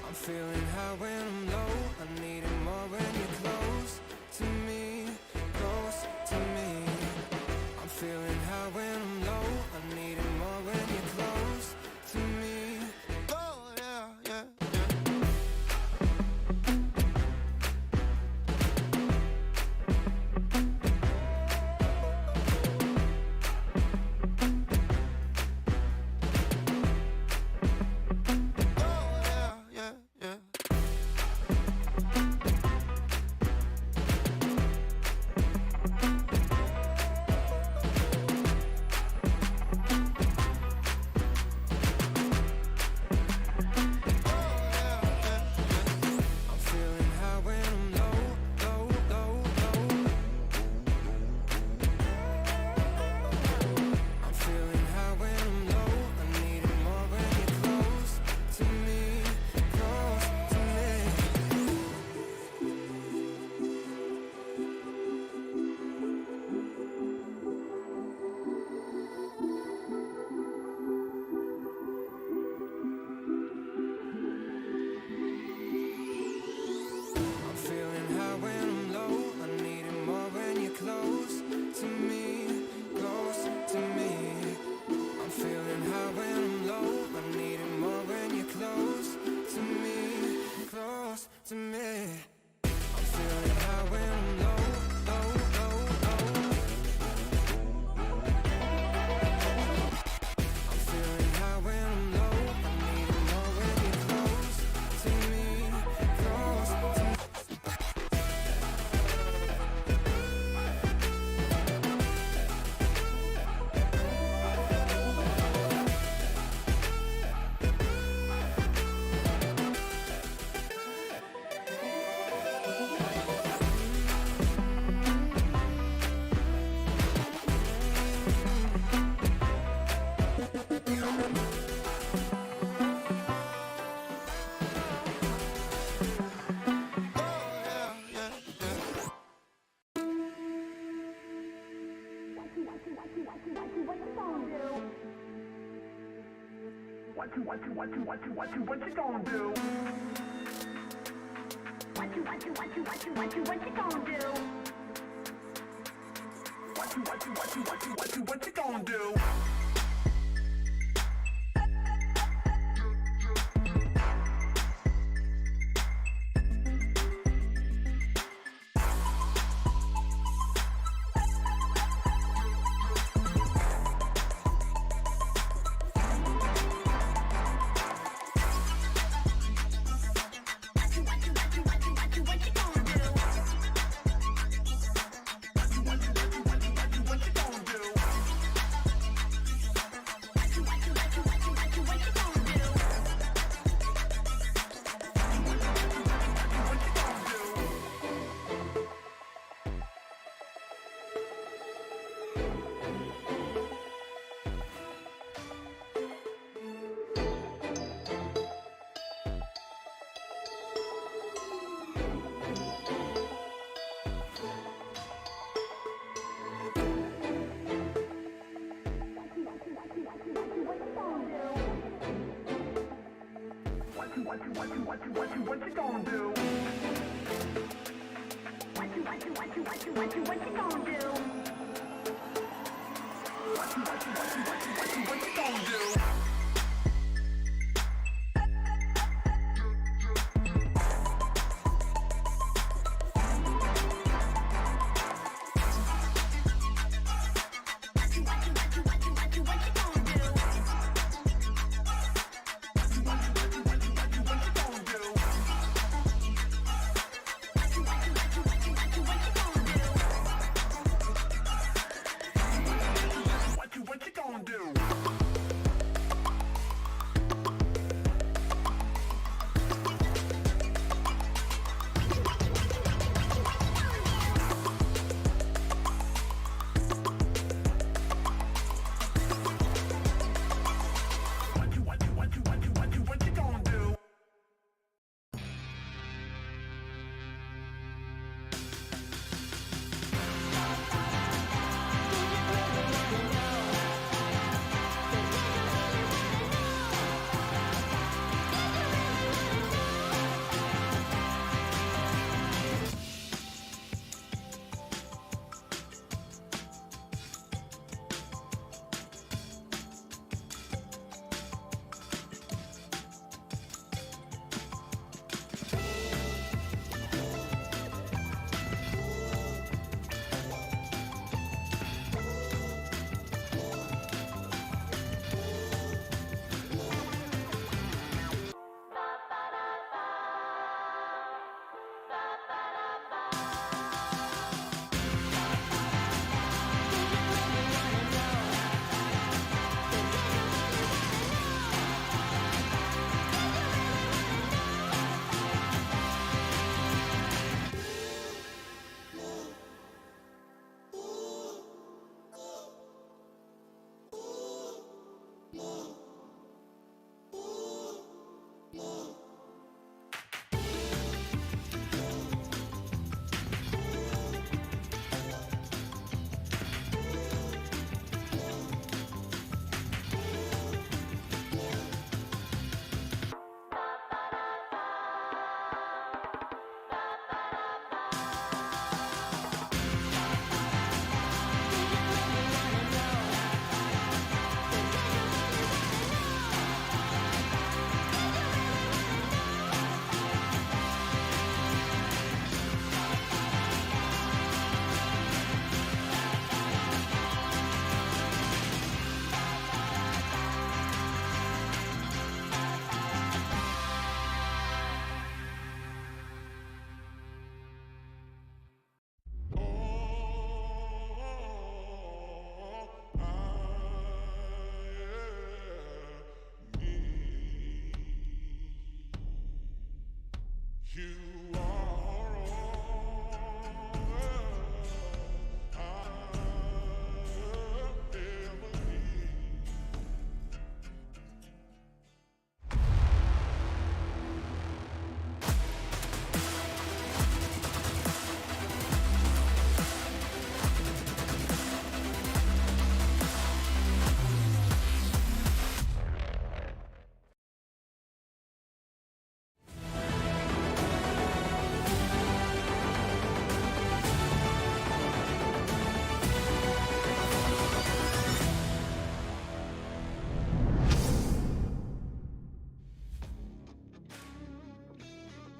I'm feeling high when I'm low. I need it more when you're close to me, close to me. I'm feeling high when I'm low. I need it more when you're close to me. Oh yeah, yeah, yeah. To me, I'm feeling high when I'm low, low, low, low. I'm feeling high when I'm low. I need it more when you're close to me, close to me. What you gonna do? What you gonna do? What you gonna do? What you gonna do? What you gonna do? What you gonna do? What you gonna do? What you gonna do?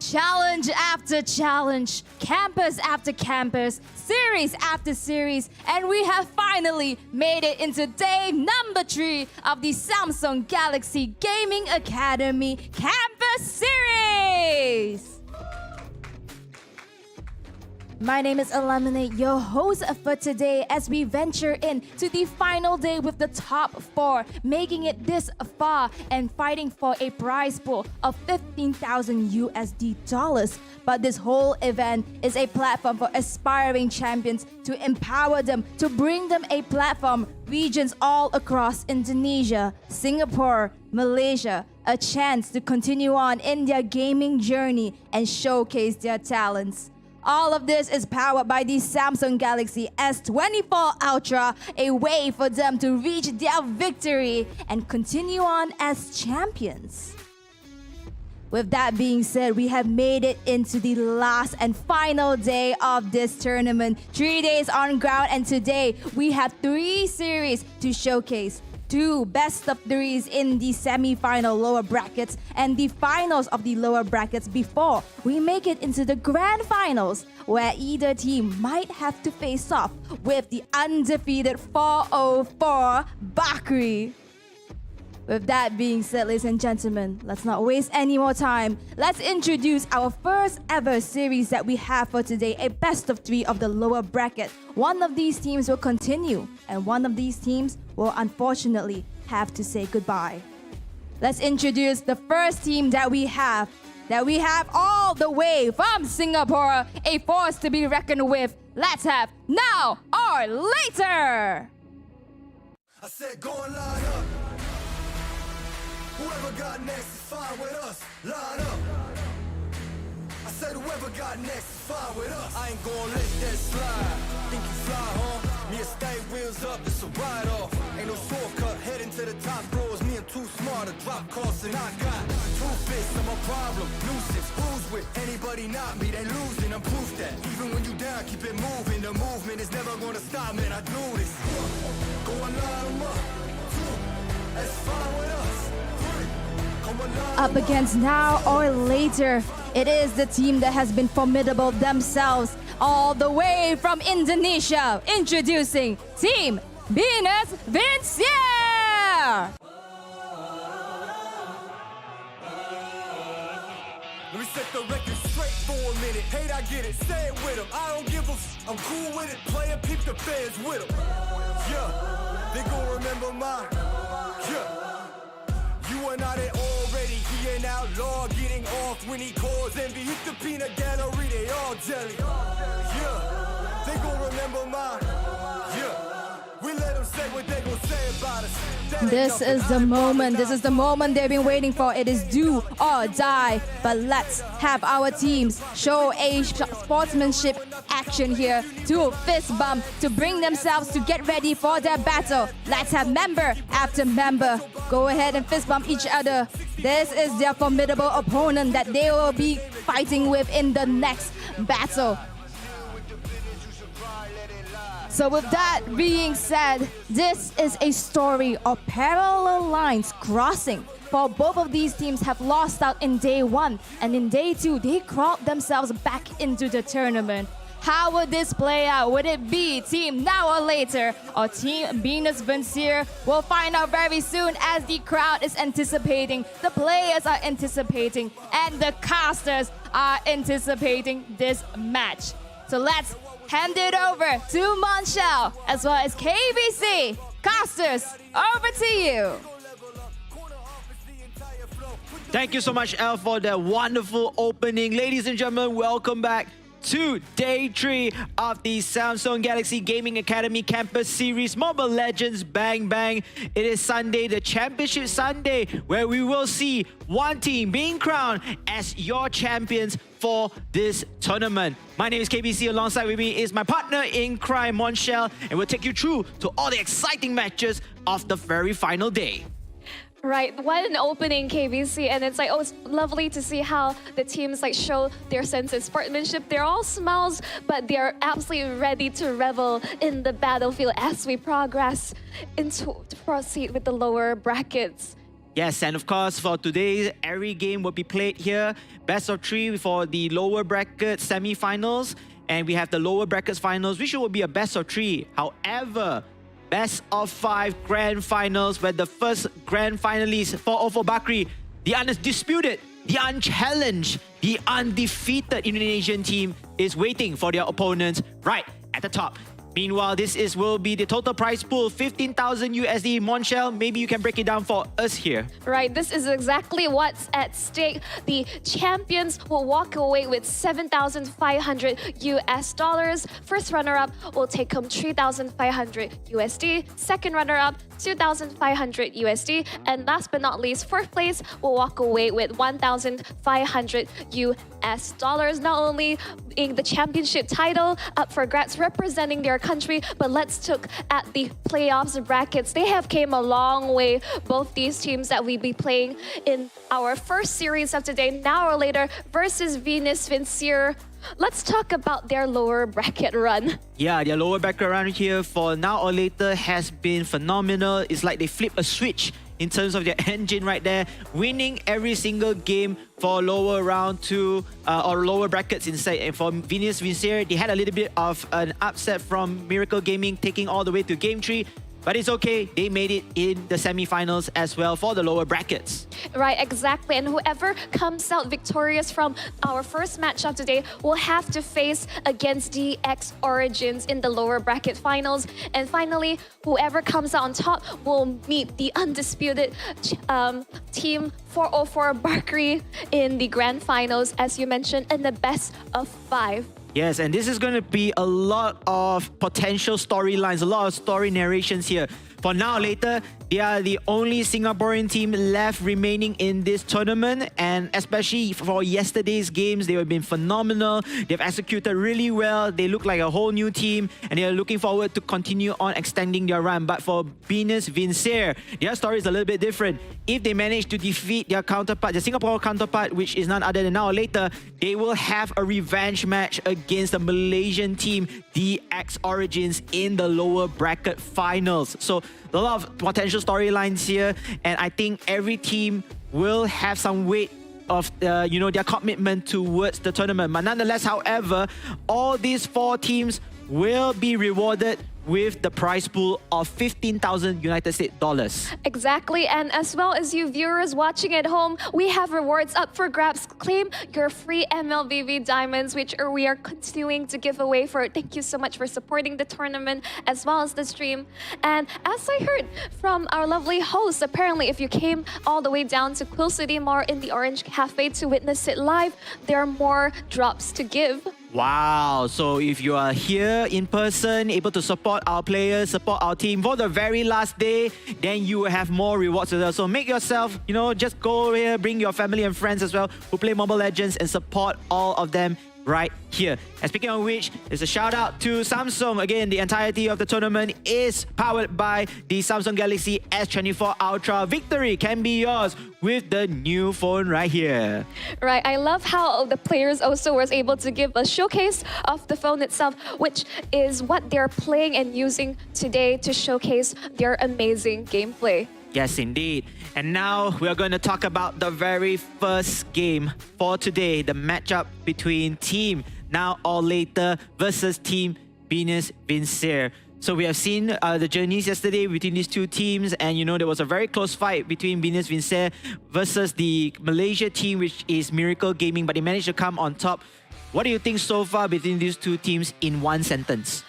Challenge after challenge, campus after campus, series after series, and we have finally made it into day number 3 of the Samsung Galaxy Gaming Academy Campus Series. My name is Eliminate, your host for today, as we venture into the final day with the top 4, making it this far and fighting for a prize pool of 15,000 USD dollars. But this whole event is a platform for aspiring champions to empower them, to bring them a platform, regions all across Indonesia, Singapore, Malaysia, a chance to continue on in their gaming journey and showcase their talents. All of this is powered by the Samsung Galaxy S24 Ultra, a way for them to reach their victory and continue on as champions. With that being said, we have made it into the last and final day of this tournament. 3 days on ground, and today we have 3 series to showcase. 2 best of 3s in the semi-final lower brackets and the finals of the lower brackets before we make it into the grand finals, where either team might have to face off with the undefeated 404 Bakri. With that being said, ladies and gentlemen, let's not waste any more time. Let's introduce our first ever series that we have for today, a best of 3 of the lower bracket. One of these teams will continue, and one of these teams will unfortunately have to say goodbye. Let's introduce the first team that we have all the way from Singapore, a force to be reckoned with. Let's have Now or Later! I said go and line up. Whoever got next is fine with us. Line up. I said whoever got next is fine with us. I ain't gonna let that slide. Think you fly, huh? Me and stay wheels up, it's a ride off. Ain't no shortcut, heading to the top floors. Me, I'm too smart to drop costs, and I got 2 fists, I'm a problem. Nuisance, who's with anybody not me? They losing, I'm proof that. Even when you down, keep it moving. The movement is never gonna stop, man. I do this. Go and line them up. 2, that's fine with us. Up against Now or Later, it is the team that has been formidable themselves, all the way from Indonesia. Introducing Team Venus Vincier! Let me set the record straight for a minute. Hate, I get it, say it with them. I don't give a I'm cool with it. Play and peep the fans with them. Yeah, they gon' remember mine. Yeah. You and I, they already, he an outlaw, getting off when he calls envy. Hit the peanut gallery, they all jelly. Yeah, they gon' remember mine. Yeah, we let them say what they gon' say about us. This is the moment they've been waiting for. It is do or die. But let's have our teams show a sportsmanship action here, to fist bump, to bring themselves to get ready for their battle. Let's have member after member go ahead and fist bump each other. This is their formidable opponent that they will be fighting with in the next battle. So with that being said, this is a story of parallel lines crossing. For both of these teams have lost out in day 1, and in day 2, they crawled themselves back into the tournament. How would this play out? Would it be Team Now or Later or Team Venus Vincier? We'll find out very soon, as the crowd is anticipating, the players are anticipating, and the casters are anticipating this match. So let's hand it over to Monshell as well as KBC. Casters, over to you. Thank you so much, Elle, for that wonderful opening. Ladies and gentlemen, welcome back to day 3 of the Samsung Galaxy Gaming Academy Campus Series Mobile Legends Bang Bang. It is Sunday, the Championship Sunday, where we will see one team being crowned as your champions for this tournament. My name is KBC. Alongside with me is my partner in crime, Monshell, and we'll take you through to all the exciting matches of the very final day. Right, what an opening, KBC, and it's like, oh, it's lovely to see how the teams like show their sense of sportsmanship. They're all smiles, but they're absolutely ready to revel in the battlefield as we progress to proceed with the lower brackets. Yes, and of course, for today, every game will be played here. Best of 3 for the lower bracket semi-finals. And we have the lower brackets finals, which will be a best of 3. However, best of 5 grand finals, where the first grand finalist for Bakri, the undisputed, the unchallenged, the undefeated Indonesian team, is waiting for their opponents right at the top. Meanwhile, will be the total prize pool, 15,000 USD. Monshel, maybe you can break it down for us here. Right, this is exactly what's at stake. The champions will walk away with 7,500 US dollars. First runner-up will take home 3,500 USD. Second runner-up, 2,500 USD. And last but not least, fourth place will walk away with 1,500 US dollars. Not only in the championship title up for grabs representing their country, but let's look at the playoffs brackets. They have came a long way, both these teams that we be playing in our first series of today, now or later, versus Venus Vincere. Let's talk about their lower bracket run. Yeah, their lower bracket run here for now or later has been phenomenal. It's like they flip a switch in terms of their engine right there, winning every single game for lower round 2 or lower brackets inside. And for Venus Vincere, they had a little bit of an upset from Miracle Gaming, taking all the way to game 3. But it's okay, they made it in the semi-finals as well for the lower brackets. Right, exactly. And whoever comes out victorious from our first matchup today will have to face against DX Origins in the lower bracket finals. And finally, whoever comes out on top will meet the undisputed team 404 Bakri in the grand finals, as you mentioned, in the best of 5. Yes, and this is going to be a lot of potential storylines, a lot of story narrations here. For now, later, they are the only Singaporean team left remaining in this tournament, and especially for yesterday's games, they have been phenomenal. They've executed really well. They look like a whole new team, and they are looking forward to continue on extending their run. But for Venus Vincere, their story is a little bit different. If they manage to defeat their counterpart, the Singapore counterpart, which is none other than now or later, they will have a revenge match against the Malaysian team, DX Origins, in the lower bracket finals. So a lot of potential storylines here, and I think every team will have some weight of their commitment towards the tournament. But nonetheless, however, all these 4 teams will be rewarded with the prize pool of 15,000 United States dollars. Exactly, and as well as you viewers watching at home, we have rewards up for grabs. Claim your free MLBB diamonds, which we are continuing to give away for. Thank you so much for supporting the tournament as well as the stream. And as I heard from our lovely host, apparently if you came all the way down to Quill City Mall in the Orange Cafe to witness it live, there are more drops to give. Wow, so if you are here in person, able to support our players, support our team for the very last day, then you will have more rewards as well. So make yourself, just go here, bring your family and friends as well who play Mobile Legends and support all of them right here. And speaking of which, there's a shout out to Samsung. Again, the entirety of the tournament is powered by the Samsung Galaxy S24 Ultra. Victory can be yours with the new phone right here. Right, I love how the players also was able to give a showcase of the phone itself, which is what they're playing and using today to showcase their amazing gameplay. Yes, indeed. And now we're going to talk about the very first game for today, the matchup between Team Now or Later versus Team Venus Vincere. So we have seen the journeys yesterday between these two teams, and there was a very close fight between Venus Vincere versus the Malaysia team, which is Miracle Gaming, but they managed to come on top. What do you think so far between these two teams in one sentence?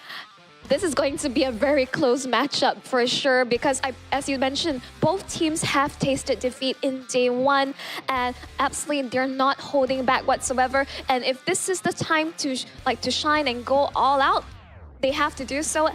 This is going to be a very close matchup for sure because, as you mentioned, both teams have tasted defeat in day 1 and absolutely they're not holding back whatsoever. And if this is the time to shine and go all out, they have to do so.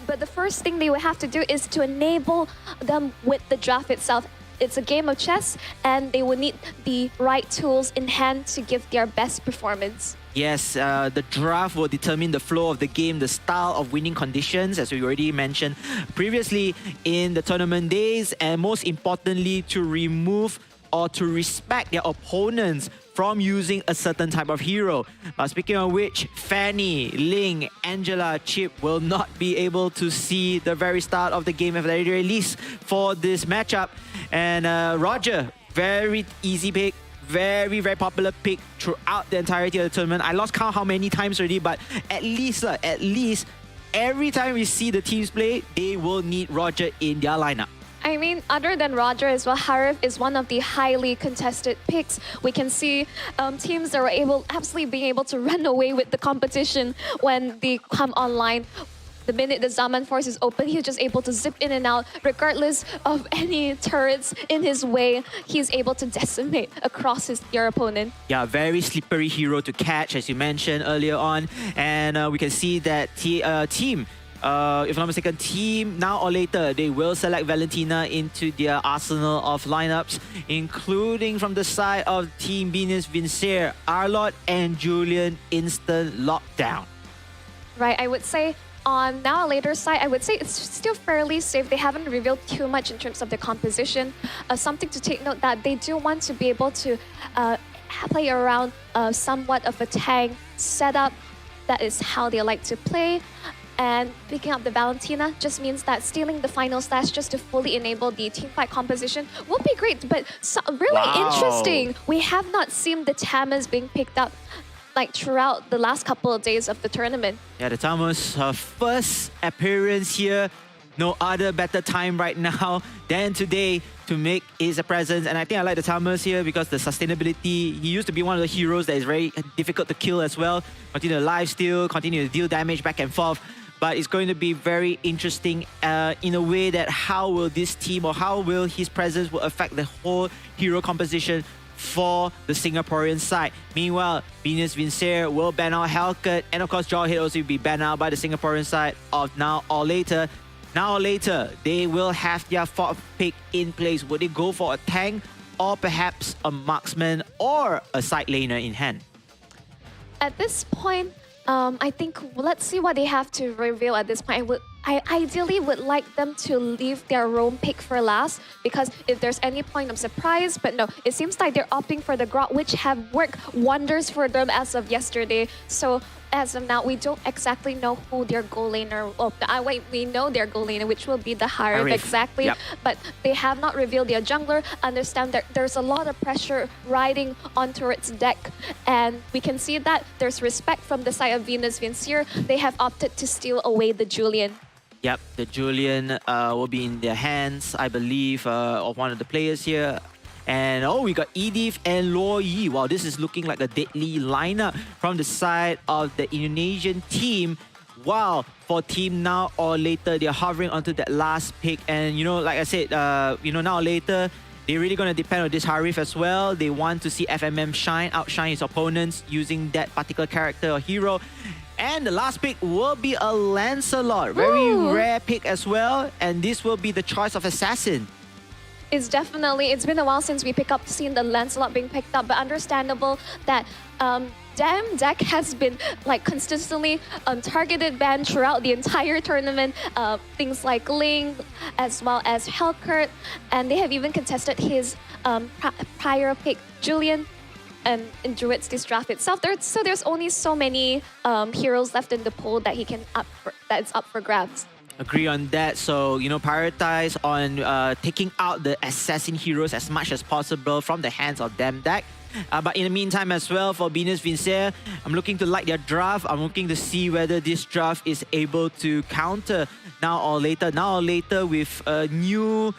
But the first thing they will have to do is to enable them with the draft itself. It's a game of chess and they will need the right tools in hand to give their best performance. Yes, the draft will determine the flow of the game, the style of winning conditions, as we already mentioned previously in the tournament days, and most importantly, to remove or to respect their opponents from using a certain type of hero. But speaking of which, Fanny, Ling, Angela, Chip will not be able to see the very start of the game at the very least for this matchup. And Roger, very easy pick. Very, very popular pick throughout the entirety of the tournament. I lost count how many times already, but at least every time we see the teams play, they will need Roger in their lineup. I mean, other than Roger as well, Harif is one of the highly contested picks. We can see teams that were absolutely being able to run away with the competition when they come online. The minute the Zaman Force is open, he's just able to zip in and out, regardless of any turrets in his way. He's able to decimate across your opponent. Yeah, very slippery hero to catch, as you mentioned earlier on. And we can see that team, if I'm not mistaken, team now or later, they will select Valentina into their arsenal of lineups, including from the side of Team Venus Vincere, Arlott and Julian instant lockdown. Right, I would say on now or later side, I would say it's still fairly safe. They haven't revealed too much in terms of the composition. Something to take note that they do want to be able to play around somewhat of a tank setup. That is how they like to play. And picking up the Valentina just means that stealing the final slash just to fully enable the teamfight composition will be great. But really interesting. We have not seen the Tamas being picked up like throughout the last couple of days of the tournament. Yeah, the Tamas, her first appearance here. No other better time right now than today to make his presence. And I think I like the Tamas here because the sustainability, he used to be one of the heroes that is very difficult to kill as well. Continue to lifesteal, continue to deal damage back and forth. But it's going to be very interesting in a way that how will this team or how will his presence will affect the whole hero composition for the Singaporean side. Meanwhile, Venus Vincere will ban out Hellcat, and of course Jawhead also will be banned out by the Singaporean side of now or later. Now or later, they will have their fourth pick in place. Would they go for a tank or perhaps a marksman or a side laner in hand? At this point, I think let's see what they have to reveal at this point. I ideally would like them to leave their roam pick for last, because if there's any point of surprise, but no, it seems like they're opting for the Grot, which have worked wonders for them as of yesterday. So as of now, we don't exactly know who their goal laner. Oh, we know their goal laner, which will be the Harif exactly. Yep. But they have not revealed their jungler. Understand that there's a lot of pressure riding onto its deck, and we can see that there's respect from the side of Venus Vincere. They have opted to steal away the Julian. Yep, the Julian will be in their hands, I believe, of one of the players here. And oh, we got Edith and Luo Yi. Wow, this is looking like a deadly lineup from the side of the Indonesian team. Wow, for team now or later, they're hovering onto that last pick. And you know, like I said, now or later, they're really going to depend on this Harif as well. They want to see FMM outshine his opponents using that particular character or hero. And the last pick will be a Lancelot. Very rare pick as well. And this will be the choice of Assassin. It's been a while since we seen the Lancelot being picked up, but understandable that Damn deck has been like consistently targeted ban throughout the entire tournament. Things like Ling as well as Hellcat, and they have even contested his prior pick Julian and in Druid's this draft itself. So there's only so many heroes left in the pool that that's up for grabs. Agree on that. So, prioritize on taking out the assassin heroes as much as possible from the hands of them deck. But in the meantime as well, for Venus Vincere, I'm looking to like their draft. I'm looking to see whether this draft is able to counter now or later with new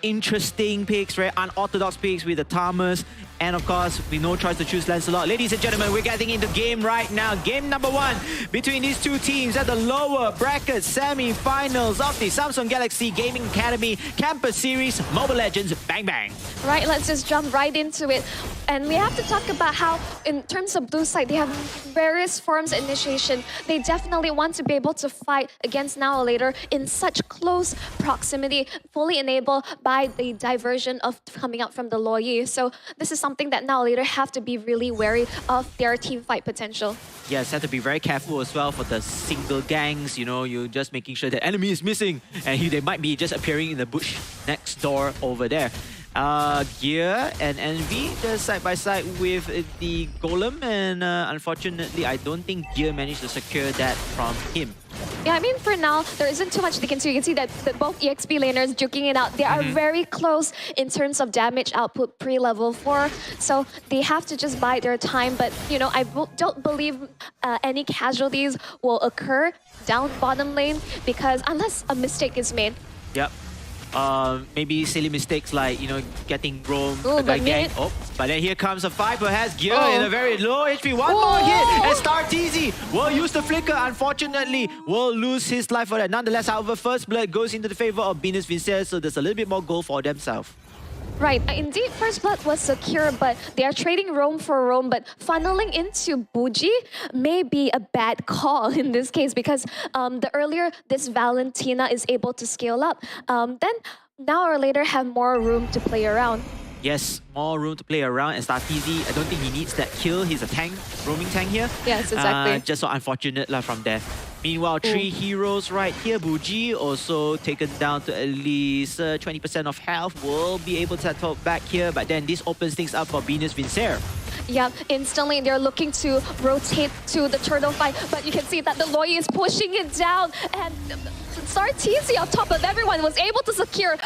interesting picks, very unorthodox picks with the Tamas. And of course, with no choice to choose Lancelot. Ladies and gentlemen, we're getting into game right now. Game number 1 between these two teams at the lower bracket semi-finals of the Samsung Galaxy Gaming Academy Campus Series Mobile Legends Bang Bang. Right, let's just jump right into it. And we have to talk about how, in terms of blue side, they have various forms of initiation. They definitely want to be able to fight against now or later in such close proximity, fully enabled by the diversion of coming out from the Luo Yi. So this is something that now or later have to be really wary of their team fight potential. Yes, have to be very careful as well for the single gangs. You're just making sure the enemy is missing and they might be just appearing in the bush next door over there. Gear and Envy just side by side with the Golem, and unfortunately, I don't think Gear managed to secure that from him. Yeah, I mean, for now, there isn't too much they can do. You can see that both EXP laners duking it out. They are very close in terms of damage output pre-level 4. So they have to just bide their time. But, you know, I don't believe any casualties will occur down bottom lane because unless a mistake is made. Yep. Maybe silly mistakes like, you know, getting roam, Ooh, the but gang. mid- Oh, but then here comes a fight. Perhaps Gear Oh. in a very low HP. One Oh. more hit, and StarTeasy will use the flicker. Unfortunately, will lose his life for that. Nonetheless, however, first blood goes into the favor of Venus Vincere, so there's a little bit more goal for themselves. Right, indeed, First Blood was secure, but they are trading roam for roam. But funneling into Buji may be a bad call in this case because the earlier this Valentina is able to scale up, then now or later have more room to play around. Yes, more room to play around, and StarTeasy, I don't think he needs that kill. He's a tank, roaming tank here. Yes, exactly. Just so unfortunate from there. Meanwhile, 3 heroes right here. Buji also taken down to at least 20% of health. Will be able to settle back here, but then this opens things up for Venus Vincere. Yeah, instantly they're looking to rotate to the turtle fight, but you can see that the Loi is pushing it down, and StarTeasy on top of everyone was able to secure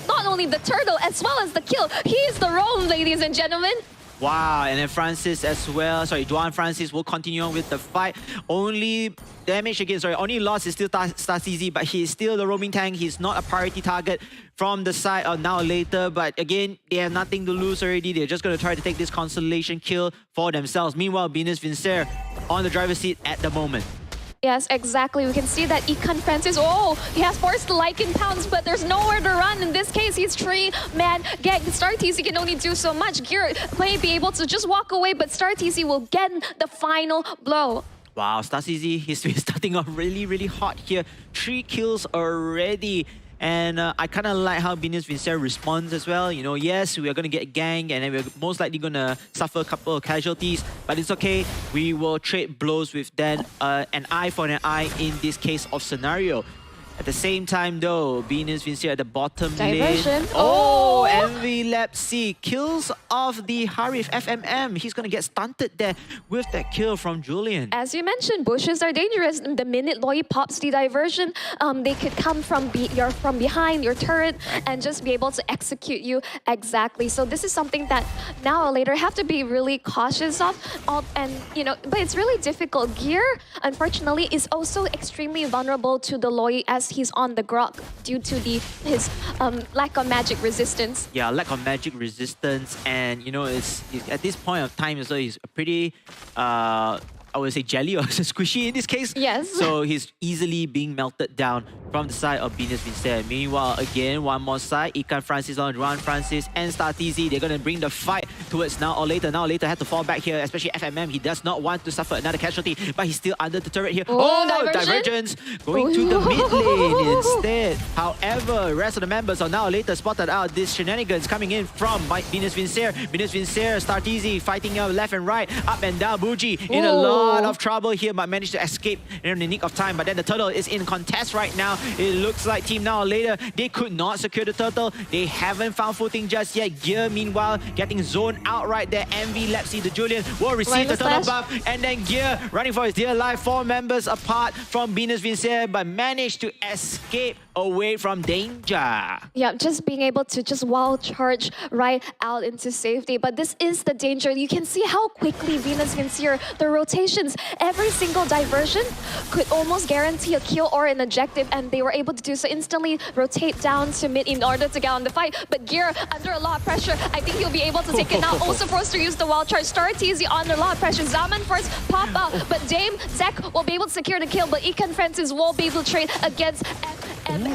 not only the turtle as well as the kill. He's the roam, ladies and gentlemen. Wow, and then Francis as well. Sorry, Duan Francis will continue on with the fight. Only damage again, only loss is still StarTeasy, but he's still the roaming tank. He's not a priority target from the side of Now or Later. But again, they have nothing to lose already. They're just going to try to take this consolation kill for themselves. Meanwhile, Venus Vincere on the driver's seat at the moment. Yes, exactly. We can see that Econ Francis, he has forced the Lycan pounds, but there's nowhere to run. In this case, he's 3-man gang. StarTeasy can only do so much. Gear may be able to just walk away, but StarTeasy will get the final blow. Wow, StarTeasy, he's starting off really, really hot here. 3 kills already. And I kind of like how Venus Vincere responds as well. You know, yes, we are going to get ganked and then we're most likely going to suffer a couple of casualties. But it's okay. We will trade blows with then an eye for an eye in this case of scenario. At the same time though, Venus Vincere at the bottom Diversion. lane. Oh! Envy Lepsy kills off the Harif FMM. He's going to get stunted there with that kill from Julian. As you mentioned, bushes are dangerous. The minute Loi pops the diversion, they could come from behind your turret and just be able to execute you exactly. So this is something that now or later have to be really cautious of. And you know, but it's really difficult. Gear, unfortunately, is also extremely vulnerable to the Loi as he's on the grok due to his lack of magic resistance. Yeah, lack of magic resistance, and you know, it's at this point of time as well, he's a pretty I would say jelly or squishy in this case. Yes. So he's easily being melted down from the side of Venus Vincere. Meanwhile, again, one more side, Ikan Francis on Juan Francis and StarTeasy. They're going to bring the fight towards Now or Later. Now or Later had to fall back here, especially FMM. He does not want to suffer another casualty, but he's still under the turret here. Oh, divergence going to the mid lane instead. However, rest of the members of Now or Later spotted out this shenanigans coming in from Venus Vincere. Venus Vincere, StarTeasy fighting out left and right, up and down. Buji in a lot of trouble here, but managed to escape in the nick of time. But then the turtle is in contest right now. It looks like Team Now or Later, they could not secure the turtle. They haven't found footing just yet. Gear, meanwhile, getting zoned out right there. Envy, Lepsy, the Julian will receive the turtle buff. And then Gear running for his dear life. 4 members apart from Venus Vincere, but managed to escape away from danger. Yeah, just being able to just wall charge right out into safety. But this is the danger. You can see how quickly Venus Vincere, the rotations, every single diversion could almost guarantee a kill or an objective, and they were able to do so instantly, rotate down to mid in order to get on the fight. But Gear, under a lot of pressure, I think he'll be able to take it now. Also forced to use the wild charge. StarTeasy under a lot of pressure. Zaman first pop out, but Dame Zek will be able to secure the kill, but Econ Francis will be able to trade against FMN.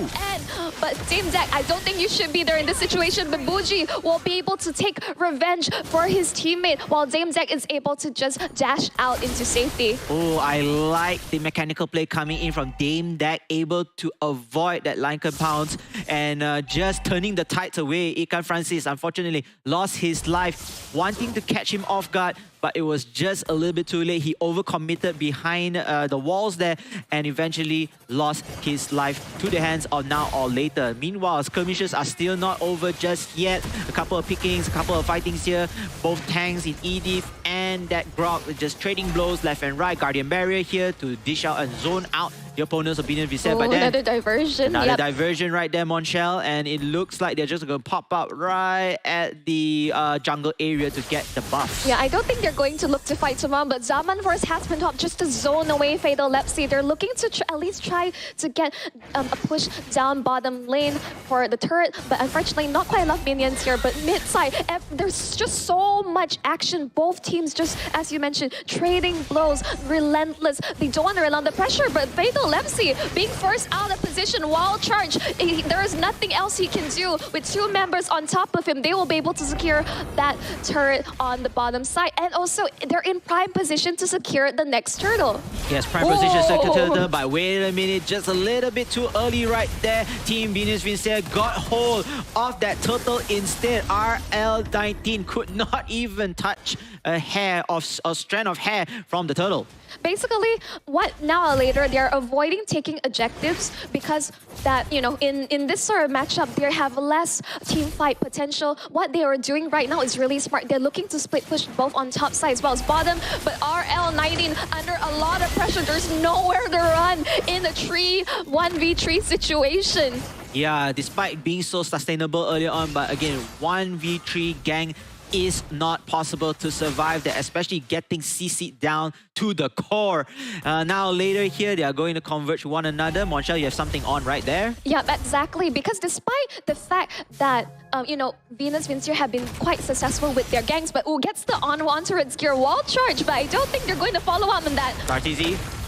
But Dame Zek, I don't think you should be there in this situation, but Buji will be able to take revenge for his teammate, while Dame Zek is able to just dash out into safety. Oh, I like the mechanical play coming in from Dame Deck, able to avoid that line compounds and just turning the tides away. Ikan Francis, unfortunately, lost his life, wanting to catch him off guard. but it was just a little bit too late. He overcommitted behind the walls there and eventually lost his life to the hands of Now or Later. Meanwhile, skirmishes are still not over just yet. A couple of pickings, a couple of fightings here. Both tanks in Edith and that Grok just trading blows left and right. Guardian Barrier here to dish out and zone out the opponents of Binion Visser. But then another diversion. another diversion right there, Monshell, and it looks like they're just going to pop up right at the jungle area to get the buff. Yeah, I don't think they're going to look to fight tomorrow, but Zaman Force has been top just to zone away Fatal Lepsy. They're looking to at least try to get a push down bottom lane for the turret, but unfortunately not quite enough minions here. But mid side, there's just so much action. Both teams just, as you mentioned, trading blows, relentless. They don't want to rely on the pressure, but Fatal Lepsy being forced out of position while charged. There is nothing else he can do. With two members on top of him, they will be able to secure that turret on the bottom side. And also, they're in prime position to secure the next turtle. Yes, prime position second turtle, but wait a minute, just a little bit too early right there. Team Venus Vincere got hold of that turtle instead. RL19 could not even touch a hair of a strand of hair from the turtle. Basically, what Now or Later, they're avoiding taking objectives because that, you know, in this sort of matchup, they have less team fight potential. What they are doing right now is really smart. They're looking to split push both on top side as well as bottom, but RL19 under a lot of pressure. There's nowhere to run in a 1v3 situation. Yeah, despite being so sustainable earlier on, but again, 1v3 gang is not possible to survive that, especially getting CC'd down to the core. Now later here, they are going to converge one another. Monshell, you have something on right there? Yeah, exactly. Because despite the fact that, you know, Venus Vincere have been quite successful with their gangs, but gets the onto its gear wall charge, but I don't think they're going to follow up on that. RTZ.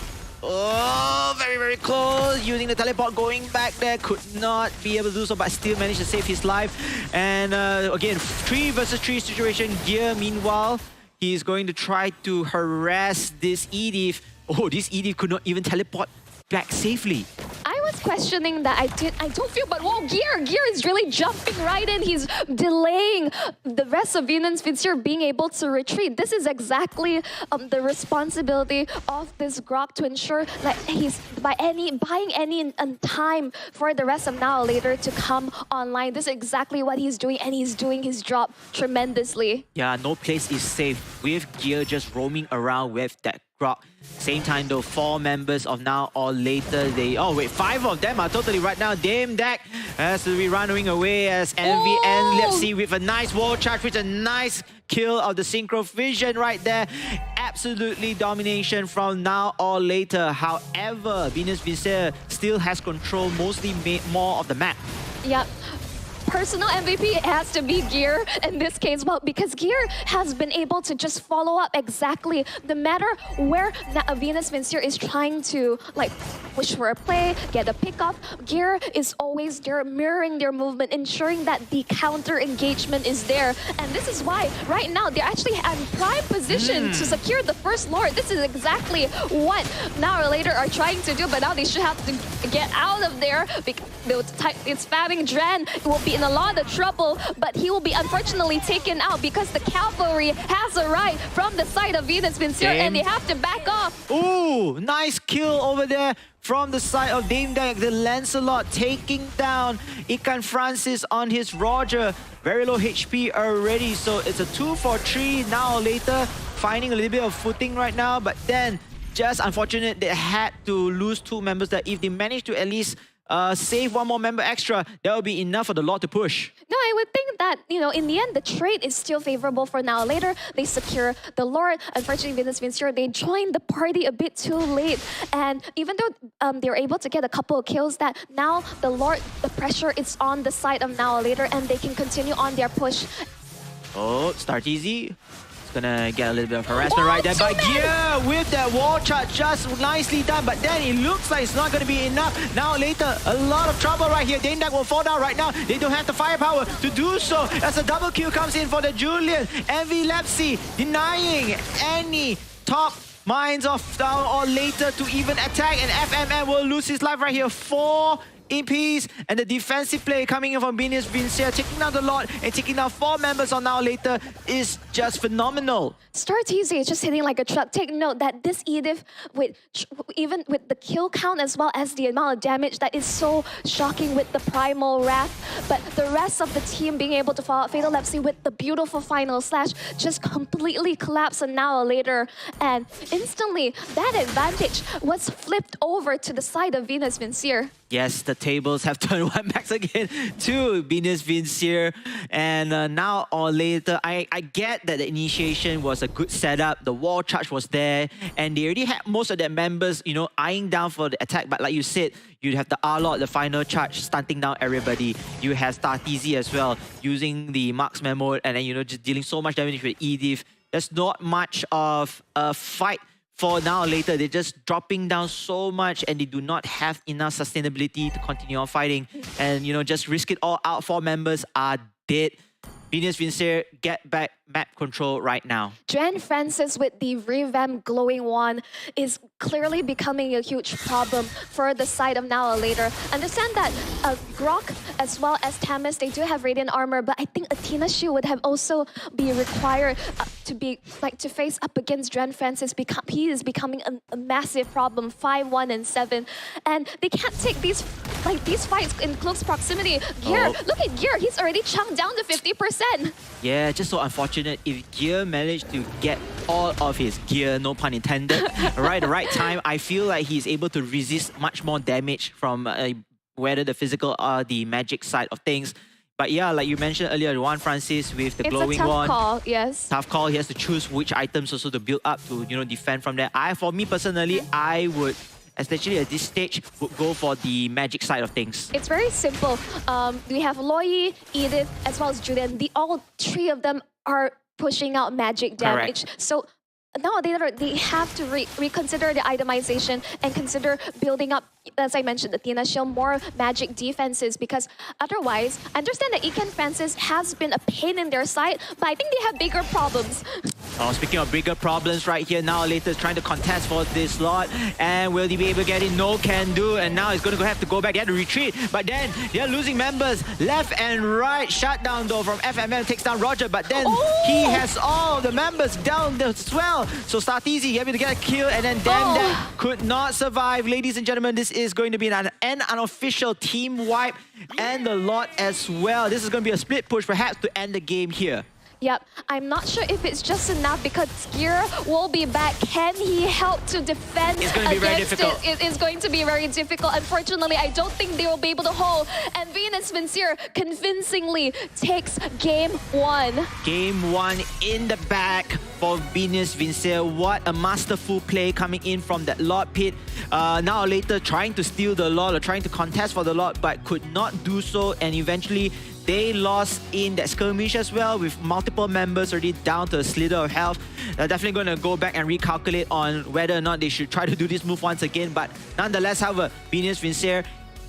Oh, very, very close. Using the teleport, going back there. Could not be able to do so, but still managed to save his life. And again, 3 versus 3 situation. Gear, meanwhile, he's going to try to harass this Edith. Oh, this Edith could not even teleport back safely. I was questioning that. I don't feel, but whoa, Gear is really jumping right in. He's delaying the rest of Venus Vincere being able to retreat. This is exactly the responsibility of this Grok to ensure that he's buying any time for the rest of Now or Later to come online. This is exactly what he's doing, and he's doing his job tremendously. Yeah, no place is safe with Gear just roaming around with that Grok. Same time though, 4 members of Now or Later, oh wait, 5 of them are totally right now. Dame Deck has to be running away as Envy and Lepsy with a nice wall charge, with a nice kill of the Synchro Vision right there. Absolutely domination from Now or Later. However, Venus Vincere still has control, mostly more of the map. Yep. Personal MVP has to be Gear in this case, well, because Gear has been able to just follow up exactly no matter where Venus Vincere is trying to like push for a play, get a pick off. Gear is always there, mirroring their movement, ensuring that the counter engagement is there. And this is why right now they're actually in prime position to secure the first Lord. This is exactly what Now or Later are trying to do, but now they should have to get out of there because it's spamming Dren. It will be in a lot of trouble, but he will be unfortunately taken out because the cavalry has arrived from the side of Venus Vincere and they have to back off. Ooh, nice kill over there from the side of Dame Deck. The Lancelot taking down Ikan Francis on his Roger. Very low HP already, so it's a 2 for 3. Now or Later, finding a little bit of footing right now, but then just unfortunate they had to lose 2 members there. If they manage to at least save 1 more member extra, that will be enough for the Lord to push. No, I would think that, you know, in the end, the trade is still favorable for Now or Later. They secure the Lord. Unfortunately, Venus Vincere, they joined the party a bit too late. And even though they're able to get a couple of kills, that now the Lord, the pressure is on the side of Now or Later, and they can continue on their push. Oh, start easy. Gonna get a little bit of harassment right there, but yeah, with that wall charge, just nicely done. But then it looks like it's not gonna be enough. Now Later, a lot of trouble right here. Dame Deck will fall down right now. They don't have the firepower to do so as a double kill comes in for the Julian. Envy Lepsy denying any top minds of Now or Later to even attack, and FMN will lose his life right here. 4 in peace. And the defensive play coming in from Venus Vincere, taking down the lot and taking down 4 members on Now Later is just phenomenal. StarTZ is just hitting like a truck. Take note that this Edith, even with the kill count as well as the amount of damage, that is so shocking with the Primal Wrath. But the rest of the team being able to follow out Fatal Lepsy with the beautiful final slash just completely collapse an hour later. And instantly, that advantage was flipped over to the side of Venus Vincere. Yes, the tables have turned one back again to Venus Vincere. And now or later, I get that the initiation was a good setup. The wall charge was there. And they already had most of their members, you know, eyeing down for the attack. But like you said, you'd have the R-Lord, the final charge, stunting down everybody. You have StarTZ as well, using the marksman mode and then, you know, just dealing so much damage with Edith. There's not much of a fight for Now or Later. They're just dropping down so much and they do not have enough sustainability to continue on fighting. And, you know, just risk it all out. 4 members are dead. Venus Vincere, get back map control right now. Dren Francis with the revamped glowing wand is clearly becoming a huge problem for the side of Now or Later. Understand that Grok as well as Tamis, they do have radiant armor, but I think Athena Shield would have also be required to face up against Dren Francis. He is becoming a massive problem. 5-1 and 7, and they can't take these fights in close proximity. Gear, look at Gear. He's already chunked down to 50%. Yeah, just so unfortunate. If Gear managed to get all of his gear, no pun intended, right at the right time, I feel like he's able to resist much more damage from whether the physical or the magic side of things. But yeah, like you mentioned earlier, Juan Francis with the glowing wand. It's a tough call, yes. Tough call. He has to choose which items also to build up to, you know, defend from there. For me personally, I would, especially at this stage, would go for the magic side of things. It's very simple. We have Loyi, Edith, as well as Julian. All 3 of them are pushing out magic damage. Correct. So now they have to reconsider the itemization and consider building up, as I mentioned, Athena Shield, more magic defenses, because otherwise, I understand that Eken Francis has been a pain in their side, but I think they have bigger problems. Oh, speaking of bigger problems right here, Now or Later is trying to contest for this slot. And will he be able to get it? No can do. And now he's going to have to go back. They had to retreat. But then they're losing members left and right. Shutdown though from FMM takes down Roger. But then he has all the members down as well. So StarTZ able to get a kill. And then that could not survive. Ladies and gentlemen, this is going to be an unofficial team wipe. And the lot as well. This is going to be a split push perhaps to end the game here. Yep, I'm not sure if it's just enough because Gear will be back. Can he help to defend it's going to be very difficult. It is going to be very difficult. Unfortunately, I don't think they will be able to hold. And Venus Vincere convincingly takes game 1. Game 1 in the bag for Venus Vincere. What a masterful play coming in from that Lord pit. Now or Later trying to steal the Lord or trying to contest for the Lord, but could not do so. And eventually, they lost in that skirmish as well, with multiple members already down to a slither of health. They're definitely going to go back and recalculate on whether or not they should try to do this move once again. But nonetheless, however, Venus Vincere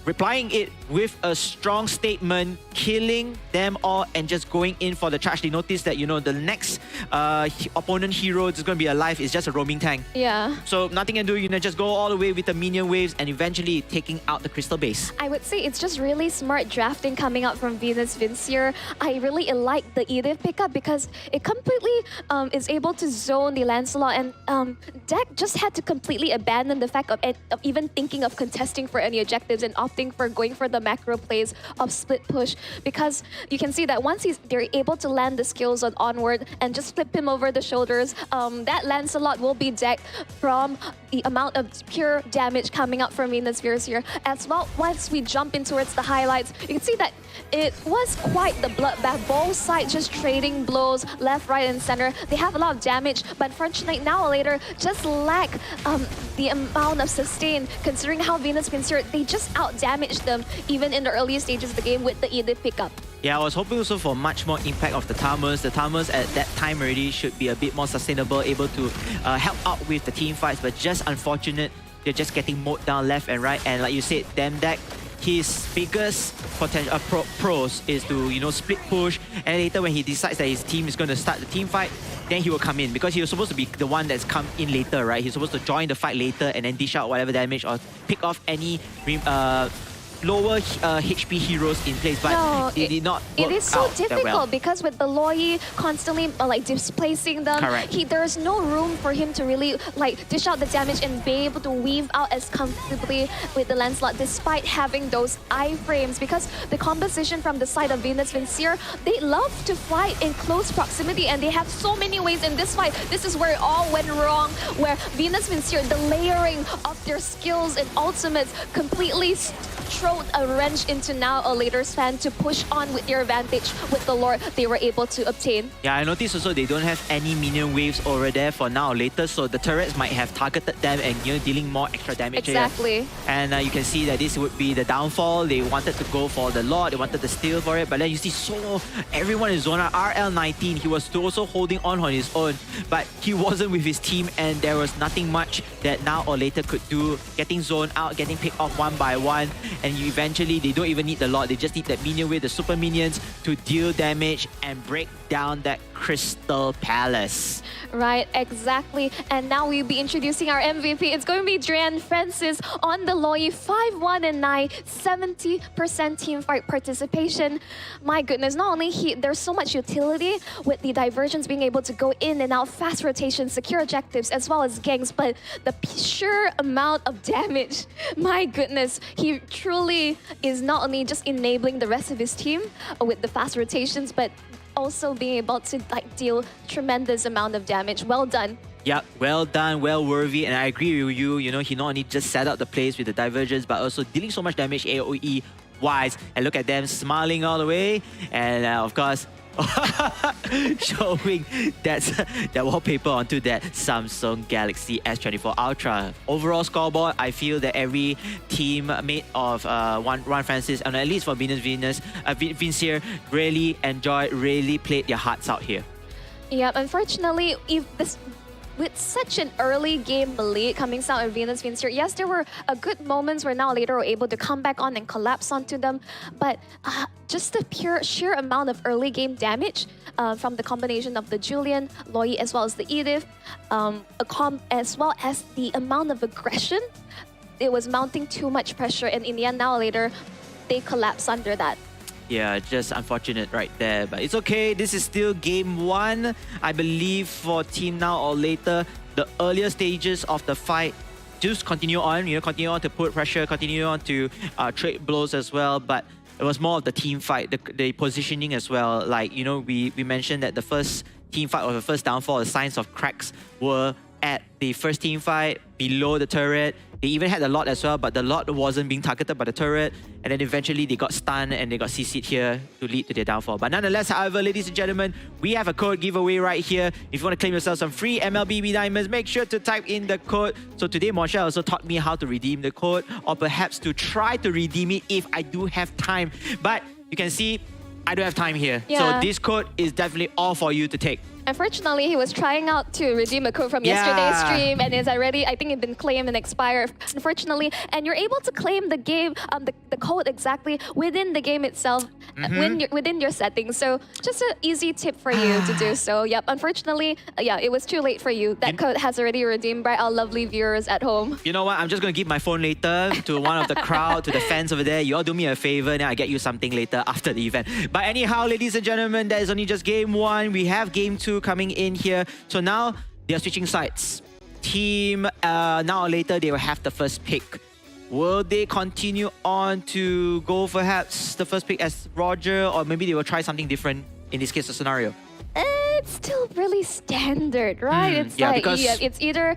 replying it with a strong statement, killing them all and just going in for the charge. They notice that, you know, the next opponent hero is going to be alive is just a roaming tank. Yeah. So nothing to do, you know, just go all the way with the minion waves and eventually taking out the crystal base. I would say it's just really smart drafting coming out from Venus Vincere. I really like the Edith pickup because it completely is able to zone the Lancelot, and Deck just had to completely abandon the fact of even thinking of contesting for any objectives and opting for going for the macro plays of split push, because you can see that once they're able to land the skills on onward and just flip him over the shoulders, that Lancelot will be decked from the amount of pure damage coming out from Venus Vincere. As well, once we jump in towards the highlights, you can see that it was quite the bloodbath. Both sides just trading blows left, right, and center. They have a lot of damage, but unfortunately, Now or Later just lack the amount of sustain, considering how Venus Vincere, they just out-damaged them even in the early stages of the game with the Edith pickup. Yeah, I was hoping also for much more impact of the Tamers. The Tamers at that time already should be a bit more sustainable, able to help out with the team fights, but just unfortunate, they're just getting mowed down left and right. And like you said, Demdeck, his biggest potential pros is to, you know, split push, and later when he decides that his team is going to start the team fight, then he will come in, because he was supposed to be the one that's come in later, right? He's supposed to join the fight later and then dish out whatever damage or pick off any lower HP heroes in place, but No, it did not work It is so out that difficult well. because with the Loi constantly like displacing them, Correct. there's no room for him to really like dish out the damage and be able to weave out as comfortably with the Lancelot despite having those iframes, because the composition from the side of Venus Vincier, they love to fight in close proximity and they have so many ways in this fight. This is where it all went wrong, where Venus Vincier, the layering of their skills and ultimates completely throw a wrench into now a later span to push on with their advantage with the lore they were able to obtain. Yeah, I noticed also they don't have any minion waves over there for now or later, so the turrets might have targeted them and dealing more extra damage here. Exactly. And you can see that this would be the downfall. They wanted to go for the Lord, they wanted to steal for it, but then you see everyone in zone RL19, he was also holding on his own, but he wasn't with his team and there was nothing much that now or later could do. Getting zoned out, getting picked off one by one, and eventually they don't even need the Lord, they just need that minion with the super minions to deal damage and break down that Crystal Palace. Right, exactly. And now we'll be introducing our MVP. It's going to be Drian Francis on the Loi, 5-1 and 9, 70% team fight participation. My goodness, not only there's so much utility with the diversions being able to go in and out, fast rotation, secure objectives, as well as ganks, but the sheer amount of damage, my goodness, he truly is not only just enabling the rest of his team with the fast rotations, but also being able to like deal tremendous amount of damage. Well done. Yeah, well done, well worthy, and I agree with you. He not only just set up the plays with the divergence, but also dealing so much damage AoE wise. And look at them smiling all the way, and of course, showing that wallpaper onto that Samsung Galaxy S24 Ultra. Overall scoreboard, I feel that every team made of Juan Francis, and at least for Vincier, really enjoyed, really played their hearts out here. Yeah, unfortunately, with such an early game lead coming out of Venus Vincier, yes, there were good moments where now later were able to come back on and collapse onto them, but just the sheer amount of early game damage from the combination of the Julian, Loi, as well as the Edith, as well as the amount of aggression, it was mounting too much pressure, and in the end, now later, they collapse under that. Yeah, just unfortunate right there. But it's okay. This is still game one. I believe for Team Now or Later, the earlier stages of the fight just continue on. Continue on to put pressure, continue on to trade blows as well. But it was more of the team fight, the positioning as well. Like, we mentioned that the first team fight or the first downfall, the signs of cracks were at the first team fight below the turret. They even had the Lord as well, but the Lord wasn't being targeted by the turret. And then eventually they got stunned and they got CC'd here to lead to their downfall. But nonetheless, however, ladies and gentlemen, we have a code giveaway right here. If you want to claim yourself some free MLBB diamonds, make sure to type in the code. So today, Moshe also taught me how to redeem the code, or perhaps to try to redeem it if I do have time. But you can see, I don't have time here. Yeah. So this code is definitely all for you to take. Unfortunately, he was trying out to redeem a code from yesterday's stream, and it's already, I think, it's been claimed and expired, unfortunately. And you're able to claim the game, the code exactly within the game itself, within your settings. So just an easy tip for you to do so. Yep. Unfortunately, it was too late for you. That code has already redeemed by our lovely viewers at home. You know what? I'm just going to give my phone later to one of the crowd, to the fans over there. You all do me a favor, and I get you something later after the event. But anyhow, ladies and gentlemen, that is only just game one. We have game two coming in here. So now they are switching sides. Team Now or Later, they will have the first pick. Will they continue on to go perhaps the first pick as Roger, or maybe they will try something different in this case of scenario? It's still really standard, right? It's yeah, like because it's either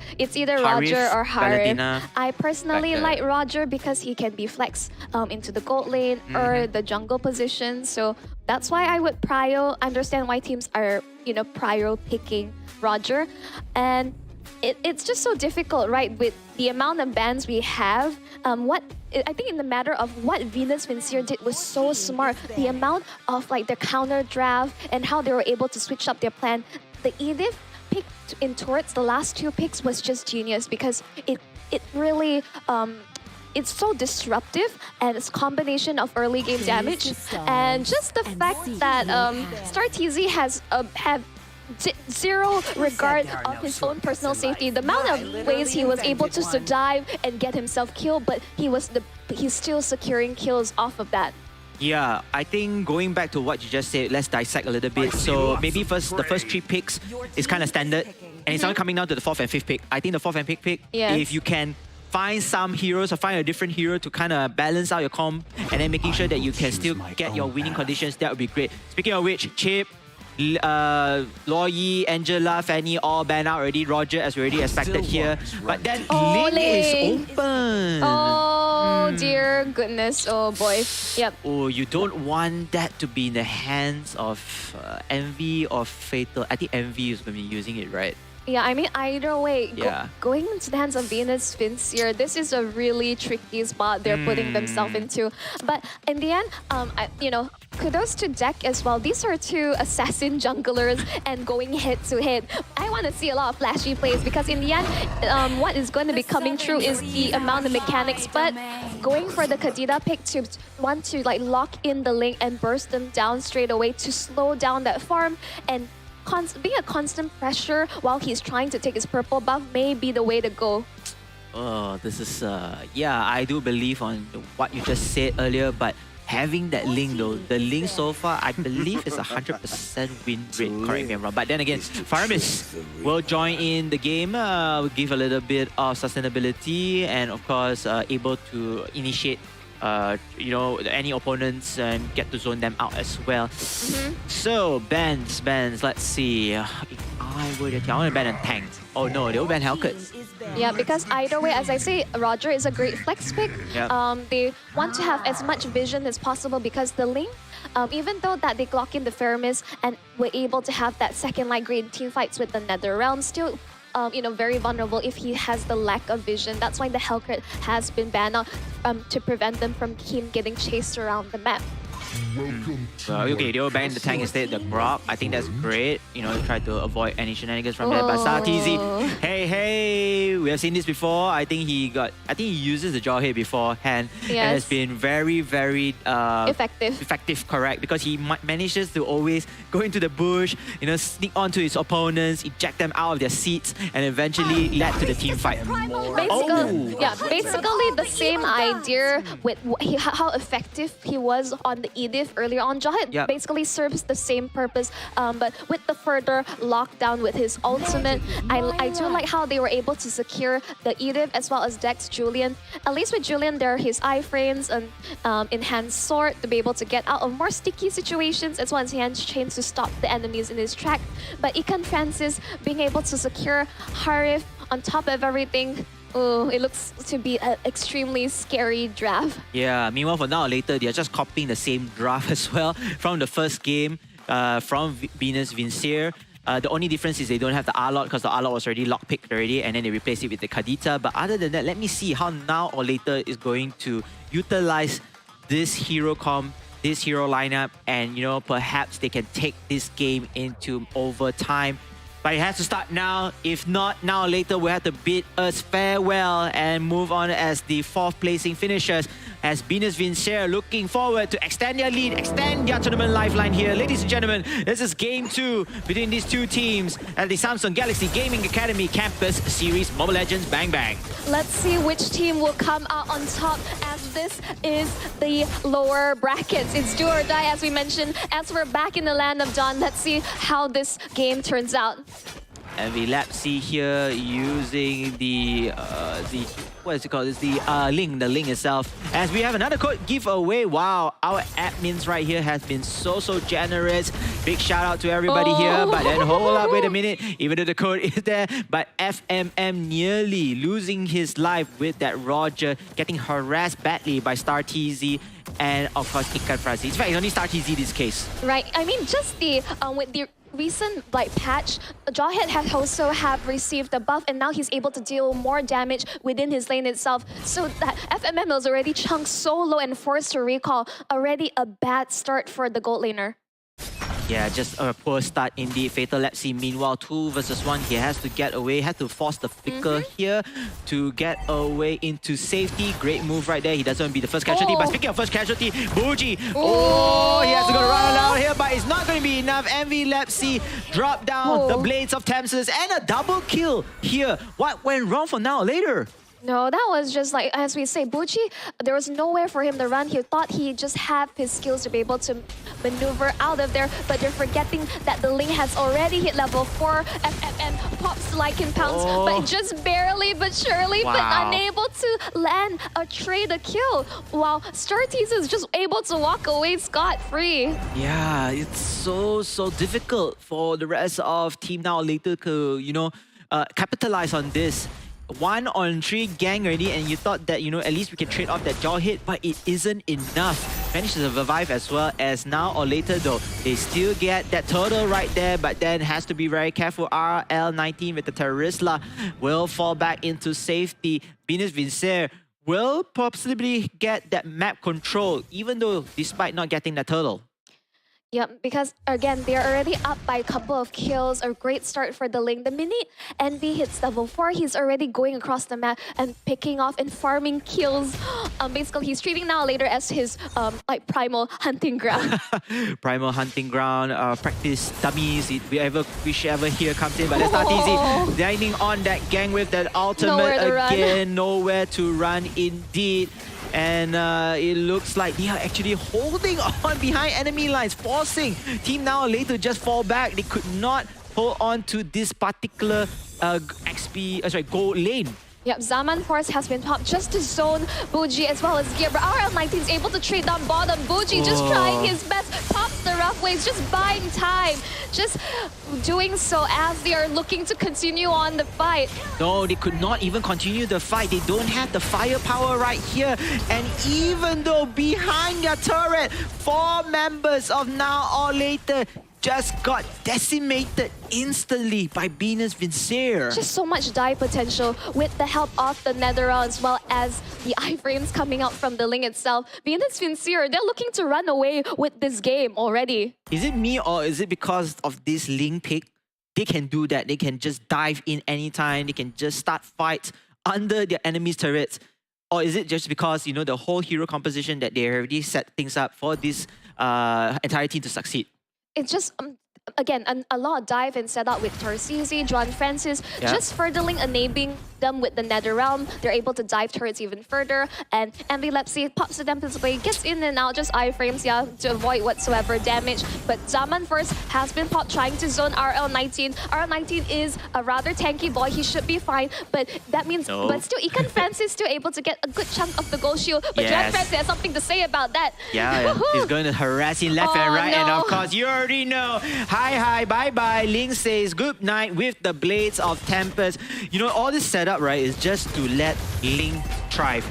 Roger or Harith. Valentina, I personally like Roger because he can be flexed into the gold lane or the jungle position. So that's why I would prio. Understand why teams are prio picking Roger, and it's just so difficult, right? With the amount of bans we have, I think in the matter of what Venus Vincier did was so smart. The amount of like their counter draft and how they were able to switch up their plan. The Edith pick in turrets, the last two picks was just genius because it really it's so disruptive, and it's a combination of early game damage and just the fact that Star TZ has have zero regard of his own personal safety. The amount of ways he was able to dive and get himself killed, but he was he's still securing kills off of that. Yeah, I think going back to what you just said, let's dissect a little bit. So maybe the first 3 picks is kind of standard, and it's only coming down to the 4th and 5th pick. I think the 4th and 5th pick, Yes. if you can find some heroes or find a different hero to kind of balance out your comp, and then making sure that you can still get your winning conditions, that would be great. Speaking of which, Chip, Loyi, Angela, Fanny all banned out already. Roger as we already expected here. But then Link is open. Oh dear goodness, oh boy. Yep. Oh, you don't want that to be in the hands of Envy or Fatal. I think Envy is going to be using it, right? Yeah, I mean, either way, Yeah. going into the hands of Venus Vincier, this is a really tricky spot they're putting themselves into. But in the end, kudos to Deck as well. These are 2 assassin junglers and going head to head. I want to see a lot of flashy plays because in the end, what is going to be coming true is the amount of mechanics. But going for the Kadita pick to want to like lock in the link and burst them down straight away to slow down that farm and being a constant pressure while he's trying to take his purple buff may be the way to go. Oh, this is, yeah, I do believe on what you just said earlier, but having that link though, the link so far, I believe is 100% win rate, correct me if I'm wrong. But then again, Faramis will join in the game, will give a little bit of sustainability and of course, able to initiate any opponents and get to zone them out as well. So, bans, let's see. If I want to ban a tank. Oh no, they'll ban Hellcat. Yeah, because either way, as I say, Roger is a great flex pick. Yep. They want to have as much vision as possible because the link, even though that they clock in the Faramis and were able to have that second line grade team fights with the Nether Realm, still very vulnerable if he has the lack of vision. That's why the Hellcat has been banned out to prevent them from him getting chased around the map. Okay, they'll ban the tank instead, the Grok. I think that's great. Try to avoid any shenanigans from that. But StarTZ, hey, we have seen this before. I think he uses the Jawhead beforehand. And Yes. it's been very, very Effective. effective, correct? Because he manages to always go into the bush, sneak onto his opponents, eject them out of their seats, and eventually lead to the team fight. Basically the same idea with how effective he was on the Edith earlier on. Jawhead Yep. basically serves the same purpose, but with the further lockdown with his ultimate. I do like how they were able to secure the Edith as well as Dex Julian. At least with Julian, there are his iframes and enhanced sword to be able to get out of more sticky situations as well as enhanced chains to stop the enemies in his track. But Ikan Francis being able to secure Harif on top of everything. Oh, it looks to be an extremely scary draft. Yeah, meanwhile, for now or later, they're just copying the same draft as well from the first game from Venus Vincier. The only difference is they don't have the Arlot because the Arlot was already lockpicked already and then they replaced it with the Kadita. But other than that, let me see how now or later is going to utilize this hero comp, this hero lineup, and perhaps they can take this game into overtime. But it has to start now. If not, now or later, we'll have to bid us farewell and move on as the 4th placing finishers. As Venus Vincier looking forward to extend their lead, extend their tournament lifeline here. Ladies and gentlemen, this is game 2 between these 2 teams at the Samsung Galaxy Gaming Academy Campus Series Mobile Legends Bang Bang. Let's see which team will come out on top as this is the lower brackets. It's do or die as we mentioned. As we're back in the land of Dawn, let's see how this game turns out. And the Lapsy here using the what is it called? It's the link, the link itself. As we have another code giveaway. Wow, our admins right here has been so generous. Big shout out to everybody here. But then hold up, wait a minute. Even though the code is there, but FMM nearly losing his life with that Roger getting harassed badly by StarTZ and of course Ikan Francis. In fact, it's only StarTZ this case. Right, I mean just the with the recent patch, Jawhead has also have received a buff and now he's able to deal more damage within his lane itself. So that FMM was already chunked so low and forced to recall. Already a bad start for the gold laner. Yeah, just a poor start indeed. Fatal Lapsy, meanwhile, 2 versus 1. He has to get away, had to force the flicker here to get away into safety. Great move right there. He doesn't want to be the first casualty. But speaking of first casualty, Bougie. Oh, he has to go run around here, but it's not going to be enough. Envy Lapsy drop down the Blades of Tamsis and a double kill here. What went wrong for now or later? No, that was just like, as we say, Bucci, there was nowhere for him to run. He thought he just had his skills to be able to maneuver out of there, but they're forgetting that the Ling has already hit level 4 and pops like in pounds, but just barely but surely, but unable to land a trade a kill, while Startease is just able to walk away scot-free. Yeah, it's so difficult for the rest of Team Now or Later to, capitalize on this. 1-on-3 gang already, and you thought that, at least we can trade off that jaw hit, but it isn't enough. Managed to survive as well. As Now or Later though, they still get that turtle right there, but then has to be very careful. RL19 with the Terrorisla will fall back into safety. Venus Vincer will possibly get that map control, even though despite not getting the turtle. Yep, because again, they're already up by a couple of kills. A great start for the Ling. The minute Envy hits level 4, he's already going across the map and picking off and farming kills. Basically, he's treating Now Later as his like primal hunting ground. Primal hunting ground, practice dummies, whichever here comes in. But that's not easy. Dining on that gang with that ultimate again. Nowhere to run indeed. And it looks like they are actually holding on behind enemy lines, forcing Team Now or Later to just fall back. They could not hold on to this particular gold lane. Yep, Zaman Force has been popped just to zone Buji as well as Gear, but RL19 is able to trade down bottom. Buji just trying his best, pops the rough waves, just buying time, just doing so as they are looking to continue on the fight. No, they could not even continue the fight. They don't have the firepower right here. And even though behind their turret, 4 members of Now or Later just got decimated instantly by Venus Vincer. Just so much dive potential with the help of the Netherrealm as well as the iframes coming out from the Ling itself. Venus Vincer, they're looking to run away with this game already. Is it me or is it because of this Ling pick? They can do that. They can just dive in anytime. They can just start fights under their enemy's turrets. Or is it just because, the whole hero composition that they already set things up for this entire team to succeed? It's just, again, a lot of dive and setup with Tarcisi, John Francis, just further enabling them with the Netherrealm. They're able to dive turrets even further, and Ambilepsy pops the Tempest away, gets in and out, just iframes, to avoid whatsoever damage. But Zaman first has been popped, trying to zone RL19. RL19 is a rather tanky boy, he should be fine, but that means, but still, Ikan Francis still able to get a good chunk of the gold shield, but John Francis has something to say about that. Yeah, he's going to harass him left and right, and of course, you already know. Hi, bye-bye. Ling says good night with the Blades of Tempest. All this setup, right, is just to let Ling thrive.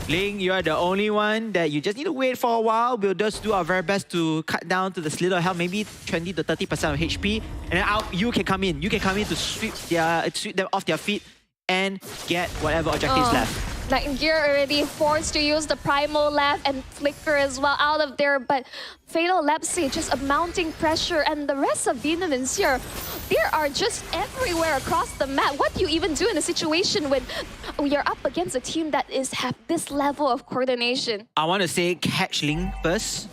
Ling, you are the only one that you just need to wait for a while. We'll just do our very best to cut down to the slither of health, maybe 20 to 30% of HP. And then out, you can come in. You can come in to sweep them off their feet and get whatever objectives left. Like Gear already forced to use the Primal left and Flicker as well out of there, but Fatal Lepsy just a mounting pressure, and the rest of Venus Vincer, they are just everywhere across the map. What do you even do in a situation when you're up against a team that have this level of coordination? I want to say catch Ling first,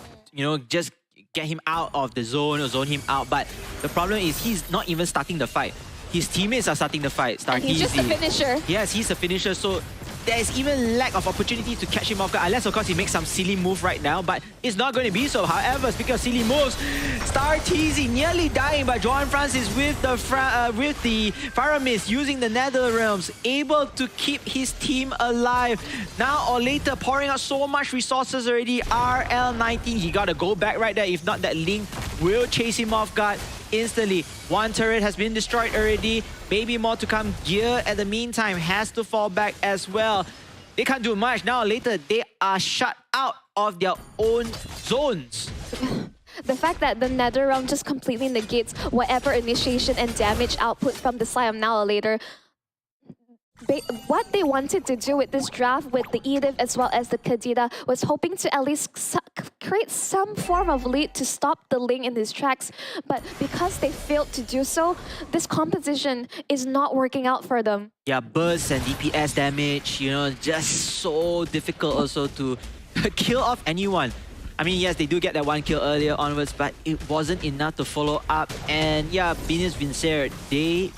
just get him out of the zone or zone him out, but the problem is he's not even starting the fight. His teammates are starting the fight. And he's just a finisher. Yes, he's a finisher, so there's even lack of opportunity to catch him off guard, unless of course he makes some silly move right now, but it's not going to be so. However, speaking of silly moves, Startease nearly dying, but Joan Francis with the Faramis using the Netherrealms, able to keep his team alive. Now or Later, pouring out so much resources already. RL19, he got to go back right there. If not, that Ling will chase him off guard instantly. One turret has been destroyed already. Maybe more to come. Gear, at the meantime, has to fall back as well. They can't do much. Now or Later, they are shut out of their own zones. The fact that the Netherrealm just completely negates whatever initiation and damage output from the side of Now or Later. What they wanted to do with this draft with the Edith as well as the Kadita was hoping to at least create some form of lead to stop the Ling in his tracks. But because they failed to do so, this composition is not working out for them. Yeah, bursts and DPS damage, just so difficult also to kill off anyone. I mean, yes, they do get that one kill earlier onwards, but it wasn't enough to follow up. And yeah, Venus Vincer, they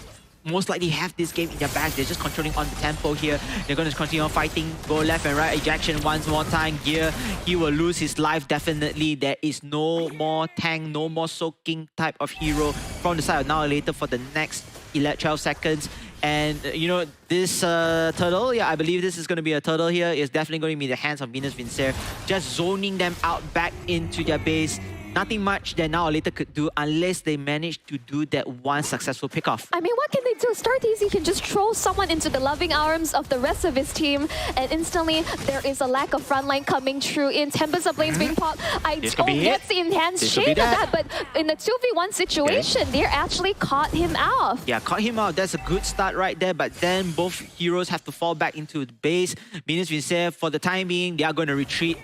most likely have this game in their bags. They're just controlling on the tempo here. They're going to continue on fighting, go left and right, ejection once more time. Gear, he will lose his life definitely. There is no more tank, no more soaking type of hero from the side of Now or Later for the next 12 seconds. And you know, this turtle, yeah, I believe this is going to be a turtle here, is definitely going to be the hands of Venus Vincere, just zoning them out back into their base. Nothing much that Now or Later could do unless they manage to do that one successful pickoff. I mean, what can they do? StarTeasy can just throw someone into the loving arms of the rest of his team, and instantly there is a lack of frontline coming through in Tempest of Lanes being popped. I don't get the enhanced shade of that, but in the 2v1 situation, they actually caught him out. Yeah, caught him out. That's a good start right there, but then both heroes have to fall back into the base. Venus Vincere, for the time being, they are going to retreat.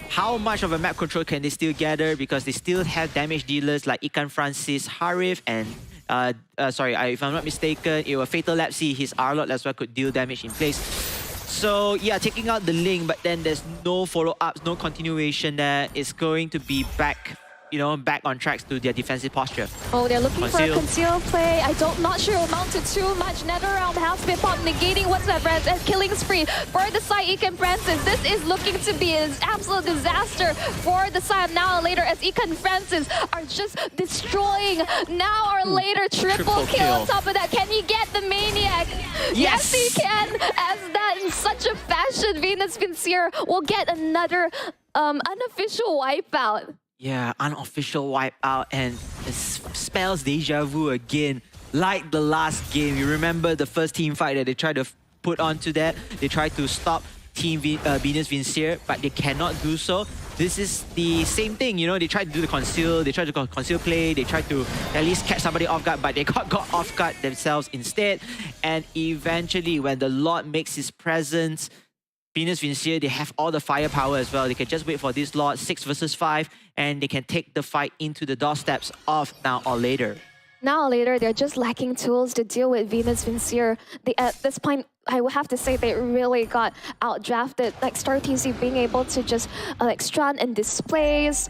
How much of a map control can they still gather? Because they still have damage dealers like Ikan Francis, Harif, and if I'm not mistaken, it was Fatal Lapsy, his R-Lord as well could deal damage in place. So yeah, taking out the Link, but then there's no follow-ups, no continuation there. It's going to be back, you know, back on tracks to their defensive posture. Oh, they're looking for a concealed play. Not sure it'll amount to too much. Netherrealm has been popped, negating what's that brand and killing spree for the side Ikan Francis. This is looking to be an absolute disaster for the side Now or Later, as Ikan Francis are just destroying Now or Later. Triple kill on top of that. Can he get the Maniac? Yes, he can. As that in such a fashion, Venus Vincere will get another unofficial wipeout. Yeah, unofficial wipeout, and it spells deja vu again. Like the last game, you remember the first team fight that they tried to put onto that? They tried to stop Team Venus Vincere, but they cannot do so. This is the same thing, you know, they tried to do the conceal, they tried to conceal play, they tried to at least catch somebody off guard, but they got off guard themselves instead. And eventually, when the Lord makes his presence, Venus Vincere, they have all the firepower as well. They can just wait for this Lord, 6 versus 5, and they can take the fight into the doorsteps of Now or Later. Now or Later, they're just lacking tools to deal with Venus Vincere. At this point, I would have to say they really got outdrafted. Like StarTeasy being able to just like stun and displace,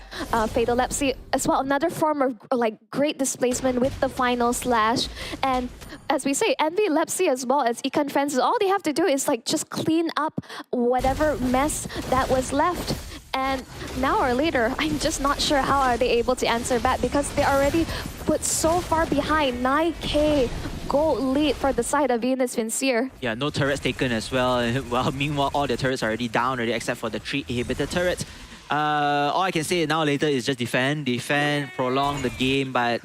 Fatal Lapsy as well. Another form of like great displacement with the final slash. And as we say, Envy Lapsy as well as Ikan Francis, all they have to do is like just clean up whatever mess that was left. And Now or Later, I'm just not sure how are they able to answer back, because they already put so far behind. 9k gold lead for the side of Venus Vincere. Yeah, no turrets taken as well. Well, meanwhile, all the turrets are already down already, except for the 3 inhibitor turrets. All I can say Now or Later is just defend, prolong the game, but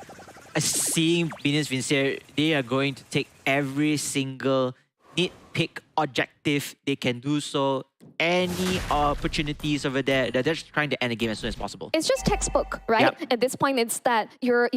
seeing Venus Vincere, they are going to take every single nitpick objective they can do so. Any opportunities over there, they're just trying to end the game as soon as possible. It's just textbook, right? Yep. At this point, it's that you're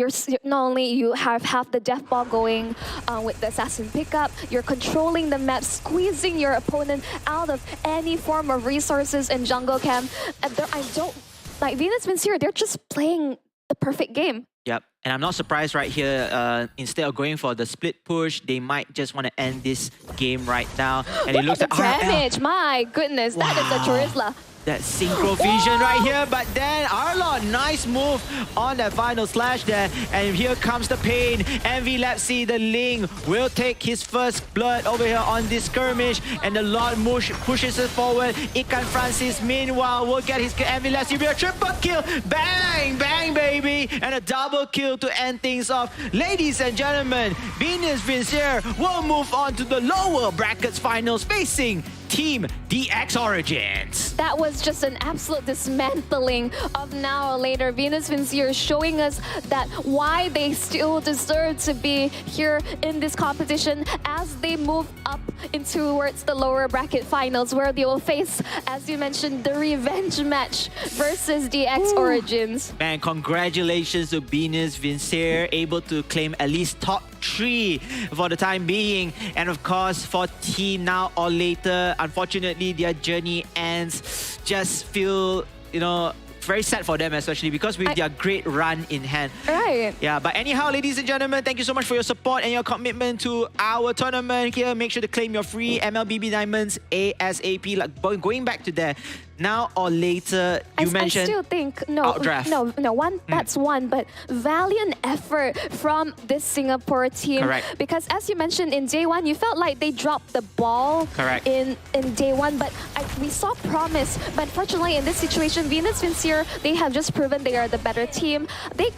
not only you have the death ball going with the assassin pickup, you're controlling the map, squeezing your opponent out of any form of resources in jungle camp. And I don't like Venus Vincere. They're just playing the perfect game. Yep, and I'm not surprised right here. Instead of going for the split push, they might just want to end this game right now. And it looks at like the damage! My goodness, that is a Charisla. That synchro vision right here, but then R-Lord, nice move on that final slash there. And here comes the pain. Envy Lapsy, the Ling, will take his first blood over here on this skirmish. And the Lord pushes it forward. Ikan Francis, meanwhile, will get his Envy Lapsy with a triple kill. Bang, bang, baby. And a double kill to end things off. Ladies and gentlemen, Venus Vincere will move on to the lower brackets finals facing Team DX Origins. That was just an absolute dismantling of Now or Later. Venus Vincere showing us that why they still deserve to be here in this competition as they move up towards the lower bracket finals, where they will face, as you mentioned, the revenge match versus DX Origins. Man, congratulations to Venus Vincere, able to claim at least top 3 for the time being. And of course, for Team Now or Later, unfortunately, their journey ends. Just feel, you know, very sad for them, especially because with their great run in hand. Right. Yeah, but anyhow, ladies and gentlemen, thank you so much for your support and your commitment to our tournament here. Make sure to claim your free MLBB Diamonds ASAP. Like going back to there, now or later, you mentioned I still think outdraft. no. One that's one, but valiant effort from this Singapore team. Correct. Because as you mentioned in day one, you felt like they dropped the ball. Correct. In day one, but we saw promise. But unfortunately, in this situation, Venus Vincier, they have just proven they are the better team. They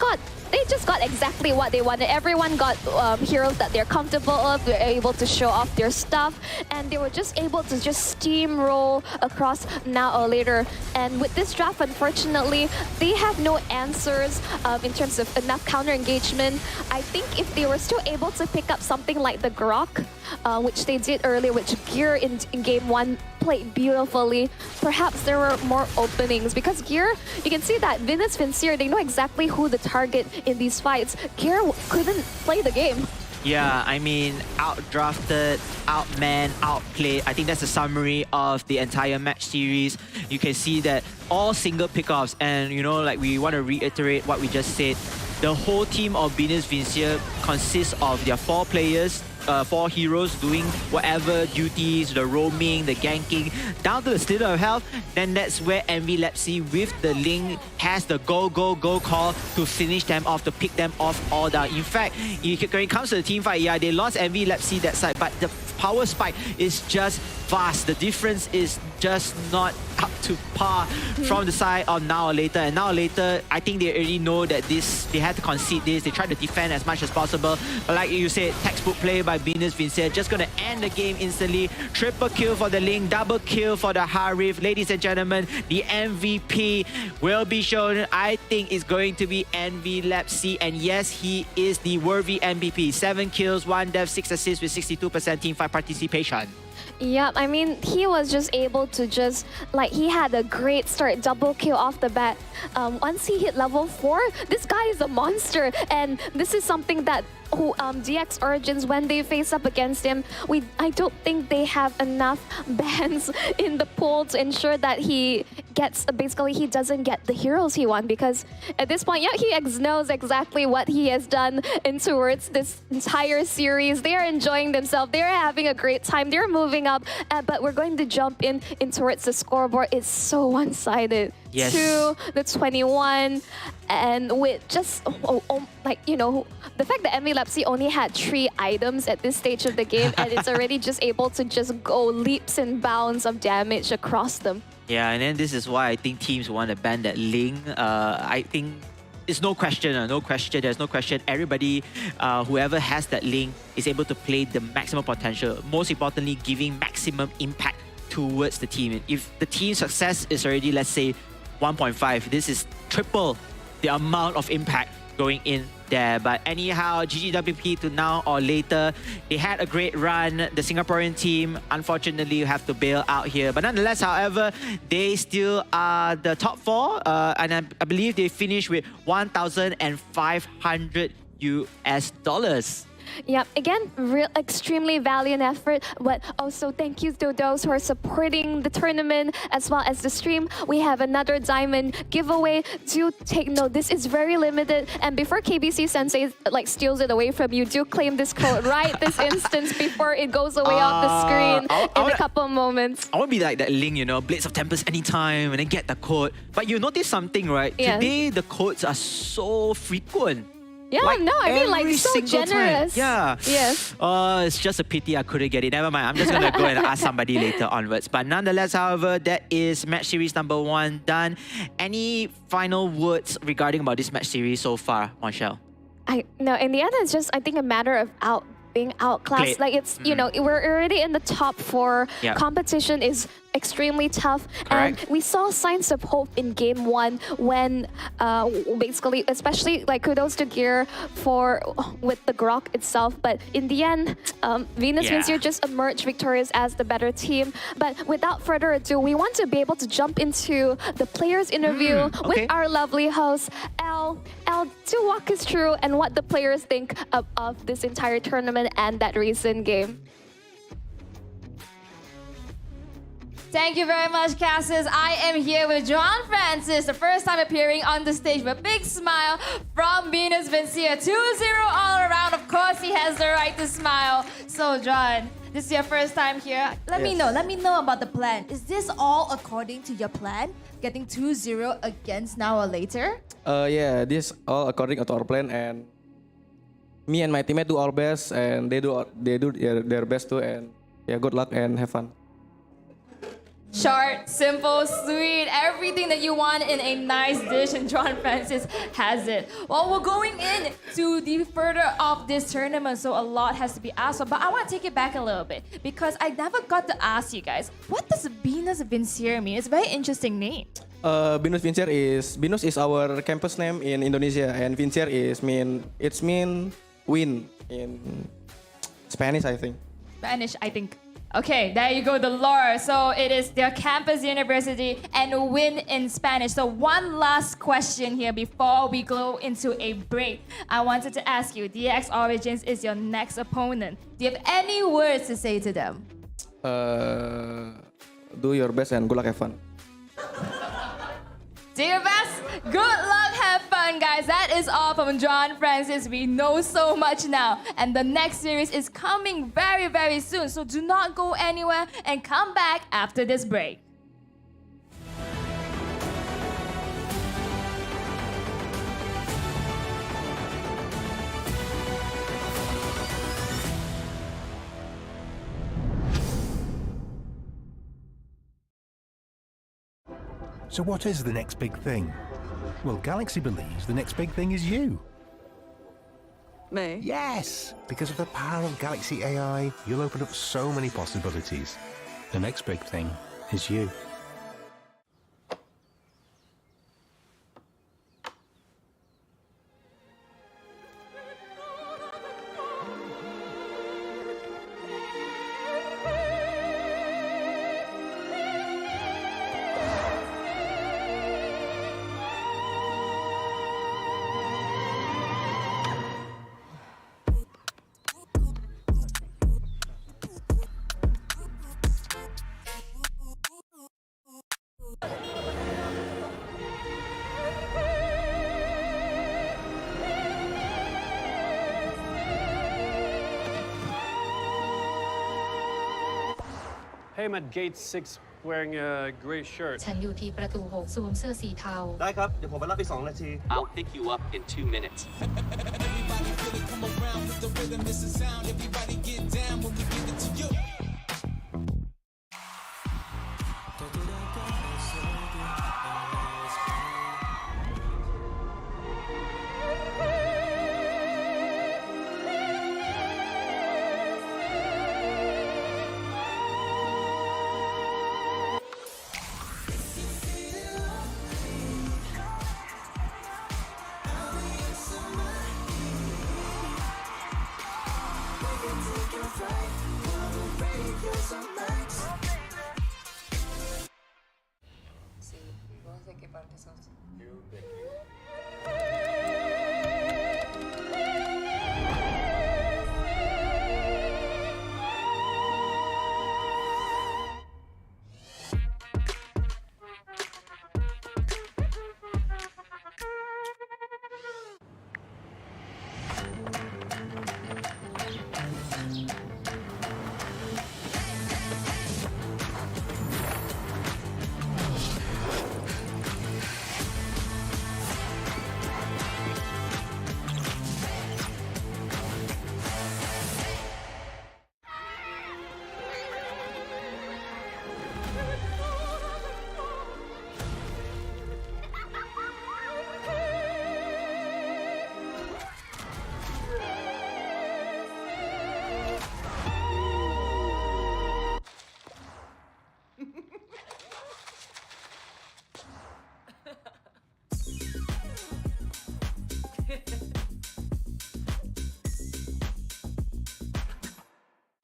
just got exactly what they wanted. Everyone got heroes that they're comfortable of. They're able to show off their stuff, and they were just able to just steamroll across now or later. And with this draft, unfortunately, they have no answers in terms of enough counter engagement. I think if they were still able to pick up something like the Grok, which they did earlier, which Gear in game one played beautifully, perhaps there were more openings. Because Gear, you can see that Venus Vincier, they know exactly who the target in these fights. Gear couldn't play the game. Yeah, I mean, outdrafted, outmanned, outplayed. I think that's a summary of the entire match series. You can see that all single pickoffs, and you know, like we want to reiterate what we just said. The whole team of Venus Vincier consists of their 4 players, 4 heroes doing whatever duties, the roaming, the ganking, down to the slither of health. Then that's where Envy Lepsy with the Ling has the go call to finish them off, to pick them off all down. In fact, when it comes to the team fight, yeah, they lost Envy Lepsy that side, but the power spike is just vast. The difference is just not up to par from the side of now or later. And now or later, I think they already know that they had to concede this. They try to defend as much as possible. But like you said, textbook play by Venus Vincier, just gonna end the game instantly. Triple kill for the Ling, double kill for the Harif. Ladies and gentlemen, the MVP will be shown. I think it's going to be Envy Lepsy. And yes, he is the worthy MVP. 7 kills, 1 death, 6 assists with 62% team fight participation. Yeah, I mean, he was just able to just, like, he had a great start, double kill off the bat. Once he hit level 4, this guy is a monster. And this is something that DX Origins, when they face up against him, I don't think they have enough bans in the pool to ensure that he gets, basically he doesn't get the heroes he wants, because at this point, yeah, he knows exactly what he has done in towards this entire series. They're enjoying themselves. They're having a great time. They're moving up, but we're going to jump in towards the scoreboard. It's so one-sided. Yes. To the 21, and with just like, you know, the fact that Envy Lepsy only had 3 items at this stage of the game, and it's already just able to just go leaps and bounds of damage across them. Yeah, and then this is why I think teams want to ban that Ling. I think it's no question, there's no question. Everybody, whoever has that Ling is able to play the maximum potential. Most importantly, giving maximum impact towards the team. If the team success is already, let's say, 1.5, this is triple the amount of impact going in there. But anyhow, GGWP to now or later, they had a great run. The Singaporean team, unfortunately, have to bail out here. But nonetheless, however, they still are the top 4, and I believe they finished with 1,500 US dollars. Yeah, again, extremely valiant effort, but also thank you to those who are supporting the tournament as well as the stream. We have another diamond giveaway. Do take note, this is very limited, and before KBC Sensei steals it away from you, do claim this code right this instance before it goes away off the screen in a couple of moments. I want to be like that Ling, you know, Blades of Tempest anytime and then get the code. But you notice something, right? Yeah. Today, the codes are so frequent. Yeah, no, I mean, like, every so single generous. time. Yeah. Yes. It's just a pity I couldn't get it. Never mind. I'm just going to go and ask somebody later onwards. But nonetheless, however, that is match series number 1 done. Any final words regarding about this match series so far, Monchelle? No, in the end, it's just, I think, a matter of being outclassed. Played. Like, it's, you know, we're already in the top 4. Yeah. Competition is extremely tough. Correct. And we saw signs of hope in game 1 when basically, especially like kudos to Gear with the Grok itself. But in the end, Venus Vincier just emerged victorious as the better team. But without further ado, we want to be able to jump into the players interview with our lovely host, Elle, to walk us through and what the players think of this entire tournament and that recent game. Thank you very much, Cassis. I am here with John Francis, the first time appearing on the stage with a big smile from Venus Vincier. 2-0 all around. Of course, he has the right to smile. So, John, This is your first time here. Let me know about the plan. Is this all according to your plan? Getting 2-0 against Now or Later? Yeah, this all according to our plan, and me and my teammate do our best, and they do their best too, and yeah, good luck and have fun. Short, simple, sweet, everything that you want in a nice dish, and John Francis has it. Well, we're going in to the further of this tournament, so a lot has to be asked for. But I want to take it back a little bit because I never got to ask you guys, what does Venus Vincere mean? It's a very interesting name. Binus Vincere is our campus name in Indonesia, and Vincere mean win in Spanish, I think. Spanish, I think. Okay, there you go, the lore. So it is their campus university and win in Spanish. So one last question here before we go into a break. I wanted to ask you, DX Origins is your next opponent. Do you have any words to say to them? Do your best and good luck, have fun. Do your best. Good luck. Have fun, guys. That is all from John Francis. We know so much now. And the next series is coming very, very soon. So do not go anywhere and come back after this break. So what is the next big thing? Well, Galaxy believes the next big thing is you. Me? Yes! Because of the power of Galaxy AI, you'll open up so many possibilities. The next big thing is you. Hey, I'm at gate 6 wearing a gray shirt. ฉันอยู่ที่ประตู6สวมเสื้อสีเทา ได้ครับ เดี๋ยวผมไปรับอีก2 นาที I'll pick you up in 2 minutes.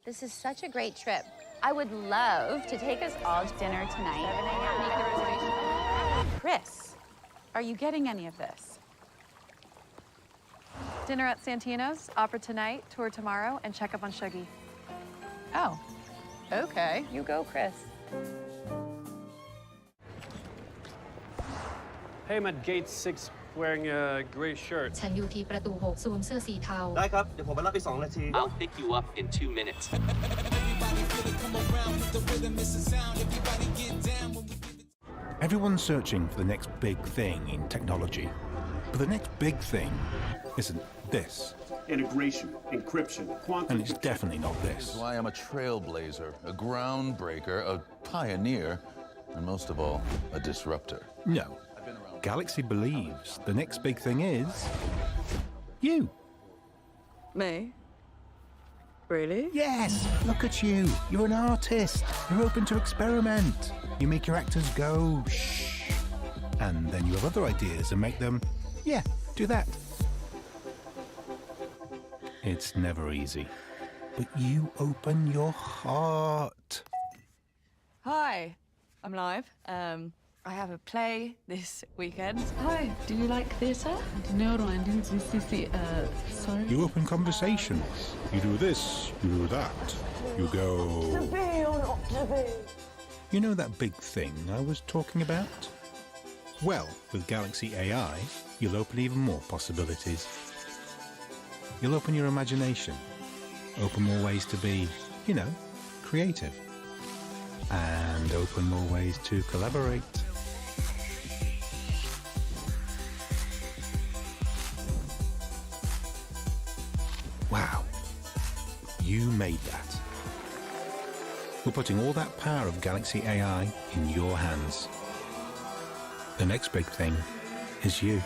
This is such a great trip. I would love to take us all to dinner tonight. Chris, are you getting any of this? Dinner at Santino's, opera tonight, tour tomorrow, and check up on Shuggy. Oh, okay. You go, Chris. Hey, I'm at gate 6 wearing a gray shirt. ฉันอยู่ที่ประตู6สวมเสื้อสีเทา ได้ครับ เดี๋ยวผมไปรับอีก2 นาที I'll pick you up in 2 minutes. Everyone's searching for the next big thing in technology. But the next big thing isn't this. Integration, encryption, quantum. And it's definitely not this. Why I'm a trailblazer, a groundbreaker, a pioneer, and most of all, a disruptor. No. Galaxy believes the next big thing is you. Me? Really? Yes, look at you. You're an artist. You're open to experiment. You make your actors go shh. And then you have other ideas and make them, yeah, do that. It's never easy. But you open your heart. Hi, I'm live. I have a play this weekend. Hi, do you like theatre? No, I didn't see. Sorry. You open conversations. You do this, you do that. You go... To be or not to be? You know that big thing I was talking about? Well, with Galaxy AI, you'll open even more possibilities. You'll open your imagination, open more ways to be, you know, creative, and open more ways to collaborate. Wow, you made that. We're putting all that power of Galaxy AI in your hands. The next big thing is you.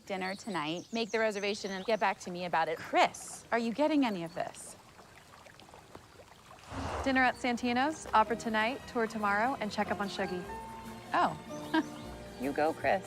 Dinner tonight. Make the reservation and get back to me about it. Chris, are you getting any of this? Dinner at Santino's, opera tonight, tour tomorrow, and check up on Shuggy. Oh, you go, Chris.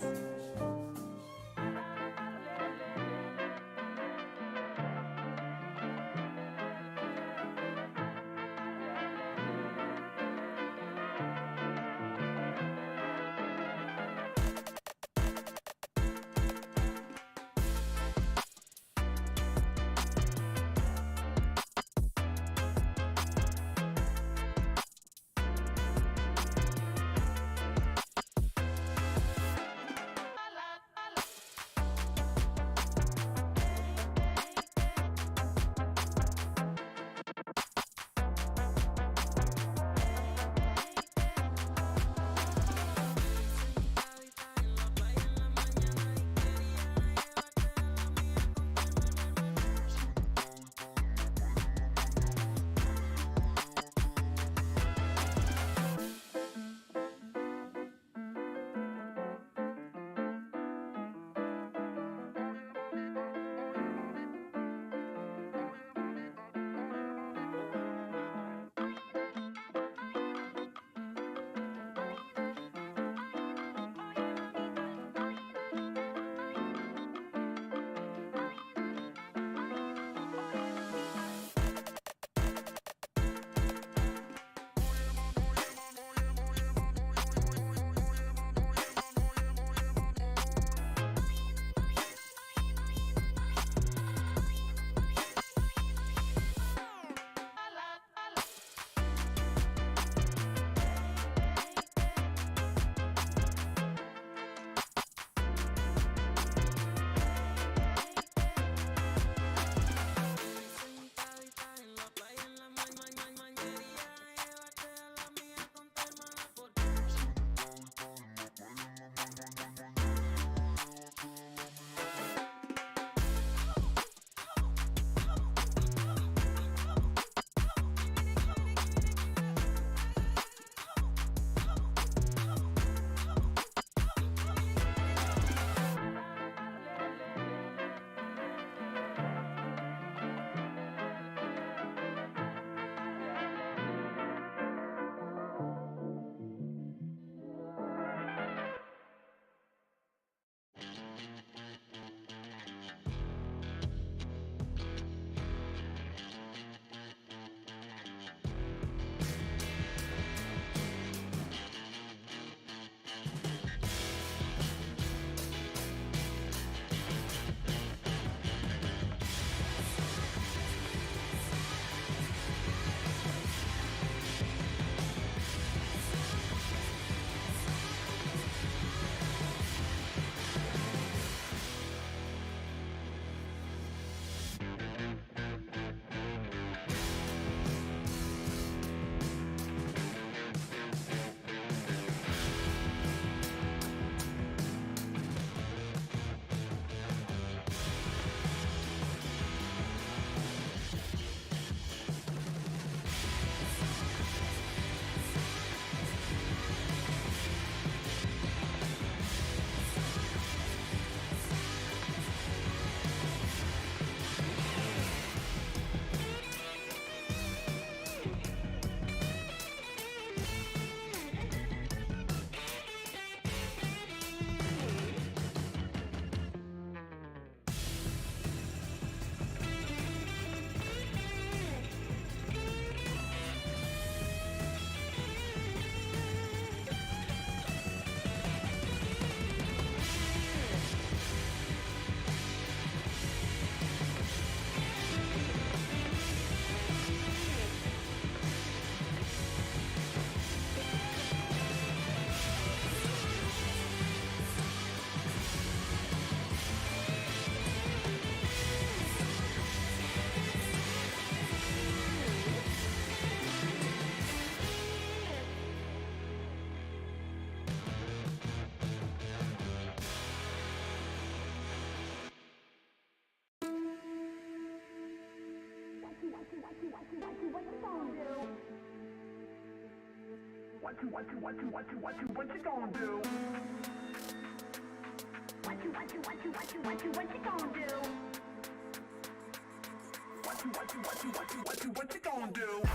What you gonna do? What you gonna do? What you gonna do? What you gonna do? What you gonna do? What you gonna do? What you gonna do? What you gonna do?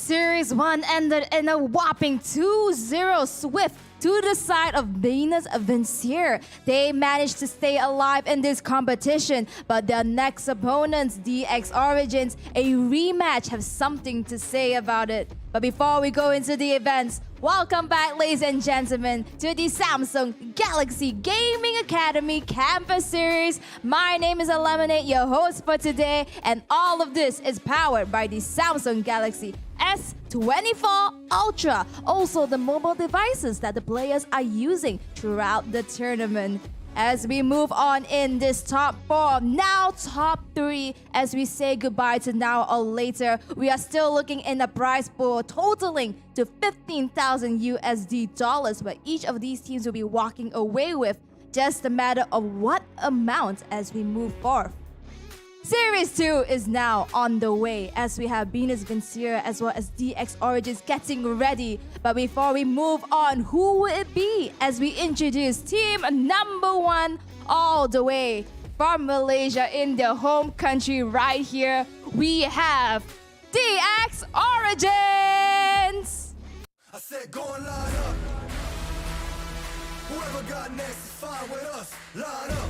Series 1 ended in a whopping 2-0 swift to the side of Venus Vincier. They managed to stay alive in this competition, but their next opponents, DX Origins, a rematch, have something to say about it. But before we go into the events, welcome back, ladies and gentlemen, to the Samsung Galaxy Gaming Academy Campus Series. My name is Lemonade, your host for today, and all of this is powered by the Samsung Galaxy S24 Ultra, also the mobile devices that the players are using throughout the tournament. As we move on in this top 4, now top 3, as we say goodbye to now or later, we are still looking in a prize pool totaling to 15,000 USD dollars, where each of these teams will be walking away with. Just a matter of what amount as we move forth. Series 2 is now on the way as we have Venus Vincier as well as DX Origins getting ready. But before we move on, who will it be as we introduce team number 1 all the way from Malaysia in their home country right here? We have DX Origins! I said go and line up. Whoever got next is fine with us. Line up.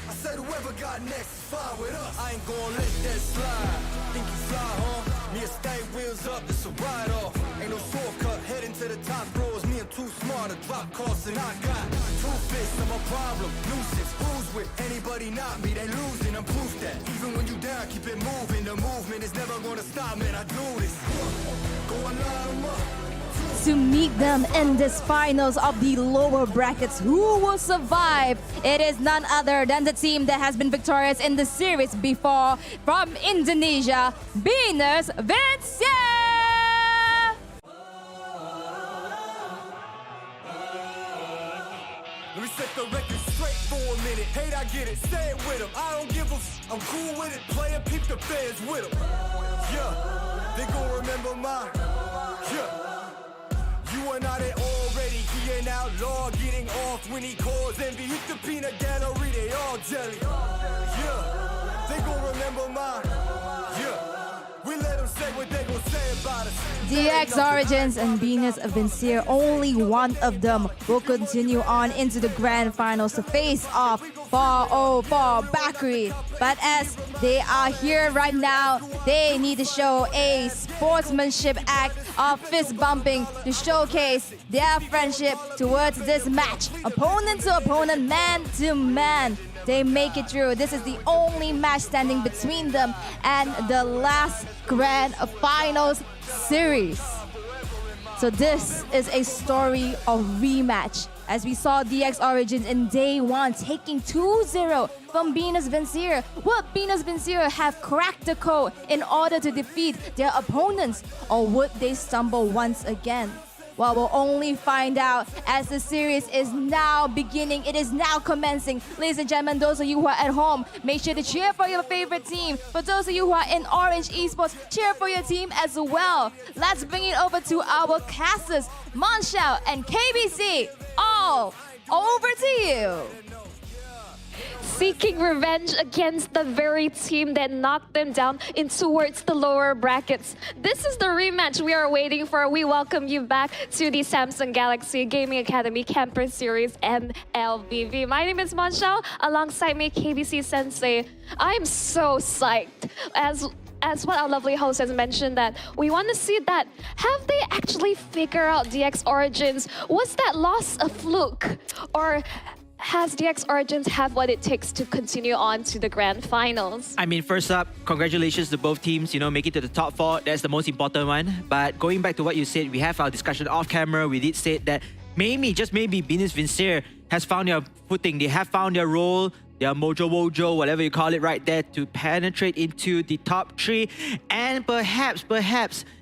I said whoever got next is fine with us. I ain't gonna let that slide. Think you fly, huh? Me and stay wheels up, it's a ride off. Ain't no shortcut, heading to the top floors. Me, I'm too smart to drop costs, and I got 2 fists of a problem. Nuisance, who's with anybody not me? They losing, I'm proof that. Even when you down, keep it moving. The movement is never gonna stop, man. I do this. Go and line them up. To meet them in this finals of the lower brackets, who will survive? It is none other than the team that has been victorious in the series before, from Indonesia, Venus Vincier! Let me set the record straight for a minute. Hate, I get it, say it with them. I don't give a I'm cool with it. Play and peep the fans with them. Yeah, they gon' remember mine. Yeah. You and I, they already. He an outlaw, getting off when he calls envy. Hit the peanut gallery, they all jelly. Yeah, they gon' remember mine. Yeah, we let them say what they gon' say about us. DX Origins and Venus Vincier, only one of them will continue on into the grand finals to face off for Bakri. But as they are here right now, they need to show a sportsmanship act of fist bumping to showcase their friendship towards this match. Opponent to opponent, man to man. They make it through. This is the only match standing between them and the last grand finals series. So this is a story of rematch, as we saw DX Origins in day 1 taking 2-0 from Venus Vincier. Will Venus Vincier have cracked the code in order to defeat their opponents, or would they stumble once again? Well, we'll only find out as the series is now beginning. It is now commencing. Ladies and gentlemen, those of you who are at home, make sure to cheer for your favorite team. For those of you who are in Orange Esports, cheer for your team as well. Let's bring it over to our casters, Monshao and KBC. All over to you. Seeking revenge against the very team that knocked them down in towards the lower brackets. This is the rematch we are waiting for. We welcome you back to the Samsung Galaxy Gaming Academy Campus Series MLBV. My name is Monshao, alongside me KBC Sensei. I'm so psyched. As what our lovely host has mentioned, that we want to see that, have they actually figured out DX Origins? Was that loss a fluke? Or has DX Origins have what it takes to continue on to the grand finals? I mean, first up, congratulations to both teams, make it to the top 4. That's the most important one. But going back to what you said, we have our discussion off camera. We did say that maybe, just maybe, Venus Vincier has found their footing. They have found their role, their mojo wojo, whatever you call it right there, to penetrate into the top 3. And perhaps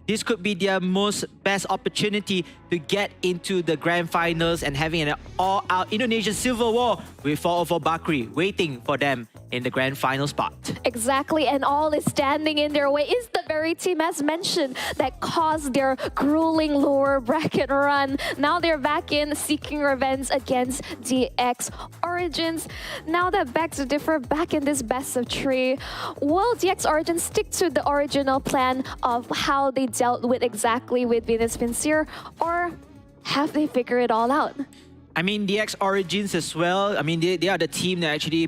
this could be their most best opportunity to get into the grand finals and having an all-out Indonesian civil war with 404 Bakri waiting for them in the grand final spot. Exactly, and all is standing in their way is the very team, as mentioned, that caused their grueling lower bracket run. Now they're back in seeking revenge against DX Origins. Now that back to differ back in this best of 3, will DX Origins stick to the original plan of how they dealt with exactly with Venus Vincere, or have they figured it all out? I mean, DX Origins as well. I mean, they are the team that actually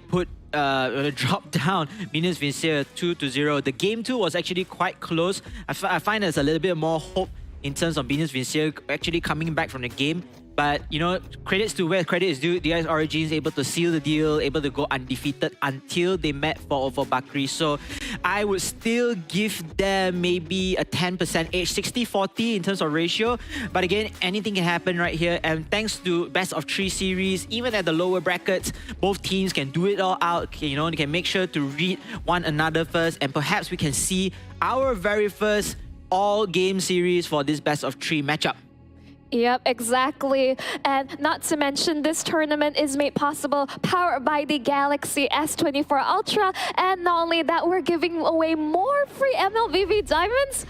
dropped down Venus Vincere 2-0. The game 2 was actually quite close. I find there's a little bit more hope in terms of Venus Vincere actually coming back from the game. But, you know, credits to where credit is due. DX Origins able to seal the deal, able to go undefeated until they met 404 Bakri. So I would still give them maybe a 10% edge, 60-40 in terms of ratio. But again, anything can happen right here. And thanks to best of 3 series, even at the lower brackets, both teams can do it all out. You know, they can make sure to read one another first. And perhaps we can see our very first all-game series for this best of 3 matchup. Yep, exactly. And not to mention, this tournament is made possible, powered by the Galaxy S24 Ultra. And not only that, we're giving away more free MLBB diamonds.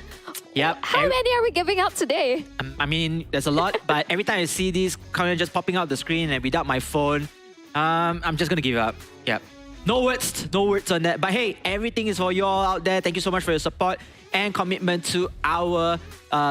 Yep. How many are we giving out today? I mean, there's a lot, but every time I see these comments just popping out the screen and without my phone, I'm just gonna give up. Yep. No words on that. But hey, everything is for you all out there. Thank you so much for your support and commitment to our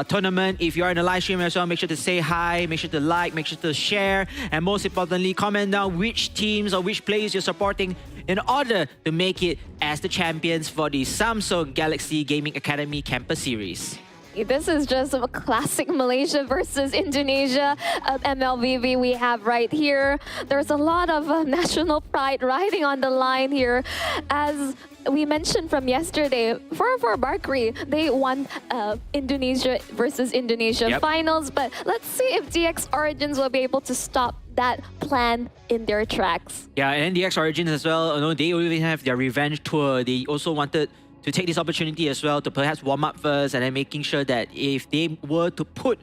tournament. If you're in the live stream as well, make sure to say hi, make sure to like, make sure to share, and most importantly, comment down which teams or which players you're supporting in order to make it as the champions for the Samsung Galaxy Gaming Academy Campus Series. This is just a classic Malaysia versus Indonesia MLBB we have right here. There's a lot of national pride riding on the line here. As we mentioned from yesterday, for Bakri, they won Indonesia versus Indonesia finals. But let's see if DX Origins will be able to stop that plan in their tracks. Yeah, and DX Origins as well, you know, they even have their revenge tour. They also wanted to take this opportunity as well to perhaps warm up first and then making sure that if they were to put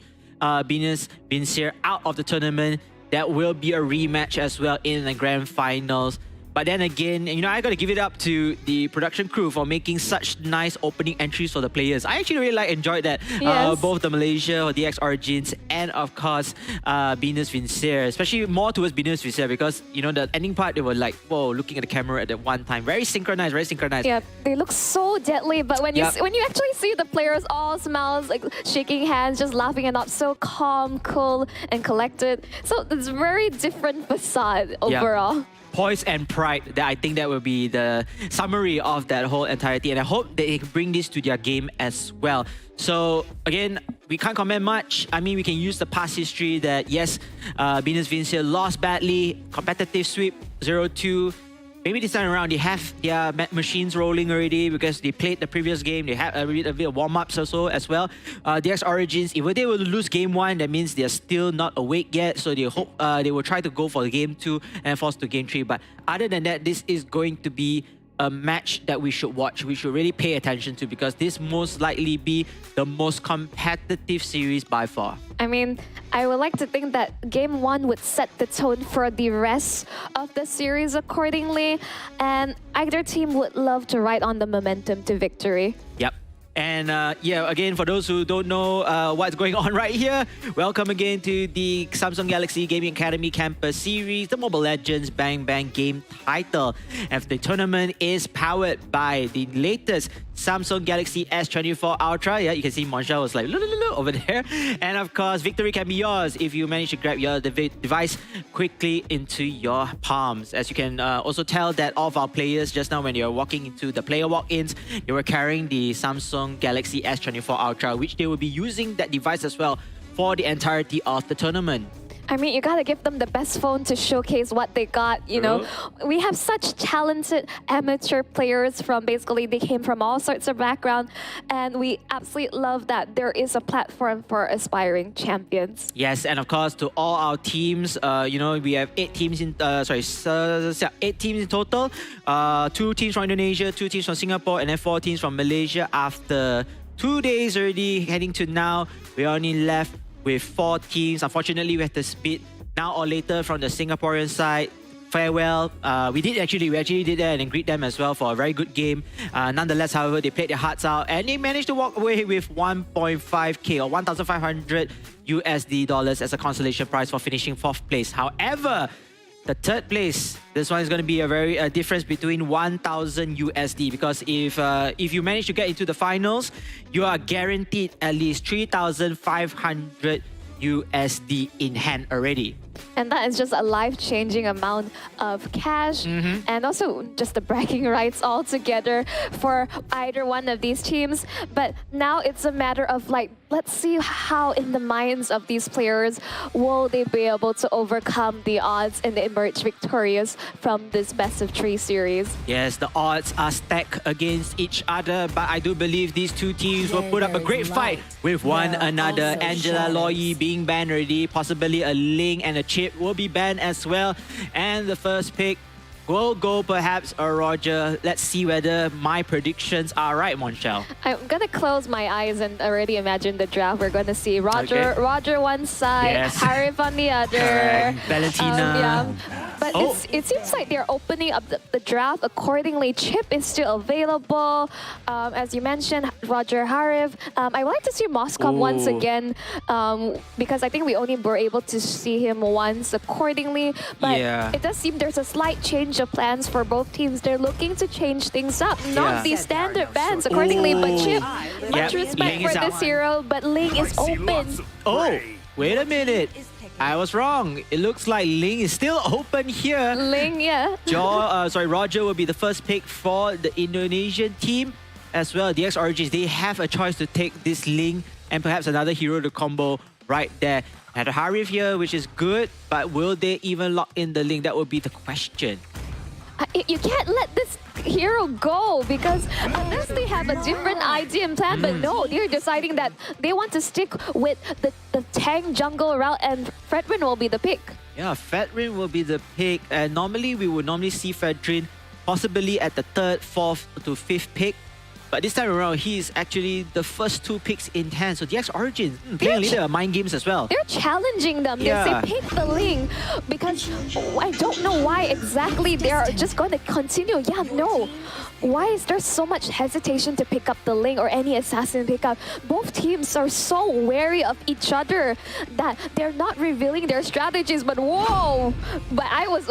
Venus Vincere out of the tournament, that will be a rematch as well in the grand finals. But then again, you know, I got to give it up to the production crew for making such nice opening entries for the players. I actually really enjoyed that. Yes. Both the Malaysia or DX Origins and of course Venus Vincere, especially more towards Venus Vincere because, you know, the ending part, they were like, whoa, looking at the camera at that one time. Very synchronized, very synchronized. Yeah, they look so deadly, but when you when you actually see the players all smiles, like shaking hands, just laughing it up, so calm, cool, and collected. So it's very different facade overall. Poise and pride, that I think that will be the summary of that whole entirety, and I hope that they can bring this to their game as well. So again, we can't comment much. I mean, we can use the past history that yes, Venus Vincere lost badly, competitive sweep 0-2. Maybe this time around they have their machines rolling already because they played the previous game. They had a bit of warm-ups also as well. DX Origins, if they were to lose game 1, that means they're still not awake yet. So they hope they will try to go for game 2 and force to game 3. But other than that, this is going to be a match that we should watch. We should really pay attention to because this most likely be the most competitive series by far. I mean, I would like to think that game 1 would set the tone for the rest of the series accordingly, and either team would love to ride on the momentum to victory. Yep. And yeah, again, for those who don't know what's going on right here, welcome again to the Samsung Galaxy Gaming Academy Campus Series, the Mobile Legends Bang Bang game title. And the tournament is powered by the latest Samsung Galaxy S24 Ultra. Yeah, you can see Monshal was like over there. And of course, victory can be yours if you manage to grab your device quickly into your palms. As you can also tell that all of our players just now when you're walking into the player walk-ins, they were carrying the Samsung Galaxy S24 Ultra, which they will be using that device as well for the entirety of the tournament. I mean, you gotta give them the best phone to showcase what they got, you know. We have such talented amateur players from basically, they came from all sorts of background, and we absolutely love that there is a platform for aspiring champions. Yes, and of course, to all our teams, you know, we have 8 teams in, 8 teams in total. 2 teams from Indonesia, 2 teams from Singapore, and then 4 teams from Malaysia after 2 days already, heading to now. We're only left with 4 teams. Unfortunately, we have to split now or later from the Singaporean side. Farewell. We actually did that and greet them as well for a very good game. Nonetheless, however, they played their hearts out and they managed to walk away with 1.5k or 1,500 USD dollars as a consolation prize for finishing 4th place. However, the 3rd place, this one is going to be a difference between 1,000 USD, because if you manage to get into the finals, you are guaranteed at least 3,500 USD in hand already. And that is just a life-changing amount of cash and also just the bragging rights altogether for either one of these teams. But now it's a matter of like, let's see how in the minds of these players will they be able to overcome the odds and emerge victorious from this best of 3 series. Yes, the odds are stacked against each other, but I do believe these two teams will put up a great fight with one another. Angela Loyi being banned already, possibly a Ling and a Chip will be banned as well. And the first pick will go perhaps a Roger. Let's see whether my predictions are right, Monchel. I'm gonna close my eyes and already imagine the draft. We're gonna see Roger one side, Harif on the other. Correct. Valentina. But it seems like they're opening up the draft accordingly. Chip is still available. As you mentioned, Roger Harif. I would like to see Moskov once again because I think we only were able to see him once accordingly. But it does seem there's a slight change of plans for both teams. They're looking to change things up. Not the standard bans accordingly, but Chip, much respect for this hero, but Ling is open. Oh, wait a minute. I was wrong. It looks like Ling is still open here. Ling, yeah. Roger will be the first pick for the Indonesian team as well. DX Origins, they have a choice to take this Ling and perhaps another hero to combo right there. Had a Harif here, which is good, but will they even lock in the Ling? That would be the question. You can't let this hero go because unless they have a different idea and plan, but no, they're deciding that they want to stick with the tank jungle route and Fredrin will be the pick. Yeah, Fredrin will be the pick. And normally, we would normally see Fredrin possibly at the 3rd, 4th to 5th pick. But this time around, he is actually the first 2 picks in hand. So DX Origins playing a little mind games as well. They're challenging them. Yeah. They say pick the Ling because I don't know why exactly they're just going to continue. Yeah, no. Why is there so much hesitation to pick up the Ling or any assassin pickup? Both teams are so wary of each other that they're not revealing their strategies. But whoa! But I was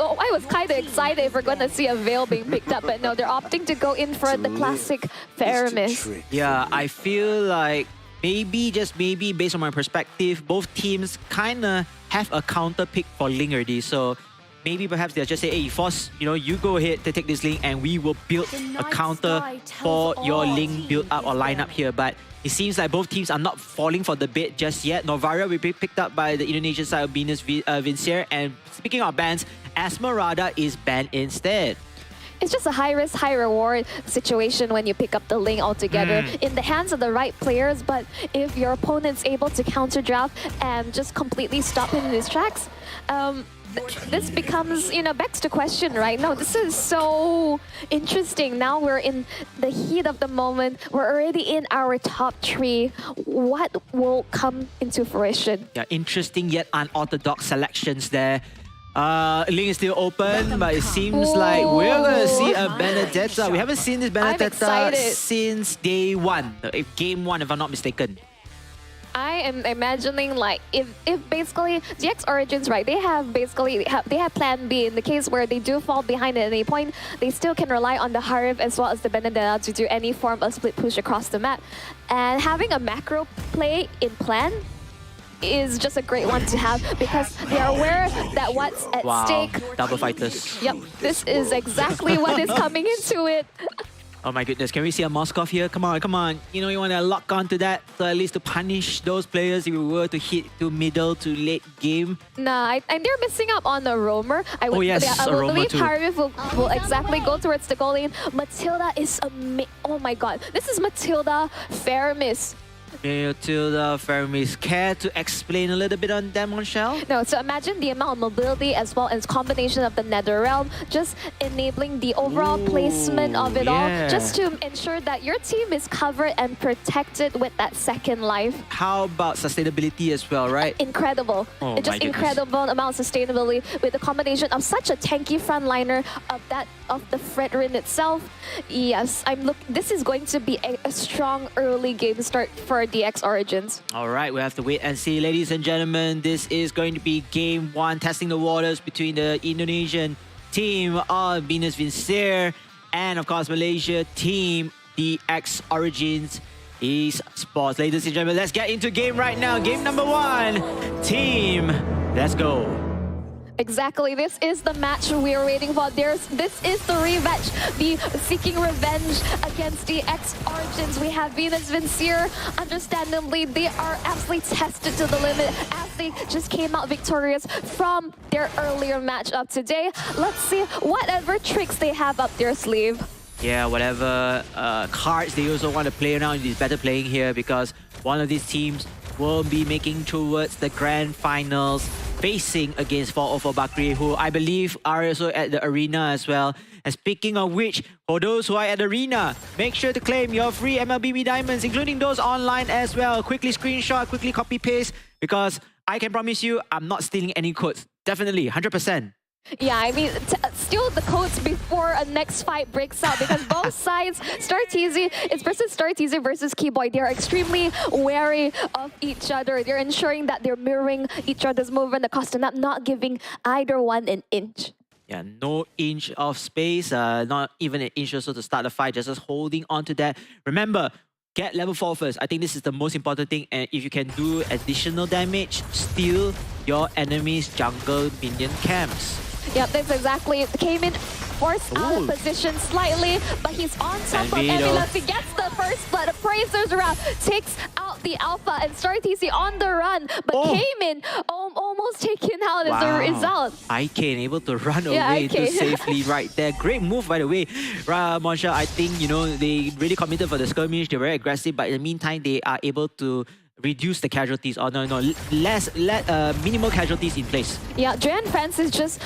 kind of excited if we're going to see a Veil being picked up. But no, they're opting to go in for the classic Faramis. Yeah, I feel like maybe, just maybe, based on my perspective, both teams kind of have a counter pick for Ling already. So maybe perhaps they'll just say, hey, Force, you go ahead to take this Ling and we will build a counter for your Ling build up or lineup here. But it seems like both teams are not falling for the bait just yet. Novaria will be picked up by the Indonesian side of Venus Vincier. And speaking of bans, Esmeralda is banned instead. It's just a high-risk, high-reward situation when you pick up the Ling altogether in the hands of the right players. But if your opponent's able to counter-draft and just completely stop him in his tracks, this becomes, begs the question, right? No, this is so interesting. Now we're in the heat of the moment. We're already in our top 3. What will come into fruition? Yeah, interesting yet unorthodox selections there. Ling is still open, but it seems like we're going to see a Benedetta. We haven't seen this Benedetta since day 1, game 1 if I'm not mistaken. I am imagining like if basically DX Origins, right, they have plan B in the case where they do fall behind at any point, they still can rely on the Harif as well as the Benedetta to do any form of split push across the map. And having a macro play in plan is just a great one to have because they are aware that what's at stake. Double fighters. Yep, this is exactly what is coming into it. Oh my goodness, can we see a Moskov here? Come on, come on. You want to lock onto that, so at least to punish those players if we were to hit to middle to late game. Nah, and they're missing out on the roamer. I would believe Harif will exactly go towards the goal lane. Matilda is oh my god. This is Matilda Faramis. Matilda, Fermis, care to explain a little bit on them, Monshel? No, so imagine the amount of mobility as well as combination of the Nether Realm, just enabling the overall placement of it all, just to ensure that your team is covered and protected with that second life. How about sustainability as well, right? Incredible. Oh, It's just incredible amount of sustainability with the combination of such a tanky frontliner of the Fredrin itself. Yes, this is going to be a strong early game start for DX Origins. All right, we have to wait and see. Ladies and gentlemen, this is going to be game one, testing the waters between the Indonesian team of Venus Vincere and, of course, Malaysia team DX Origins Esports. Ladies and gentlemen, let's get into game right now. Game number one, team, let's go. Exactly, this is the match we're waiting for. This is the rematch, the seeking revenge against the Origins. We have Venus Vincere. Understandably, they are absolutely tested to the limit as they just came out victorious from their earlier matchup today. Let's see whatever tricks they have up their sleeve. Yeah, whatever cards they also want to play around is better playing here, because one of these teams will be making towards the grand finals, facing against 404 Bakri, who I believe are also at the arena as well. And speaking of which, for those who are at the arena, make sure to claim your free MLBB diamonds, including those online as well. Quickly screenshot, quickly copy paste, because I can promise you, I'm not stealing any codes. Definitely, 100%. Yeah, I mean, steal the codes before a next fight breaks out, because both sides, it's versus StarTeasy versus Keyboy. They're extremely wary of each other. They're ensuring that they're mirroring each other's movement, the custom map, not giving either one an inch. Yeah, no inch of space, not even an inch or so to start the fight, just holding on to that. Remember, get level 4 first. I think this is the most important thing, and if you can do additional damage, steal your enemy's jungle minion camps. Yep, that's exactly it. Came in, forced out of position slightly, but he's on top of Evilus. He gets the first blood. Appraisers around, takes out the Alpha, and StarTeasy on the run, but came in, almost taken out as a result. Icane able to run away too safely right there. Great move, by the way. Monsha, I think, you know, they really committed for the skirmish. They're very aggressive, but in the meantime, they are able to reduce the casualties, or minimal casualties in place. Yeah, Jan Francis just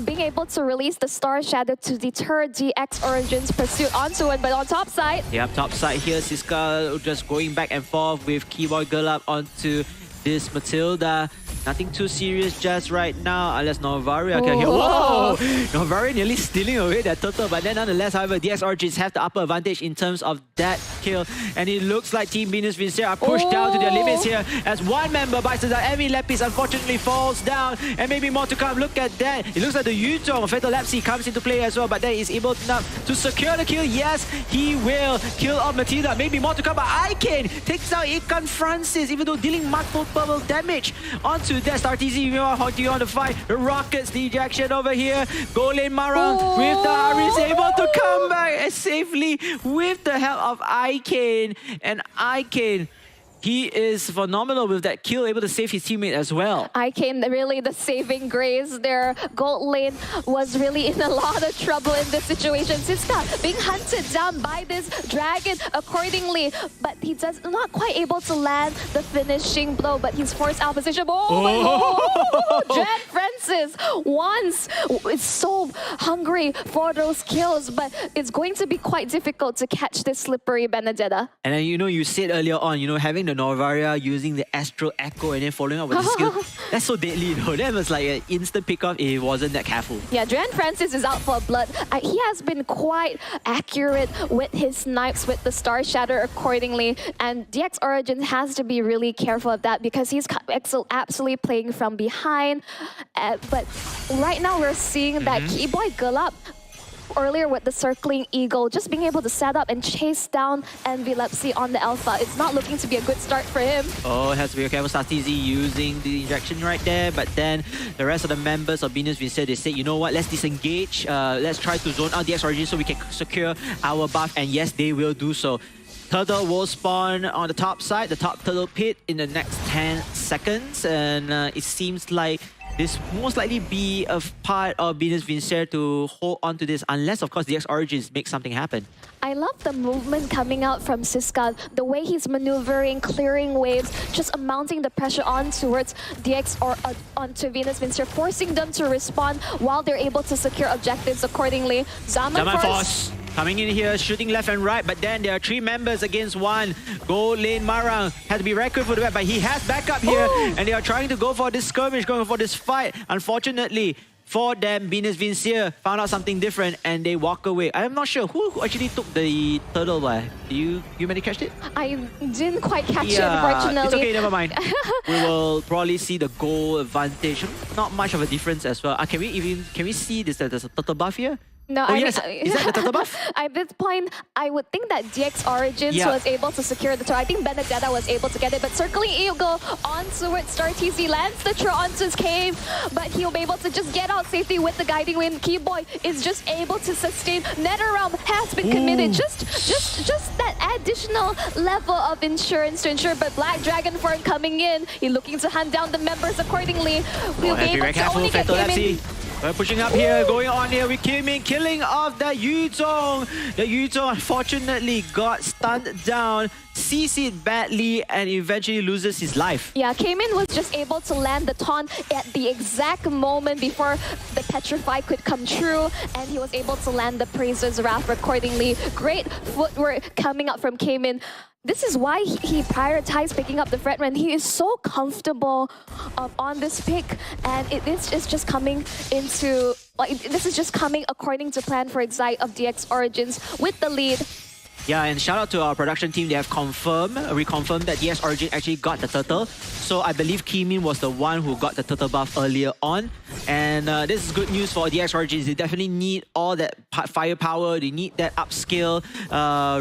being able to release the Star Shadow to deter DX Origins' pursuit onto it, but on top side. Yeah, top side here, Siska just going back and forth with Keyboy Girl up onto this Matilda. Nothing too serious just right now, unless Novaria can hear. Whoa! Novaria nearly stealing away that turtle, but then nonetheless, however, DX Origins have the upper advantage in terms of that kill. And it looks like Team Venus Vincere are pushed down to their limits here, as one member bites down. Emmy Lepis unfortunately falls down, and maybe more to come. Look at that. It looks like the Yutong Fatal Lapsy comes into play as well, but then is able enough to secure the kill. Yes, he will kill off Matilda. Maybe more to come, but Icane takes out Ikan Francis, even though dealing multiple damage onto that. StarTeasy holding on the fight. The Rockets, the ejection over here. Golem Marang with the Haris able to come back safely with the help of Icane. And Icane, he is phenomenal with that kill, able to save his teammate as well. Icane, really the saving grace there. Gold lane was really in a lot of trouble in this situation. Siska being hunted down by this dragon accordingly, but he does not quite able to land the finishing blow, but he's forced out of position. Jan Francis once is so hungry for those kills, but it's going to be quite difficult to catch this slippery Benedetta. And then, you know, you said earlier on, you know, having the Novaria using the Astro Echo and then following up with the skill, that's so deadly, though. That was like an instant pick off if he wasn't that careful. Yeah, Jan Francis is out for blood. He has been quite accurate with his snipes with the Star Shatter accordingly, and DX Origin has to be really careful of that because he's absolutely playing from behind. But right now we're seeing that Keyboy Gulab earlier with the circling eagle, just being able to set up and chase down Envilepsy on the Alpha. It's not looking to be a good start for him. Oh, it has to be careful. StarTeasy using the injection right there, but then the rest of the members of Venus Vincere, they said, you know what, let's disengage. Let's try to zone out DX Origin so we can secure our buff, and yes, they will do so. Turtle will spawn on the top side, the top turtle pit, in the next 10 seconds, and it seems like this most likely be a part of Venus Vincere to hold on to this, unless, of course, DX Origins make something happen. I love the movement coming out from Siska, the way he's maneuvering, clearing waves, just mounting the pressure on towards DX or onto Venus Vincere, forcing them to respond while they're able to secure objectives accordingly. Zaman Force coming in here, shooting left and right, but then there are 3 members against 1. Gold Lane Marang had to be very quick for the back, but he has backup here, and they are trying to go for this skirmish, going for this fight. Unfortunately, for them, Venus Vincere found out something different and they walk away. I'm not sure who actually took the turtle. You managed to catch it? I didn't quite catch it, unfortunately. It's okay, never mind. We will probably see the goal advantage. Not much of a difference as well. Can we see this? There's a turtle buff here? No, yes. Is that the turtle buff? At this point, I would think that DX Origins was able to secure the turtle. I think Benedetta was able to get it, but circling Eagle on towards Star TZ lands the turret onto his cave, but he'll be able to just get out safely with the guiding wind. Keyboy is just able to sustain. NetherRealm has been committed. Just that additional level of insurance to ensure, but Black Dragon Form coming in. He's looking to hunt down the members accordingly. We'll be able to only get him in. We're pushing up here, going on here with Kim In, killing off the Yuzong. The Yuzong unfortunately got stunned down, CC'd badly, and eventually loses his life. Yeah, Cayman was just able to land the taunt at the exact moment before the Petrify could come true, and he was able to land the Praiser's Wrath accordingly. Great footwork coming up from Cayman. This is why he prioritized picking up the Fretman. He is so comfortable on this pick, and this is just coming into, this is just coming according to plan for Excite of DX Origins with the lead. Yeah, and shout out to our production team. They have reconfirmed that DX Origin actually got the turtle. So I believe Kimin was the one who got the turtle buff earlier on. And this is good news for DX Origins. They definitely need all that firepower. They need that upscale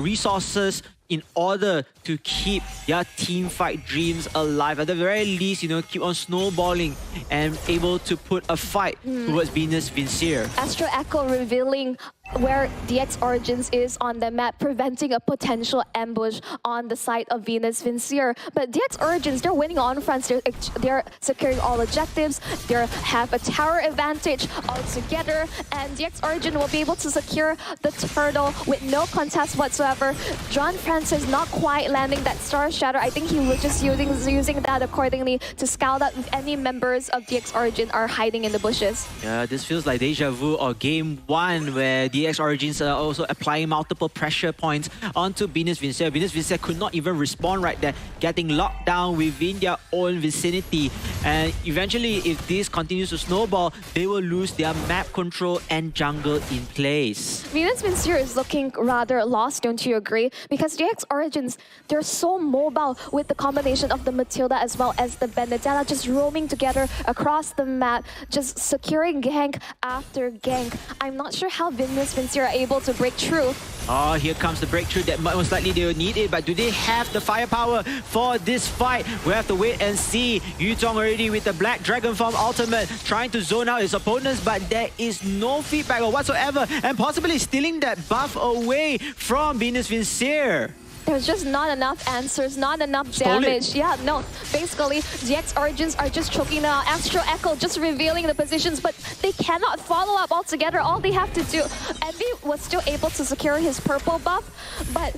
resources in order to keep their team fight dreams alive. At the very least, keep on snowballing and able to put a fight towards Venus Vincere. Astro Echo revealing where DX Origins is on the map, preventing a potential ambush on the side of Venus Vincere. But DX Origins, they're winning on fronts. They're securing all objectives. They have a tower advantage altogether, and DX Origin will be able to secure the turtle with no contest whatsoever. John Francis not quite landing that Star Shatter. I think he was just using that accordingly to scout out if any members of DX Origin are hiding in the bushes. Yeah, this feels like deja vu or game 1 where DX Origins are also applying multiple pressure points onto Venus Vincere. Venus Vincere could not even respond right there, getting locked down within their own vicinity. And eventually, if this continues to snowball, they will lose their map control and jungle in place. Venus Vincere is looking rather lost, don't you agree? Because DX Origins, they're so mobile with the combination of the Matilda as well as the Benedetta, just roaming together across the map, just securing gank after gank. I'm not sure how Venus Vincere are able to break through. Oh, here comes the breakthrough that most likely they will need it, but do they have the firepower for this fight? We have to wait and see. Yuzong already with the Black Dragon Form ultimate, trying to zone out his opponents, but there is no feedback or whatsoever, and possibly stealing that buff away from Venus Vincere. There's just not enough answers, not enough damage. Yeah, no. Basically, DX Origins are just choking out. Astro Echo just revealing the positions, but they cannot follow up altogether. All they have to do, Envy was still able to secure his purple buff, but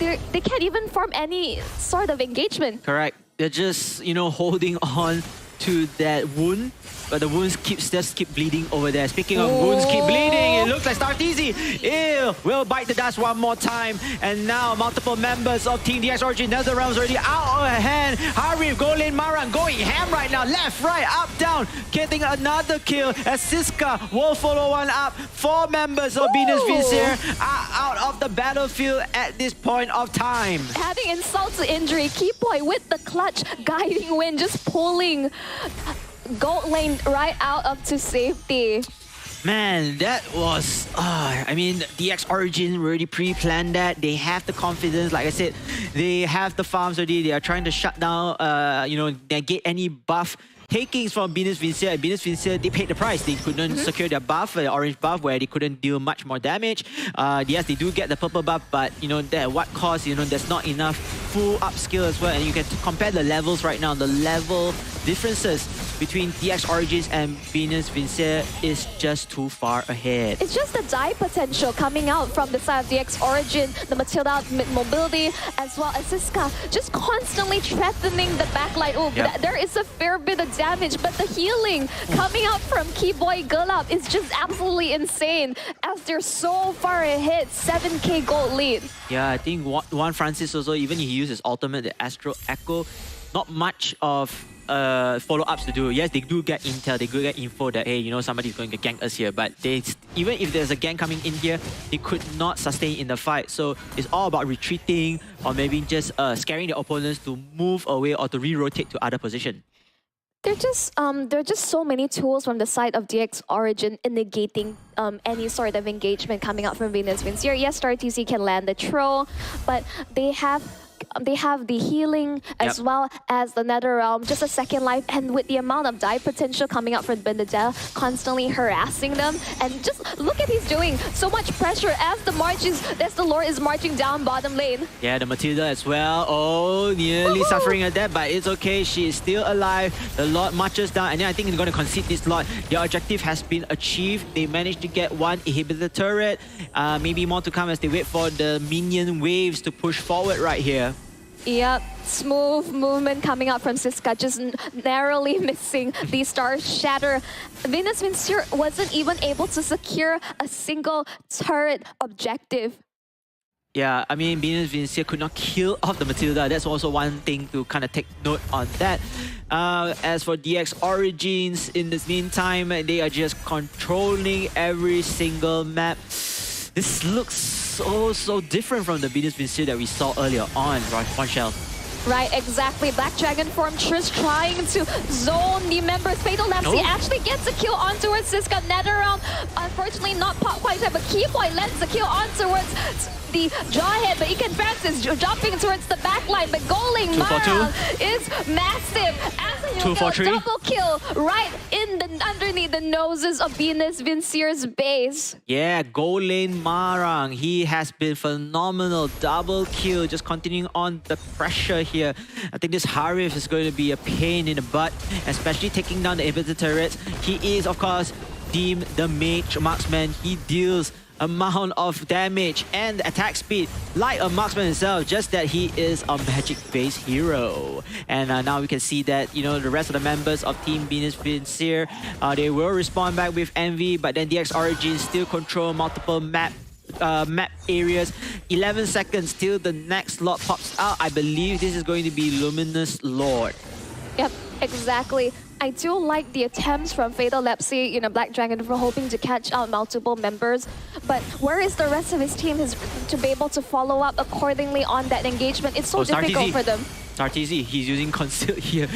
they can't even form any sort of engagement. Correct. They're just, holding on to that wound. But the wounds just keep bleeding over there. Speaking of wounds keep bleeding, it looks like Star TZ will bite the dust one more time. And now multiple members of Team DX Origin, NetherRealm's already out of hand. Harif, Golin, Maran going ham right now. Left, right, up, down. Getting another kill as Siska will follow one up. 4 members of Venus Vincere are out of the battlefield at this point of time. Adding insult to injury, Keyboy with the clutch guiding wind, just pulling Gold Lane right out up to safety. Man, that was... DX Origin already pre-planned that. They have the confidence. Like I said, they have the farms already. They are trying to shut down, negate any buff takings from Venus Vincere. Venus Vincere, they paid the price. They couldn't secure their buff, the orange buff, where they couldn't deal much more damage. Yes, they do get the purple buff, but at what cost? There's not enough full upskill as well. And you can compare the levels right now. The level differences between DX Origins and Venus Vincere is just too far ahead. It's just the die potential coming out from the side of DX Origin, the Matilda mid-mobility, as well as Siska, just constantly threatening the backline. Oh, there is a fair bit of damage, but the healing coming out from Keyboy Gulab is just absolutely insane, as they're so far ahead, 7k gold lead. Yeah, I think Juan Francis also, even he uses ultimate, the Astro Echo, not much of follow-ups to do. Yes, they do get intel, they do get info that, hey, somebody's going to gank us here, but even if there's a gank coming in here, they could not sustain in the fight. So it's all about retreating or maybe just scaring the opponents to move away or to re-rotate to other position. There are just so many tools from the side of DX Origin in negating any sort of engagement coming out from Venus Vincere. Yes, Star TC can land the troll, but they have the healing as well as the Nether Realm, just a second life, and with the amount of die potential coming out from Benedetta, constantly harassing them, and just look at he's doing so much pressure as the Lord is marching down bottom lane. Yeah, the Matilda as well. Oh, nearly suffering a death, but it's okay. She is still alive. The Lord marches down, and then I think they're going to concede this Lord. Their objective has been achieved. They managed to get one inhibitor turret. Maybe more to come as they wait for the minion waves to push forward right here. Yep, smooth movement coming out from Siska, just narrowly missing the Star Shatter. Venus Vincere wasn't even able to secure a single turret objective. Yeah, I mean, Venus Vincere could not kill off the Matilda. That's also one thing to kind of take note on that. As for DX Origins, in the meantime, they are just controlling every single map. This looks so different from the Venus Vincere that we saw earlier on, Shell. Right, exactly. Black Dragon form Trish trying to zone the members. Fatal Lapsy actually gets a kill on towards Siska. NetherRealm, unfortunately not pop quite yet, but Keyboy lets the kill on towards the Jawhead, but Iken Francis jumping towards the backline, but Goling Mara is massive. As a double kill right underneath the noses of Venus Vincere's base. Yeah, Goling Marang, he has been phenomenal. Double kill, just continuing on the pressure here. I think this Harif is going to be a pain in the butt, especially taking down the inhibitor turrets. He is, of course, deemed the mage marksman. He deals amount of damage and attack speed like a marksman himself, just that he is a magic-based hero. And now we can see that, the rest of the members of Team Venus Vincere, they will respond back with Envy, but then DX Origins still control multiple map areas. 11 seconds till the next slot pops out. I believe this is going to be Luminous Lord. Yep, exactly. I do like the attempts from Fatal Lapsy, Black Dragon, for hoping to catch out multiple members. But where is the rest of his team to be able to follow up accordingly on that engagement? It's so difficult for them. StarTZ, he's using Conceal here,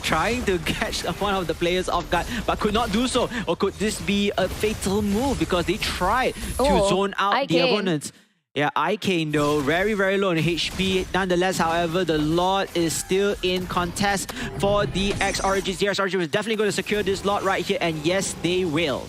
trying to catch one of the players off guard, but could not do so. Or could this be a fatal move because they tried to zone out the opponents? Yeah, Icane though, very low in HP. Nonetheless, however, the Lord is still in contest for the DX Origins. DX Origins is definitely going to secure this lot right here, and yes, they will.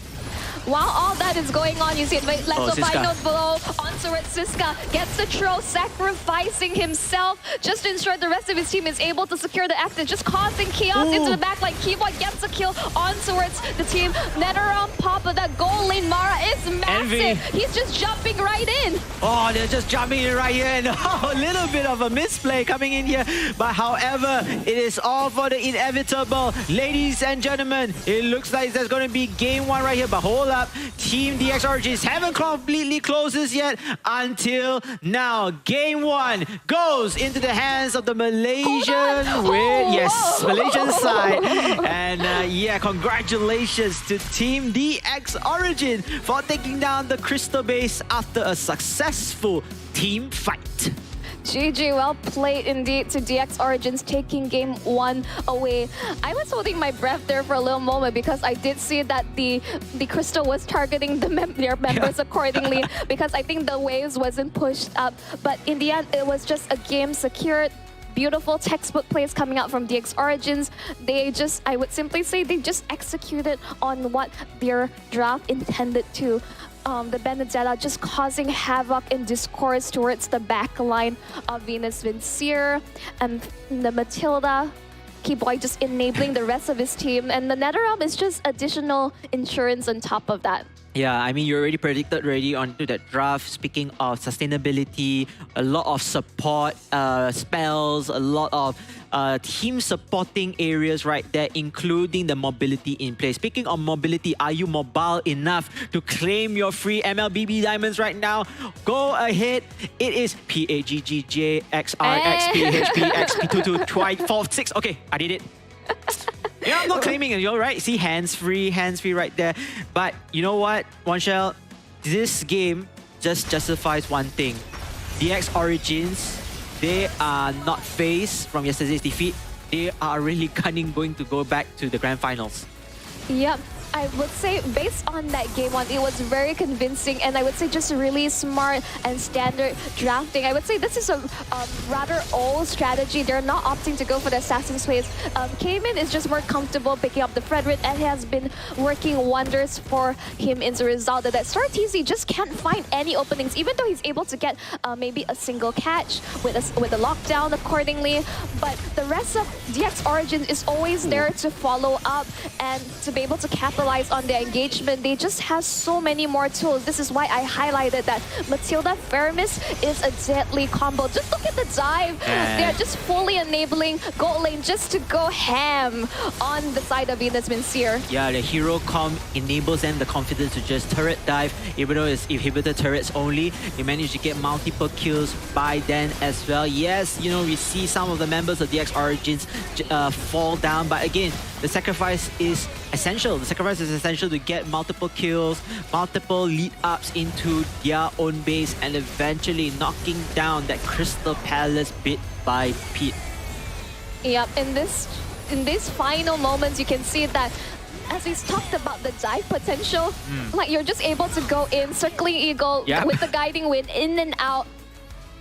While all that is going on, you see it left the final blow on towards Siska. Gets the troll, sacrificing himself just to ensure the rest of his team is able to secure the active, just causing chaos into the back line. Keyboy gets a kill on towards the team. NetherRealm pop of that goal lane. Mara is massive. Envy. He's just jumping right in. Oh, they're just jumping in right here, and a little bit of a misplay coming in here. But however, it is all for the inevitable. Ladies and gentlemen, it looks like there's going to be game one right here, but hold up. Team DX Origins haven't completely closed this yet until now. Game one goes into the hands of the Malaysian Malaysian side. And yeah, congratulations to Team DX Origin for taking down the Crystal Base after a successful team fight. GG, well played indeed to DX Origins, taking game one away. I was holding my breath there for a little moment because I did see that the crystal was targeting their members accordingly because I think the waves wasn't pushed up. But in the end, it was just a game secured. beautiful textbook plays coming out from DX Origins. I would simply say they just executed on what their draft intended to. The Benedetta just causing havoc and discourse towards the back line of Venus Vincier, and the Matilda Keyboy just enabling the rest of his team, and the NetherRealm is just additional insurance on top of that. Yeah, I mean, you already predicted already onto that draft. Speaking of sustainability, a lot of support spells, a lot of team supporting areas right there, including the mobility in play. Speaking of mobility, are you mobile enough to claim your free MLBB diamonds right now? Go ahead. It is PAGGJXRXPHPXP222446. Okay, I did it. Yeah, I'm not claiming it, you're right. See, hands-free right there. But you know what, Wanshell? This game just justifies one thing. DX Origins, they are not phased from yesterday's defeat. They are really gunning going to go back to the grand finals. Yep. I would say based on that game one, it was very convincing, and I would say just really smart and standard drafting. I would say this is a rather old strategy. They're not opting to go for the Assassin's Ways. Cayman is just more comfortable picking up the Frederick, and has been working wonders for him as a result of that. Star TZ just can't find any openings, even though he's able to get maybe a single catch with a lockdown accordingly. But the rest of DX Origins is always there to follow up and to be able to capitalize on their engagement. They just have so many more tools. This is why I highlighted that Matilda Faramis is a deadly combo. Just look at the dive. They're just fully enabling Gold Lane just to go ham on the side of Venus Vincier. Yeah, the hero comp enables them the confidence to just turret dive. Even though it's inhibitor turrets only, they manage to get multiple kills by then as well. Yes, you know, we see some of the members of DX Origins fall down, but again, the sacrifice is essential. The sacrifice is essential to get multiple kills, multiple lead-ups into their own base, and eventually knocking down that Crystal Palace bit by bit. Yep, in these final moments, you can see that as we talked about the dive potential, like you're just able to go in, circling eagle with the guiding wind, in and out.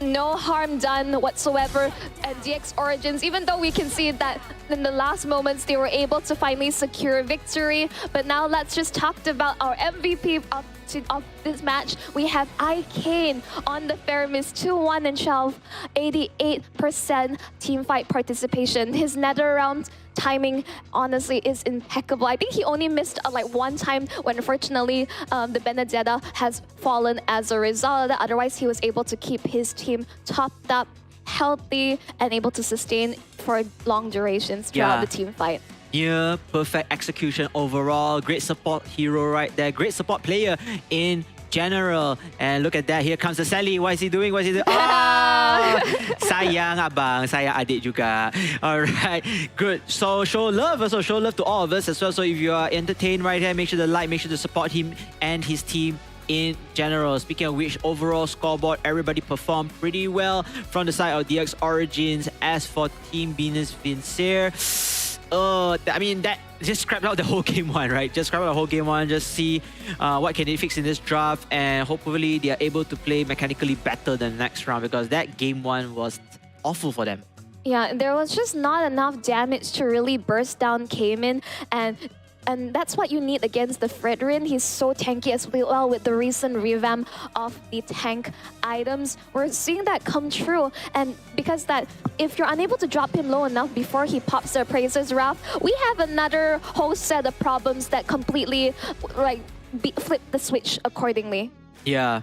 No harm done whatsoever. And DX Origins, even though we can see that in the last moments they were able to finally secure victory. But now let's just talk about our MVP of this match. We have Ikane on the Faramis 2-1 and 12, 88% teamfight participation. His NetherRealm timing honestly is impeccable. I think he only missed like one time when unfortunately the Benedetta has fallen as a result of that. Otherwise, he was able to keep his team topped up, healthy, and able to sustain for long durations throughout the team fight. Yeah, perfect execution overall. Great support hero right there. Great support player in general. And look at that. Here comes the Sally. What is he doing? What is he doing? Oh! Sayang abang. Sayang adik juga. Alright. Good. So show love also. Show love to all of us as well. So if you are entertained right here, make sure to like, make sure to support him and his team in general. Speaking of which, overall scoreboard, everybody performed pretty well from the side of DX Origins. As for Team Venus Vincier, I mean, that just scrap out the whole game one, right? Just scrap out the whole game one, just see what can they fix in this draft, and hopefully they are able to play mechanically better than the next round, because that game one was awful for them. Yeah, there was just not enough damage to really burst down Cayman, and that's what you need against the Fredrin. He's so tanky as well with the recent revamp of the tank items. We're seeing that come true. And because that, if you're unable to drop him low enough before he pops the Appraiser's Wrath, we have another whole set of problems that completely flip the switch accordingly. Yeah,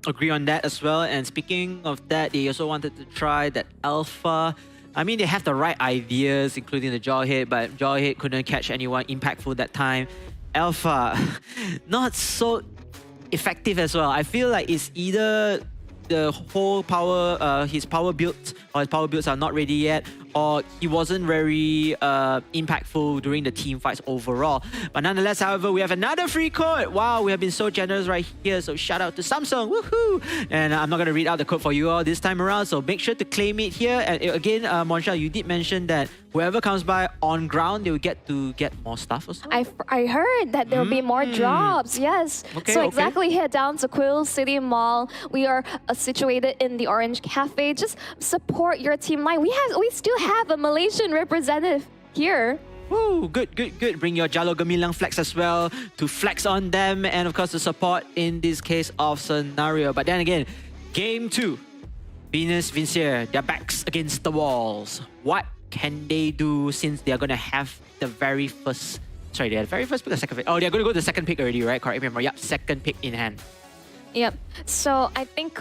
agree on that as well. And speaking of that, they also wanted to try that Alpha. I mean, they have the right ideas, including the Jawhead, but Jawhead couldn't catch anyone impactful that time. Alpha, not so effective as well. I feel like it's either the whole power, his power builds, or his power builds are not ready yet, or he wasn't very impactful during the team fights overall. But nonetheless, however, we have another free code. Wow, we have been so generous right here. So shout out to Samsung, woohoo! And I'm not going to read out the code for you all this time around, so make sure to claim it here. And again, Monshal, you did mention that whoever comes by on ground, they will get to get more stuff also. I heard that there will be more drops. Yes. Okay, so okay. exactly head down to Quill City Mall. We are situated in the Orange Cafe. Just support your team line. We still have a Malaysian representative here. Woo, good. Bring your Jalo Gemilang flex as well to flex on them, and of course the support in this case of scenario. But then again, game 2, Venus Vincier, their backs against the walls. What can they do since they are going to have the very first... Sorry, they had the very first pick or second pick? Oh, they're going to go to the second pick already, right? Correct me if I'm wrong. Yep, second pick in hand. Yep. So I think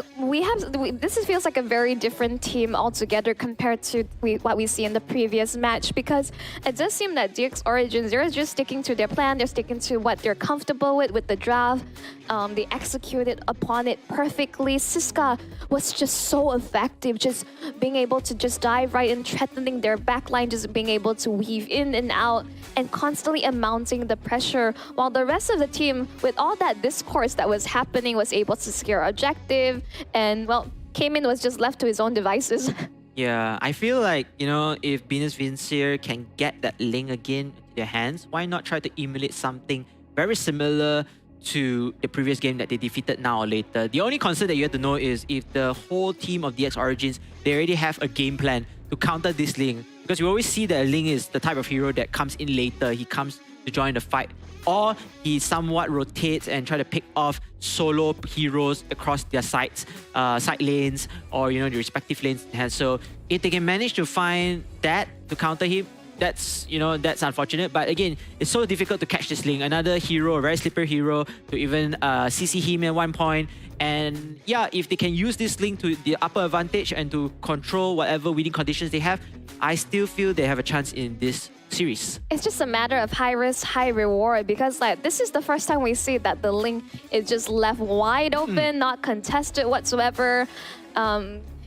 this feels like a very different team altogether compared to what we see in the previous match, because it does seem that DX Origins, they're just sticking to their plan. They're sticking to what they're comfortable with the draft. They executed upon it perfectly. Siska was just so effective, just being able to just dive right in, threatening their backline, just being able to weave in and out and constantly mounting the pressure, while the rest of the team, with all that discourse that was happening, was able to secure objective, and well, Cayman was just left to his own devices. Yeah, I feel like, you know, if Venus Vincier can get that link again into their hands, why not try to emulate something very similar to the previous game that they defeated Now or Later? The only concern that you have to know is if the whole team of DX Origins, they already have a game plan to counter this Ling. Because you always see that Ling is the type of hero that comes in later. He comes to join the fight. Or he somewhat rotates and try to pick off solo heroes across their sides, side lanes, or, you know, the respective lanes. And so if they can manage to find that to counter him, that's, you know, that's unfortunate. But again, it's so difficult to catch this Ling. Another hero, a very slippery hero, to even CC him at one point. And yeah, if they can use this Ling to the upper advantage and to control whatever winning conditions they have, I still feel they have a chance in this series. It's just a matter of high risk, high reward, because like this is the first time we see that the Ling is just left wide open, not contested whatsoever.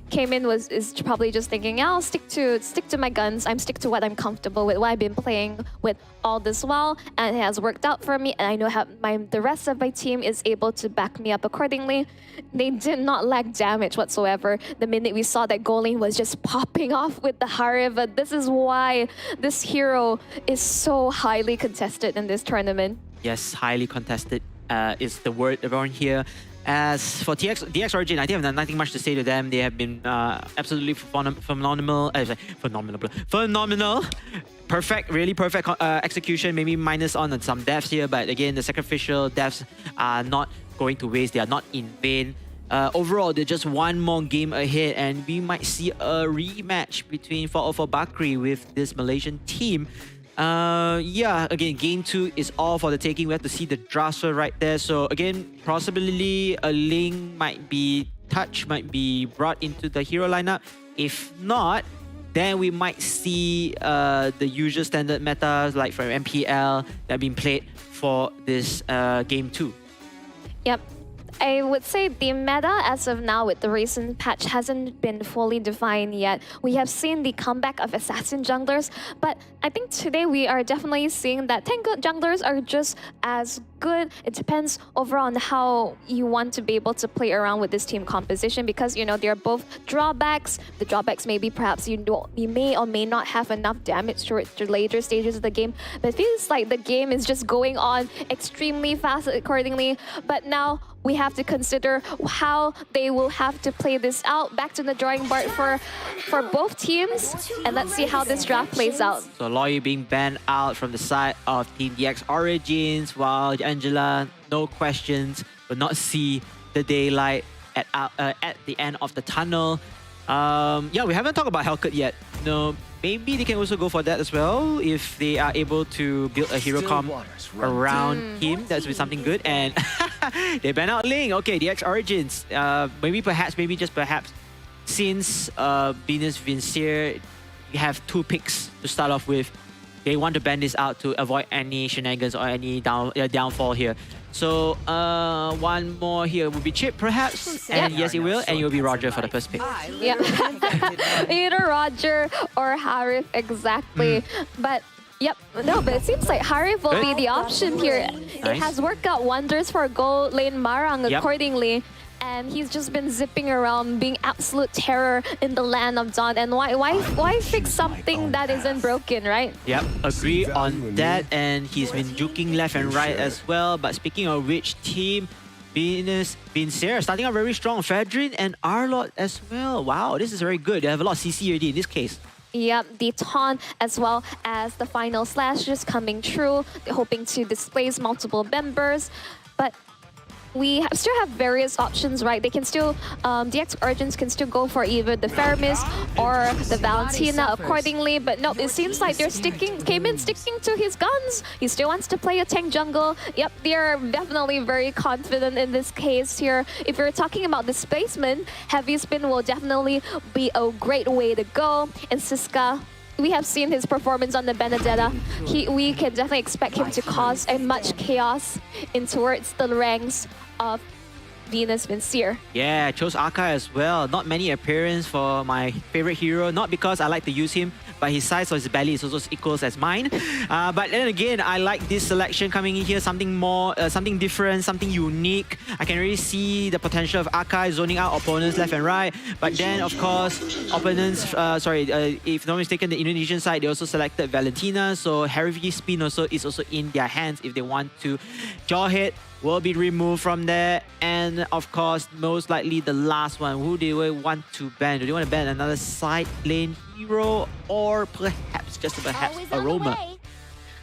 Cayman is probably just thinking, I'll stick to my guns. I'm stick to what I'm comfortable with, what I've been playing with all this while, and it has worked out for me. And I know how the rest of my team is able to back me up accordingly. They did not lack damage whatsoever. The minute we saw that Golin was just popping off with the Hariva, this is why this hero is so highly contested in this tournament. Yes, highly contested is the word around here. As for DX Origin, I think I have nothing much to say to them. They have been absolutely phenomenal. Phenomenal. Perfect, really perfect execution. Maybe minus on some deaths here, but again, the sacrificial deaths are not going to waste. They are not in vain. Overall, they're just one more game ahead, and we might see a rematch between 404 Bakri with this Malaysian team. Yeah, again, game 2 is all for the taking. We have to see the transfer right there. So again, possibly a Ling might be touched, might be brought into the hero lineup. If not, then we might see the usual standard metas like from MPL that have been played for this game 2. Yep. I would say the meta as of now with the recent patch hasn't been fully defined yet. We have seen the comeback of assassin junglers, but I think today we are definitely seeing that tank junglers are just as good. It depends overall on how you want to be able to play around with this team composition, because, you know, they're both drawbacks. The drawbacks maybe perhaps you may or may not have enough damage towards the later stages of the game, but it feels like the game is just going on extremely fast accordingly. But now we have to consider how they will have to play this out. Back to the drawing board for both teams, and let's see how this draft plays out. So Loy being banned out from the side of Team DX Origins, while Angela, no questions, will not see the daylight at the end of the tunnel. Yeah, we haven't talked about Hellcat yet. No, maybe they can also go for that as well if they are able to build a hero comp around him. That's be something good. And they ban out Ling. Okay, DX Origins. Maybe just perhaps, since Venus Vincier have 2 picks to start off with, they want to ban this out to avoid any shenanigans or any downfall here. So one more here will be Chip, perhaps. And yes, it will. And it will be Roger for the first pick. Yeah. Either Roger or Harif, exactly. But yep, no, but it seems like Harif will be the option here. Nice. It has worked out wonders for gold lane Marang accordingly. and he's just been zipping around, being absolute terror in the land of Dawn. And why fix something that isn't broken, right? Yep, agree on that. And he's been juking left and right as well. But speaking of which, team Venus, Vincere starting out very strong. Fedrin and Arlott as well. Wow, this is very good. They have a lot of CC already in this case. Yep, the taunt as well as the final slash just coming true. They're hoping to displace multiple members, but we still have various options, right? They can still, DX Origins can still go for either the Faramis or the Valentina accordingly, but no, it seems like they're sticking to his guns. He still wants to play a tank jungle. Yep, they're definitely very confident in this case here. If you're talking about displacement, Heavy Spin will definitely be a great way to go. And Siska, we have seen his performance on the Benedetta. We can definitely expect him to cause a much chaos in towards the ranks of Venus Vincere. Yeah, chose Akai as well. Not many appearance for my favorite hero. Not because I like to use him, but his size of his belly is also equals as mine. But then again, I like this selection coming in here. Something more, something different, something unique. I can really see the potential of Akai zoning out opponents left and right. But then, of course, opponents, if not mistaken, the Indonesian side, they also selected Valentina. So Heavy Spin also is also in their hands if they want to. Jawhead will be removed from there. And of course, most likely the last one. Who do they want to ban? Do they want to ban another side lane hero, or perhaps just perhaps Aroma?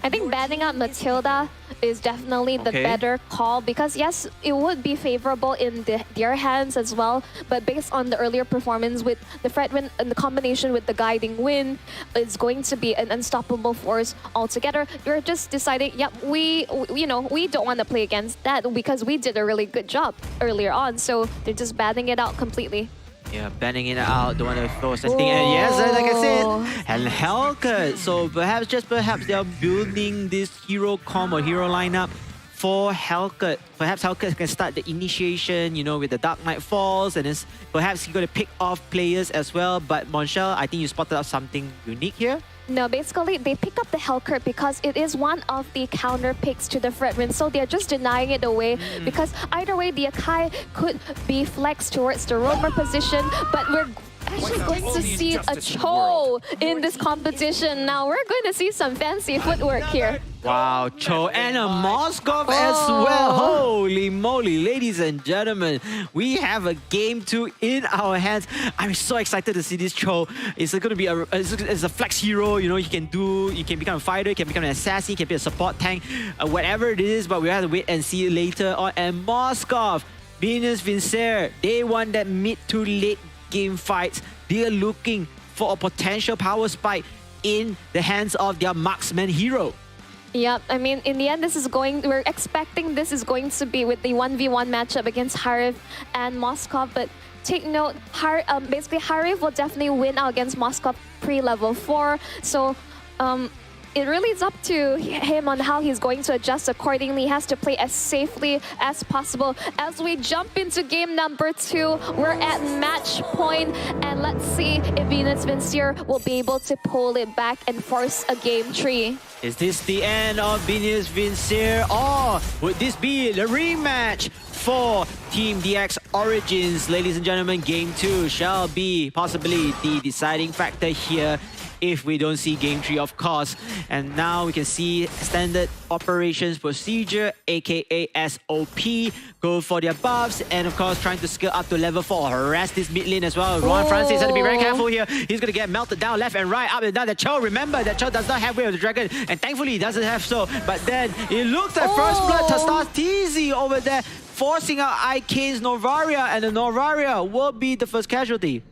I think banning out Matilda is definitely the better call, because yes, it would be favorable in their hands as well, but based on the earlier performance with the Fredwin and the combination with the Guiding Wind, it's going to be an unstoppable force altogether. You're just deciding, yep, we don't want to play against that because we did a really good job earlier on, so they're just banning it out completely. Yeah, banning it out, don't want to force anything. And yes, like I said, and Hellcat. So perhaps they are building this hero combo, hero lineup for Hellcat. Perhaps Hellcat can start the initiation, with the Dark Knight Falls, and then perhaps he's going to pick off players as well. But Monshel, I think you spotted out something unique here. No, basically, they pick up the Hellcat because it is one of the counter picks to the Fredwin, so they're just denying it away because either way, the Akai could be flexed towards the roamer position, but we're actually going to see a Cho in this competition. Now, we're going to see some fancy footwork here. Wow, Cho and a Moskov as well. Holy moly, ladies and gentlemen, we have a game 2 in our hands. I'm so excited to see this Cho. It's going to be it's a flex hero. You can become a fighter, you can become an assassin, you can be a support tank, whatever it is. But we have to wait and see later on. And Moskov, Venus Vincere, they want that mid to late game fights. They are looking for a potential power spike in the hands of their marksman hero. Yep, I mean, in the end, we're expecting this is going to be with the 1v1 matchup against Harif and Moskov, but take note, basically Harif will definitely win out against Moskov pre-level 4, so it really is up to him on how he's going to adjust accordingly. He has to play as safely as possible. As we jump into game number 2, we're at match point, and let's see if Venus Vincere will be able to pull it back and force a game 3. Is this the end of Venus Vincere, or would this be the rematch for Team DX Origins? Ladies and gentlemen, game 2 shall be possibly the deciding factor here, if we don't see game 3, of course. And now we can see standard operations procedure, aka SOP, go for their buffs, and of course trying to scale up to level 4, harass this mid lane as well. Ron Francis has to be very careful here. He's going to get melted down left and right, up and down. The Cho, remember, that Cho does not have Way of the Dragon, and thankfully he doesn't have so. But then it looks like First Blood to start TZ over there, forcing out Ikane's Novaria, and the Novaria will be the first casualty.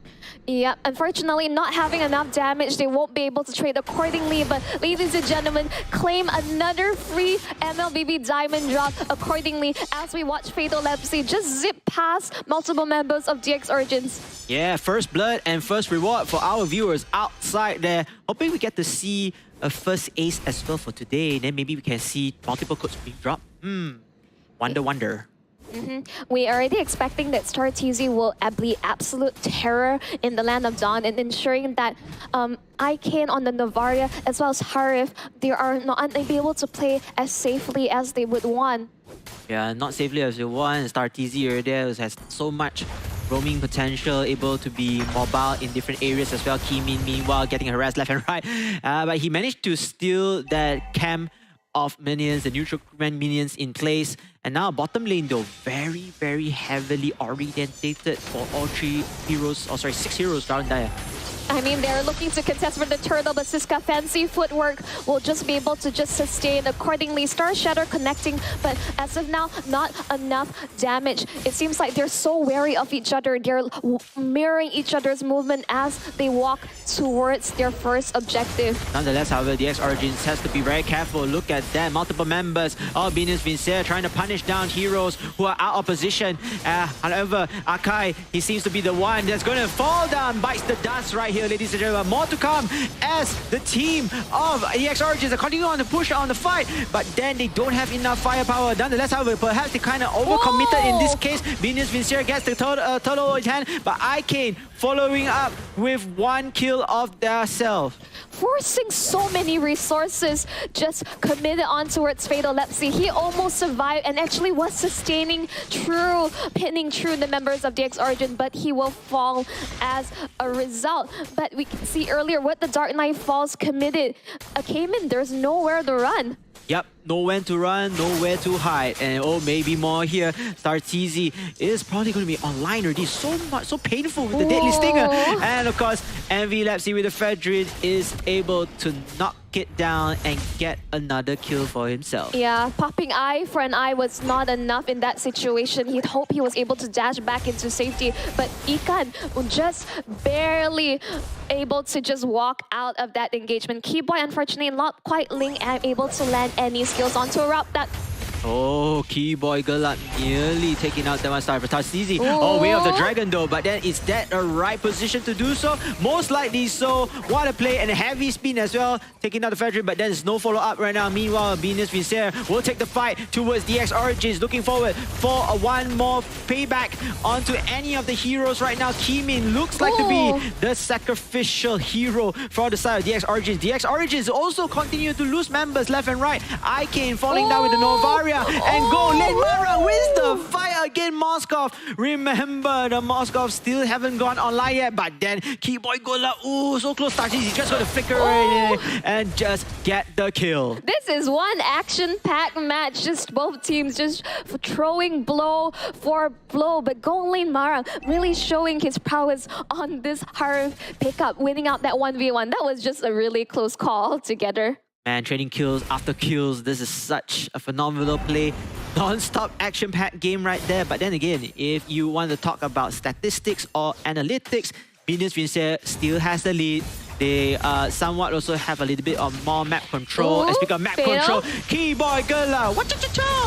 Yeah, unfortunately, not having enough damage, they won't be able to trade accordingly. But ladies and gentlemen, claim another free MLBB Diamond drop accordingly as we watch Fatal Legacy just zip past multiple members of DX Origins. Yeah, first blood and first reward for our viewers outside there. Hoping we get to see a first ace as well for today. Then maybe we can see multiple codes being dropped. Wonder. We are already expecting that Star TZ will be absolute terror in the land of Dawn, and ensuring that Ikane on the Novaria as well as Harif, they are not able to play as safely as they would want. Yeah, not safely as you want. Star TZ over there has so much roaming potential, able to be mobile in different areas as well. Kimin, meanwhile, getting harassed left and right. But he managed to steal that camp of minions, the neutral minions in place. And now bottom lane though, very, very heavily orientated for all 6 heroes around there. I mean, they're looking to contest for the turtle, but Siska fancy footwork will just be able to just sustain accordingly. Star Shatter connecting, but as of now, not enough damage. It seems like they're so wary of each other. They're mirroring each other's movement as they walk towards their first objective. Nonetheless, however, DX Origins has to be very careful. Look at that, multiple members of Venus Vincere trying to punish down heroes who are out of position. However, Akai, he seems to be the one that's going to fall down, bites the dust right here, ladies and gentlemen. More to come as the team of EX Origins are continuing on to push on the fight, but then they don't have enough firepower. Nonetheless, however, perhaps they kind of overcommitted in this case. Venus Vincere gets the turtle in hand, but Icane following up with 1 kill of their self. Forcing so many resources just committed on towards Fatal Lepsy. He almost survived and actually was sustaining pinning true the members of DX Origin, but he will fall as a result. But we can see earlier what the Dark Knight Falls committed. Came in, there's nowhere to run. Yep, nowhere to run, nowhere to hide. And oh, maybe more here. Star TZ is probably going to be online already. So painful with the Deadly Stinger. And of course, MV Lepsy with the Fedrid is able to knock it down and get another kill for himself. Yeah, popping eye for an eye was not enough in that situation. He'd hope he was able to dash back into safety, but Ikan just barely able to just walk out of that engagement. Keyboy, unfortunately, not quite able to land any skills onto a route that... Oh, Keyboy Galat nearly taking out that one star for TZ. Oh, way of the dragon though, but then is that a right position to do so? Most likely so. What a play, and a heavy spin as well, taking out the Fedrid, but there's no follow-up right now. Meanwhile, Venus Vincere will take the fight towards DX Origins, looking forward for one more payback onto any of the heroes right now. Kimin looks like to be the sacrificial hero for the side of DX Origins. DX Origins also continue to lose members left and right. Icane falling down with the Novaria. And go lane Mara wins the fight against Moskov. Remember, the Moskov still haven't gone online yet, but then Keyboy Gola, so close. He's just got to flicker right in and just get the kill. This is one action-packed match. Just both teams just throwing blow for blow, but Go Lane Mara really showing his prowess on this hard pickup, winning out that 1v1. That was just a really close call together. Man, trading kills after kills. This is such a phenomenal play. Non-stop action-packed game right there. But then again, if you want to talk about statistics or analytics, Venus Vincere still has the lead. They somewhat also have a little bit of more map control. And speaking of map control, Keyboy Gala,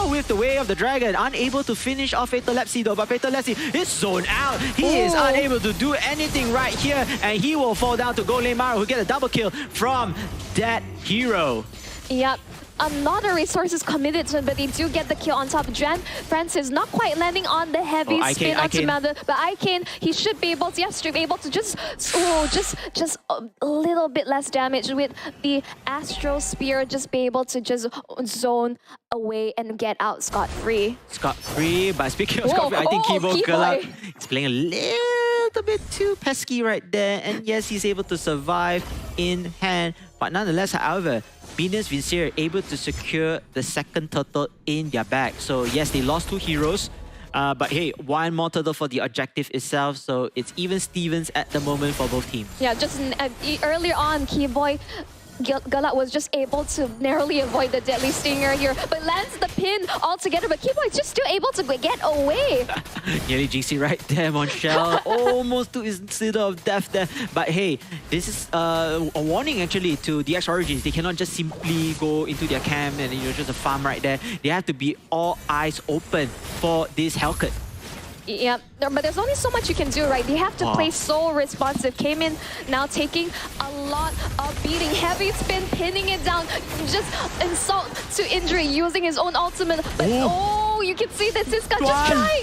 with the Way of the Dragon. Unable to finish off Fatal Lepsy though, but Fatal Lepsy is zoned out. He is unable to do anything right here, and he will fall down to Go Lane Mara, who get a double kill from that hero. Yep. A lot of resources committed to him, but they do get the kill on top. Jan Francis not quite landing on the heavy spin onto Mother, but Icane, he should be able to, just a little bit less damage with the Astral Spear, just be able to just zone away and get out scot-free. Scot-free, but speaking of scot-free, I think Keyboy Galak is playing a little bit too pesky right there, and yes, he's able to survive in hand, but nonetheless, however, Venus Vincere able to secure the second turtle in their bag. So yes, they lost 2 heroes, but hey, 1 more turtle for the objective itself. So it's even Stevens at the moment for both teams. Yeah, just earlier on, Keyboy Galat was just able to narrowly avoid the Deadly Stinger here, but lands the pin altogether. But Keyboy is just still able to get away. Nearly GC right there, Monshell. Almost to his citadel of death there. But hey, this is a warning actually to DX Origins. They cannot just simply go into their camp and just a farm right there. They have to be all eyes open for this Hellcat. Yeah, but there's only so much you can do, right? They have to play so responsive. Came in now taking a lot of beating. Heavy spin, pinning it down. Just insult to injury, using his own ultimate. But you can see that Siska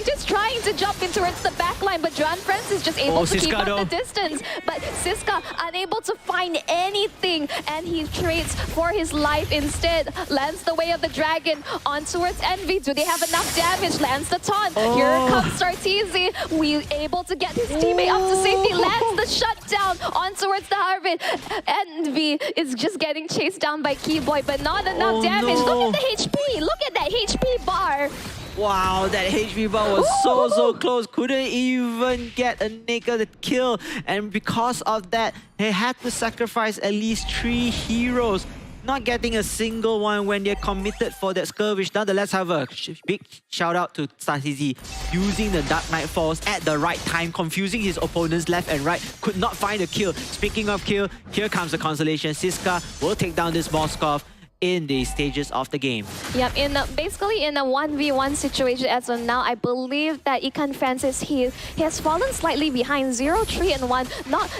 just trying to jump in towards the back line, but Juan Francis is just able to keep up the distance. But Siska unable to find anything, and he trades for his life instead. Lands the way of the dragon on towards Envy. Do they have enough damage? Lands the taunt. Here comes Sartizi. We able to get his teammate up to safety. Lands the shutdown on towards the Harvard. Envy is just getting chased down by Keyboy, but not enough damage. Look at the HP. Look at that HP bar. Wow, that HP bar was so close. Couldn't even get a naked kill. And because of that, they had to sacrifice at least 3 heroes. Not getting a single one when they're committed for that skirmish. Nonetheless, have a big shout out to Statizi using the Dark Knight Falls at the right time, confusing his opponents left and right. Could not find a kill. Speaking of kill, here comes the consolation. Siska will take down this Moskov in the stages of the game. Yep, basically in a 1v1 situation as of now, I believe that Ikan Francis, he has fallen slightly behind 0, 3, and 1.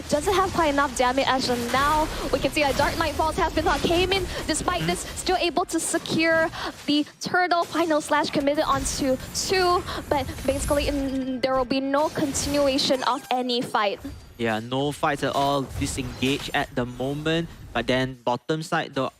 Doesn't have quite enough damage as of now. We can see a Dark Knight Falls has been came in. Despite this, still able to secure the turtle final slash committed onto 2. But basically, there will be no continuation of any fight. Yeah, no fights at all. Disengaged at the moment. But then bottom side, the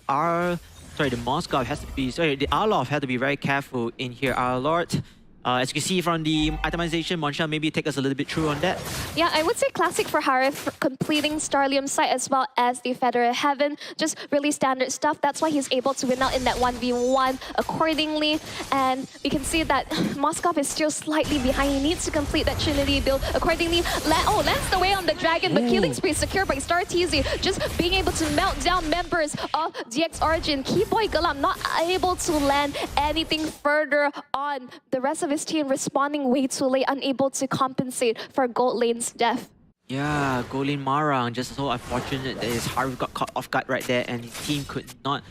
Moskov has to be, the Arlov had to be very careful in here. Our Lord, as you can see from the itemization, Monsha, maybe take us a little bit through on that. Yeah, I would say classic for Harif, completing Starlium site as well as the Federal Heaven. Just really standard stuff. That's why he's able to win out in that 1v1 accordingly. And we can see that Moskov is still slightly behind. He needs to complete that Trinity build accordingly. Lands the way on the dragon, but killing spree secured by Startizi. Just being able to melt down members of DX Origin. Keyboy Galam not able to land anything further on. The rest of his team responding way too late, unable to compensate for Gold Lane's death. Yeah, Gold Lane Marang, just so unfortunate that his Harvey got caught off guard right there and his team could not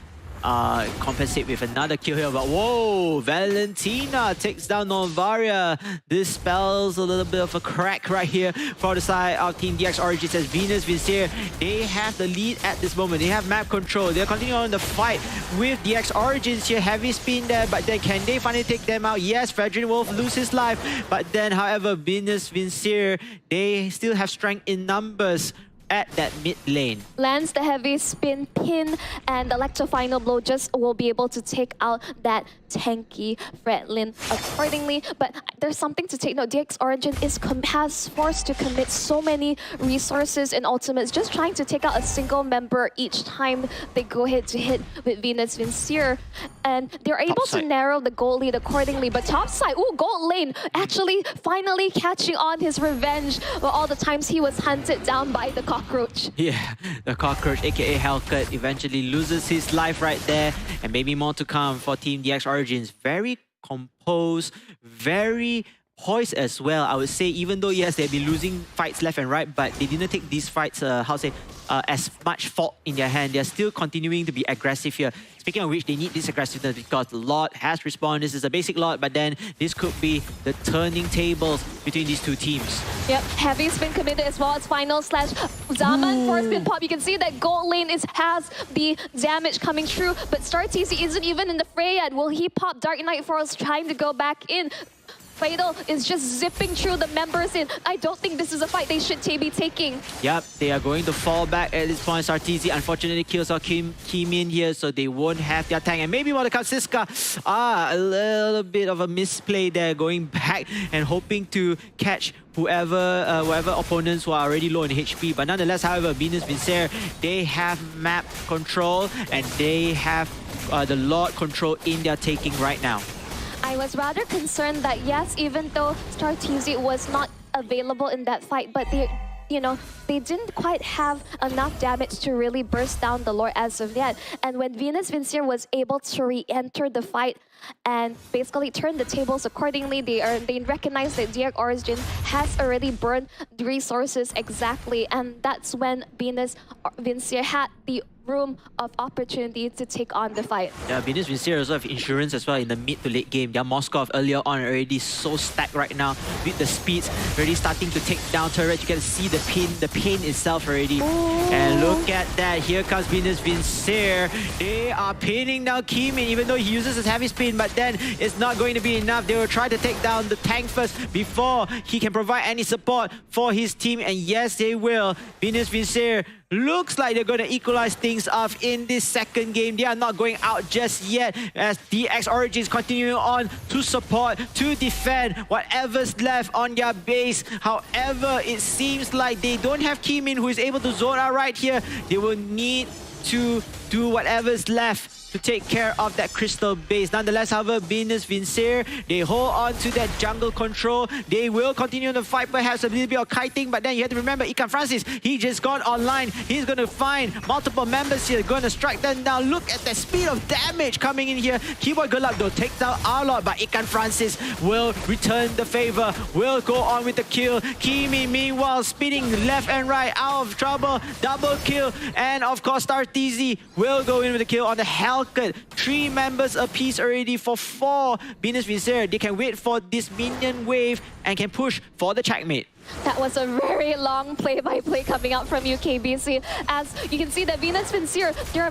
compensate with another kill here. But whoa, Valentina takes down Novaria. This spells a little bit of a crack right here for the side of Team DX Origins as Venus Vincier, they have the lead at this moment. They have map control. They're continuing on the fight with DX Origins here. Heavy spin there, but then can they finally take them out? Yes, Fredrin Wolf loses his life. But then, however, Venus Vincier, they still have strength in numbers at that mid lane. Lands the heavy spin pin, and the Electro Final Blow just will be able to take out that tanky Fredlin accordingly. But there's something to take note. DX Origin has forced to commit so many resources and ultimates, just trying to take out a single member each time they go head to hit with Venus Vincier. And they're able to narrow the goal lead accordingly. But top side, Gold Lane actually finally catching on his revenge for all the times he was hunted down by the cockroach. Yeah, the cockroach, aka Hellcat, eventually loses his life right there. And maybe more to come for Team DX Origins. Very composed, very poised as well, I would say. Even though, yes, they've been losing fights left and right, but they didn't take these fights, as much fault in their hand. They're still continuing to be aggressive here. Speaking of which, they need this aggressiveness because the Lord has respawned. This is a basic Lord, but then this could be the turning tables between these two teams. Yep, heavy spin committed as well as final slash Zaman for spin pop. You can see that Gold Lane has the damage coming through, but StarTC isn't even in the fray yet. Will he pop Dark Knight Force trying to go back in? Fatal is just zipping through the members in. I don't think this is a fight they should be taking. Yep, they are going to fall back at this point. Sartizi unfortunately kills our Kim in here, so they won't have their tank. And maybe Mordecai Siska, a little bit of a misplay there, going back and hoping to catch whatever opponents who are already low in HP. But nonetheless, however, Venus Vincier, they have map control and they have the Lord control in their taking right now. I was rather concerned that yes, even though StarTZ was not available in that fight, but they didn't quite have enough damage to really burst down the Lord as of yet. And when Venus Vincier was able to re-enter the fight and basically turn the tables accordingly, they recognize that DX Origin has already burned the resources exactly, and that's when Venus Vincier had the room of opportunity to take on the fight. Yeah, Venus Vincier also have insurance as well in the mid to late game. Yeah, Moskov earlier on already so stacked right now with the speeds, already starting to take down turret. You can see the pain itself already. And look at that, here comes Venus Vincier. They are pinning down Kimin, even though he uses his heavy spin. spin, but then it's not going to be enough. They will try to take down the tank first before he can provide any support for his team, and yes, they will. Venus Vincere looks like they're going to equalize things up in this second game. They are not going out just yet as DX Origins continuing on to support, to defend whatever's left on their base. However, it seems like they don't have Kimin who is able to zone out right here. They will need to do whatever's left to take care of that crystal base. Nonetheless, however, Venus Vincere, they hold on to that jungle control. They will continue the fight, perhaps a little bit of kiting, but then you have to remember Ikan Francis, he just got online. He's going to find multiple members here, going to strike them down. Look at the speed of damage coming in here. Keyboard Gulab though takes down Arlot, but Ikan Francis will return the favor, will go on with the kill. Kimi, meanwhile, speeding left and right, out of trouble, double kill, and of course, Starteezy will go in with the kill on the hell. 3 members apiece already for 4 Venus Vincere. They can wait for this minion wave and can push for the checkmate. That was a very long play-by-play coming out from UKBC. As you can see that Venus Vincere, they are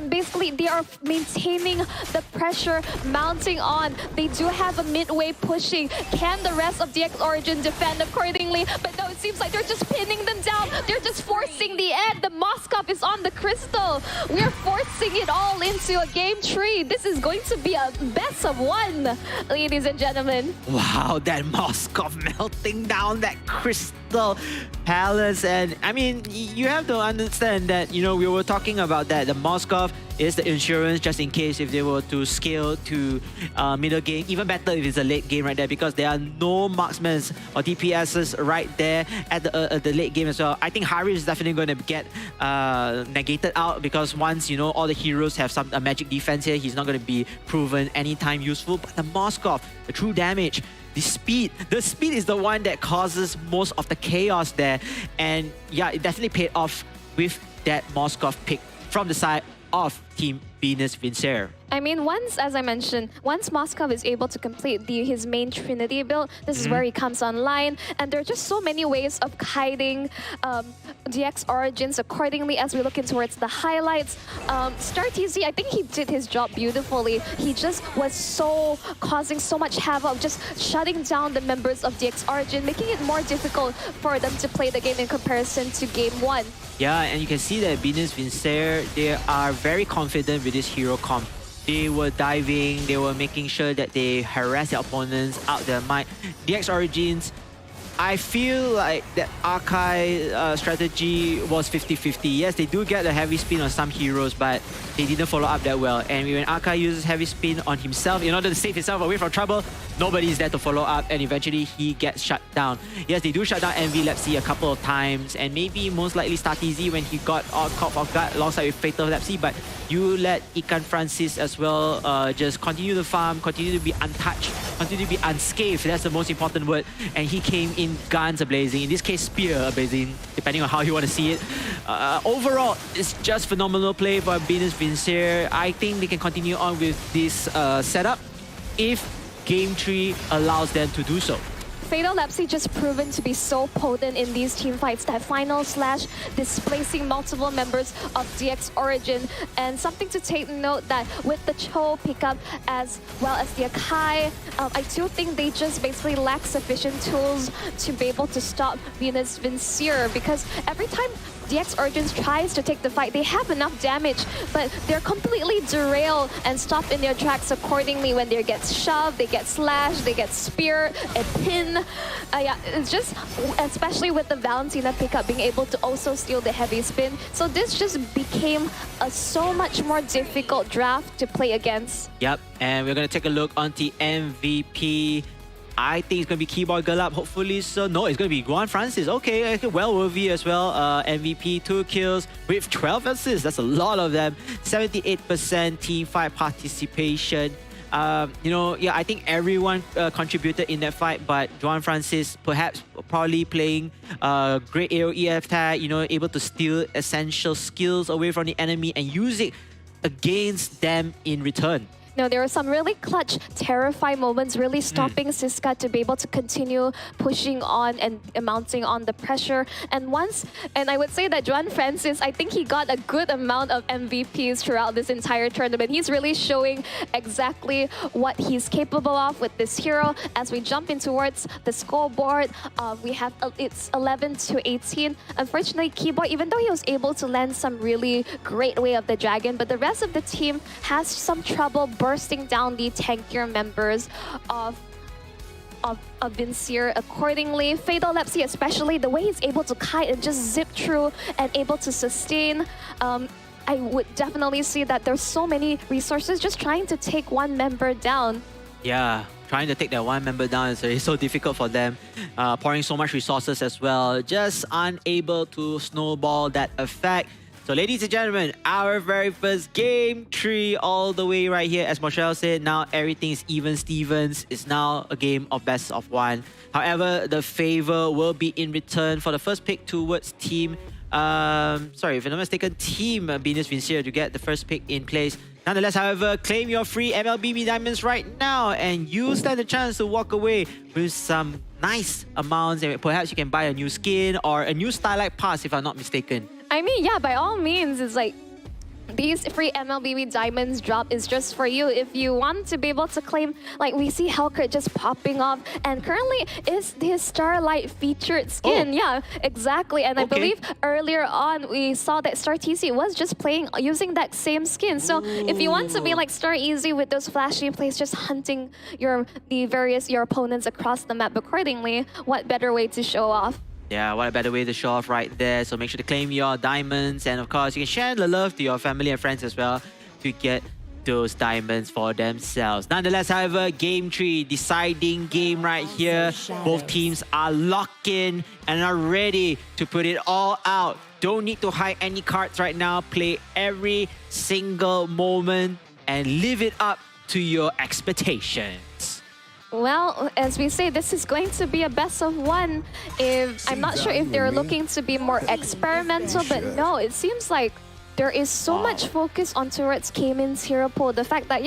maintaining the pressure, mounting on. They do have a mid-wave pushing. Can the rest of DX Origin defend accordingly? But no, it seems like they're just pinning them down. They're just forcing the end. The Moskov is on the crystal. We're forcing it all into a game tree. This is going to be a best of 1, ladies and gentlemen. Wow, that Moskov melting down that crystal palace. And I mean, you have to understand that, you know, we were talking about that. The Moskov is the insurance just in case if they were to scale to middle game. Even better if it's a late game right there, because there are no marksmen or DPSs right there at the late game as well. I think Hari is definitely going to get negated out, because once, you know, all the heroes have some magic defense here, he's not going to be proven anytime useful. But the Moskov, the true damage, the speed is the one that causes most of the chaos there. And yeah, it definitely paid off with that Moskov pick from the side of Team Venus Vincere. I mean, as I mentioned, once Moskov is able to complete his main Trinity build, this is where he comes online. And there are just so many ways of hiding DX Origins accordingly as we look in towards the highlights. Starteezy, I think he did his job beautifully. He just was causing so much havoc, just shutting down the members of DX Origin, making it more difficult for them to play the game in comparison to game 1. Yeah, and you can see that Venus Vincere, they are very confident with this hero comp. They were diving, they were making sure that they harass their opponents out their mind. DX Origins, I feel like that Arkai strategy was 50-50. Yes, they do get a heavy spin on some heroes, but they didn't follow up that well. And when Arkai uses heavy spin on himself in order to save himself away from trouble, nobody is there to follow up, and eventually he gets shut down. Yes, they do shut down MV Lepsy a couple of times, and maybe most likely Starteezy when he got caught off guard alongside with Fatal Lepsy, but you let Ikan Francis as well just continue to farm, continue to be untouched, continue to be unscathed. That's the most important word. And he came in guns a-blazing, in this case spear a-blazing, depending on how you want to see it. Overall, it's just phenomenal play for Venus Vincere. I think they can continue on with this setup if Game 3 allows them to do so. Fatal Lepsy just proven to be so potent in these team fights. That final slash displacing multiple members of DX Origin. And something to take note that with the Cho pickup as well as the Akai, I do think they just basically lack sufficient tools to be able to stop Venus Vincere, because every time DX Origins tries to take the fight, they have enough damage, but they're completely derailed and stopped in their tracks accordingly when they get shoved, they get slashed, they get speared and pinned. Yeah, it's just, especially with the Valentina pickup being able to also steal the heavy spin. So this just became a so much more difficult draft to play against. Yep, and we're going to take a look on the MVP. I think it's going to be Keyboard Gulab, hopefully so. No, it's going to be Guan Francis. Okay, well worthy as well. MVP, 2 kills with 12 assists. That's a lot of them. 78% team fight participation. You know, yeah, I think everyone contributed in that fight, but Guan Francis perhaps probably playing great AoE attack, you know, able to steal essential skills away from the enemy and use it against them in return. No, there were some really clutch, terrifying moments, really stopping Siska to be able to continue pushing on and mounting on the pressure. And I would say that Juan Francis, I think he got a good amount of MVPs throughout this entire tournament. He's really showing exactly what he's capable of with this hero. As we jump in towards the scoreboard, we have it's 11-18. Unfortunately, Keyboy, even though he was able to land some really great Way of the Dragon, but the rest of the team has some trouble bursting down the tankier members of Vincier accordingly. Fatal Lepsy, especially the way he's able to kite and just zip through and able to sustain. I would definitely see that there's so many resources just trying to take one member down. Yeah, trying to take that one member down is so difficult for them. Pouring so much resources as well, just unable to snowball that effect. So ladies and gentlemen, our very first game 3 all the way right here. As Moshel said, now everything is even Stevens. It's now a game of best of 1. However, the favor will be in return for the first pick towards team, sorry, if I'm not mistaken, team Venus Vincier to get the first pick in place. Nonetheless, however, claim your free MLBB diamonds right now and you stand a chance to walk away with some nice amounts, and perhaps you can buy a new skin or a new Starlight Pass if I'm not mistaken. I mean, yeah, by all means, it's like these free MLBB diamonds drop is just for you if you want to be able to claim. Like we see Hellcurt just popping off, and currently is his Starlight featured skin. Yeah, exactly. And I believe earlier on we saw that Star TC was just playing using that same skin. So if you want to be like Star Easy with those flashy plays, just hunting your opponents across the map accordingly, what better way to show off? Yeah, what a better way to show off right there. So make sure to claim your diamonds, and of course you can share the love to your family and friends as well to get those diamonds for themselves. Nonetheless, however, game 3, deciding game right here. Both teams are locked in and are ready to put it all out. Don't need to hide any cards right now. Play every single moment and live it up to your expectations. Well, as we say, this is going to be a best of 1. I'm not sure if they're looking to be more experimental, but no, it seems like there is so much focus on towards Cayman's hero pool. The fact that,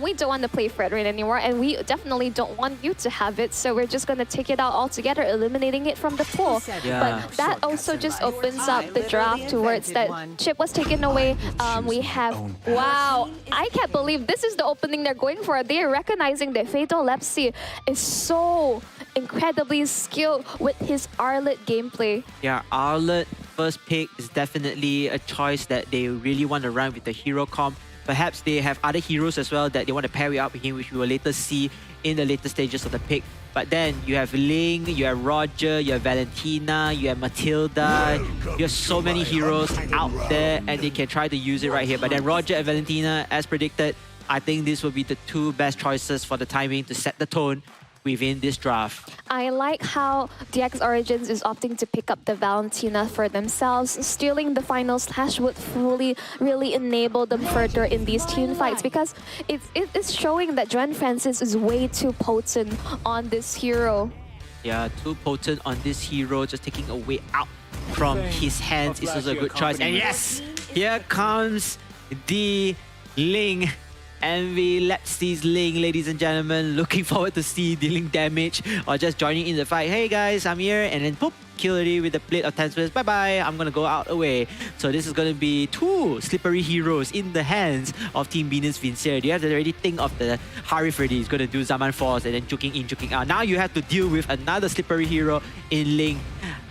we don't want to play Fredrin anymore, and we definitely don't want you to have it, so we're just going to take it out altogether, eliminating it from the pool. But that also just opens up the draft towards that chip was taken away. We have, wow, I can't believe this is the opening they're going for. They're recognizing that Fatal Lepsy is so incredibly skilled with his Arlet gameplay. Yeah, Arlet first pick is definitely a choice that they really want to run with the hero comp. Perhaps they have other heroes as well that they want to pair up with him, which we will later see in the later stages of the pick. But then you have Ling, you have Roger, you have Valentina, you have Matilda. You have so many heroes out there and they can try to use it right here. But then Roger and Valentina, as predicted, I think this will be the 2 best choices for the timing to set the tone within this draft. I like how DX Origins is opting to pick up the Valentina for themselves. Stealing the final slash would really enable them further in these team fights, because it's showing that Juan Francis is way too potent on this hero. Yeah, too potent on this hero, just taking away out from his hands is also a good choice. And yes, here comes the Ling. Envy Lepsy's Ling, ladies and gentlemen. Looking forward to see dealing damage or just joining in the fight. Hey guys, I'm here, and then poop, kill it with the Blade of 10 Spirits. Bye bye, I'm gonna go out away. So this is gonna be 2 slippery heroes in the hands of Team Venus Vincier. You have to already think of the Harif already. He's gonna do Zaman Force and then juking in, juking out. Now you have to deal with another slippery hero in Ling.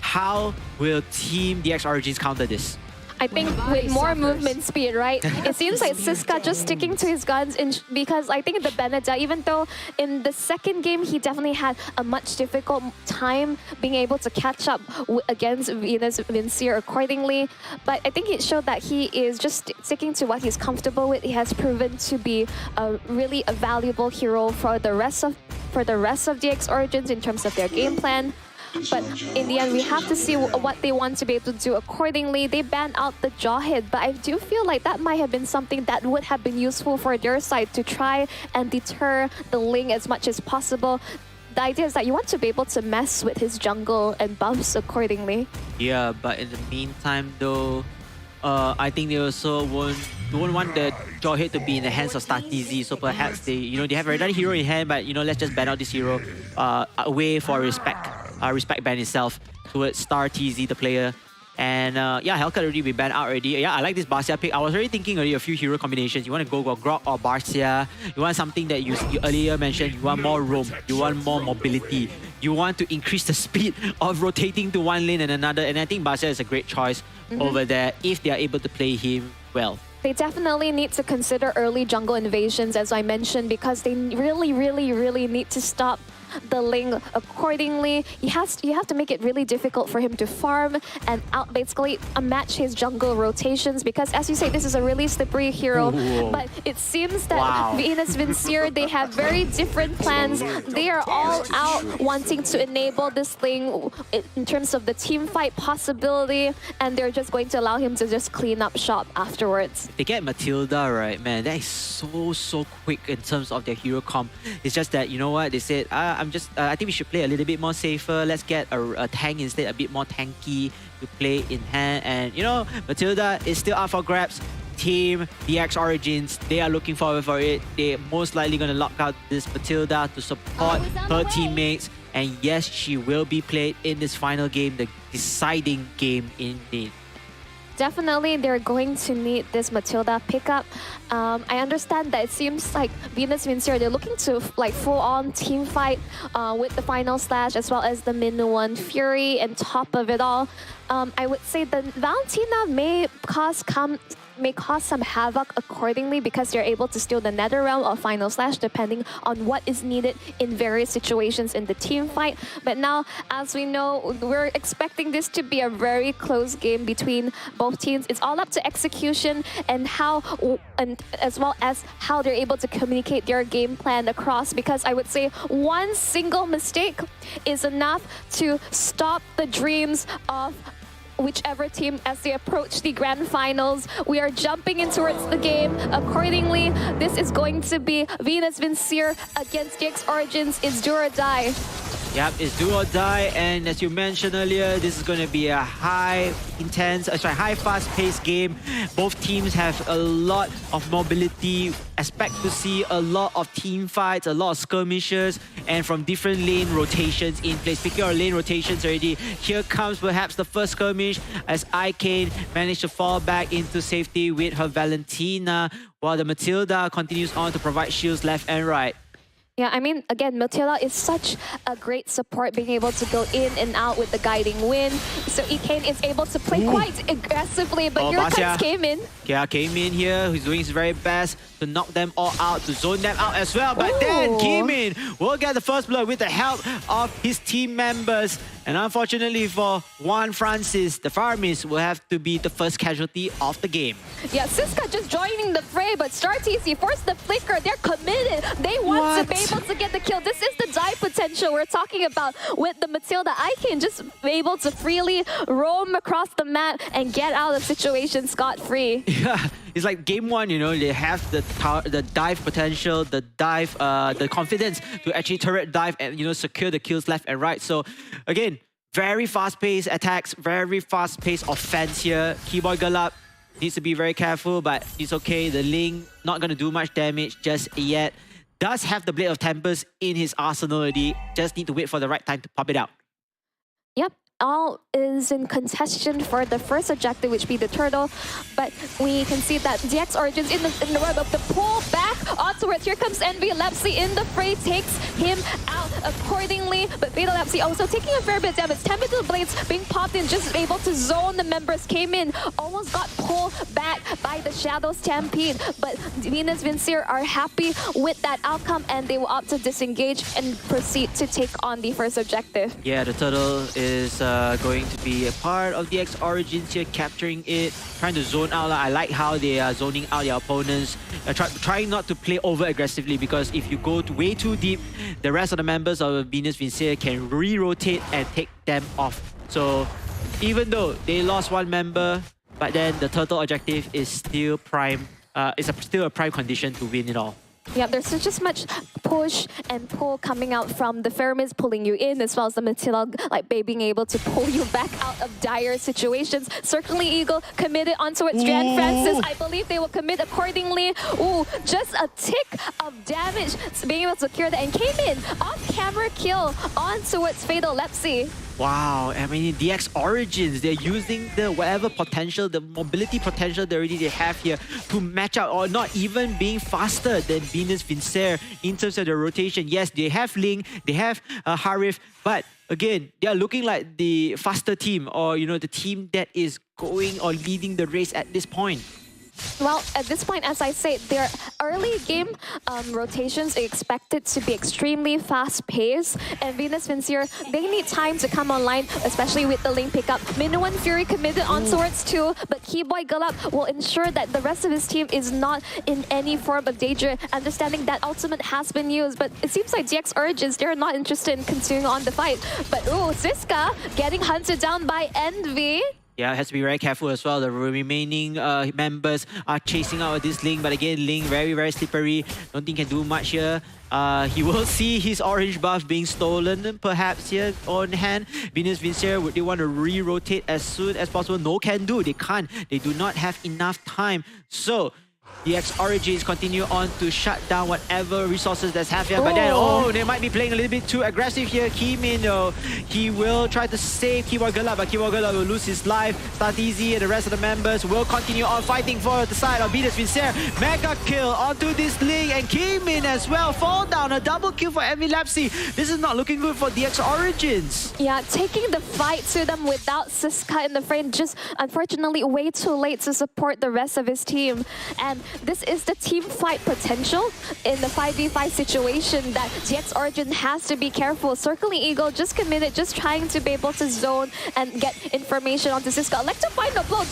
How will Team DX Origins counter this? I think with more movement speed, right? It seems like Siska just sticking to his guns because I think the Benedetta, even though in the second game he definitely had a much difficult time being able to catch up against Venus Vincier accordingly, but I think it showed that he is just sticking to what he's comfortable with. He has proven to be a really valuable hero for the rest of DX Origins in terms of their game plan. But in the end, we have to see what they want to be able to do accordingly. They banned out the Jawhead, but I do feel like that might have been something that would have been useful for their side to try and deter the Ling as much as possible. The idea is that you want to be able to mess with his jungle and buffs accordingly. Yeah, but in the meantime though, I think they also don't want the Jawhead to be in the hands of Star TZ. So perhaps they have another hero in hand, but let's just ban out this hero away for respect ban itself towards Star TZ, the player. And yeah, Hellcat already been banned out already. Yeah, I like this Barcia pick. I was already thinking already a few hero combinations. You want to go Grok or Barcia. You want something that you earlier mentioned. You want more roam. You want more mobility. You want to increase the speed of rotating to one lane and another. And I think Barcia is a great choice over there if they are able to play him well. They definitely need to consider early jungle invasions, as I mentioned, because they really need to stop the Ling accordingly. You have to make it really difficult for him to farm and basically match his jungle rotations, because as you say, this is a really slippery hero. Ooh. But it seems that Venus Vincier, they have very different plans. They are all out wanting to enable this Ling in terms of the team fight possibility, and they're just going to allow him to just clean up shop afterwards. They get Matilda, right? Man, that is so quick in terms of their hero comp. It's just that, you know what, they said, I think we should play a little bit more safer. Let's get a tank instead, a bit more tanky to play in hand. And, you know, Matilda is still up for grabs. Team DX Origins, they are looking forward for it. They're most likely going to lock out this Matilda to support her teammates. And yes, she will be played in this final game, the deciding game indeed. Definitely, they're going to need this Matilda pickup. I understand that it seems like Venus Vincier, they're looking to like full-on team fight with the Final Slash as well as the Minuan Fury. And top of it all, I would say the Valentina may cause some havoc accordingly, because they're able to steal the Nether Realm or Final Slash depending on what is needed in various situations in the team fight. But now, as we know, we're expecting this to be a very close game between both teams. It's all up to execution and as well as how they're able to communicate their game plan across, because I would say one single mistake is enough to stop the dreams of whichever team as they approach the grand finals. We are jumping in towards the game accordingly. This is going to be Venus Vincier against DX Origins. It's do or die. Yep, it's do or die, and as you mentioned earlier, this is going to be a high fast-paced game. Both teams have a lot of mobility. Expect to see a lot of team fights, a lot of skirmishes, and from different lane rotations in place. Speaking of lane rotations already, here comes perhaps the first skirmish as Icane managed to fall back into safety with her Valentina, while the Matilda continues on to provide shields left and right. Yeah, I mean, again, Matilda is such a great support, being able to go in and out with the guiding wind. So Icane is able to play quite aggressively, but Yurikans came in. Yeah, came in here. He's doing his very best to knock them all out, to zone them out as well. But then Kimin will get the first blood with the help of his team members. And unfortunately for Juan Francis, the Farmist will have to be the first casualty of the game. Yeah, Siska just joining the fray, but Star TC forced the flicker. They're committed. They want to be able to get the kill. This is the dive potential we're talking about with the Matilda. I can just be able to freely roam across the map and get out of situations scot-free. Yeah, it's like game one, you know, they have the dive potential, the confidence to actually turret dive and, you know, secure the kills left and right. So again, very fast-paced attacks, very fast-paced offense here. Keyboy Galap needs to be very careful, but it's okay. The Ling not going to do much damage just yet. Does have the Blade of Tempest in his arsenal already. Just need to wait for the right time to pop it out. Yep. All is in contention for the first objective, which be the turtle. But we can see that DX Origins in the web of the pull back onwards. Here comes Envy Lepsy in the fray, takes him out accordingly. But Fatal Lepsy also taking a fair bit of damage. Temperature Blades being popped in, just able to zone the members. Came in, almost got pulled back by the Shadow Stampede. But Venus Vincier are happy with that outcome, and they will opt to disengage and proceed to take on the first objective. Yeah, the turtle is going to be a part of the X Origins here, capturing it, trying to zone out. I like how they are zoning out their opponents, trying not to play over aggressively, because if you go way too deep, the rest of the members of Venus Vincier can re-rotate and take them off. So even though they lost one member, but then the turtle objective is still prime. It's still a prime condition to win it all. Yeah, there's just much push and pull coming out from the Fermids pulling you in, as well as the Matilda like being able to pull you back out of dire situations. Circling Eagle committed ontowards Jan Francis. I believe they will commit accordingly. Ooh, just a tick of damage, being able to secure that and came in off-camera kill on towards Fatal Lepsy. Wow, I mean, DX Origins, they're using the whatever potential, the mobility potential they have here to match out, or not even being faster than Venus Vincere in terms of the rotation. Yes, they have Ling, they have Harif, but again, they are looking like the faster team, or the team that is going or leading the race at this point. Well, at this point, as I say, their early game rotations are expected to be extremely fast-paced, and Venus Vincere, they need time to come online, especially with the lane pickup. Minuan Fury committed on towards 2, but Keyboy Galap will ensure that the rest of his team is not in any form of danger, understanding that ultimate has been used. But it seems like DX Origins, they're not interested in continuing on the fight. But ooh, Siska getting hunted down by Envy. Yeah, has to be very careful as well. The remaining members are chasing out this Ling, but again, Ling very, very slippery. Don't think he can do much here. He will see his orange buff being stolen, perhaps here on hand. Venus Vincere, would they want to re-rotate as soon as possible? No, can do. They can't. They do not have enough time. So DX Origins continue on to shut down whatever resources that's have here. But then, they might be playing a little bit too aggressive here. Kimin, though, he will try to save Keyboard Galap, but Keyboard Galap will lose his life. Start Easy and the rest of the members will continue on fighting for the side of Venus Vincere. Mega kill onto this Ling, and Kimin as well. Fall down, a double kill for Envy Lepsy. This is not looking good for DX Origins. Yeah, taking the fight to them without Siska in the frame, just unfortunately way too late to support the rest of his team. And this is the team fight potential in the 5v5 situation that DX Origin has to be careful. Circling Eagle just committed, just trying to be able to zone and get information onto Siska. Like to find the blow,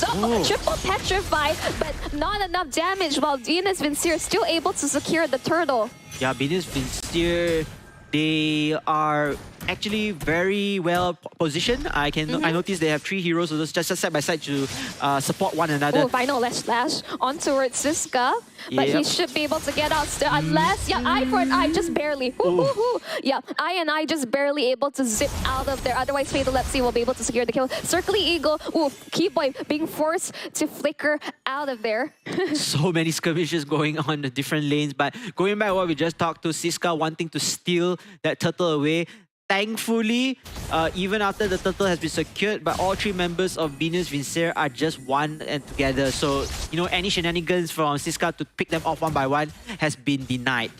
triple petrify, but not enough damage, while Venus Vincere still able to secure the turtle. Yeah, Venus Vincere, they are actually very well positioned. I noticed they have 3 heroes just side by side to support one another. Oh, final slash on towards Siska, but he should be able to get out still, unless eye for an eye, just barely. Yeah, eye and eye just barely able to zip out of there. Otherwise, Fatal Lepsy will be able to secure the kill. Circling Eagle, Keyboy being forced to flicker out of there. So many skirmishes going on in the different lanes, but going back to what we just talked to, Siska wanting to steal that turtle away. Thankfully, even after the turtle has been secured, but all 3 members of Venus Vincere are just one and together. So, any shenanigans from Siska to pick them off one by one has been denied.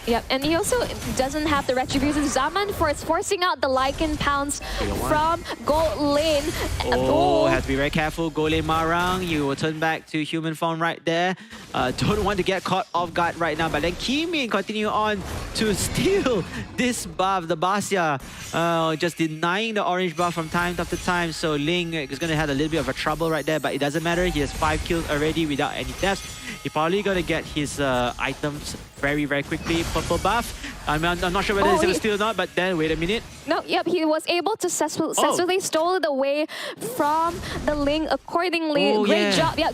Yep, and he also doesn't have the Retribution. Zaman forcing out the Lycan Pounce from Gold Lane. Have to be very careful. Gold Lane Marang, you will turn back to human form right there. Don't want to get caught off guard right now. But then Kimin continue on to steal this buff, the Basya. Just denying the orange buff from time after time. So Ling is going to have a little bit of a trouble right there, but it doesn't matter. He has 5 kills already without any deaths. He's probably going to get his items very, very quickly. Purple buff. I'm not sure whether it's still or not, but then wait a minute. No, yep, he was able to successfully stole it away from the Ling accordingly.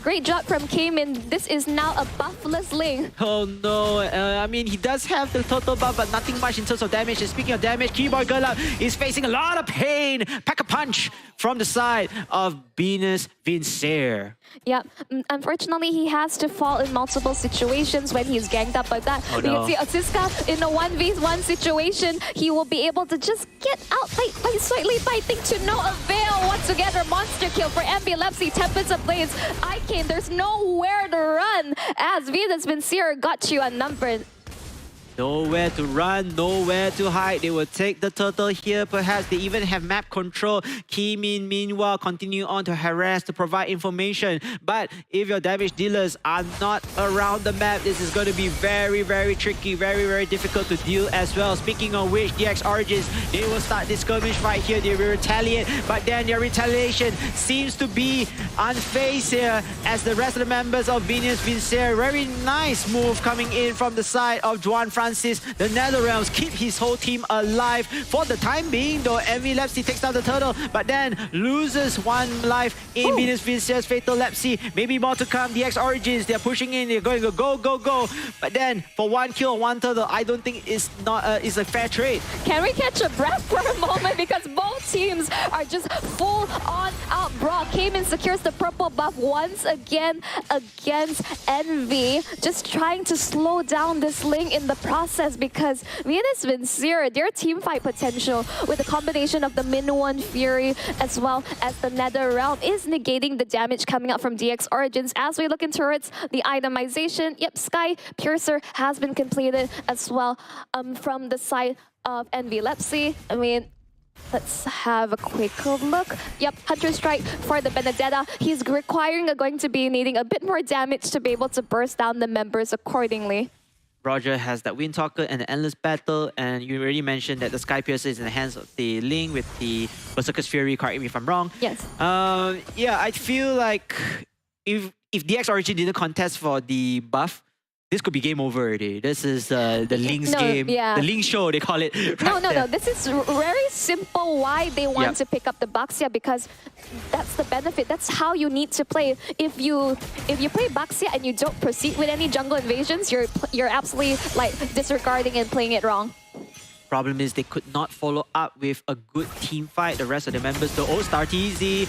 Great job from Cayman. This is now a buffless Ling. Oh no, I mean, he does have the total buff, but nothing much in terms of damage. And speaking of damage, Keyboy Galap is facing a lot of pain. Pack a punch from the side of Venus Vincere. Yeah, unfortunately, he has to fall in multiple situations when he's ganged up like that. You can see Siska in a 1v1 situation. He will be able to just get out by slightly fighting to no avail. Once again, a monster kill for Envy Lepsy, Tempest of Blades. Icane, there's nowhere to run as Venus Vincere got you unnumbered. Nowhere to run, nowhere to hide. They will take the turtle here. Perhaps they even have map control. Kimin, meanwhile, continue on to harass, to provide information. But if your damage dealers are not around the map, this is going to be very, very tricky, very, very difficult to deal as well. Speaking of which, DX Origins, they will start this skirmish right here. They will retaliate, but then their retaliation seems to be unfazed here as the rest of the members of Venus Vincere. Very nice move coming in from the side of Juan Francis. Francis. The NetherRealms keep his whole team alive. For the time being though, Envy Lepsy takes down the turtle, but then loses one life in Venus Vincere's Fatal Lepsy. Maybe more to come. DX Origins, they're pushing in, they're going to go. But then for one kill, one turtle, I don't think it's is a fair trade. Can we catch a breath for a moment? Because both teams are just full on out brawl. Cayman secures the purple buff once again against Envy. Just trying to slow down this Ling in the process, because Venus Vincere, their team fight potential with a combination of the Minuan Fury as well as the Nether Realm is negating the damage coming out from DX Origins. As we look in turrets, the itemization, yep, Sky Piercer has been completed as well from the side of Envy Lepsy. I mean, let's have a quick look. Yep, Hunter Strike for the Benedetta. He's going to be needing a bit more damage to be able to burst down the members accordingly. Roger has that Wind Talker and the Endless Battle, and you already mentioned that the Sky Piercer is in the hands of the Ling with the Berserker's Fury, correct me if I'm wrong. Yes. Yeah, I feel like if DX Origin didn't contest for the buff, this could be game over already. This is the Ling's game. Yeah. The Ling show, they call it. No. This is very simple why they want to pick up the Baxia, because that's the benefit. That's how you need to play. If you play Baxia and you don't proceed with any jungle invasions, you're absolutely like disregarding and playing it wrong. Problem is they could not follow up with a good team fight. The rest of the members, the old Star TZ,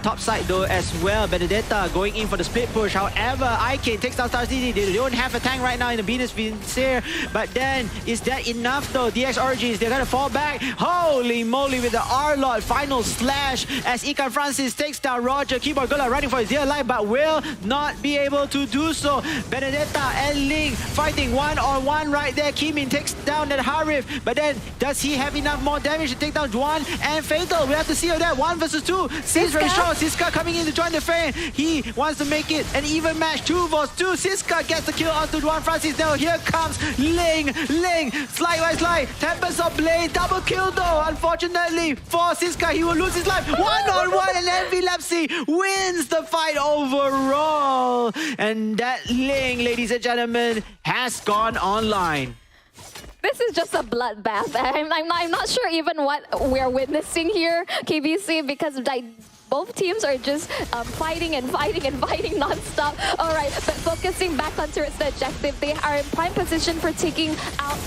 top side though as well. Benedetta going in for the split push. However, IK takes down Star TZ. They don't have a tank right now in the Venus Vincere. But then, is that enough though? DX Origins, they're gonna fall back. Holy moly, with the R-Lord final slash as Ikan Francis takes down Roger. Keyboard Gola running for his dear life, but will not be able to do so. Benedetta and Ling fighting one-on-one right there. Kimin takes down that Harif. But then, does he have enough more damage to take down Juan and Fatal? We have to see that. 1 versus 2. Seems very strong. Siska coming in to join the fray. He wants to make it an even match. 2 versus 2. Siska gets the kill onto Juan Francis. Now here comes Ling. Slide by slide. Tempest of Blade. Double kill though. Unfortunately for Siska, he will lose his life. One-on-one, and Envy Lepsy wins the fight overall. And that Ling, ladies and gentlemen, has gone online. This is just a bloodbath. I'm not sure even what we're witnessing here, KBC, because both teams are just fighting non-stop. All right, but focusing back on towards the objective, they are in prime position for taking out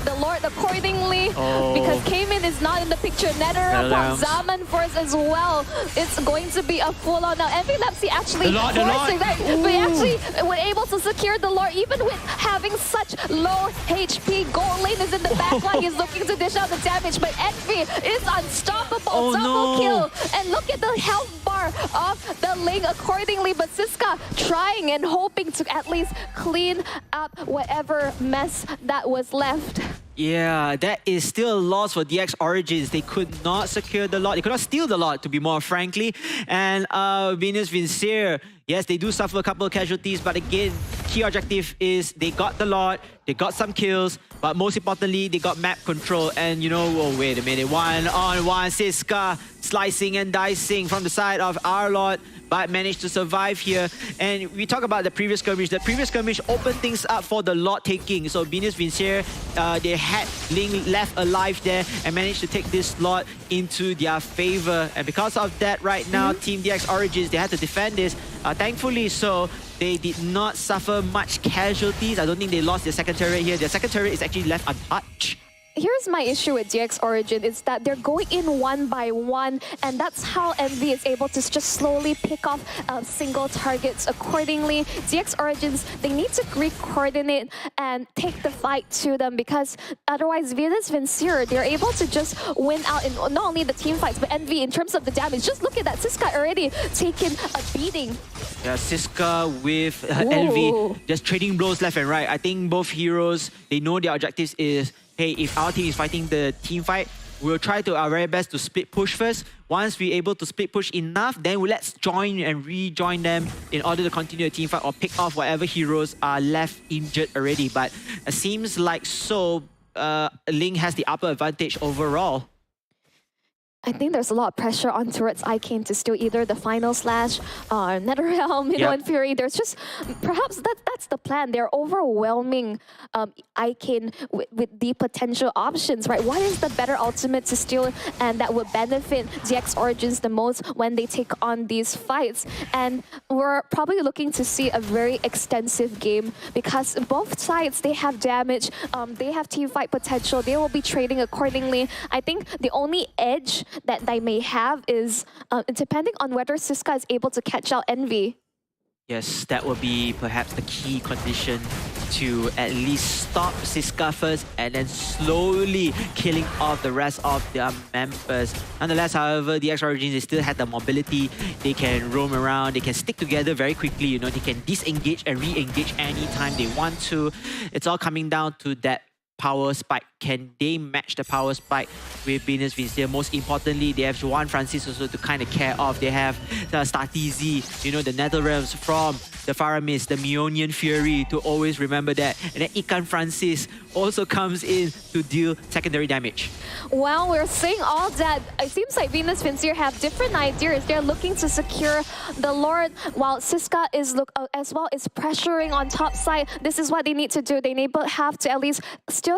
the Lord accordingly, because Cayman is not in the picture. NetherRealm, Zaman Force as well. It's going to be a full-on now. Envy Lepsy actually forcing that, but actually were able to secure the Lord even with having such low HP. Gold Lane is in the back line. He's looking to dish out the damage, but Envy is unstoppable. Double kill, and look at the health bar of the Ling accordingly, but Siska trying and hoping to at least clean up whatever mess that was left. Yeah, that is still a loss for DX Origins. They could not secure the lot. They could not steal the lot, to be more frankly. And Venus Vincere, yes, they do suffer a couple of casualties, but again, key objective is they got the lot, they got some kills, but most importantly, they got map control. And you know, oh, wait a minute, one-on-one, Siska slicing and dicing from the side of R-Lord, but managed to survive here. And we talk about the previous skirmish. The previous skirmish opened things up for the lot taking. So Venus Vincere, they had Ling left alive there and managed to take this slot into their favor. And because of that, right now, Team DX Origins, they had to defend this. Thankfully so, they did not suffer much casualties. I don't think they lost their second turret here. Their second turret is actually left untouched. Here's my issue with DX Origin is that they're going in one by one, and that's how Envy is able to just slowly pick off single targets accordingly. DX Origins, they need to re-coordinate and take the fight to them, because otherwise Venus Vincere, they're able to just win out in not only the team fights, but Envy in terms of the damage. Just look at that, Siska already taken a beating. Yeah, Siska with Envy just trading blows left and right. I think both heroes, they know their objectives is, hey, if our team is fighting the team fight, we'll try to our very best to split push first. Once we're able to split push enough, then let's join and rejoin them in order to continue the team fight or pick off whatever heroes are left injured already. But it seems like Ling has the upper advantage overall. I think there's a lot of pressure on towards Icane to steal either the final slash or NetherRealm, and Fury. There's just perhaps that's the plan. They're overwhelming Icane with the potential options, right? What is the better ultimate to steal and that would benefit DX Origins the most when they take on these fights? And we're probably looking to see a very extensive game because both sides, they have damage, they have team fight potential, they will be trading accordingly. I think the only edge that they may have is depending on whether Siska is able to catch out Envy. Yes, that would be perhaps the key condition to at least stop Siska first and then slowly killing off the rest of their members. Nonetheless, however, the X Origins, they still had the mobility. They can roam around, they can stick together very quickly, they can disengage and re-engage anytime they want to. It's all coming down to that power spike. Can they match the power spike with Venus Vincier? Most importantly, they have Juan Francis also to kind of care of. They have the Statizi, the NetherRealms from the Faramis, the Meonian Fury to always remember that. And then Ikan Francis also comes in to deal secondary damage. Well, we're seeing all that. It seems like Venus Vincier have different ideas. They're looking to secure the Lord while Siska is as well is pressuring on top side. This is what they need to do. They have to at least still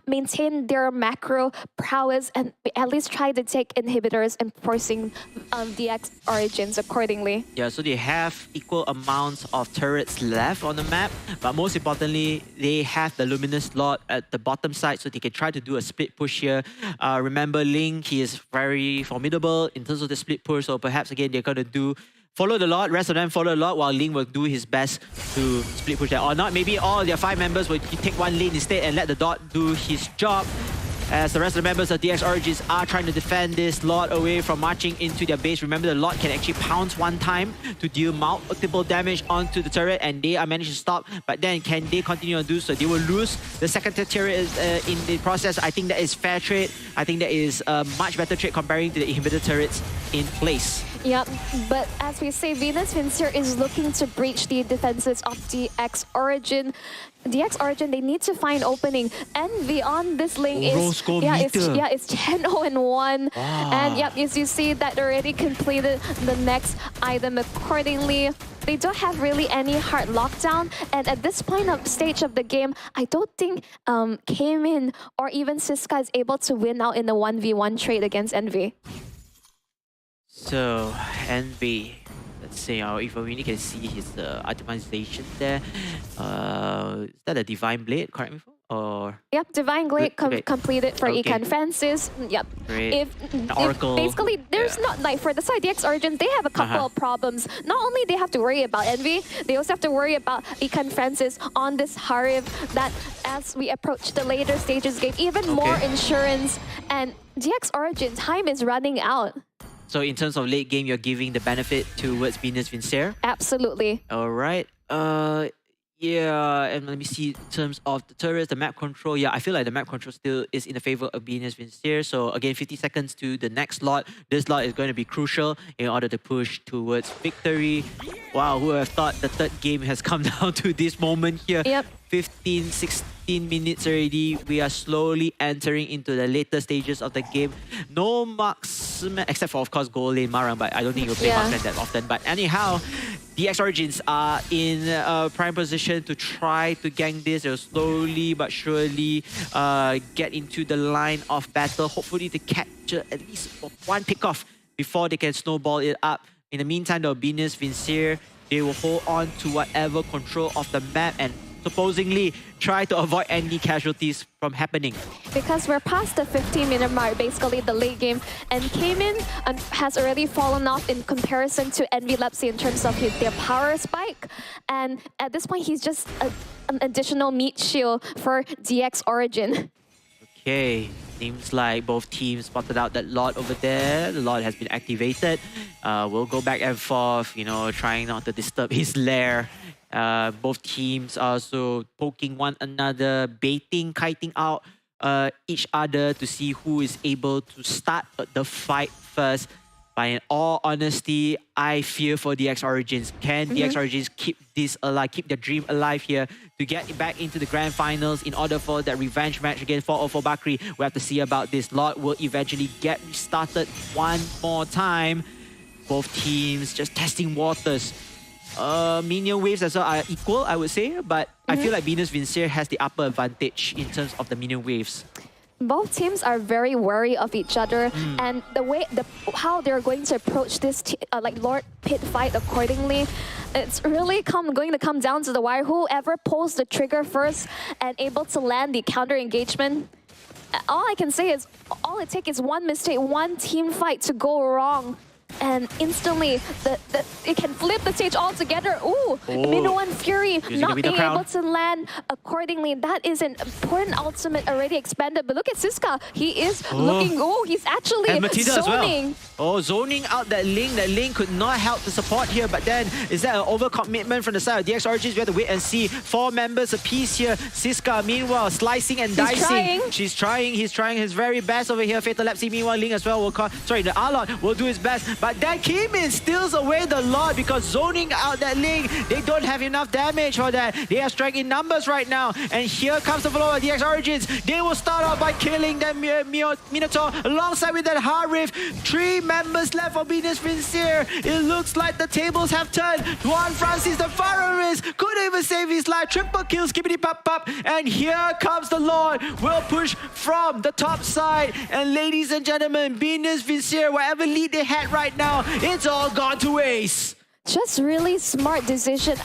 maintain their macro prowess and at least try to take inhibitors and forcing DX Origins accordingly. Yeah, so they have equal amounts of turrets left on the map, but most importantly, they have the Luminous Lord at the bottom side, so they can try to do a split push here. Remember, Ling, he is very formidable in terms of the split push, so perhaps again they're going to follow the Lord, rest of them follow the Lord, while Ling will do his best to split push that. Or not, maybe all their 5 members will take one lane instead and let the Dot do his job, as the rest of the members of DX Origins are trying to defend this Lord away from marching into their base. Remember, the Lord can actually pounce one time to deal multiple damage onto the turret, and they are managed to stop. But then, can they continue to do so? They will lose the second turret in the process. I think that is fair trade. I think that is a much better trade comparing to the inhibitor turrets in place. Yep, but as we say, Venus Vincier is looking to breach the defenses of DX Origin. DX Origin, they need to find opening. Envy on this lane is it's 10-0-1. And yep, as you see that already completed the next item accordingly. They don't have really any hard lockdown, and at this point of stage of the game, I don't think Cayman or even Siska is able to win out in the 1v1 trade against Envy. So, Envy, let's see, if we really can see his itemization there. Is that a Divine Blade, correct me if or? Yep, Divine Blade completed for Ikan Francis. Yep. Great. If basically, there's not, like, for the side DX Origins, they have a couple of problems. Not only they have to worry about Envy, they also have to worry about Ikan Francis on this Harif, that as we approach the later stages game, even more insurance, and DX Origin, time is running out. So in terms of late game, you're giving the benefit towards Venus Vincier? Absolutely. All right. Yeah, and let me see in terms of the turrets, the map control. Yeah, I feel like the map control still is in the favor of Venus Vincier. So again, 50 seconds to the next lot. This lot is going to be crucial in order to push towards victory. Wow, who would have thought the third game has come down to this moment here? Yep. 15, 16 minutes already. We are slowly entering into the later stages of the game. No marksman, except for, of course, goal lane Marang, but I don't think you'll play marksman that often. But anyhow, DX Origins are in a prime position to try to gank this. They'll slowly but surely get into the line of battle, hopefully to capture at least one pickoff before they can snowball it up. In the meantime, though, Venus Vincier, they will hold on to whatever control of the map and supposedly try to avoid any casualties from happening. Because we're past the 15-minute mark, basically the late game, and Cayman has already fallen off in comparison to Envy Lepsy in terms of their power spike. And at this point, he's just an additional meat shield for DX Origin. Okay, seems like both teams spotted out that Lord over there. The Lord has been activated. We'll go back and forth, trying not to disturb his lair. Both teams are also poking one another, baiting, kiting out each other to see who is able to start the fight first. But in all honesty, I fear for DX Origins. Can DX Origins keep this alive, keep their dream alive here to get back into the grand finals in order for that revenge match against 404 Bakri? We have to see about this. Lot will eventually get restarted one more time. Both teams just testing waters. Minion waves as well are equal, I would say, but I feel like Venus Vincere has the upper advantage in terms of the minion waves. Both teams are very wary of each other, and how they're going to approach this like Lord Pit fight accordingly, it's really going to come down to the wire. Whoever pulls the trigger first and able to land the counter engagement. All I can say is, all it takes is one mistake, one team fight to go wrong. And instantly, it can flip the stage altogether. Ooh, Minoan Fury not being able to land accordingly. That is an important ultimate already expended. But look at Siska. He is looking, he's actually zoning. Zoning out that Link. That Link could not help the support here. But then, is that an overcommitment from the side of DX Origins? We have to wait and see. 4 members apiece here. Siska, meanwhile, slicing and dicing. She's trying. He's trying his very best over here. Fatal Lepsy, meanwhile, Link as well will the Arlon will do his best. But then Kimin steals away the Lord because zoning out that Link, they don't have enough damage for that. They have strength in numbers right now. And here comes the follower of DX Origins. They will start off by killing that Minotaur alongside with that Harif. 3 members left for Venus Vincere. It looks like the tables have turned. Juan Francis, the Pharaohist, couldn't even save his life. Triple kill, skippity pop pop. And here comes the Lord. Will push from the top side. And ladies and gentlemen, Venus Vincere, whatever lead they had right now, it's all gone to waste. Just really smart decision.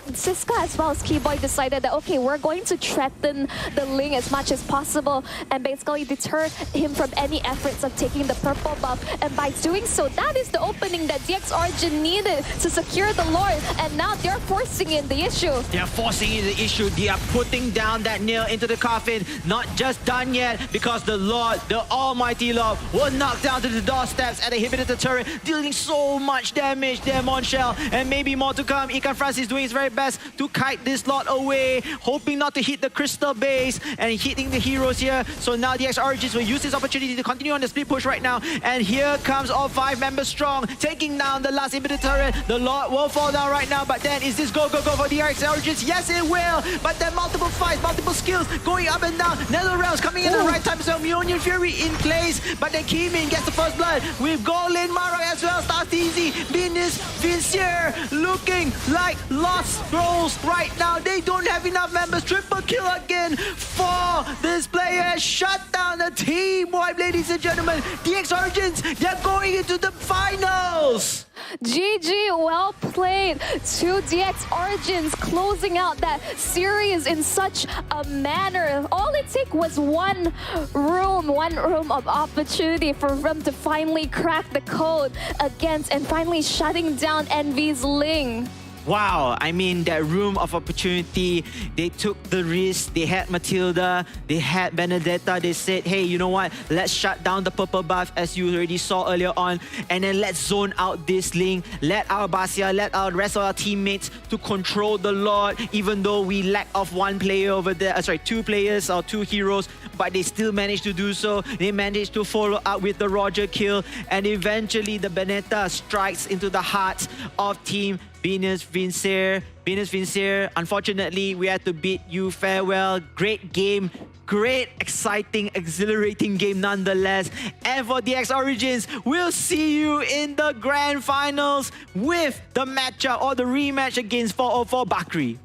Siska as well as Keyboy decided that, okay, we're going to threaten the Ling as much as possible and basically deter him from any efforts of taking the purple buff. And by doing so, that is the opening that DX Origin needed to secure the Lord. And now they're forcing in the issue. They're forcing in the issue. They are putting down that nail into the coffin. Not just done yet, because the Lord, the Almighty Lord, will knock down to the doorsteps and inhibited the turret, dealing so much damage there, Monshell. And maybe more to come. Ikan Francis doing his very best to kite this lot away, hoping not to hit the crystal base and hitting the heroes here. So now the DX Origins will use this opportunity to continue on the split push right now. And here comes all 5 members strong, taking down the last inhibitor turret. The Lord will fall down right now, but then is this go for the DX Origins? Yes, it will. But then multiple fights, multiple skills going up and down. Netherrealms coming in at the right time as well. Mjolnir Fury in place, but then Kimin gets the first blood with Golin Marok as well. Starts easy. Venus Vincere looking like lost rolls right now. They don't have enough members. Triple kill again for this player. Shut down the team wipe, ladies and gentlemen. DX Origins, they're going into the finals. GG, well played. 2 DX Origins closing out that series in such a manner. All it took was one room of opportunity for them to finally crack the code against and finally shutting down Envy's Ling. Wow, I mean, that room of opportunity, they took the risk. They had Matilda, they had Benedetta. They said, hey, you know what? Let's shut down the purple buff as you already saw earlier on. And then let's zone out this Link. Let our Basia, let our rest of our teammates to control the Lord, even though we lack of 1 player over there. 2 players or 2 heroes. But they still managed to do so. They managed to follow up with the Roger kill. And eventually the Benetta strikes into the hearts of Team Venus Vincere. Venus Vincere, unfortunately, we had to bid you farewell. Great game. Great, exciting, exhilarating game nonetheless. And for DX Origins, we'll see you in the grand finals with the matchup or the rematch against 404 Bakri.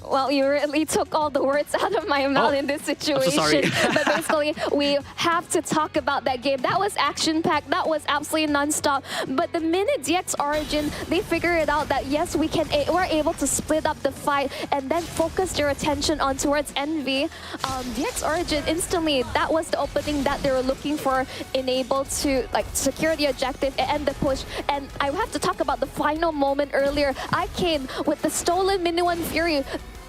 Well, you really took all the words out of my mouth in this situation. I'm so sorry. But basically, we have to talk about that game. That was action-packed. That was absolutely non-stop. But the minute DX Origin, they figured out that yes, we're able to split up the fight and then focus their attention on towards Envy. DX Origin instantly, that was the opening that they were looking for, able to secure the objective and end the push. And I have to talk about the final moment earlier. I came with the stolen Minuan Fury.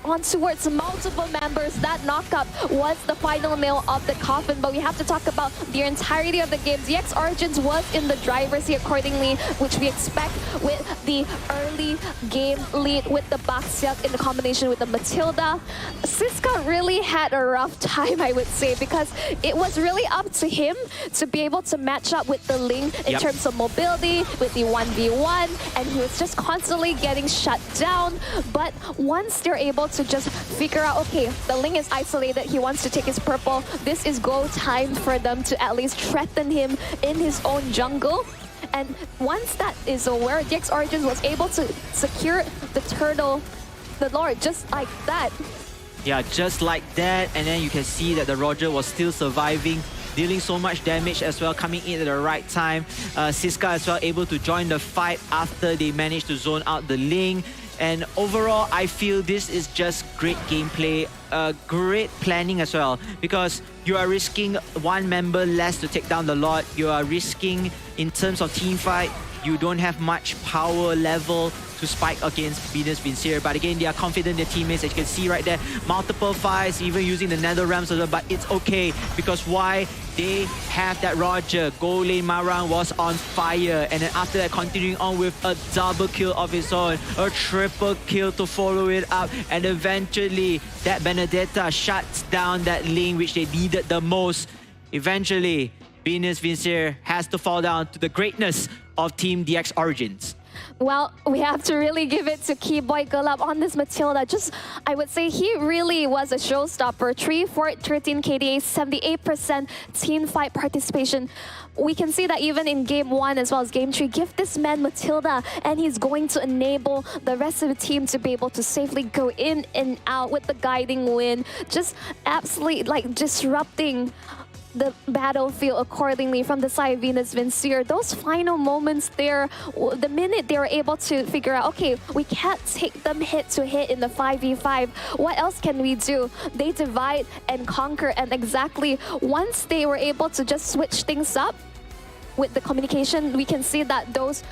on towards multiple members. That knockup was the final nail of the coffin, but we have to talk about the entirety of the game. DX Origins was in the driver's seat accordingly, which we expect with the early game lead with the Baxiak in the combination with the Matilda. Siska really had a rough time, I would say, because it was really up to him to be able to match up with the Ling in terms of mobility, with the 1v1, and he was just constantly getting shut down. But once they're able to just figure out, okay, the Ling is isolated, he wants to take his purple, this is go time for them to at least threaten him in his own jungle. And once that is over, DX Origins was able to secure the turtle, the Lord, just like that. Yeah, just like that. And then you can see that the Roger was still surviving, dealing so much damage as well, coming in at the right time. Siska as well able to join the fight after they managed to zone out the Ling. And overall, I feel this is just great gameplay, great planning as well, because you are risking one member less to take down the Lord. You are risking, in terms of team fight, you don't have much power level to spike against Venus Vincier. But again, they are confident in their teammates. As you can see right there, multiple fights, even using the Nether Realms as well. But it's okay, because why? They have that Roger. Gold lane Marang was on fire. And then after that, continuing on with a double kill of his own. A triple kill to follow it up. And eventually, that Benedetta shuts down that lane which they needed the most. Eventually, Venus Vincier has to fall down to the greatness of Team DX Origins. Well, we have to really give it to Keyboy Gulab on this Matilda. Just, I would say he really was a showstopper. 3, 4, 13 KDA, 78% team fight participation. We can see that even in game 1 as well as game 3, give this man Matilda and he's going to enable the rest of the team to be able to safely go in and out with the guiding wind. Just absolutely like disrupting the battlefield accordingly from the side of Venus Vincier. Those final moments there, the minute they were able to figure out, okay, we can't take them hit to hit in the 5v5, what else can we do? They divide and conquer, and exactly once they were able to just switch things up with the communication, we can see that those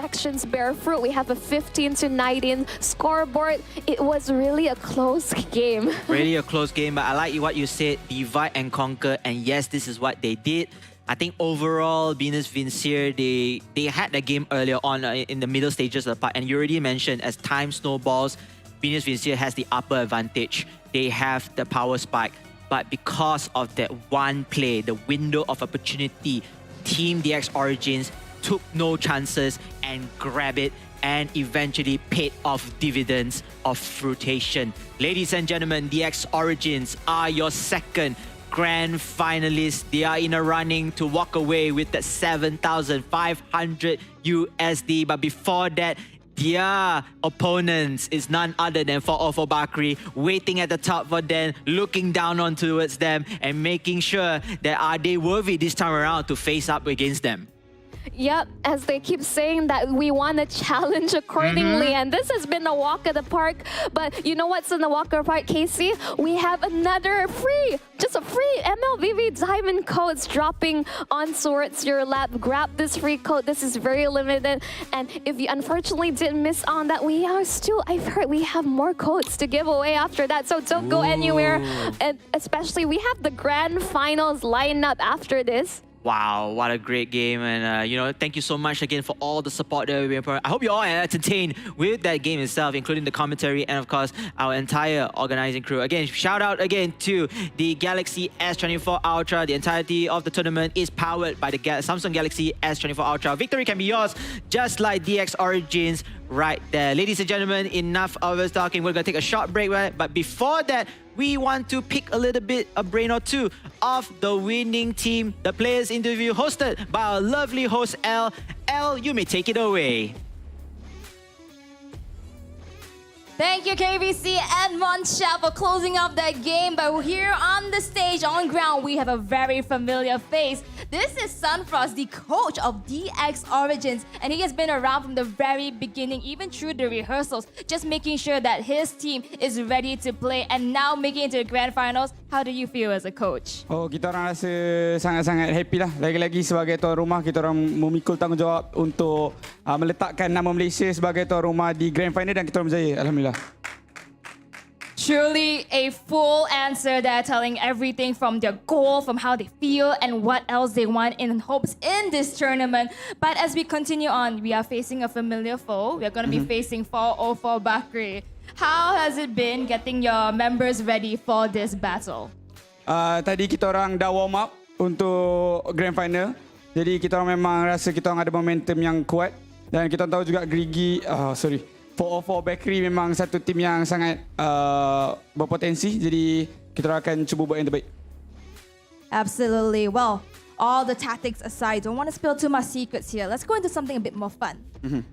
actions bear fruit. We have a 15-19 scoreboard. It was really a close game. Really a close game, but I like what you said, divide and conquer, and yes, this is what they did. I think overall, Venus Vincier, they had the game earlier on in the middle stages of the part, and you already mentioned, as time snowballs, Venus Vincier has the upper advantage. They have the power spike, but because of that one play, the window of opportunity, Team DX Origins took no chances and grabbed it and eventually paid off dividends of fruition. Ladies and gentlemen, DX Origins are your second grand finalists. They are in a running to walk away with that 7,500 USD. But before that, their opponents is none other than 404 Bakri, waiting at the top for them, looking down on towards them and making sure that are they worthy this time around to face up against them. Yep, as they keep saying that we want to challenge accordingly, and this has been a walk of the park. But you know what's in the walk of the park, Casey? We have another just a free MLVV diamond codes dropping on towards your lap. Grab this free code. This is very limited, and if you unfortunately did miss on that, we are still, I've heard we have more codes to give away after that, so don't go anywhere. And especially, we have the grand finals lined up after this. Wow, what a great game. And, thank you so much again for all the support that we've been providing. I hope you all are entertained with that game itself, including the commentary and, of course, our entire organizing crew. Again, shout out again to the Galaxy S24 Ultra. The entirety of the tournament is powered by the Samsung Galaxy S24 Ultra. Victory can be yours, just like DX Origins right there. Ladies and gentlemen, enough of us talking. We're going to take a short break, right? But before that, we want to pick a little bit, a brain or two of the winning team. The players interview hosted by our lovely host, Elle. Elle, you may take it away. Thank you, KVC and Monchel, for closing up that game. But here on the stage, on ground, we have a very familiar face. This is Sunfrost, the coach of DX Origins, and he has been around from the very beginning, even through the rehearsals, just making sure that his team is ready to play, and now making it to the grand finals. How do you feel as a coach? Oh, kita orang rasa sangat-sangat happy lah. Lagi-lagi sebagai tuan rumah, kita orang memikul tanggungjawab untuk meletakkan nama Malaysia sebagai tuan rumah di grand final dan kita orang berjaya. Alhamdulillah. Truly a full answer there, telling everything from their goal, from how they feel, and what else they want in hopes in this tournament. But as we continue on, we are facing a familiar foe. We are going to be facing 404 Bakri. How has it been getting your members ready for this battle? Tadi kita orang dah warm up untuk grand final. Jadi kita orang memang rasa kita orang ada momentum yang kuat. Dan kita tahu juga 404 Bakery memang satu tim yang sangat berpotensi. Jadi kita akan cuba buat yang terbaik. Absolutely. Well, all the tactics aside, don't want to spill too much secrets here. Let's go into something a bit more fun.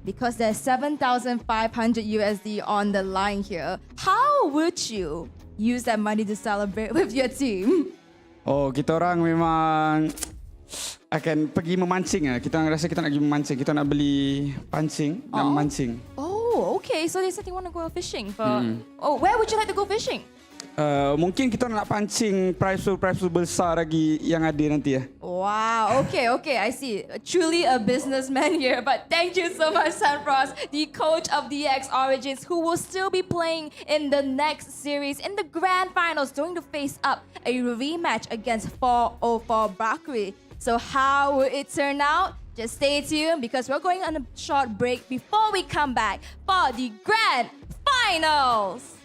Because there's 7,500 USD on the line here. How would you use that money to celebrate with your team? Oh, kita orang memang akan pergi memancing. Kita rasa kita nak pergi memancing. Kita nak beli pancing dan memancing. Oh, okay. So they said they want to go fishing. Oh, where would you like to go fishing? Mungkin kita nak pancing prize besar lagi yang ada nanti ya. Wow, okay, I see. Truly a businessman here. But thank you so much, Sanfrost, the coach of DX Origins, who will still be playing in the next series in the grand finals, going to face up a rematch against 404 Bakri. So how will it turn out? Just stay tuned because we're going on a short break before we come back for the grand finals.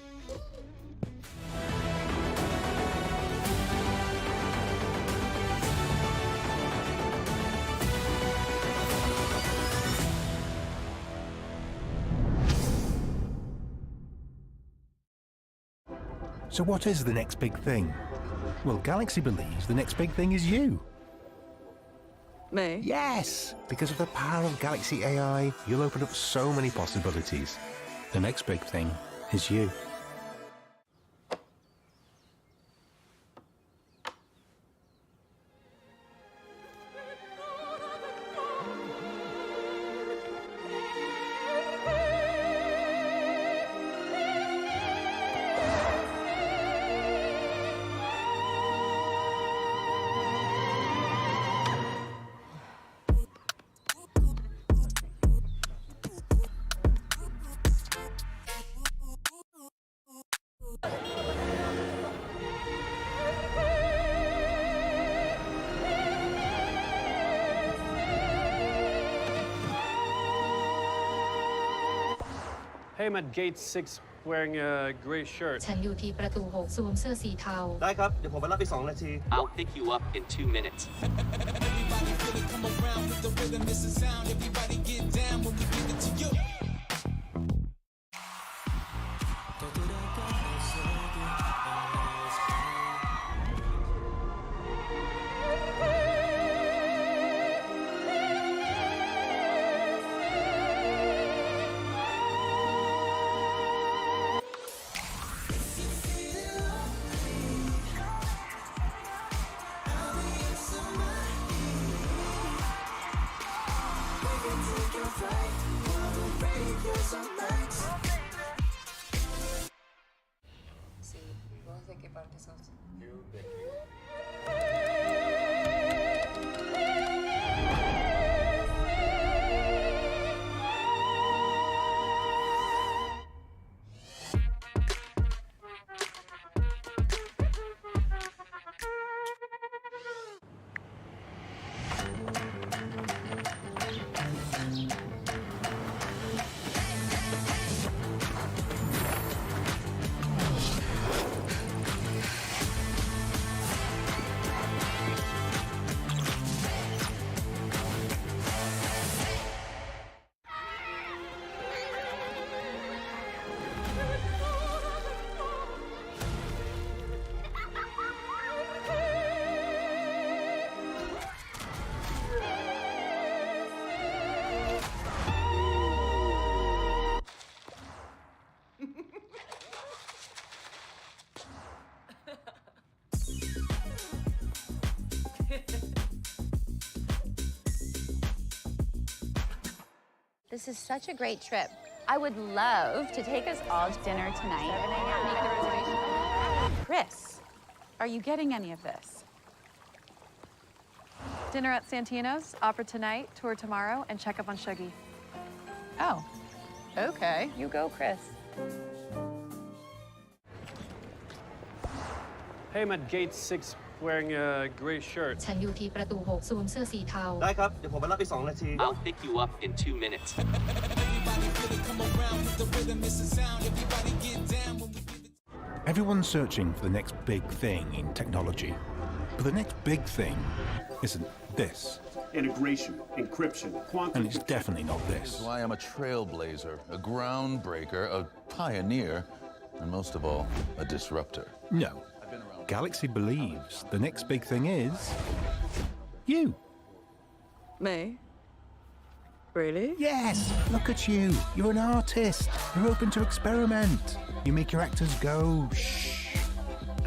So what is the next big thing? Well, Galaxy believes the next big thing is you. Me? Yes! Because of the power of Galaxy AI, you'll open up so many possibilities. The next big thing is you. Hey, I'm at gate 6 wearing a gray shirt. ฉันอยู่ที่ประตู 6 สวมเสื้อสีเทา ได้ครับ เดี๋ยวผมไปรับอีก2 นาที I'll pick you up in 2 minutes. This is such a great trip. I would love to take us all to dinner tonight. Make the reservation. Chris, are you getting any of this? Dinner at Santino's, opera tonight, tour tomorrow, and check up on Shuggy. Oh, okay. You go, Chris. Hey, I'm at gate 6 wearing a gray shirt. ฉันอยู่ที่ประตู 6 สวมเสื้อสีเทา ได้ครับ เดี๋ยวผมไปรับอีก2 นาที I'll pick you up in 2 minutes. Everyone's searching for the next big thing in technology. But the next big thing isn't this. Integration, encryption, quantum. And it's definitely not This is this. why I'm a trailblazer, a groundbreaker, a pioneer, and most of all, a disruptor. No. Galaxy believes the next big thing is you. Me? Really? Yes, look at you. You're an artist. You're open to experiment. You make your actors go shh.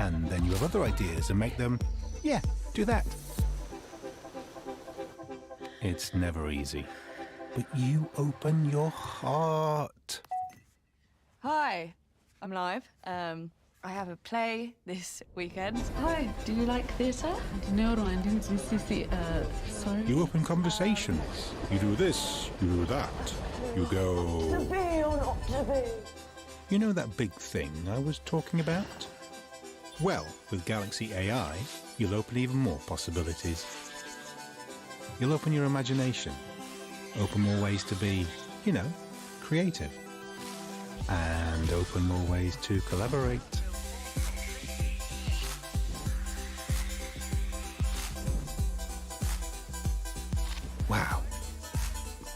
And then you have other ideas and make them, yeah, do that. It's never easy. But you open your heart. Hi, I'm live. I have a play this weekend. Hi, do you like theatre? No, I didn't see. Sorry. You open conversations. You do this, you do that. You go... To be or not to be? You know that big thing I was talking about? Well, with Galaxy AI, you'll open even more possibilities. You'll open your imagination, open more ways to be, you know, creative, and open more ways to collaborate. Wow,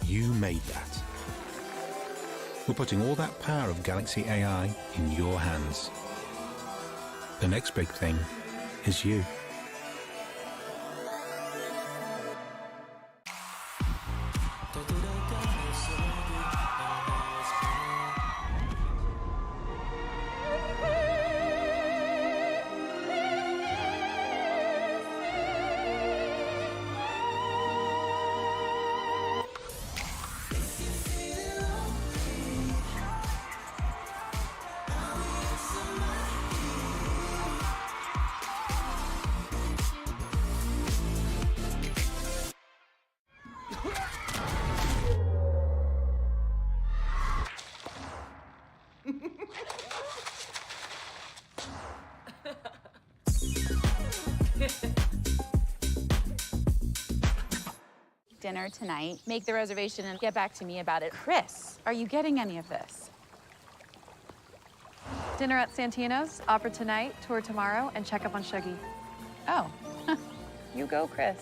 you made that. We're putting all that power of Galaxy AI in your hands. The next big thing is you. Dinner tonight. Make the reservation and get back to me about it. Chris, are you getting any of this? Dinner at Santino's, opera tonight, tour tomorrow, and check up on Shuggy. Oh, you go, Chris.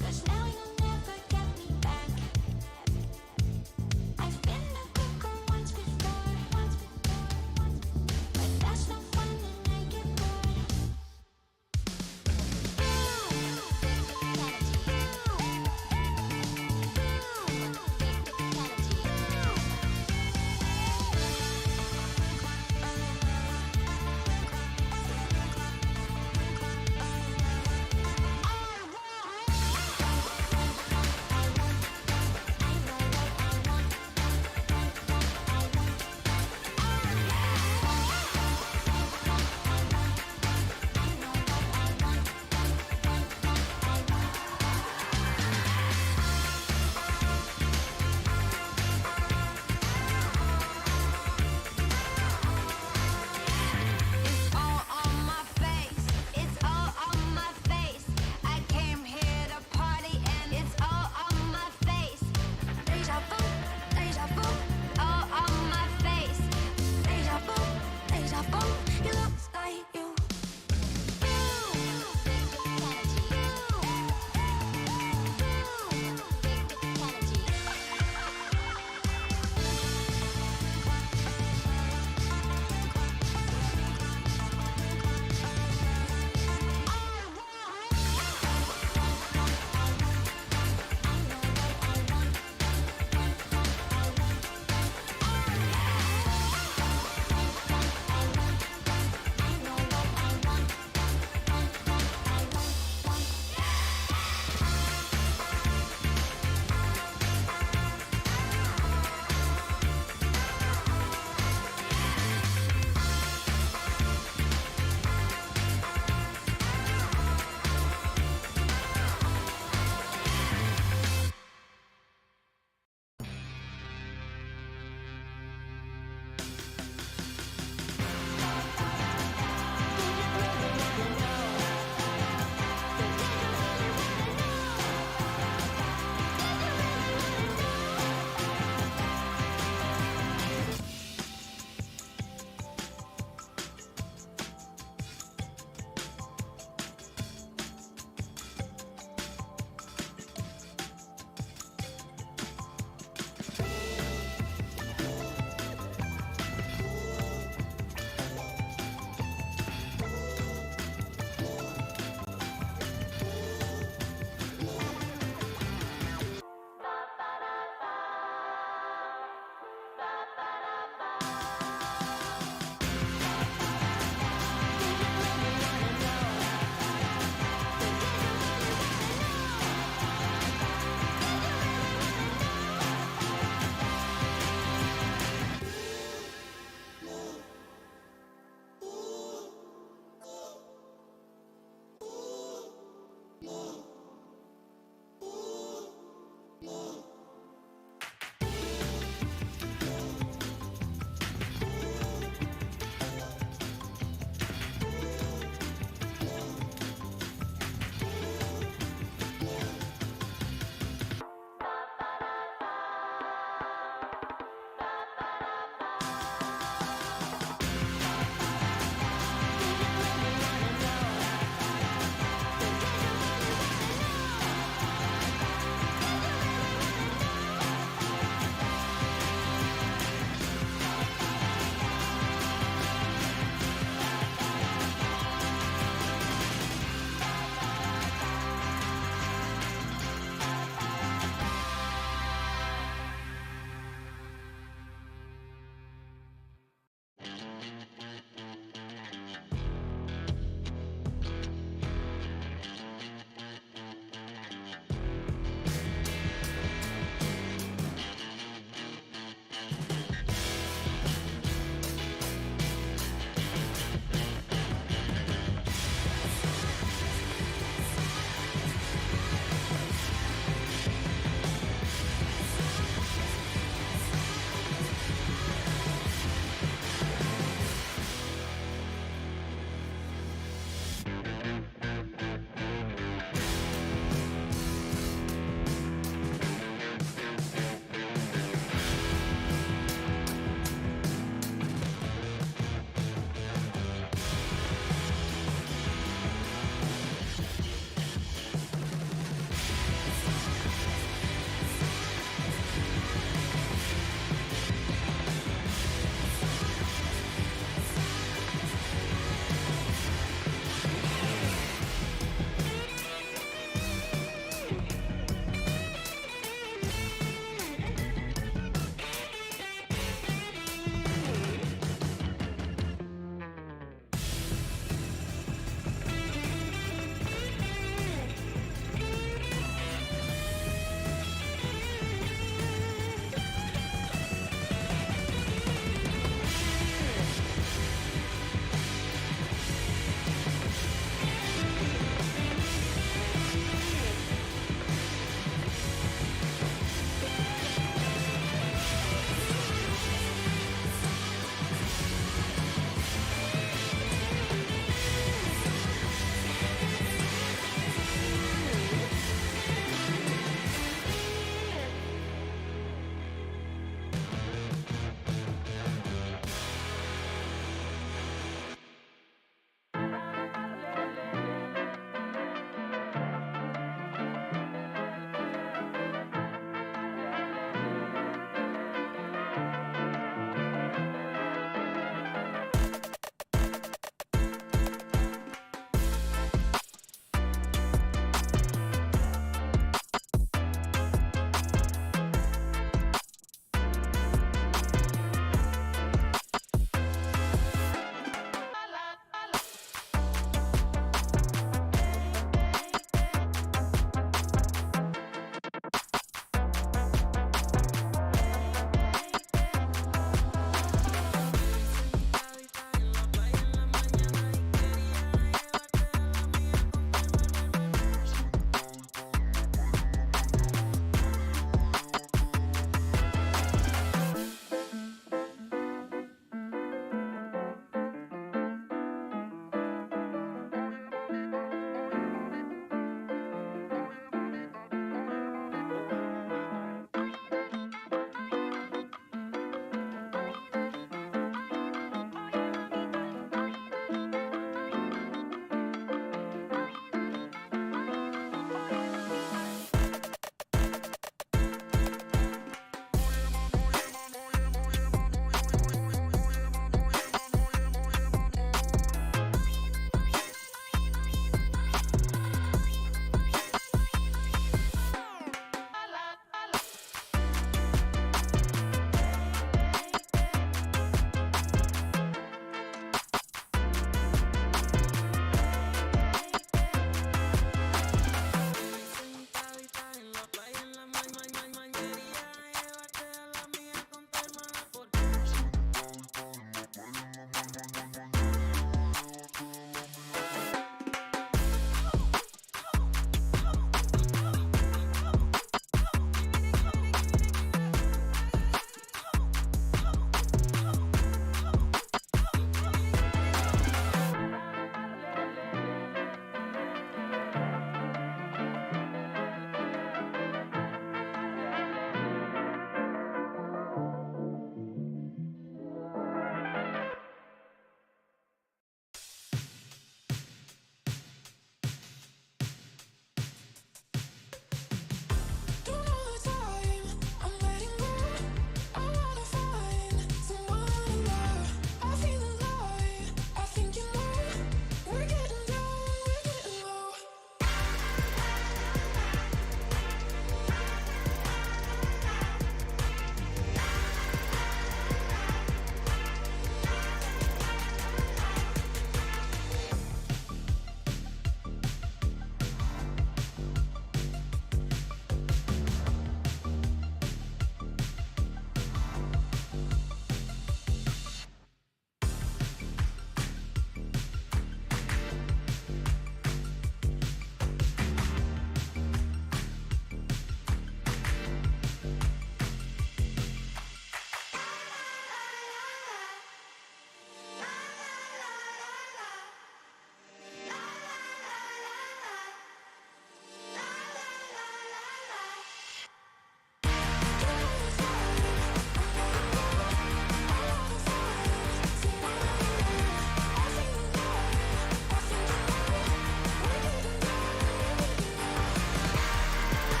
Cause now you'll never get me back.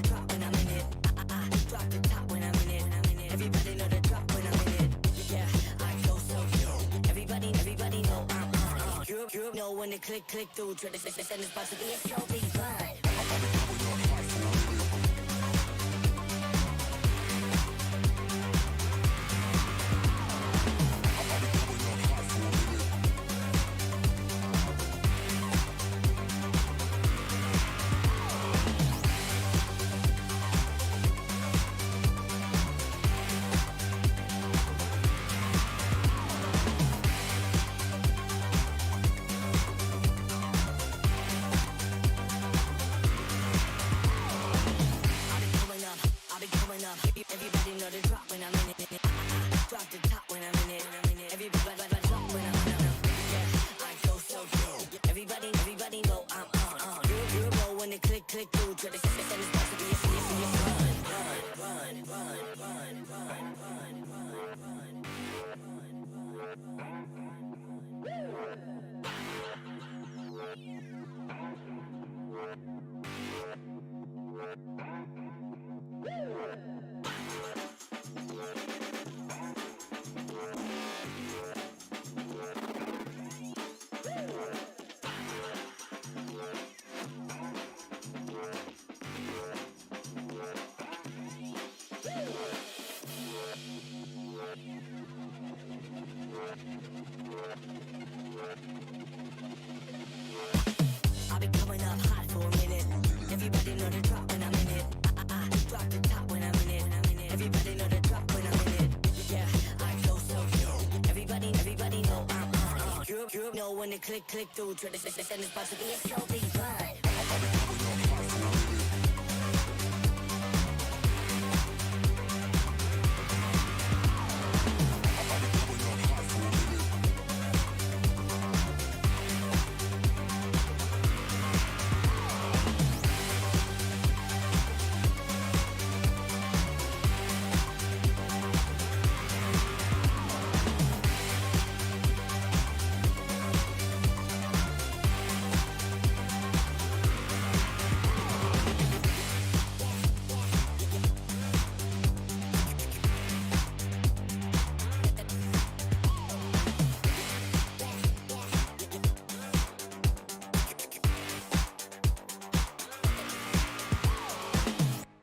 the drop when I'm in it. Drop the top when I'm in it. Everybody know the drop when I'm in it. Yeah, I flow so good. Everybody know I'm on. You know when the click through. Try to send this spot to be a slow beat ride. Everybody know the drop when I'm in it. Drop the top when I'm in it. Everybody drop when I'm in it. Yeah, I flow so good. Everybody know I'm on. You know when the click through. Try to send this box to be a I'll be coming up hot for a minute. Everybody know the drop when I'm in it. Drop the top when I'm in it. Everybody know the drop when I'm in it. Yeah, I flow so good. Everybody know I'm on. You know when the click through. Try to send this spot to be a slow beat ride.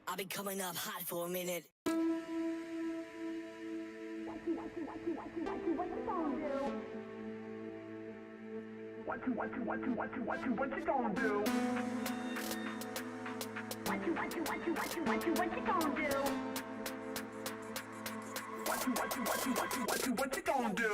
I'll be coming up hot for a minute. What you gonna do? What you gonna do? What you gonna do? What you gonna do? What you gonna do?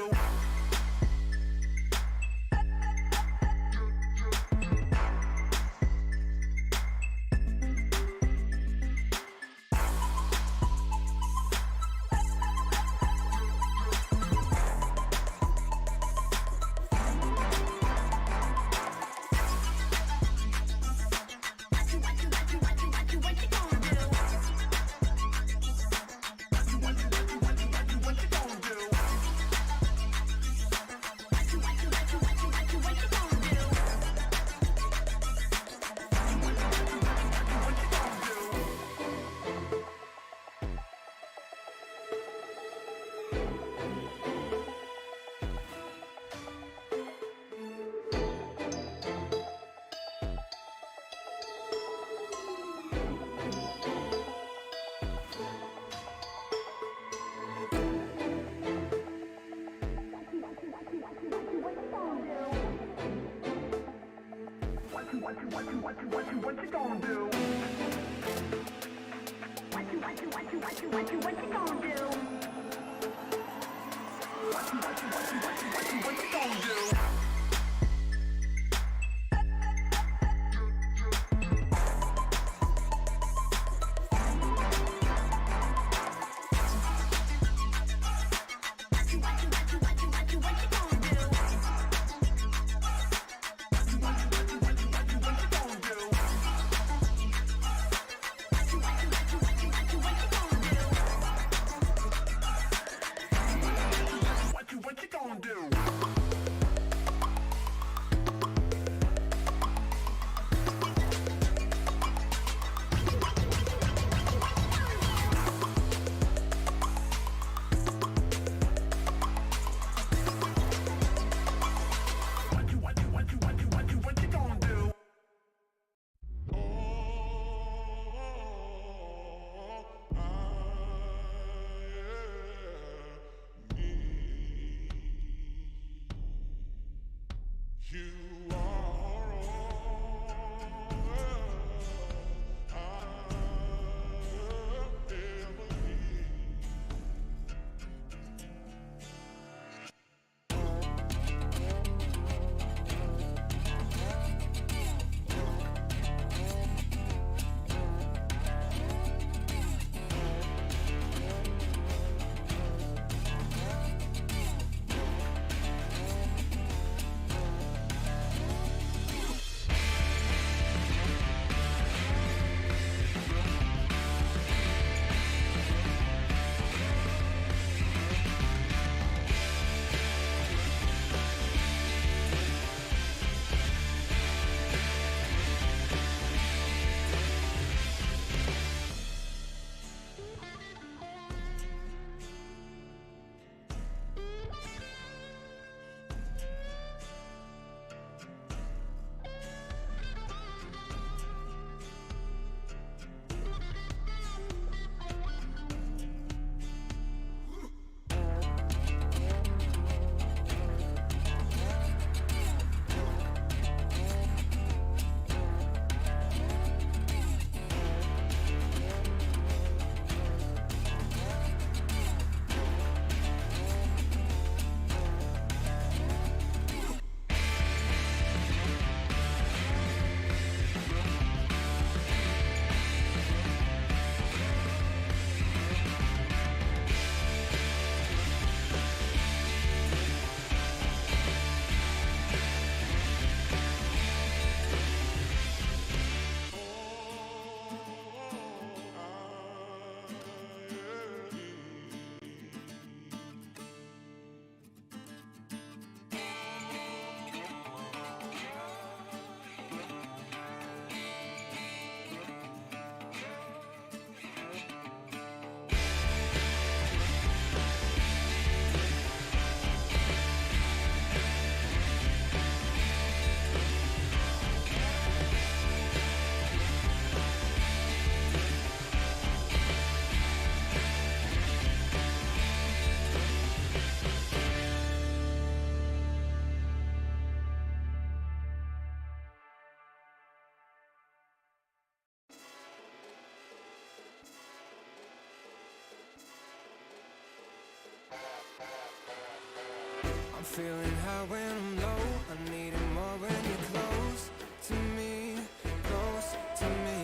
I'm feeling high when I'm low. I need it more when you're close to me, close to me.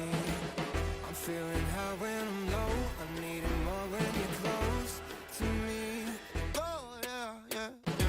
I'm feeling high when I'm low. I need it more when you're close to me. Oh yeah, yeah, yeah.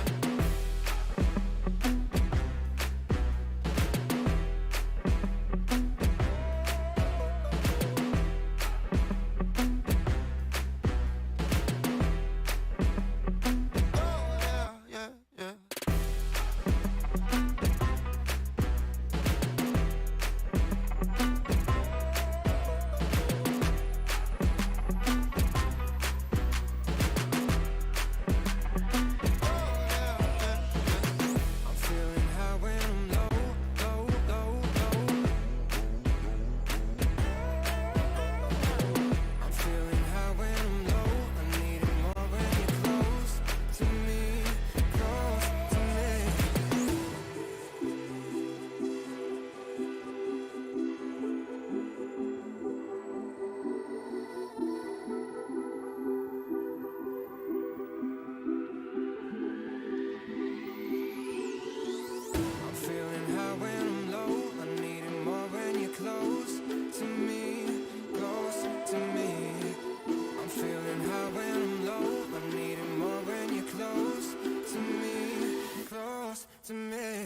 To me,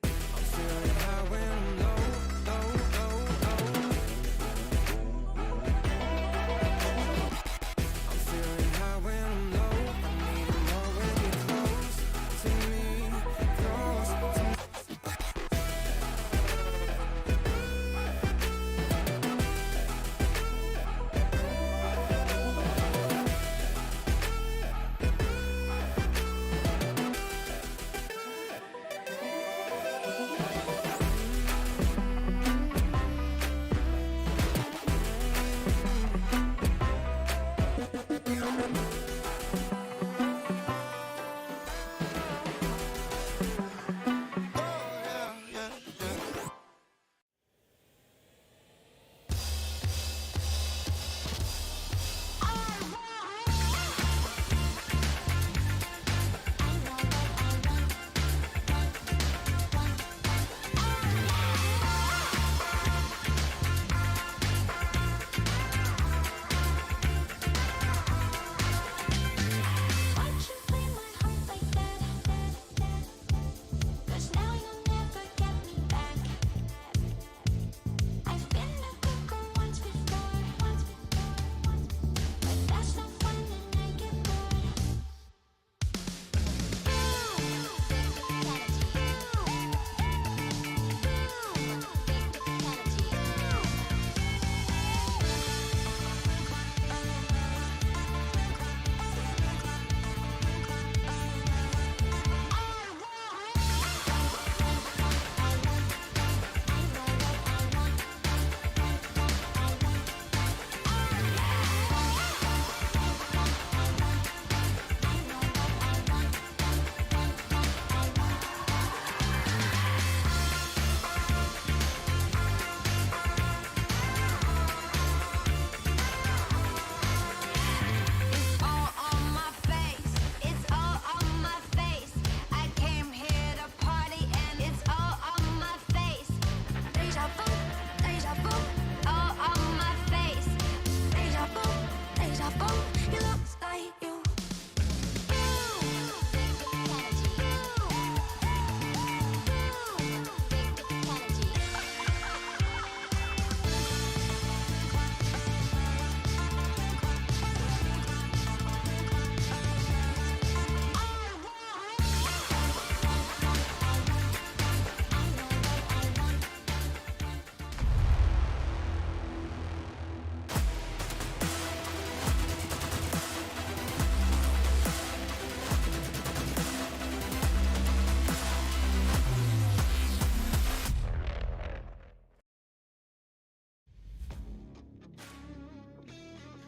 I'm feeling high when I'm low, low, low, low. I'm feeling high when I'm low. I need it more when you're close to me, close to me.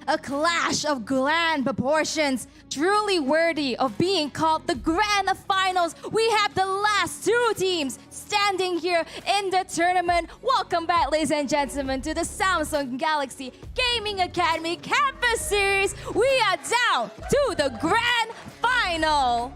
A clash of grand proportions, truly worthy of being called the grand finals. We have the last two teams standing here in the tournament. Welcome back, ladies and gentlemen, to the Samsung Galaxy Gaming Academy Campus Series. We are down to the grand final.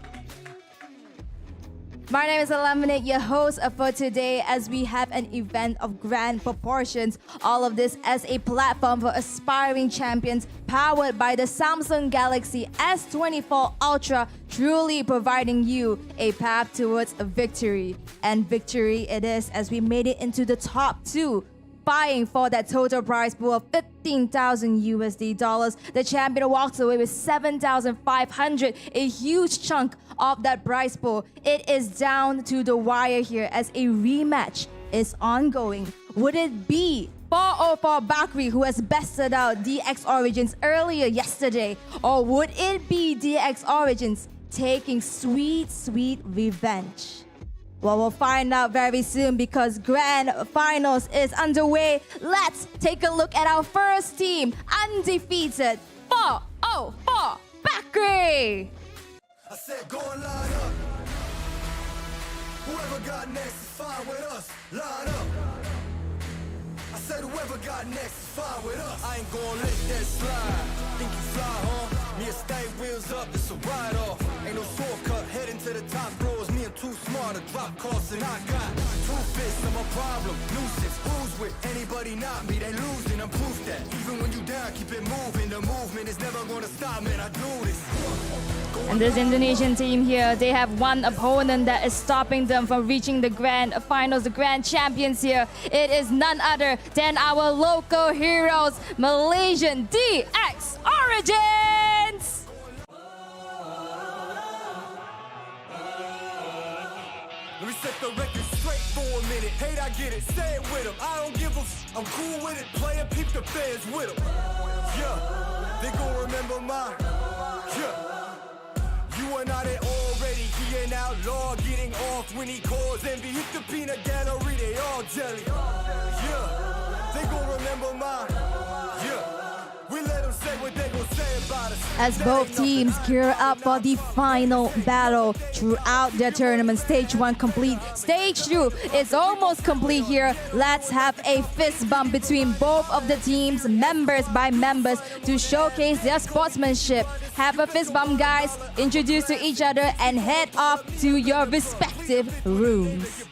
My name is Eliminate, your host for today, as we have an event of grand proportions. All of this as a platform for aspiring champions powered by the Samsung Galaxy S24 Ultra, truly providing you a path towards a victory. And victory it is, as we made it into the top 2, vying for that total prize pool of 15,000 USD dollars. The champion walks away with 7,500, a huge chunk of that prize pool. It is down to the wire here as a rematch is ongoing. Would it be 404 Bakri who has bested out DX Origins earlier yesterday, or would it be DX Origins taking sweet, sweet revenge? Well, we'll find out very soon because Grand Finals is underway. Let's take a look at our first team, undefeated 404 Bakri. I said go and line up. Whoever got next is fine with us. Line up. I said whoever got next is fine with us. I ain't gonna let that slide. Think you fly, huh? Me and stay wheels up, it's a ride off. Ain't no shortcut heading to the top floors. Me, I'm too smart to drop costs, and I got 2 fists, I'm a problem. Nuisance, who's with anybody not me? They losing, I'm proof that. Even when you down, keep it moving. The movement is never gonna stop, man. I do this. And this Indonesian team here, they have one opponent that is stopping them from reaching the grand finals, the grand champions here. It is none other than our local heroes, Malaysian DX Origins! Let me set the record straight for a minute. Hate, I get it, say it with them. I don't give a I'm cool with it. Play and peep the fans with them. Yeah, they gon' remember mine. Yeah. You and I, they already, he an outlaw, getting off when he calls envy. Hit the peanut gallery, they all jelly. Yeah, they gon' remember mine. Yeah, we let them say what they gon' say about us. As both teams gear up for the final battle throughout their tournament. Stage 1 complete. Stage 2 is almost complete here. Let's have a fist bump between both of the teams, members by members, to showcase their sportsmanship. Have a fist bump, guys. Introduce to each other and head off to your respective rooms.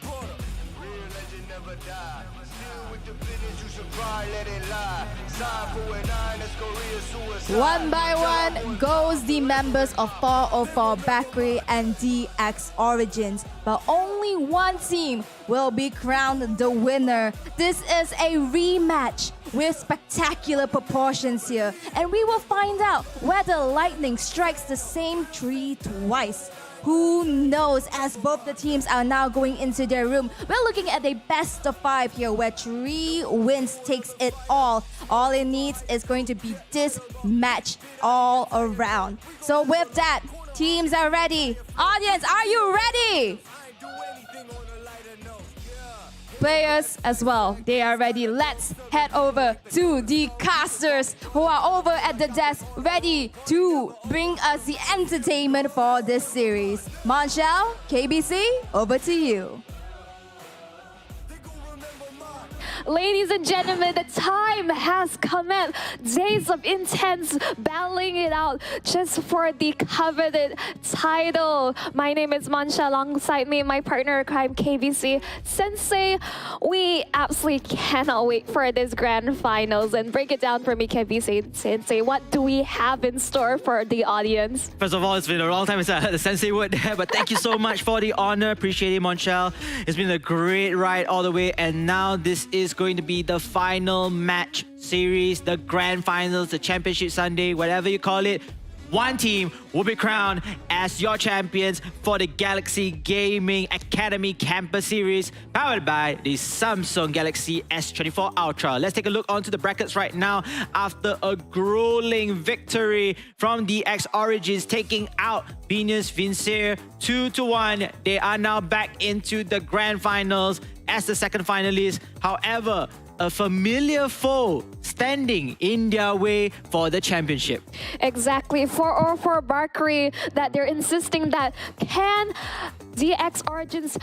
One by one goes the members of 404 Bakri and DX Origins, but only one team will be crowned the winner. This is a rematch with spectacular proportions here, and we will find out whether lightning strikes the same tree twice. Who knows, as both the teams are now going into their room. We're looking at a best of 5 here where 3 wins takes it all. All it needs is going to be this match all around. So with that, teams are ready. Audience, are you ready? Players as well, they are ready. Let's head over to the casters who are over at the desk, ready to bring us the entertainment for this series. Monshel, KBC, over to you. Ladies and gentlemen, the time has come in. Days of intense battling it out just for the coveted title. My name is Mansha, alongside me, my partner in crime, KBC. Sensei, we absolutely cannot wait for this grand finals. And break it down for me, KBC. Sensei, what do we have in store for the audience? First of all, it's been a long time since I heard the Sensei word there, but thank you so much for the honor. Appreciate it, Monshel. It's been a great ride all the way, and now this is going to be the final match series, the grand finals, the championship Sunday, whatever you call it. One team will be crowned as your champions for the Galaxy Gaming Academy Campus Series, powered by the Samsung Galaxy S24 Ultra. Let's take a look onto the brackets right now. After a grueling victory from DX Origins, taking out Venus Vincere 2-1, they are now back into the grand finals as the second finalist. However, a familiar foe standing in their way for the championship. Exactly. For Barkery, that they're insisting that can DX Origins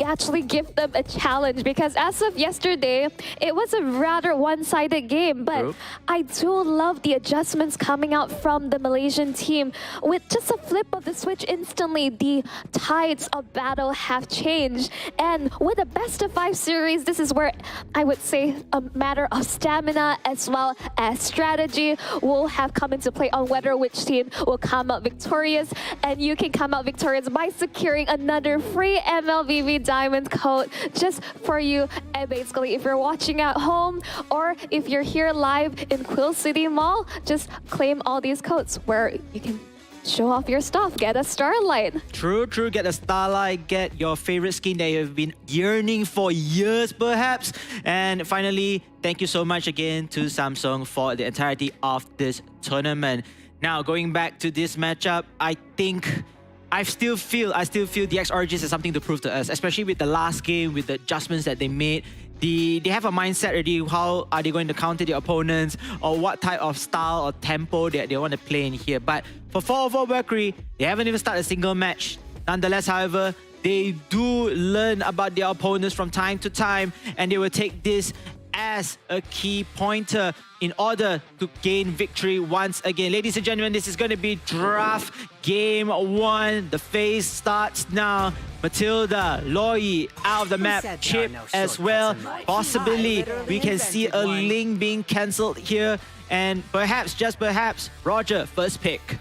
actually give them a challenge, because as of yesterday, it was a rather one-sided game, but True. I do love the adjustments coming out from the Malaysian team. With just a flip of the switch instantly, the tides of battle have changed. And with a best of 5 series, this is where I would say a matter of stamina as well as strategy will have come into play on whether which team will come out victorious. And you can come out victorious by securing another free MLBB Diamond code just for you. And basically, if you're watching at home or if you're here live in Quill City Mall, just claim all these codes where you can show off your stuff, get a Starlight. True. Get a Starlight, get your favorite skin that you've been yearning for years perhaps. And finally, thank you so much again to Samsung for the entirety of this tournament. Now, going back to this matchup, I still feel DX Origins has something to prove to us, especially with the last game, with the adjustments that they made. They have a mindset already. How are they going to counter their opponents, or what type of style or tempo that they want to play in here? But for 404 Mercury, they haven't even started a single match. Nonetheless, however, they do learn about their opponents from time to time, and they will take this as a key pointer in order to gain victory once again. Ladies and gentlemen, this is going to be draft game 1. The phase starts now. Matilda, Loi out of the map, Chip as well. Possibly we can see a link being cancelled here, and perhaps, just perhaps, Roger first pick.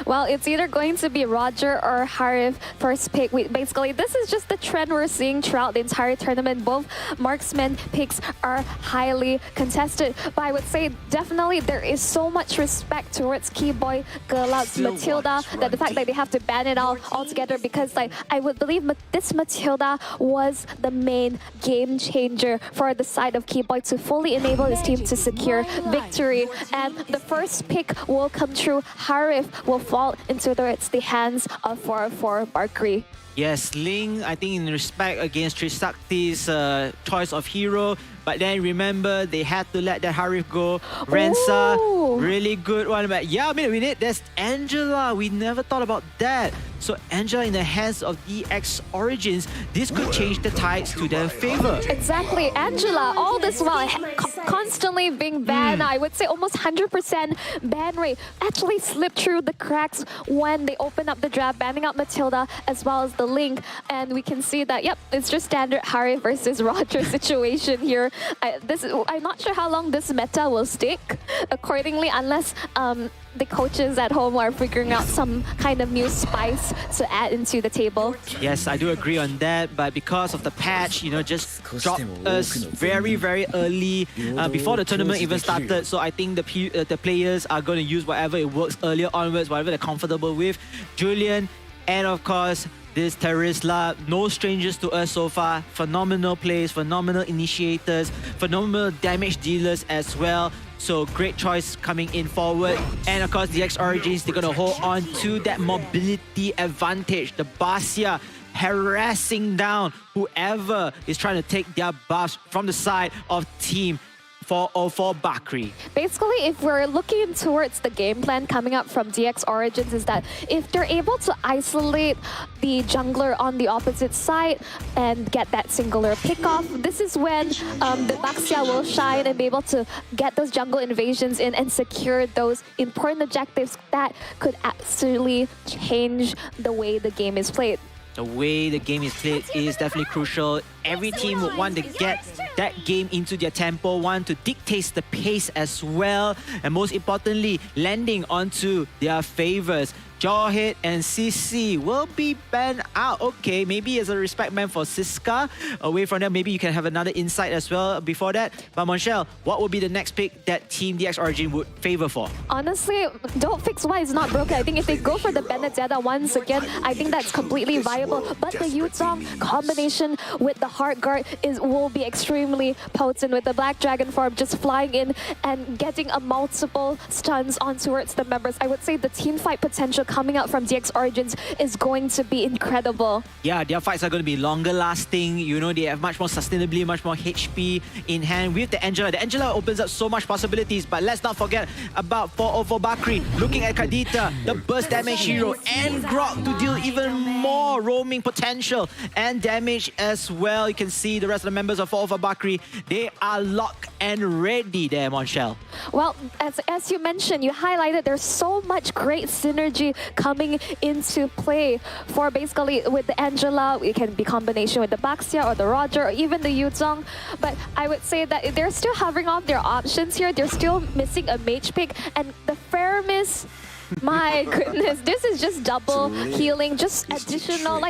Well, it's either going to be Roger or Harif first pick. Basically, this is just the trend we're seeing throughout the entire tournament. Both marksman picks are highly contested. But I would say definitely there is so much respect towards Keyboy Gelab's Matilda that the fact that they have to ban it all altogether, because I would believe this Matilda was the main game changer for the side of Keyboy to fully enable his team to secure victory. And the first pick will come true. Harif will fall into the hands of 404 Barkery. Yes, Ling, I think in respect against Trisakti's choice of hero, but then remember they had to let that Harif go. Rensa, really good one. But yeah, there's Angela. We never thought about that. So Angela in the hands of DX Origins, this could change the tides to their favor. Exactly, Angela, all this while constantly being banned. I would say almost 100% ban rate, actually slipped through the cracks when they opened up the draft, banning out Matilda as well as the Link. And we can see that, yep, it's just standard Harry versus Roger situation here. I'm not sure how long this meta will stick accordingly, unless the coaches at home are figuring out some kind of new spice to add into the table. Yes, I do agree on that, but because of the patch, just dropped us very, very early before the tournament even started. So I think the players are going to use whatever it works earlier onwards, whatever they're comfortable with. Julian, and of course, this Terisla, no strangers to us so far. Phenomenal plays, phenomenal initiators, phenomenal damage dealers as well. So great choice coming in forward. And of course, the DX Origins, they're going to hold on to that mobility advantage. The Basia harassing down whoever is trying to take their buffs from the side of Team 404 Bakri. Basically, if we're looking towards the game plan coming up from DX Origins, is that if they're able to isolate the jungler on the opposite side and get that singular pick off, this is when the Baxia will shine and be able to get those jungle invasions in and secure those important objectives that could absolutely change the way the game is played. The way the game is played is definitely crucial. Every team would want to get that game into their tempo, want to dictate the pace as well, and most importantly, landing onto their favors. Jawhead and CC will be banned out. Okay, maybe as a respect man for Siska. Away from that, maybe you can have another insight as well before that. But Monchel, what would be the next pick that Team DX Origin would favor for? Honestly, don't fix why is not broken. I think if they go for the Benedetta once again, I think that's completely viable. But the Yutong combination with the Heart Guard will be extremely potent, with the Black Dragon form just flying in and getting a multiple stuns on towards the members. I would say the team fight potential coming out from DX Origins is going to be incredible. Yeah, their fights are going to be longer lasting. You know, they have much more sustainably, much more HP in hand with the Angela. The Angela opens up so much possibilities, but let's not forget about 404 Bakri. Looking at Kadita, the burst damage hero, and Grok to deal even more roaming potential and damage as well. You can see the rest of the members of 404 Bakri, they are locked and ready there, Monshel. Well, as you mentioned, you highlighted there's so much great synergy coming into play for basically with the Angela. It can be combination with the Baxia or the Roger or even the Yuzong. But I would say that they're still hovering off their options here. They're still missing a mage pick, and the Faramis. My goodness, this is just double healing, just additional,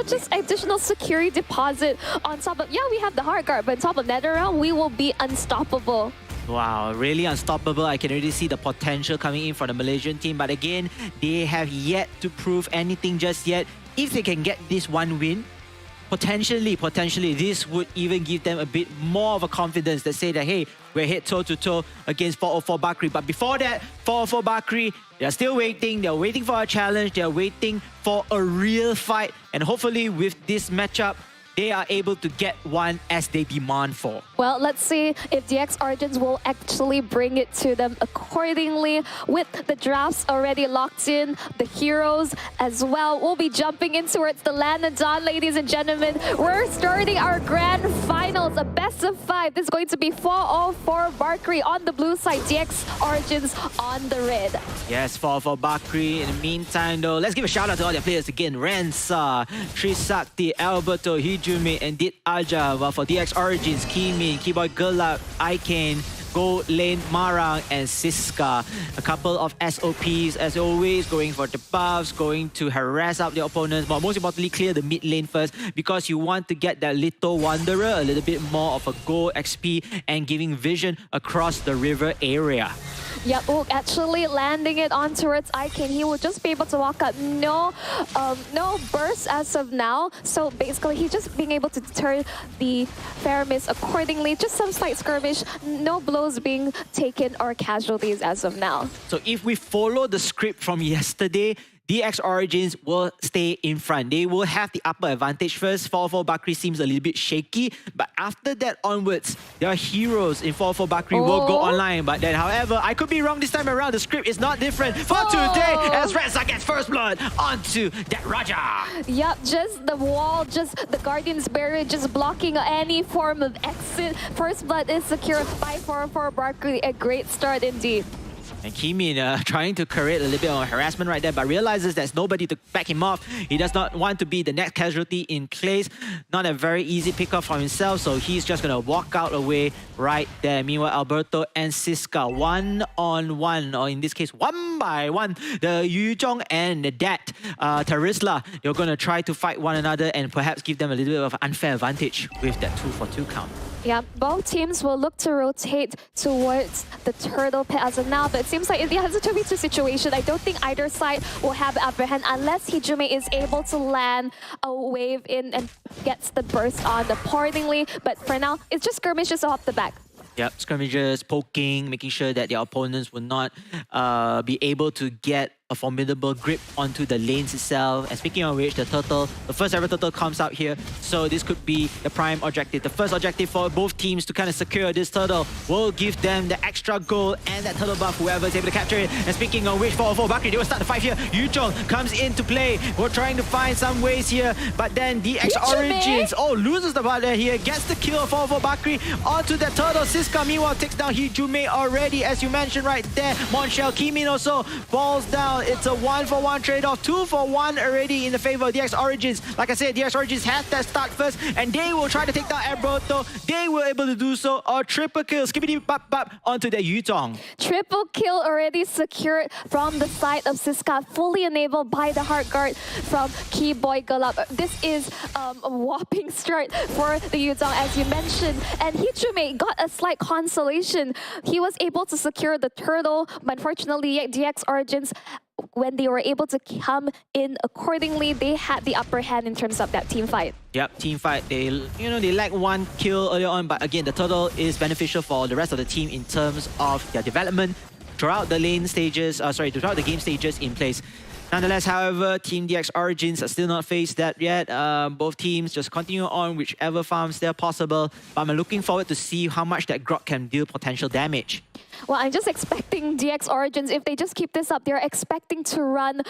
just additional security deposit on top of, we have the Heart Guard, but on top of NetherRealm, we will be unstoppable. Wow, really unstoppable. I can already see the potential coming in for the Malaysian team, but again, they have yet to prove anything just yet. If they can get this one win, potentially, this would even give them a bit more of a confidence that say that, hey, we're head toe-to-toe against 404 Bakri. But before that, 404 Bakri, they're still waiting. They're waiting for a challenge. They're waiting for a real fight. And hopefully with this matchup, they are able to get one as they demand for. Well, let's see if DX Origins will actually bring it to them accordingly. With the drafts already locked in, the heroes as well. We'll be jumping in towards the land of dawn, ladies and gentlemen. We're starting our grand finals, a best of 5. This is going to be 404 Bakri on the blue side, DX Origins on the red. Yes, 404 Bakri. In the meantime, though, let's give a shout out to all their players again. Rensa, Trisakti, Alberto, Hijume, and Dit Aja. Well, for DX Origins, Kimi, Keyboy Gulak, Icane, Go Lane, Marang, and Siska. A couple of SOPs, as always, going for the buffs, going to harass out the opponents, but most importantly, clear the mid lane first, because you want to get that little Wanderer a little bit more of a gold XP and giving vision across the river area. Yep, oh, actually landing it on towards Icane. He will just be able to walk up. No burst as of now. So basically, he's just being able to deter the Faramis accordingly. Just some slight skirmish. No blows being taken or casualties as of now. So if we follow the script from yesterday, DX Origins will stay in front. They will have the upper advantage first. 404 Bakri seems a little bit shaky, but after that onwards, their heroes in 404 Bakri will go online. But then, however, I could be wrong this time around. The script is not different for today as Rensa gets first blood onto that Raja. Yep, just the wall, just the Guardian's Barrier, just blocking any form of exit. First blood is secured by 404 Bakri. A great start indeed. And Kimin trying to create a little bit of harassment right there, but realizes there's nobody to back him off. He does not want to be the next casualty in place. Not a very easy pickup for himself, so he's just going to walk out away right there. Meanwhile, Alberto and Siska, one-on-one, or in this case, one by one. The Yu Zhong and that Tarisla, they're going to try to fight one another and perhaps give them a little bit of an unfair advantage with that 2-for-2 count. Yeah, both teams will look to rotate towards the turtle pit as of now, but it seems like it has a 2v2 situation. I don't think either side will have the upper hand unless Hijume is able to land a wave in and gets the burst on accordingly. But for now, it's just skirmishes off the back. Yep, scrimmages, poking, making sure that their opponents will not be able to get a formidable grip onto the lanes itself. And speaking of which, the turtle, the first ever turtle comes out here. So this could be the prime objective. The first objective for both teams to kind of secure this turtle will give them the extra goal and that turtle buff, whoever is able to capture it. And speaking of which, 404 Bakri, they will start the fight here. Yu Zhong comes into play. We're trying to find some ways here, but then DX Origins, loses the ball there here, gets the kill of 404 Bakri onto that turtle. Siska, meanwhile, takes down Hijume already, as you mentioned right there. Monshel, Kimin also falls down. It's a 1-for-1 trade-off, 2-for-1 already in the favor of DX Origins. Like I said, DX Origins has that start first, and they will try to take down Alberto. They were able to do so. A triple kill, skippity bop bop onto the Yu Zhong. Triple kill already secured from the side of Siska, fully enabled by the Heart Guard from Keyboy Gulak. This is a whopping start for the Yu Zhong, as you mentioned. And Hijume got a slight consolation. He was able to secure the turtle, but unfortunately, DX Origins, when they were able to come in accordingly, they had the upper hand in terms of that team fight. Yep, team fight. They lack one kill earlier on, but again, the turtle is beneficial for the rest of the team in terms of their development throughout the lane stages. Throughout the game stages in place. Nonetheless, however, Team DX Origins are still not faced that yet. Both teams just continue on whichever farms they're possible. But I'm looking forward to see how much that Grok can deal potential damage. Well, I'm just expecting DX Origins, if they just keep this up, they're expecting to run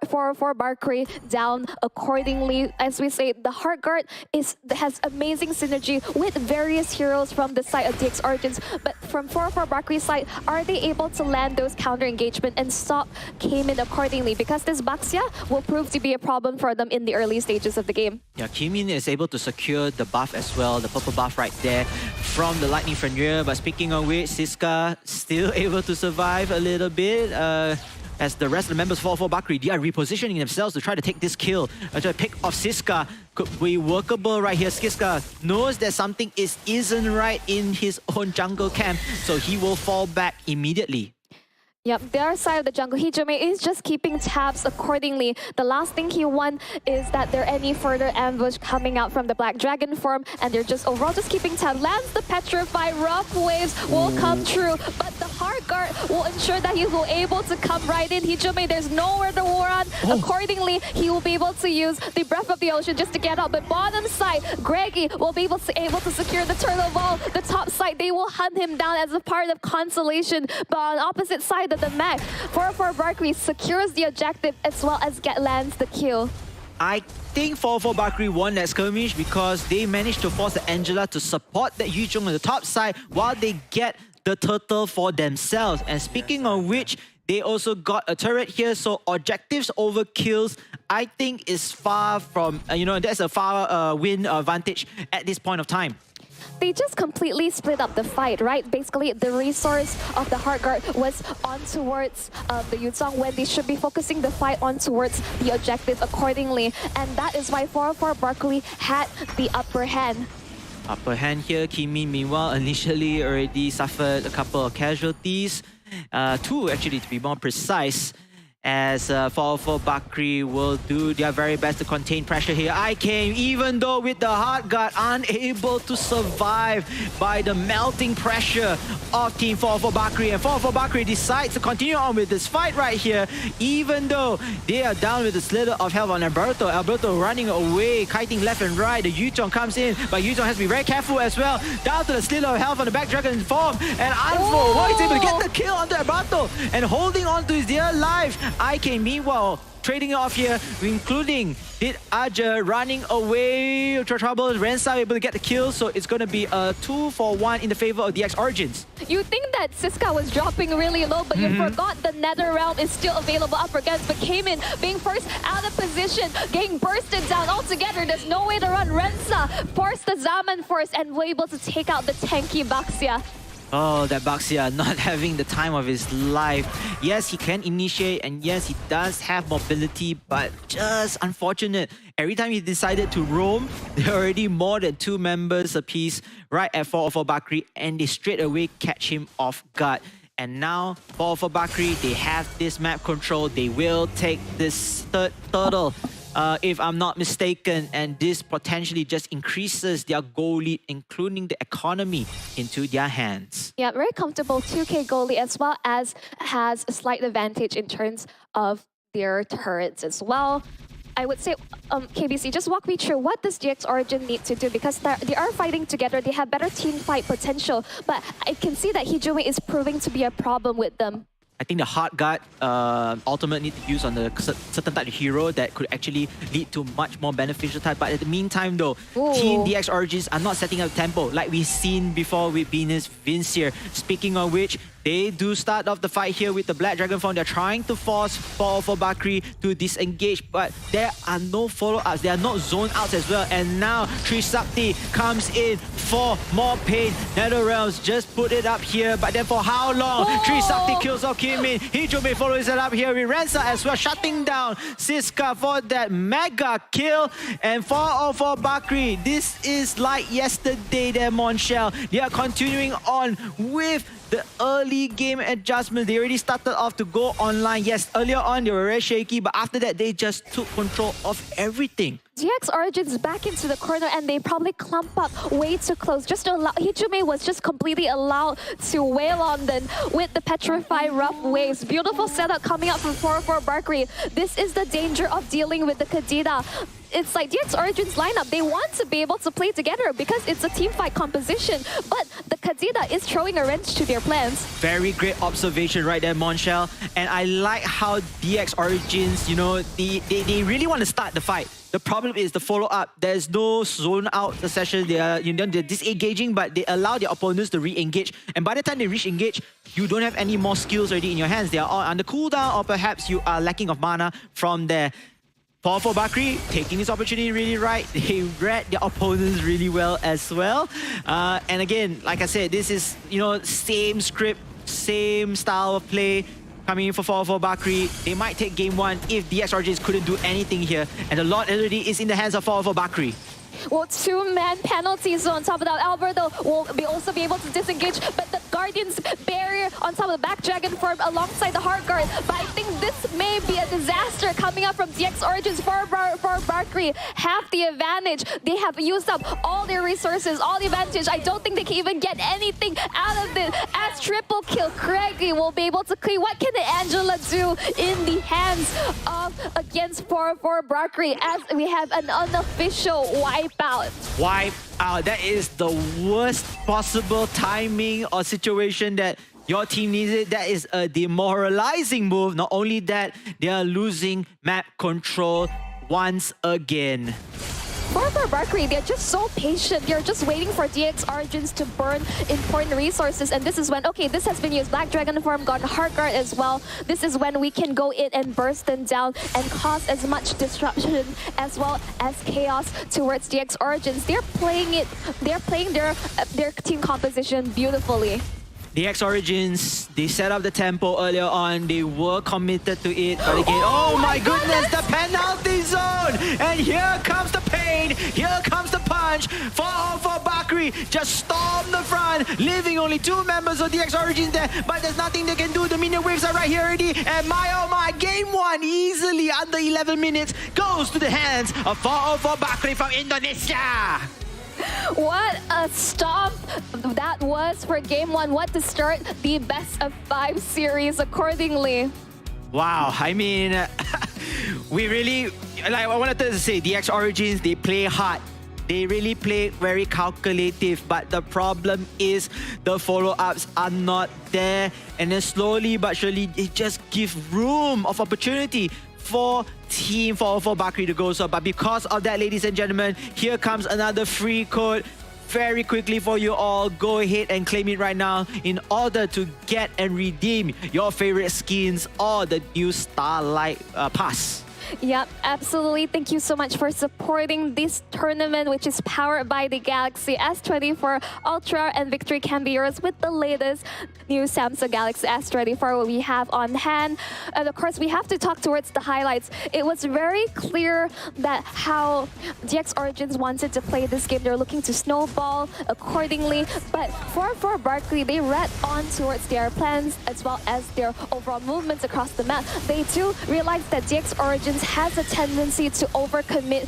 404 Barclay down accordingly. As we say, the Heart Guard has amazing synergy with various heroes from the side of DX Origins. But from 404 Barclay's side, are they able to land those counter engagement and stop Cayman accordingly? Because this Baxia will prove to be a problem for them in the early stages of the game. Yeah, Kimin is able to secure the buff as well, the purple buff right there from the Lightning Freneur. But speaking of which, Siska still able to survive a little bit. As the rest of the members fall for Bakri, they are repositioning themselves to try to take this kill. Try to pick off Siska. Could be workable right here. Siska knows that something isn't right in his own jungle camp, so he will fall back immediately. Yep, their side of the jungle, Hijome is just keeping tabs accordingly. The last thing he wants is that there any further ambush coming out from the Black Dragon form, and they're just overall just keeping tabs. Lands the Petrify, rough waves will come true, but the Heart Guard will ensure that he will able to come right in. Hijome, there's nowhere to run. Accordingly, he will be able to use the Breath of the Ocean just to get out. But bottom side, Greggy will be able to secure the Turtle Ball. The top side, they will hunt him down as a part of consolation. But on opposite side, the Mac, 404 Barclay secures the objective as well as lands the kill. I think 404 Bakri won that skirmish because they managed to force the Angela to support that Yu Zhong on the top side while they get the turtle for themselves. And speaking of which, they also got a turret here, so objectives over kills, I think is far from, that's a far win advantage at this point of time. They just completely split up the fight, right? Basically, the resource of the Heart Guard was on towards the Yuzong when they should be focusing the fight on towards the objective accordingly. And that is why 404 Barclay had the upper hand. Upper hand here, Kimi meanwhile initially already suffered a couple of casualties. 2 actually to be more precise. As 404 Bakri will do their very best to contain pressure here. IK, even though with the Heart Guard, unable to survive by the melting pressure of Team 404 Bakri. And 404 Bakri decides to continue on with this fight right here, even though they are down with a slither of health on Alberto. Alberto running away, kiting left and right. The Yuzhong comes in, but Yuzhong has to be very careful as well. Down to the slither of health on the Black Dragon form. And Anfo is able to get the kill onto Alberto and holding on to his dear life. IK meanwhile trading it off here, including did Aja running away to trouble. Rensa able to get the kill, so it's going to be a 2-for-1 in the favor of DX Origins. You think that Siska was dropping really low, but you forgot the Nether Realm is still available up against. But came in being first out of position, getting bursted down altogether. There's no way to run. Rensa forced the Zaman first and were able to take out the tanky Baxia. Oh, that Baxia not having the time of his life. Yes, he can initiate, and yes, he does have mobility, but just unfortunate. Every time he decided to roam, there are already more than 2 members apiece right at 404 Bakri, and they straight away catch him off guard. And now, 404 Bakri, they have this map control. They will take this third turtle. If I'm not mistaken, and this potentially just increases their goal lead, including the economy, into their hands. Yeah, very comfortable 2k goal lead, as well as has a slight advantage in terms of their turrets as well. I would say, KBC, just walk me through what does DX Origin need to do, because they are fighting together, they have better team fight potential, but I can see that Hijome is proving to be a problem with them. I think the Heart Guard ultimate need to use on the certain type of hero that could actually lead to much more beneficial type. But at the meantime though, Team DX Origins are not setting up tempo like we've seen before with Venus Vincier. Speaking of which, they do start off the fight here with the Black Dragon form. They're trying to force 404 Bakri to disengage, but there are no follow-ups. There are no zone outs as well. And now Trisakti comes in for more pain. NetherRealms just put it up here, but then for how long? Trisakti kills off Kimin. Hijome follows it up here with Rensa as well, shutting down Siska for that mega kill. And 404 Bakri, this is like yesterday there, Monshell. They are continuing on with the early game adjustment. They already started off to go online. Yes, earlier on they were very shaky, but after that they just took control of everything. DX Origins back into the corner and they probably clump up way too close. Just to allow, Hijume was just completely allowed to wail on them with the Petrify Rough Waves. Beautiful setup coming up from 4-4 Barkery. This is the danger of dealing with the Kadena. It's like DX Origins lineup, they want to be able to play together because it's a team fight composition, but the Kadena is throwing a wrench to their plans. Very great observation right there, Monshel. And I like how DX Origins, you know, they really want to start the fight. The problem is the follow-up. There's no zone out session. They're disengaging, but they allow their opponents to re-engage. And by the time they reach engage, you don't have any more skills already in your hands. They are all under cooldown, or perhaps you are lacking of mana from there. 4-4 Bakri taking this opportunity really right. They read their opponents really well as well. And again, like I said, this is, you know, same script, same style of play coming in for 4-4 Bakri. They might take game one if DX Origins couldn't do anything here. And the lot already is in the hands of 4-4 Bakri. Well, two-man penalty zone on top of that. Alberto will also be able to disengage, but the Guardian's barrier on top of the back dragon form alongside the Heart Guard. But I think this may be a disaster coming up from DX Origins for Barkery. Have the advantage. They have used up all their resources, all the advantage. I don't think they can even get anything out of it. As triple kill, Craigie will be able to clean. What can the Angela do in the hands of against 4-4 Barkery as we have an unofficial wipe out? Wipe out. That is the worst possible timing or situation that your team needs it. That is a demoralizing move. Not only that, they are losing map control once again. 4-4 Barkery, they're just so patient. They're just waiting for DX Origins to burn important resources. And this is when, okay, this has been used. Black Dragon form, got Heart Guard as well. This is when we can go in and burst them down and cause as much disruption as well as chaos towards DX Origins. They're playing it, they're playing their team composition beautifully. DX Origins, they set up the tempo earlier on. They were committed to it. But again, oh my goodness, the penalty zone! And here comes the pain. Here comes the punch. 4-4 Bakri just storm the front, leaving only 2 members of DX Origins there. But there's nothing they can do. The minion waves are right here already. And my oh my, game 1 easily under 11 minutes goes to the hands of 4-4 Bakri from Indonesia. What a stomp that was for game 1. What to start the best of 5 series accordingly. Wow, I mean, we really, like I wanted to say, DX Origins, they play hard. They really play very calculative, but the problem is the follow-ups are not there. And then slowly but surely, it just gives room of opportunity for Team 4-4 Bakri to go. So, but because of that, ladies and gentlemen, here comes another free code very quickly for you all. Go ahead and claim it right now in order to get and redeem your favorite skins or the new Starlight Pass. Yep, absolutely. Thank you so much for supporting this tournament, which is powered by the Galaxy S24 Ultra, and victory can be yours with the latest new Samsung Galaxy S24 we have on hand. And of course, we have to talk towards the highlights. It was very clear that how DX Origins wanted to play this game. They're looking to snowball accordingly, but 4-4 Barkery, they read on towards their plans as well as their overall movements across the map. They too realized that DX Origins has a tendency to overcommit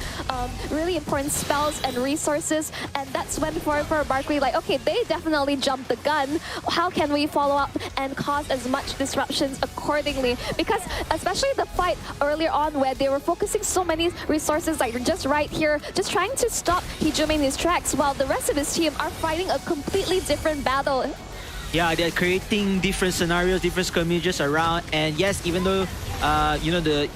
really important spells and resources, and that's when 4-4 Barkery, like, okay, they definitely jumped the gun. How can we follow up and cause as much disruptions accordingly? Because especially the fight earlier on where they were focusing so many resources, like just right here, just trying to stop Hijume in his tracks, while the rest of his team are fighting a completely different battle. Yeah, they're creating different scenarios, different skirmishes around. And yes, even though you know the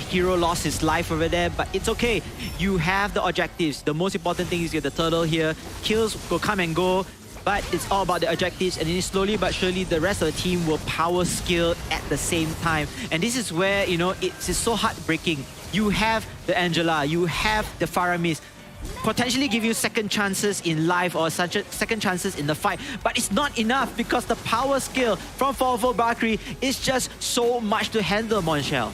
hero lost his life over there, but it's okay. You have the objectives. The most important thing is you get the turtle here. Kills will come and go, but it's all about the objectives. And then slowly but surely, the rest of the team will power skill at the same time. And this is where, you know, it's so heartbreaking. You have the Angela, you have the Faramis, potentially give you second chances in life or second chances in the fight, but it's not enough because the power skill from 4-4 Bakri is just so much to handle, Monshel.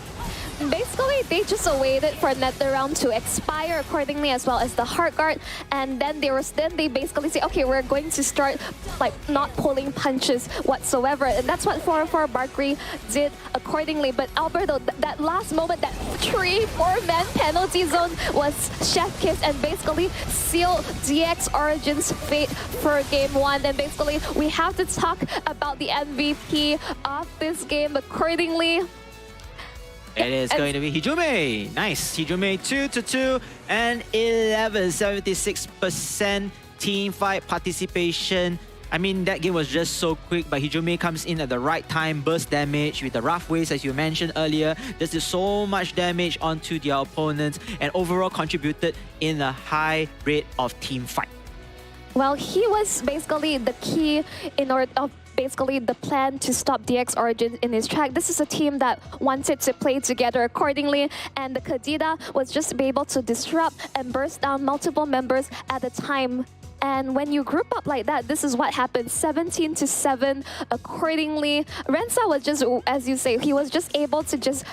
basically, they just waited for another round to expire accordingly, as well as the Heart Guard, and then they basically say, okay, we're going to start like not pulling punches whatsoever, and that's what 404 Barkri did accordingly. But Alberto, that last moment, that 3-4-man penalty zone was chef kiss and basically sealed DX Origin's fate for game 1. And basically, we have to talk about the MVP of this game accordingly. It is going to be Hijume. Nice. Hijume 2-2 and 76% team fight participation. I mean, that game was just so quick, but Hijume comes in at the right time, burst damage with the rough waves, as you mentioned earlier. This did so much damage onto their opponents and overall contributed in a high rate of team fight. Well, he was basically the key in order of basically the plan to stop DX Origin in his track. This is a team that wanted to play together accordingly, and the Kadida was just able to disrupt and burst down multiple members at a time. And when you group up like that, this is what happened, 17-7 accordingly. Rensa was just, as you say, he was just able to just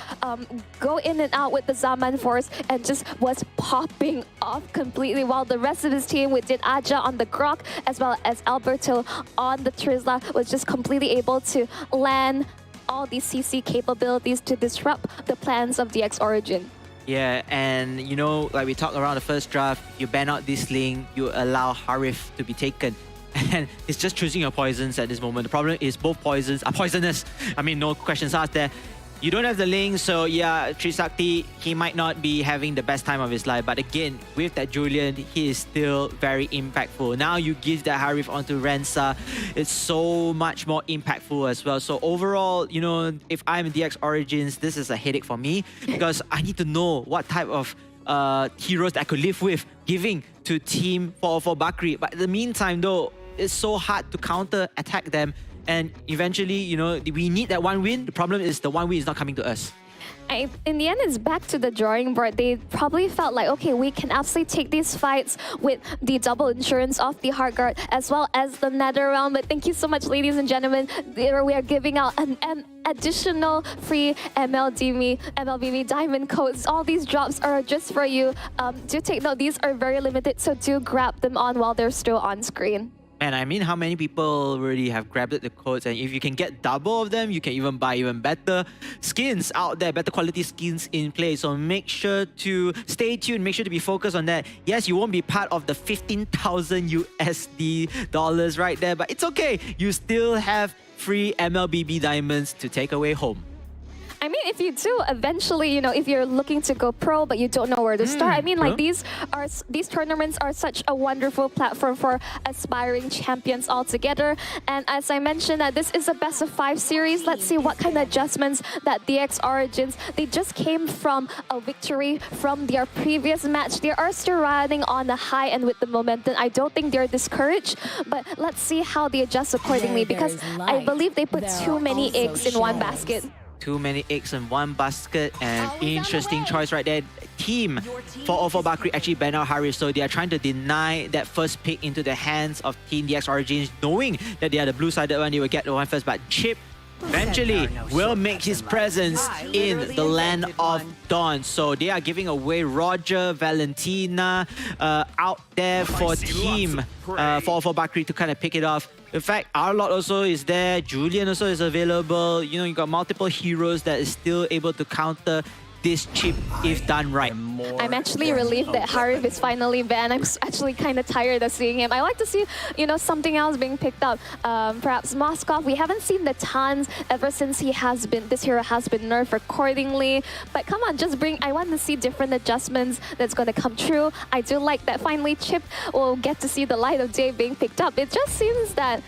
go in and out with the Zaman Force and just was popping off completely, while the rest of his team with Did Aja on the Grok as well as Alberto on the Trizla was just completely able to land all these CC capabilities to disrupt the plans of DX Origin. Yeah, and you know, like we talked around the first draft, you ban out this link, you allow Harif to be taken. And it's just choosing your poisons at this moment. The problem is both poisons are poisonous. I mean, no questions asked there. You don't have the link, so yeah, Trisakti, he might not be having the best time of his life. But again, with that Julian, he is still very impactful. Now you give that Harif onto Rensa, it's so much more impactful as well. So overall, you know, if I'm DX Origins, this is a headache for me because I need to know what type of heroes that I could live with giving to Team 404 Bakri. But in the meantime though, it's so hard to counter attack them. And eventually, you know, we need that one win. The problem is the one win is not coming to us. In the end, it's back to the drawing board. They probably felt like, okay, we can absolutely take these fights with the double insurance of the Heart Guard as well as the Nether Realm. But thank you so much, ladies and gentlemen. There we are giving out an additional free MLBB diamond codes. All these drops are just for you. Do take note, these are very limited, so do grab them on while they're still on screen. And I mean, how many people already have grabbed the codes? And if you can get double of them, you can even buy even better skins out there, better quality skins in play. So make sure to stay tuned, make sure to be focused on that. Yes, you won't be part of the 15,000 USD dollars right there, but it's okay. You still have free MLBB diamonds to take away home. I mean, if you do eventually, you know, if you're looking to go pro but you don't know where to start, I mean, like these tournaments are such a wonderful platform for aspiring champions altogether. And as I mentioned, that this is a best of 5 series. Let's see what kind of adjustments that DX Origins, they just came from a victory from their previous match. They are still riding on the high end with the momentum. I don't think they're discouraged, but let's see how they adjust accordingly, because I believe they put too many eggs in one basket. Too many eggs in one basket, and interesting choice right there. Team 404 Bakri actually banned out Harif, so they are trying to deny that first pick into the hands of Team DX Origins, knowing that they are the blue-sided one, they will get the one first, but Chip eventually will make his presence in the land of Dawn. So they are giving away Roger, Valentina out there for Team 404 Bakri to kind of pick it off. In fact, Arlott also is there, Julian also is available. You know, you got multiple heroes that is still able to counter this chip if done right. I'm actually relieved that Harif is finally banned. I'm actually kind of tired of seeing him. I like to see, you know, something else being picked up. Perhaps Moskov. We haven't seen the tons ever since this hero has been nerfed accordingly. But come on, just bring, I want to see different adjustments that's going to come true. I do like that finally Chip will get to see the light of day being picked up. It just seems that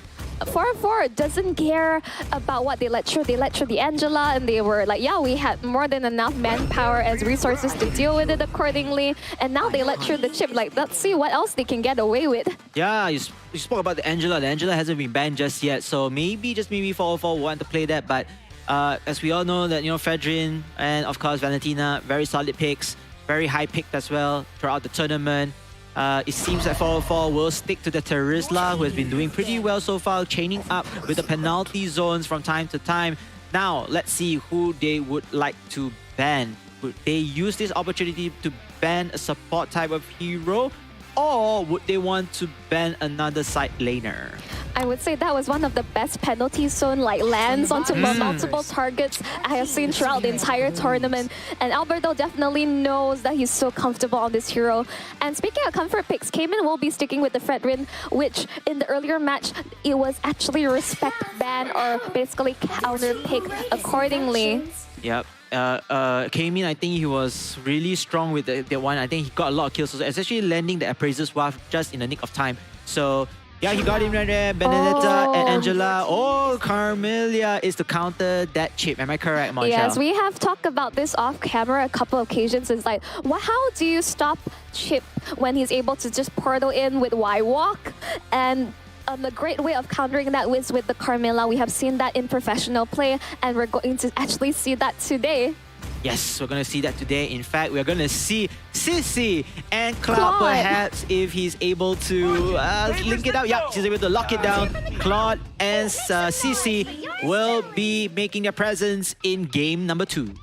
404 doesn't care about what they let through. They let through the Angela, and they were like, yeah, we had more than enough manpower as resources to deal with it accordingly. And now they let through the chip. Like, let's see what else they can get away with. Yeah, you spoke about the Angela. The Angela hasn't been banned just yet, so maybe, just maybe 404 want to play that. But as we all know that, you know, Fedrin and of course Valentina, very solid picks, very high picked as well throughout the tournament. It seems that 404 will stick to the Terizla, who has been doing pretty well so far, chaining up with the penalty zones from time to time. Now, let's see who they would like to ban? Would they use this opportunity to ban a support type of hero? Or would they want to ban another side laner? I would say that was one of the best penalty zone like lands onto multiple targets I have seen throughout the entire tournament. And Alberto definitely knows that he's so comfortable on this hero. And speaking of comfort picks, Cayman will be sticking with the Fredrin, which in the earlier match, it was actually a respect ban or basically counter pick accordingly. Yep. Cayman, I think he was really strong with the one. I think he got a lot of kills, especially landing the Appraiser's Waft just in the nick of time. So yeah, he got him right there. Benedetta and Angela. Oh, Carmelia is to counter that chip. Am I correct, Moncha? Yes, we have talked about this off camera a couple of occasions. It's like, how do you stop Chip when he's able to just portal in with Y-Walk? And the great way of countering that is with the Carmilla. We have seen that in professional play, and we're going to actually see that today. Yes, we're going to see that today. In fact, we're going to see Sissy and Claude perhaps if he's able to link it out. Yep, she's able to lock it down. Claude and Sissy will be making their presence in game number 2.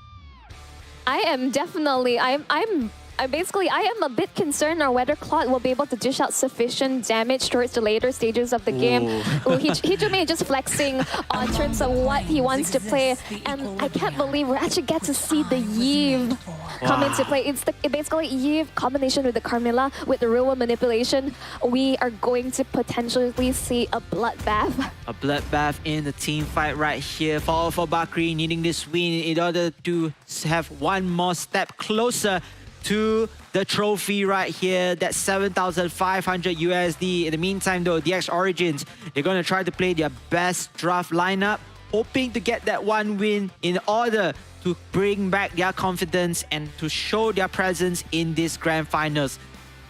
I am definitely, I am a bit concerned on whether Claude will be able to dish out sufficient damage towards the later stages of the game. Hijime is just flexing on terms of what he wants to play, and I can't believe we actually get to see the Yve come into play. It's basically Yve combination with the Carmilla with the real manipulation. We are going to potentially see a bloodbath. A bloodbath in the team fight right here. For Bakri needing this win in order to have one more step closer to the trophy right here. That's 7,500 USD. In the meantime though, DX Origins, they're going to try to play their best draft lineup, hoping to get that one win in order to bring back their confidence and to show their presence in this grand finals.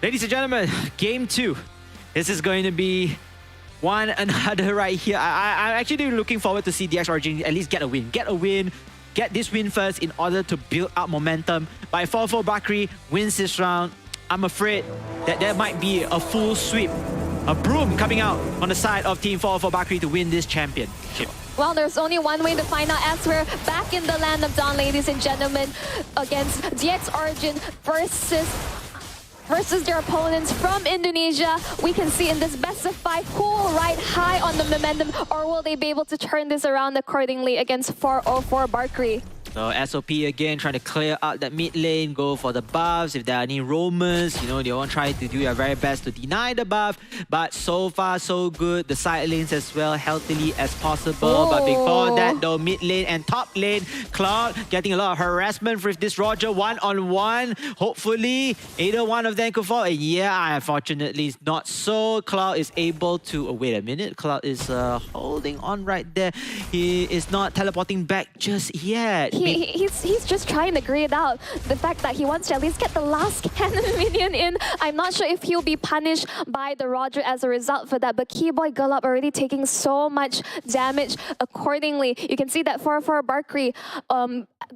Ladies and gentlemen, game 2. This is going to be one another right here. I'm actually looking forward to see DX Origins at least get a win. Get this win first in order to build up momentum. But if 4-4 Bakri wins this round, I'm afraid that there might be a full sweep, a broom coming out on the side of Team 4-4 Bakri to win this championship. Well, there's only one way to find out as we're back in the land of Dawn, ladies and gentlemen, against DX Origin versus their opponents from Indonesia. We can see in this best of 5 who will ride high on the momentum, or will they be able to turn this around accordingly against 404 Bakri. So SOP again trying to clear out that mid lane, go for the buffs. If there are any Romans, you know, they won't try to do their very best to deny the buff. But so far so good. The side lanes as well, healthily as possible. But before that though, mid lane and top lane, Cloud getting a lot of harassment with this Roger one-on-one. Hopefully either one of them could fall. And yeah, unfortunately it's not so. Cloud is able to, wait a minute, Cloud is holding on right there. He is not teleporting back just yet. He's just trying to grid out the fact that he wants to at least get the last cannon minion in. I'm not sure if he'll be punished by the Roger as a result for that, but Keyboy Gulab already taking so much damage accordingly. You can see that 4-4 Bakri,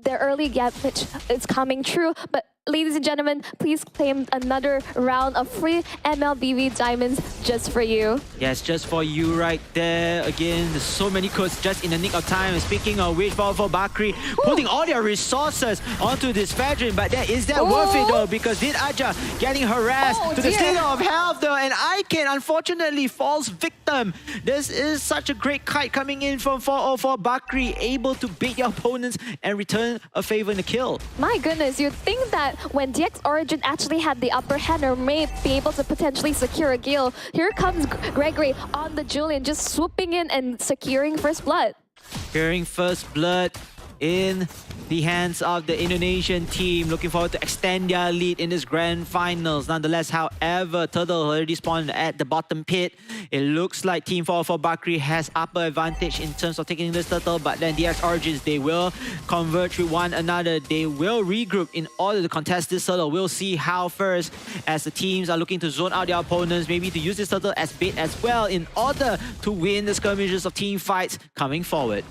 their early damage is coming true, but ladies and gentlemen, please claim another round of free MLBV diamonds just for you. Yes, just for you right there. Again, there's so many codes just in the nick of time. Speaking of which, for Bakri, putting all their resources onto this Fedrin, but is that worth it though? Because Did Aja getting harassed to the state of health though, and Aiken unfortunately falls victim. This is such a great kite coming in from 404 Bakri, able to beat your opponents and return a favor in the kill. My goodness, you'd think that when DX Origin actually had the upper hand or may be able to potentially secure a kill, here comes Gregory on the Julian, just swooping in and securing first blood. Securing first blood in the hands of the Indonesian team. Looking forward to extend their lead in this grand finals. Nonetheless, however, Turtle already spawned at the bottom pit. It looks like Team 404 Bakri has upper advantage in terms of taking this Turtle, but then DX Origins, they will converge with one another. They will regroup in order to contest this Turtle. We'll see how first, as the teams are looking to zone out their opponents, maybe to use this Turtle as bait as well in order to win the skirmishes of team fights coming forward.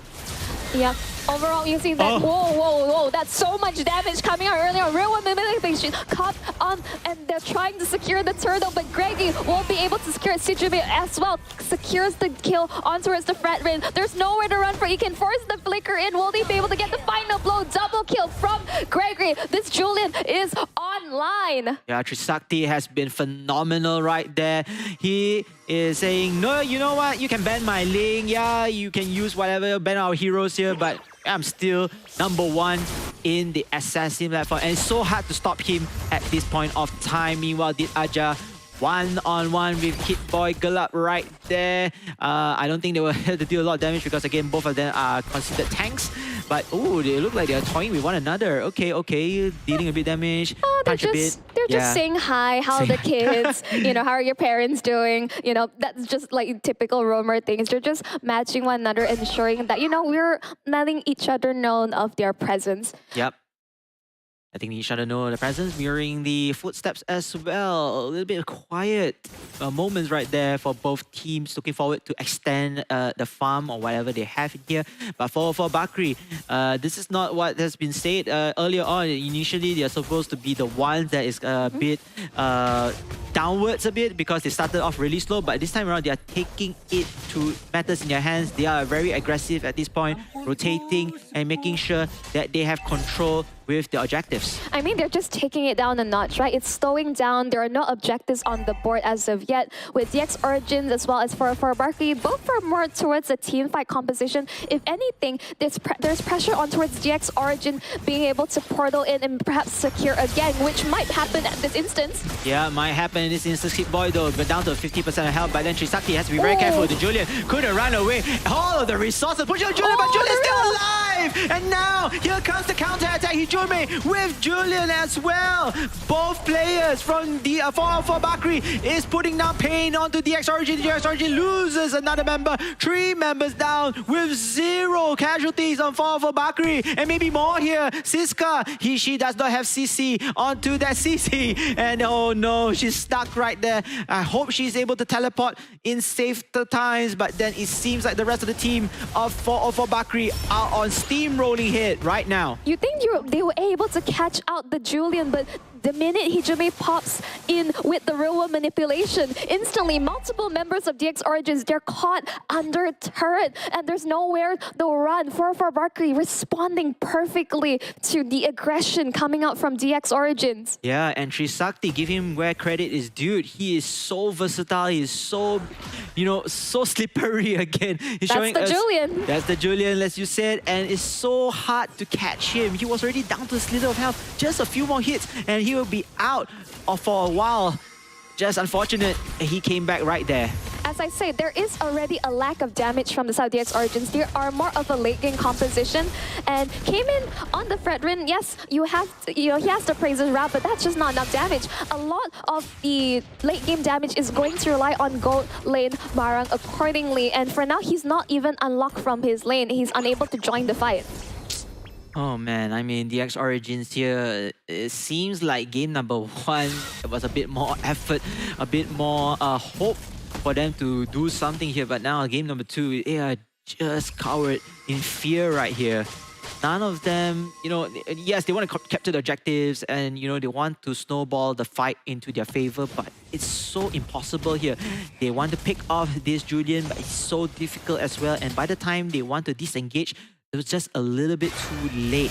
Yeah, overall you see that, whoa, that's so much damage coming out earlier. Real one manipulation caught on, and they're trying to secure the turtle, but Greggy won't be able to secure it. Sijube as well secures the kill on towards the Fredrin. There's nowhere to run for. He can force the flicker in. Will they be able to get the final blow? Double kill from Gregory. This Julian is online. Yeah, Trisakti has been phenomenal right there. He is saying, no, you know what? You can ban my link. Yeah, you can use whatever, ban our heroes here, but I'm still #1 in the assassin platform. And it's so hard to stop him at this point of time. Meanwhile, did Aja one-on-one with Hit Boy Galap right there. I don't think they were able to do a lot of damage because, again, both of them are considered tanks. But, oh, they look like they're toying with one another. Okay, dealing a bit damage, punch a bit. They're just saying hi, how are the kids, how are your parents doing? That's just like typical roamer things. They're just matching one another, ensuring that, we're letting each other know of their presence. Yep. I think each other know the presence, mirroring the footsteps as well. A little bit of quiet moments right there for both teams, looking forward to extend the farm or whatever they have in here. But for Bakri, this is not what has been said earlier on. Initially, they are supposed to be the ones that is a bit downwards a bit because they started off really slow, but this time around, they are taking it to matters in their hands. They are very aggressive at this point, rotating and making sure that they have control with the objectives. I mean, they're just taking it down a notch, right? It's slowing down. There are no objectives on the board as of yet. With DX Origins as well as for Barkley, both are more towards a team fight composition. If anything, there's pressure on towards DX Origin being able to portal in and perhaps secure a gang, which might happen at this instance. Yeah, it might happen in this instance. Hit Boy though, but down to 50% of health. But then Trisakti has to be very careful. The Julian couldn't run away. All of the resources push on Julian, but Julian's still alive! And now, here comes the counter-attack. Hijome with Julian as well. Both players from the 4 Bakri is putting down pain onto DX Origin. DX Origin loses another member. 3 members down with 0 casualties on 4 Bakri. And maybe more here. Siska, she does not have CC onto that CC. And oh no, she's stuck right there. I hope she's able to teleport in safer times. But then it seems like the rest of the team of 4 Bakri are on steamrolling hit right now. You think they were able to catch out the Julian, but the minute Hijime pops in with the real world manipulation, instantly multiple members of DX Origins, they're caught under a turret and there's nowhere to run. 4 Barkley responding perfectly to the aggression coming out from DX Origins. Yeah, and Trisakti, give him where credit is due. He is so versatile. He is so, so slippery again. He's That's the Julian. That's the Julian, as you said, and it's so hard to catch him. He was already down to a slither of health. Just a few more hits and he will be out for a while. Just unfortunate he came back right there. As I say, there is already a lack of damage from the South DX Origins. They are more of a late game composition and came in on the Fredrin. Yes, he has the praises route, but that's just not enough damage. A lot of the late game damage is going to rely on gold lane Marang accordingly. And for now, he's not even unlocked from his lane. He's unable to join the fight. Oh man, I mean, DX Origins here, it seems like game number 1, it was a bit more effort, a bit more hope for them to do something here. But now game number 2, they are just cowered in fear right here. None of them, yes, they want to capture the objectives and, they want to snowball the fight into their favor, but it's so impossible here. They want to pick off this Julian, but it's so difficult as well. And by the time they want to disengage, it was just a little bit too late.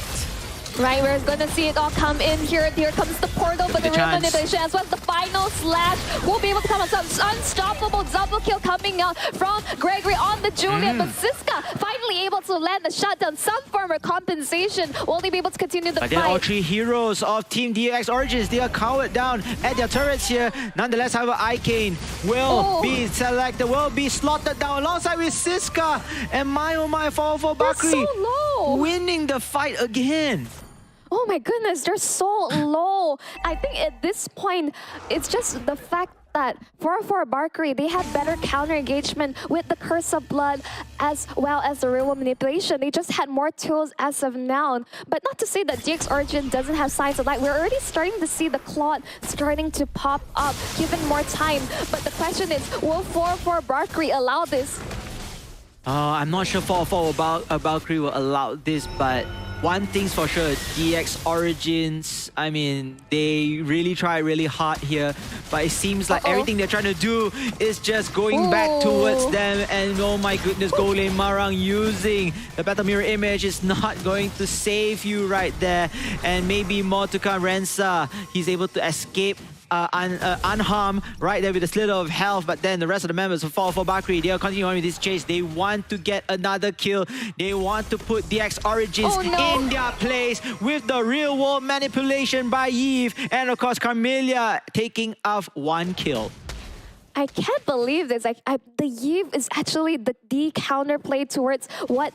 Right, we're going to see it all come in here. Here comes the portal, but the real manipulation as well as the final slash will be able to come out. Unstoppable double kill coming out from Gregory on the Julian, but Siska finally able to land the shutdown, some form of compensation. Will they be able to continue the fight? But then all 3 heroes of Team DX Origins, they are cowered down at their turrets here. Nonetheless, however, Icane will be selected, will be slotted down alongside with Siska. And my oh my, 4 Bakri so winning the fight again. Oh my goodness, they're so low. I think at this point, it's just the fact that for Barkley, they have better counter engagement with the Curse of Blood as well as the real world manipulation. They just had more tools as of now. But not to say that DX Origin doesn't have signs of light. We're already starting to see the Claude starting to pop up, given more time. But the question is, will 4 Barkley allow this? I'm not sure 4 Valkyrie will allow this, but one thing's for sure, DX Origins, I mean, they really try really hard here, but it seems like everything they're trying to do is just going back towards them, and oh my goodness, Golem Marang using the Battle Mirror image is not going to save you right there, and maybe more to come. Rensa, he's able to escape unharmed right there with a slither of health, but then the rest of the members of 4-4 Bakri, they are continuing on with this chase. They want to get another kill. They want to put DX Origins in their place with the real world manipulation by Yves, and of course Carmelia taking off 1 kill. I can't believe this. Like, the Yves is actually the counterplay towards what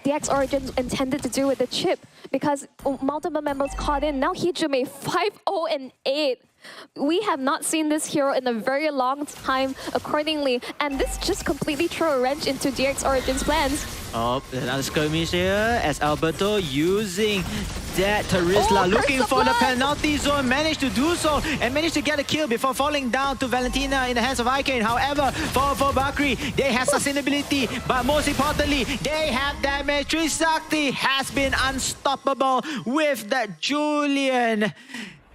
DX Origins intended to do with the chip, because multiple members caught in. Now Hijume 5-0-8. We have not seen this hero in a very long time, accordingly, and this just completely threw a wrench into DX Origins' plans. Oh, another skirmish here as Alberto using that Terizla, looking for the penalty zone, managed to do so and managed to get a kill before falling down to Valentina in the hands of Icane. However, for Bakri, they have sustainability, but most importantly, they have damage. Trisakti has been unstoppable with that Julian.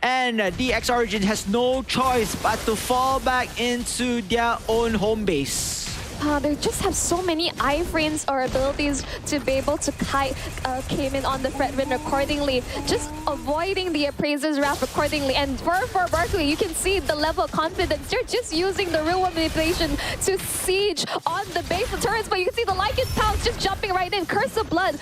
And DX Origin has no choice but to fall back into their own home base. They just have so many iframes or abilities to be able to kite came in on the Fredwin accordingly, just avoiding the Appraiser's Wrath accordingly. And for Berkeley, you can see the level of confidence. They're just using the real world manipulation to siege on the base of turrets, but you can see the Lycan Pounce just jumping right in. Curse of Blood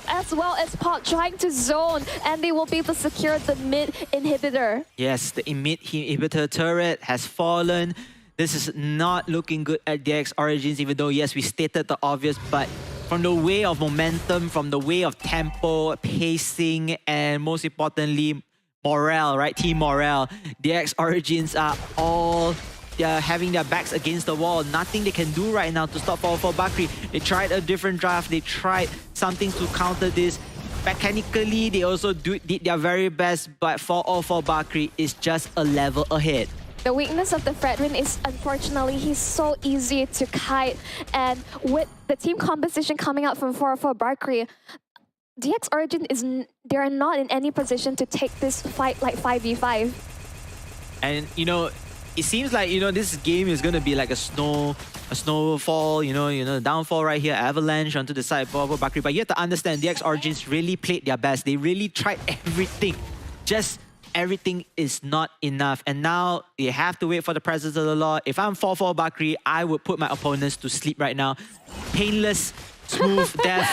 as well as Pop trying to zone, and they will be able to secure the mid inhibitor. Yes, the mid inhibitor turret has fallen. This is not looking good at DX Origins, even though, yes, we stated the obvious, but from the way of momentum, from the way of tempo, pacing, and most importantly, morale, right? Team morale. DX Origins are all having their backs against the wall. Nothing they can do right now to stop 4-4 Bakri. They tried a different draft. They tried something to counter this. Mechanically, they also did their very best, but 4-4 Bakri is just a level ahead. The weakness of the Fredwin is, unfortunately, he's so easy to kite. And with the team composition coming out from 4-4 Barkry, DX Origin they're not in any position to take this fight like 5v5. And, you know, it seems like, you know, this game is going to be like a snowfall, you know, downfall right here, avalanche onto the side of 4-4 Bakri. But you have to understand, DX Origins really played their best. They really tried everything. Just everything is not enough, and now they have to wait for the presence of the law. If I'm 4-4 Bakri, I would put my opponents to sleep right now. Painless, smooth death.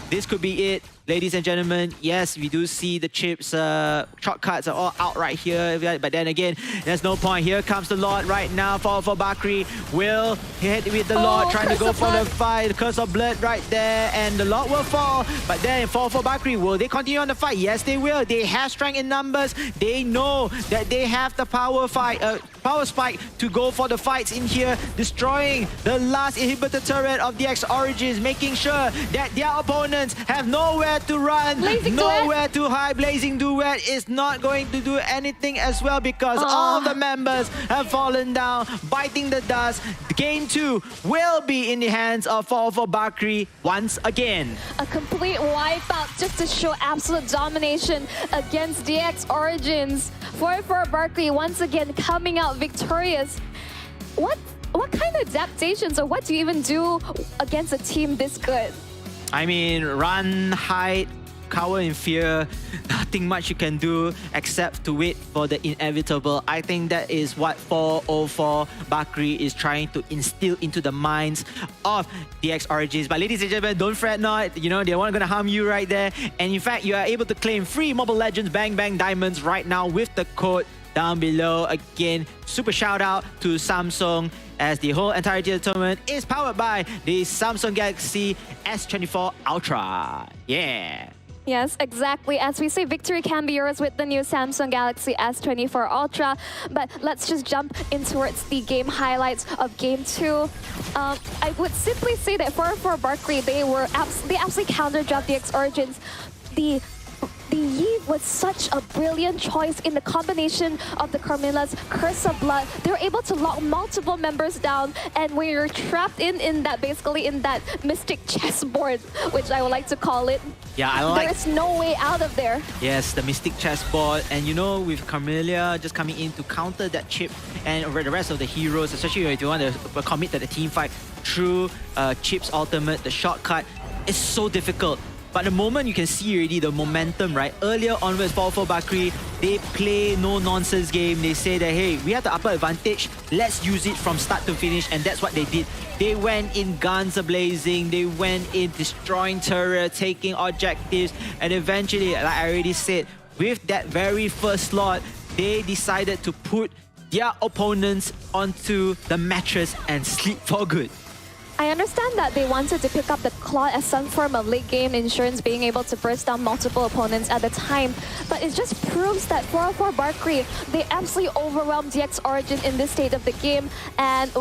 This could be it. Ladies and gentlemen, yes, we do see the chips, shortcuts are all out right here, but then again, there's no point. Here comes the Lord right now for Bakri. Will hit with the Lord, trying to go for the fight. The Curse of Blood right there, and the Lord will fall. But then for Bakri, will they continue on the fight? Yes, they will. They have strength in numbers. They know that they have the power spike to go for the fights in here, destroying the last inhibitor turret of DX Origins, making sure that their opponents have nowhere to run, nowhere to hide. Blazing Duet is not going to do anything as well, because all the members have fallen down, biting the dust. Game 2 will be in the hands of 4-4 Bakri once again. A complete wipeout just to show absolute domination against DX Origins. 4-4 Bakri once again coming out victorious. What kind of adaptations, or what do you even do against a team this good? I mean, run, hide, cower in fear. Nothing much you can do except to wait for the inevitable. I think that is what 4-4 Bakri is trying to instill into the minds of DX Origins. But ladies and gentlemen, don't fret not. You know, they weren't going to harm you right there. And in fact, you are able to claim free Mobile Legends Bang Bang Diamonds right now with the code down below. Again, super shout out to Samsung, as the whole entirety of the tournament is powered by the Samsung Galaxy S24 Ultra. Yeah. Yes, exactly. As we say, victory can be yours with the new Samsung Galaxy S24 Ultra. But let's just jump in towards the game highlights of Game 2. I would simply say that for Barkley, they absolutely counter-dropped DX Origins. The Yves was such a brilliant choice in the combination of the Carmilla's Curse of Blood. They're able to lock multiple members down, and when you're trapped in that, basically in that mystic chessboard, which I would like to call it, Yeah, I like... there's no way out of there. Yes, the Mystic Chessboard. And you know, with Carmelia just coming in to counter that chip and the rest of the heroes, especially if you want to commit to the team fight through Chip's ultimate, the shortcut, it's so difficult. But the moment you can see already the momentum, right? Earlier onwards, 4-4 Bakri, they play no-nonsense game. They say that, hey, we have the upper advantage. Let's use it from start to finish. And that's what they did. They went in guns a-blazing. They went in destroying turret, taking objectives. And eventually, like I already said, with that very first slot, they decided to put their opponents onto the mattress and sleep for good. I understand that they wanted to pick up the Claw as some form of late game insurance, being able to burst down multiple opponents at a time. But it just proves that 404 Barkree, they absolutely overwhelmed DX Origin in this state of the game. And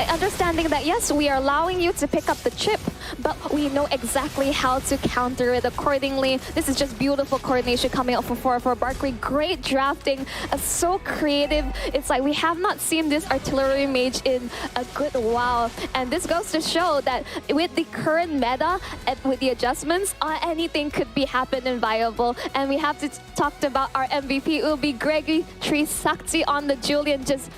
understanding that, yes, we are allowing you to pick up the chip, but we know exactly how to counter it accordingly. This is just beautiful coordination coming out from 404 Barkree. Great drafting, so creative. It's like we have not seen this artillery mage in a good while. And this goes to show that with the current meta and with the adjustments, anything could be happen and viable. And we have to talk about our MVP. It will be Gregory Trisakti on the Julian. Just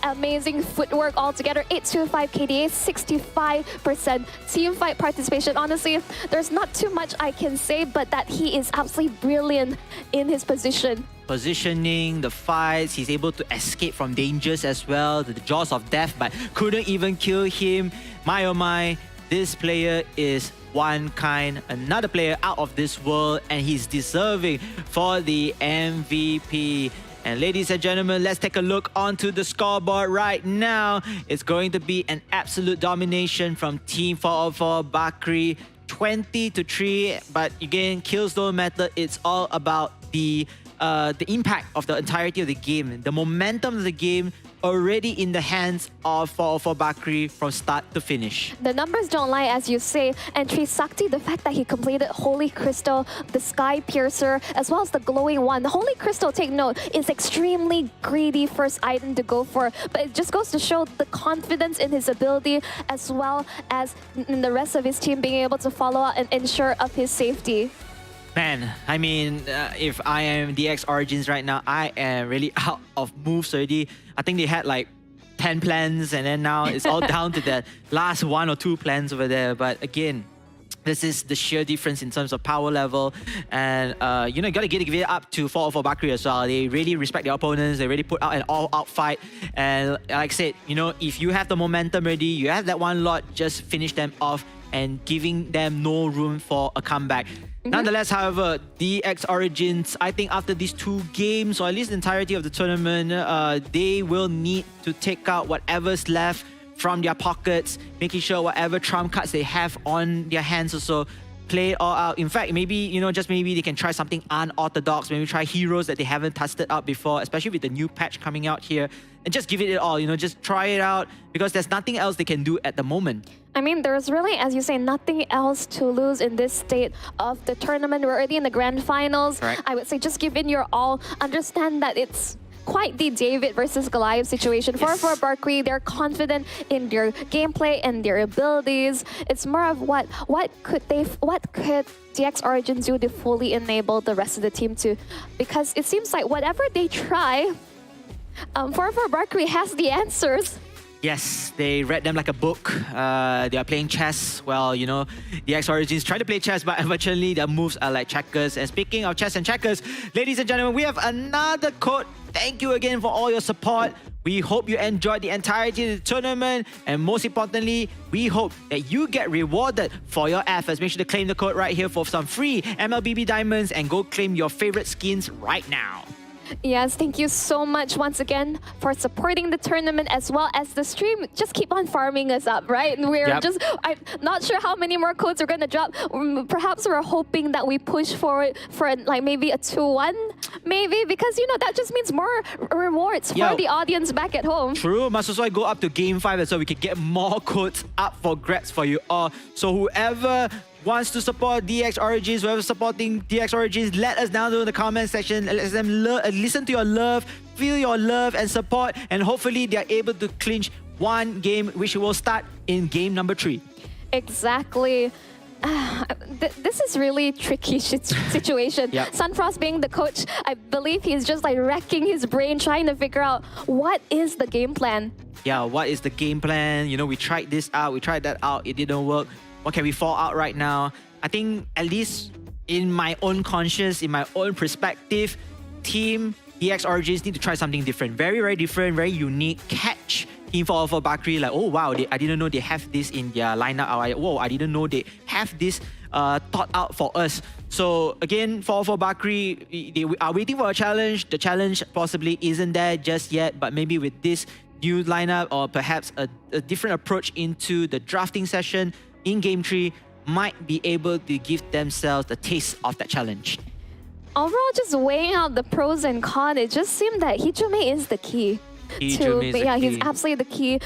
amazing footwork altogether. 825 KDA, 65% team fight participation. Honestly, there's not too much I can say, but that he is absolutely brilliant in his position. Positioning, the fights, he's able to escape from dangers as well, the jaws of death, but couldn't even kill him. My oh my, this player is one kind, another player out of this world, and he's deserving for the MVP. And ladies and gentlemen, let's take a look onto the scoreboard right now. It's going to be an absolute domination from Team 404 Bakri, 20-3. But again, kills don't matter. It's all about the impact of the entirety of the game, the momentum of the game already in the hands of 404 Bakri from start to finish. The numbers don't lie, as you say, and Trisakti, the fact that he completed Holy Crystal, the Sky Piercer, as well as the Glowing One. The Holy Crystal, take note, is extremely greedy first item to go for, but it just goes to show the confidence in his ability, as well as in the rest of his team being able to follow out and ensure of his safety. Man, I mean, if I am DX Origins right now, I am really out of moves already. I think they had like 10 plans, and then now it's all down to the last 1 or 2 plans over there. But again, this is the sheer difference in terms of power level. And, you know, you got to give it up to 404 Bakri as well. They really respect their opponents. They really put out an all-out fight. And like I said, you know, if you have the momentum ready, you have that one lot, just finish them off and giving them no room for a comeback. Nonetheless, however, DX Origins, I think after these 2 games, or at least the entirety of the tournament, they will need to take out whatever's left from their pockets, making sure whatever trump cards they have on their hands also play it all out. In fact, maybe, you know, just maybe they can try something unorthodox, maybe try heroes that they haven't tested out before, especially with the new patch coming out here, and just give it all, you know, just try it out, because there's nothing else they can do at the moment. I mean, there's really, as you say, nothing else to lose in this state of the tournament. We're already in the grand finals. Correct. I would say just give in your all. Understand that it's quite the David versus Goliath situation. Yes. For Barkree, they're confident in their gameplay and their abilities. It's more of what could DX Origins do to fully enable the rest of the team to, because it seems like whatever they try, for Barkree has the answers. Yes, they read them like a book. They are playing chess. Well, you know, the X Origins try to play chess, but eventually their moves are like checkers. And speaking of chess and checkers, ladies and gentlemen, we have another code. Thank you again for all your support. We hope you enjoyed the entirety of the tournament. And most importantly, we hope that you get rewarded for your efforts. Make sure to claim the code right here for some free MLBB diamonds and go claim your favorite skins right now. Yes, thank you so much once again for supporting the tournament as well as the stream. Just keep on farming us up, right? We're I'm not sure how many more codes we're going to drop. Perhaps we're hoping that we push forward for like maybe a 2-1, maybe, because, you know, that just means more rewards for the audience back at home. True, must also go up to Game 5 so we can get more codes up for grabs for you all. So whoever wants to support DX Origins, whoever's supporting DX Origins, let us down in the comment section. Let them listen to your love, feel your love and support, and hopefully they are able to clinch one game, which will start in game number 3. Exactly. This is really tricky situation. Yep. Sunfrost being the coach, I believe he's just like racking his brain trying to figure out what is the game plan. Yeah, what is the game plan? You know, we tried this out, we tried that out, it didn't work. What can we fall out right now? I think at least in my own conscience, in my own perspective, Team DX Origins need to try something different. Very, very different, very unique. Catch Team 404 Bakri like, oh wow, I didn't know they have this in their lineup. Whoa, I didn't know they have this thought out for us. So again, 404 Bakri, they are waiting for a challenge. The challenge possibly isn't there just yet, but maybe with this new lineup or perhaps a different approach into the drafting session in Game 3 might be able to give themselves the taste of that challenge. Overall, just weighing out the pros and cons, it just seemed that Hijume is the key. He's absolutely the key.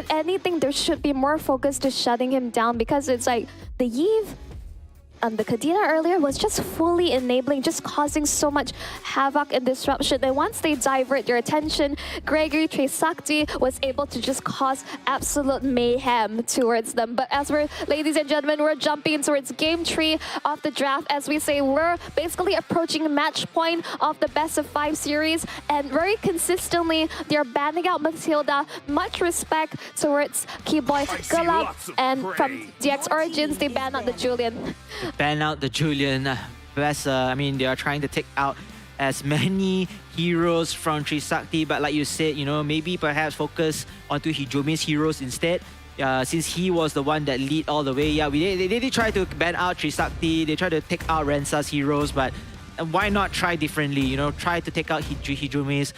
Anything, there should be more focus to shutting him down, because it's like the Eve, the Kadena earlier was just fully enabling, just causing so much havoc and disruption. And once they divert their attention, Gregory Trisakti was able to just cause absolute mayhem towards them. But as we're, ladies and gentlemen, we're jumping towards game 3 of the draft. As we say, we're basically approaching match point of the best of 5 series. And very consistently, they're banning out Matilda. Much respect towards Keyboy Galak. And from DX Origins, they ban out the Julian. Ban out the Julian. I mean, they are trying to take out as many heroes from Trisakti, but like you said, you know, maybe perhaps focus onto Hijume's heroes instead. Since he was the one that lead all the way. Yeah, they did try to ban out Trisakti, they tried to take out Rensa's heroes, but why not try differently? You know, try to take out Hijume's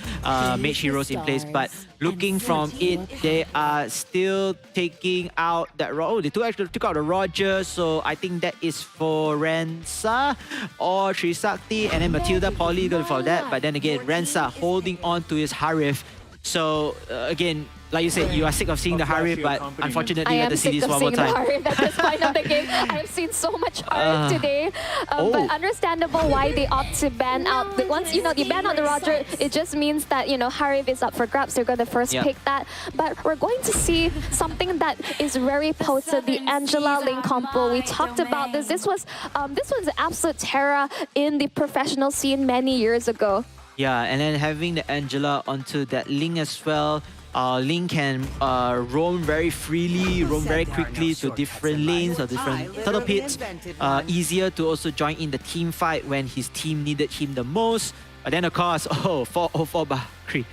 mage heroes in place. But looking from it, they are still taking out that. Oh, they took out the Roger. So I think that is for Rensa or Trisakti, and then Matilda probably going for that. But then again, Rensa holding on to his Harif. So again, like you said, you are sick of seeing the Harif, but unfortunately, you have to see this one more time. I am sick of seeing the Harif at this point of the game. I've seen so much Harif today, but understandable why they opt to ban out. Once you ban out the Roger, it just means that Harif is up for grabs. They're going to first pick that. But we're going to see something that is very potent: the Angela Ling combo. We talked about this. This was an absolute terror in the professional scene many years ago. Yeah, and then having the Angela onto that Ling as well. Ling can roam very freely, roam very quickly to different lanes or different turtle pits. Easier to also join in the team fight when his team needed him the most. But then of course, 404 Bakri,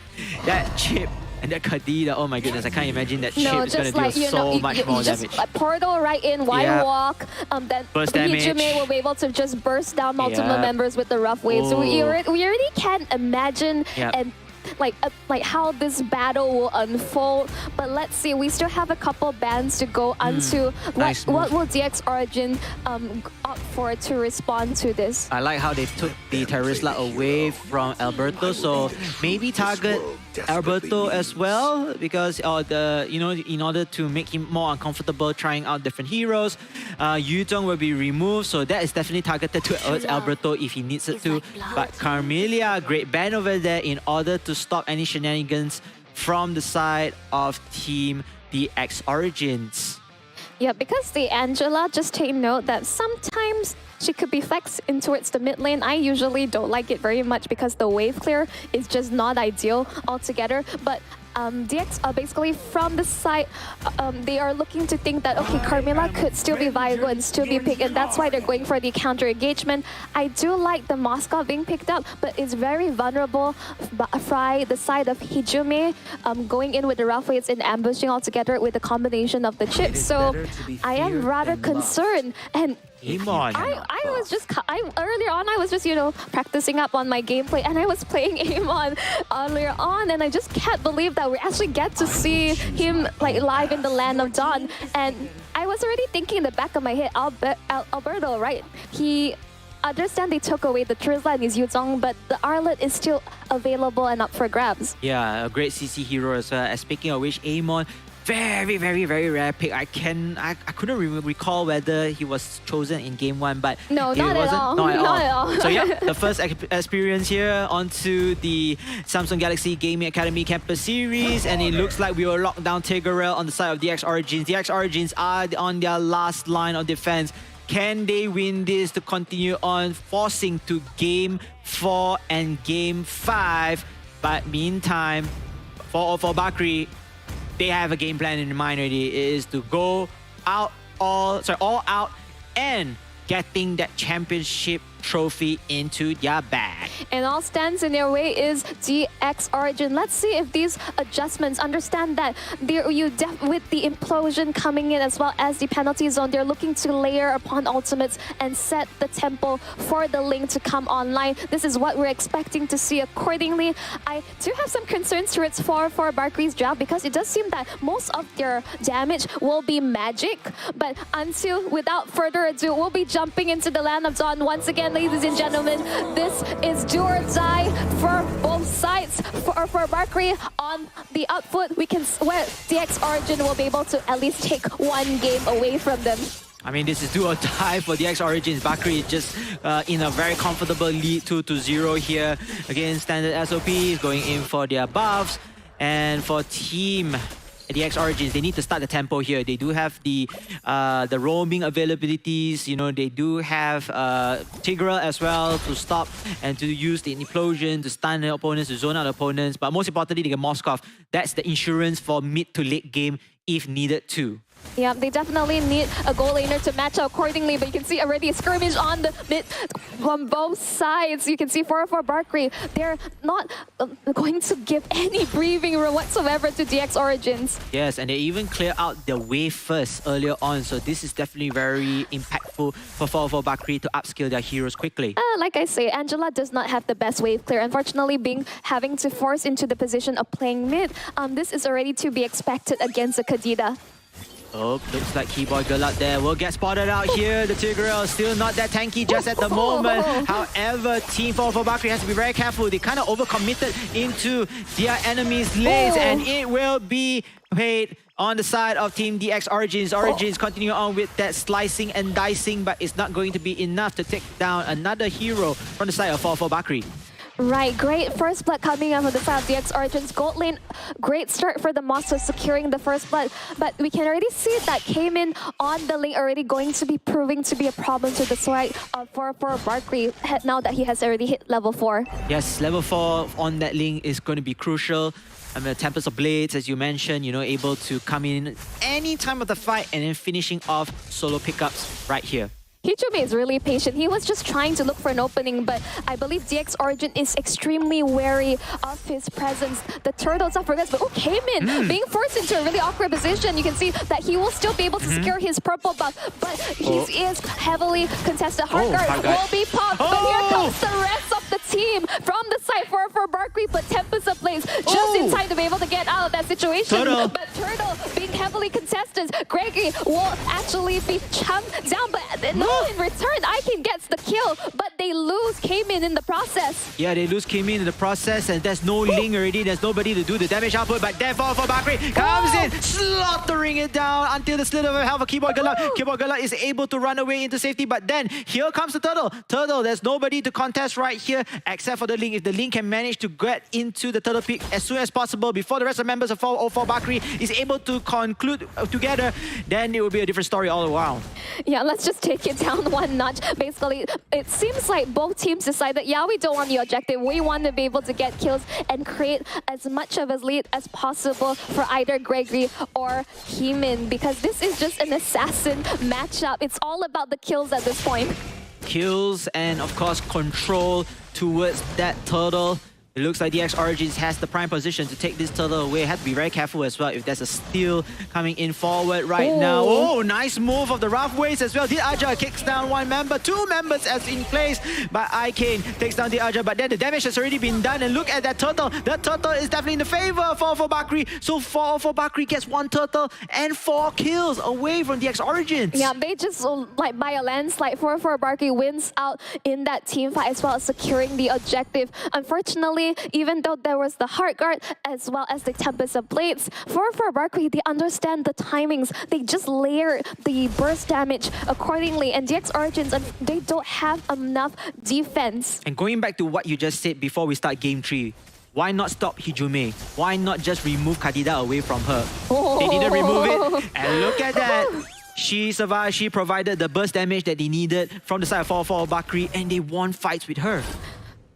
that chip and that Kadena, oh my goodness, I can't imagine that chip is going to do so much more damage. Just portal right in, walk, then Hijume will be able to just burst down multiple members with the rough waves. So we already can't imagine and like how this battle will unfold. But let's see, we still have a couple bands to go onto. What will DX Origin opt for to respond to this? I like how they took the Terrorisla away from Alberto, so maybe target Alberto as well, because in order to make him more uncomfortable trying out different heroes. Yuzhong will be removed, so that is definitely targeted towards Alberto if he needs it to. But Carmelia, great ban over there in order to stop any shenanigans from the side of Team DX Origins. Yeah, because the Angela, just take note that sometimes she could be flexed in towards the mid lane. I usually don't like it very much because the wave clear is just not ideal altogether. But DX are basically from the side, they are looking to think that, okay, Carmilla could still be viable and still be picked, and that's why they're going for the counter engagement. I do like the Moscow being picked up, but it's very vulnerable from the side of Hijume, going in with the rough waves and ambushing altogether with the combination of the chips. So I am rather concerned. And Amon. I was just earlier on I was just practicing up on my gameplay, and I was playing Amon earlier on, and I just can't believe that we actually get to see him like live in the Land of Dawn. And I was already thinking in the back of my head, Alberto, right? He understand they took away the Trisla and his Yuzhong, but the Arlet is still available and up for grabs. Yeah, a great CC hero as well. Speaking of which, Amon, very, very, very rare pick. I couldn't recall whether he was chosen in game 1, but No, it not at wasn't. all. Not at Not all. at all. So yeah, the first experience here onto the Samsung Galaxy Gaming Academy Campus Series, and it looks like we will lock down Tigreal on the side of DX Origins. DX Origins are on their last line of defense. Can they win this to continue on, forcing to game 4 and game 5? But meantime, for Bakri, they have a game plan in mind already. It is to go all out and getting that championship trophy into their bag. And all stands in their way is DX Origin. Let's see if these adjustments understand that with the implosion coming in as well as the penalty zone, they're looking to layer upon ultimates and set the tempo for the link to come online. This is what we're expecting to see accordingly. I do have some concerns towards for Bakri's draft because it does seem that most of their damage will be magic. But without further ado, we'll be jumping into the land of Dawn once again. Ladies and gentlemen, this is do or die for both sides. For Bakri on the upfoot, where DX Origin will be able to at least take one game away from them. I mean, this is do or die for DX Origins. Bakri is just in a very comfortable lead 2-0 here against standard SOPs, going in for their buffs. And for Team DX Origins, they need to start the tempo here. They do have the roaming availabilities. You know, they do have Tigreal as well to stop and to use the implosion to stun the opponents, to zone out opponents. But most importantly, they get Moskov. That's the insurance for mid to late game if needed to. Yeah, they definitely need a goal laner to match up accordingly, but you can see already a skirmish on the mid from both sides. You can see for Bakri, they're not going to give any breathing room whatsoever to DX Origins. Yes, and they even clear out the wave first earlier on, so this is definitely very impactful for Bakri to upskill their heroes quickly. Like I say, Angela does not have the best wave clear. Unfortunately, having to force into the position of playing mid, this is already to be expected against a Kadida. Oh, looks like Keyboy Galat there will get spotted out here. The Tigreal still not that tanky just at the moment. However, Team 4 for Bakri has to be very careful. They kind of overcommitted into their enemy's lanes, and it will be paid on the side of Team DX Origins. Origins continue on with that slicing and dicing, but it's not going to be enough to take down another hero from the side of 4 for Bakri. Right, great first blood coming out from the side of DX Origins. Gold lane, great start for the Monster securing the first blood. But we can already see that came in on the lane already going to be proving to be a problem to the side for Bakri now that he has already hit level 4. Yes, level 4 on that link is going to be crucial. I mean, Tempest of Blades, as you mentioned, you know, able to come in any time of the fight and then finishing off solo pickups right here. Hichumi is really patient. He was just trying to look for an opening, but I believe DX Origin is extremely wary of his presence. The turtles are forgot, but came in, being forced into a really awkward position. You can see that he will still be able to secure his purple buff, but he is heavily contested. Heartguard will be popped, but here comes the rest of the team from the side for Bakri, but Tempest of Blades just in time to be able to get out of that situation. But Turtle being heavily contested, Gregory will actually be chunked down, but in return, Iken gets the kill, but they lose Kaimin in the process. Yeah, they lose Kaimin in the process, and there's no Ling already. There's nobody to do the damage output, but therefore for Bakri comes in, slaughtering it down until the slit of a health of Keyboy Galat. Keyboy Galat is able to run away into safety, but then here comes the Turtle. Turtle, there's nobody to contest right here except for the Ling. If the Ling can manage to get into the Turtle Peak as soon as possible before the rest of the members of 404 Bakri is able to conclude together, then it will be a different story all around. Yeah, let's just take it down one notch. Basically, it seems like both teams decided, yeah, we don't want the objective. We want to be able to get kills and create as much of a lead as possible for either Gregory or Heemin, because this is just an assassin matchup. It's all about the kills at this point. Kills and, of course, control towards that Turtle. It looks like DX Origins has the prime position to take this Turtle away. Have to be very careful as well if there's a steal coming in forward right now. Oh, nice move of the Rough Waves as well. The Aja kicks down one member, two members as in place, but Ikane takes down the Aja, but then the damage has already been done, and look at that Turtle. That Turtle is definitely in the favor for Bakri. So 4 Bakri gets one Turtle and 4 kills away from DX Origins. Yeah, they just like by a landslide. 4 Bakri wins out in that team fight as well as securing the objective. Unfortunately, Hijume, even though there was the Heart Guard as well as the Tempest of Blades, for Barkley, they understand the timings. They just layer the burst damage accordingly. And DX Origins, they don't have enough defense. And going back to what you just said before we start game 3, why not stop Hijume? Why not just remove Kadida away from her? They didn't remove it. And look at that. She survived. She provided the burst damage that they needed from the side of 4-4 Bakri, and they won fights with her.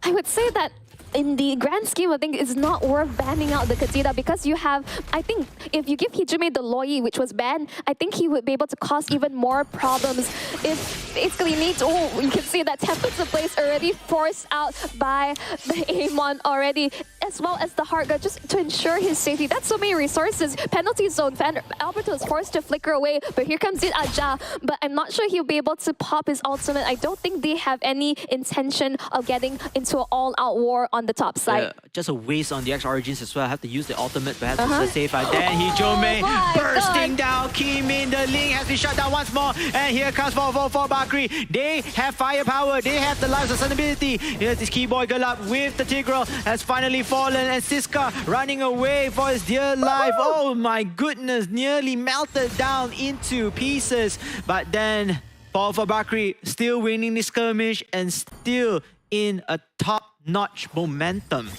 I would say that in the grand scheme of things, it's not worth banning out the Kadida because you have, I think, if you give Hijume the Loi, which was banned, I think he would be able to cause even more problems. If basically needs, you can see that Tempest of Blaze already forced out by the Amon already, as well as the Heart Guard, just to ensure his safety. That's so many resources. Penalty zone, Alberto is forced to flicker away, but here comes it Aja. But I'm not sure he'll be able to pop his ultimate. I don't think they have any intention of getting into an all-out war on the top side. Just a waste on the X Origins as well. Have to use the ultimate perhaps to save her. Then Hijume bursting down. Kimin, the link has been shut down once more. And here comes 4-4 Bakri. They have firepower. They have the life sustainability. Here's this Keyboy Galap with the Tigreal has finally fallen. And Siska running away for his dear life. Oh my goodness. Nearly melted down into pieces. But then 4-4 Bakri still winning the skirmish and still in a top-notch momentum.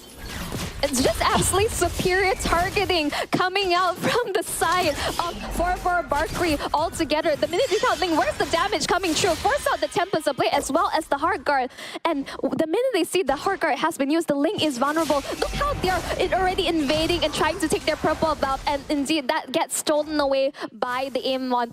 It's just absolutely superior targeting coming out from the side of 4-4 Barkley altogether. The minute you count, where's the damage coming through? Force out the Tempest of Blade as well as the Heart Guard. And the minute they see the Heart Guard has been used, the Link is vulnerable. Look how they're already invading and trying to take their purple belt. And indeed, that gets stolen away by the Amon.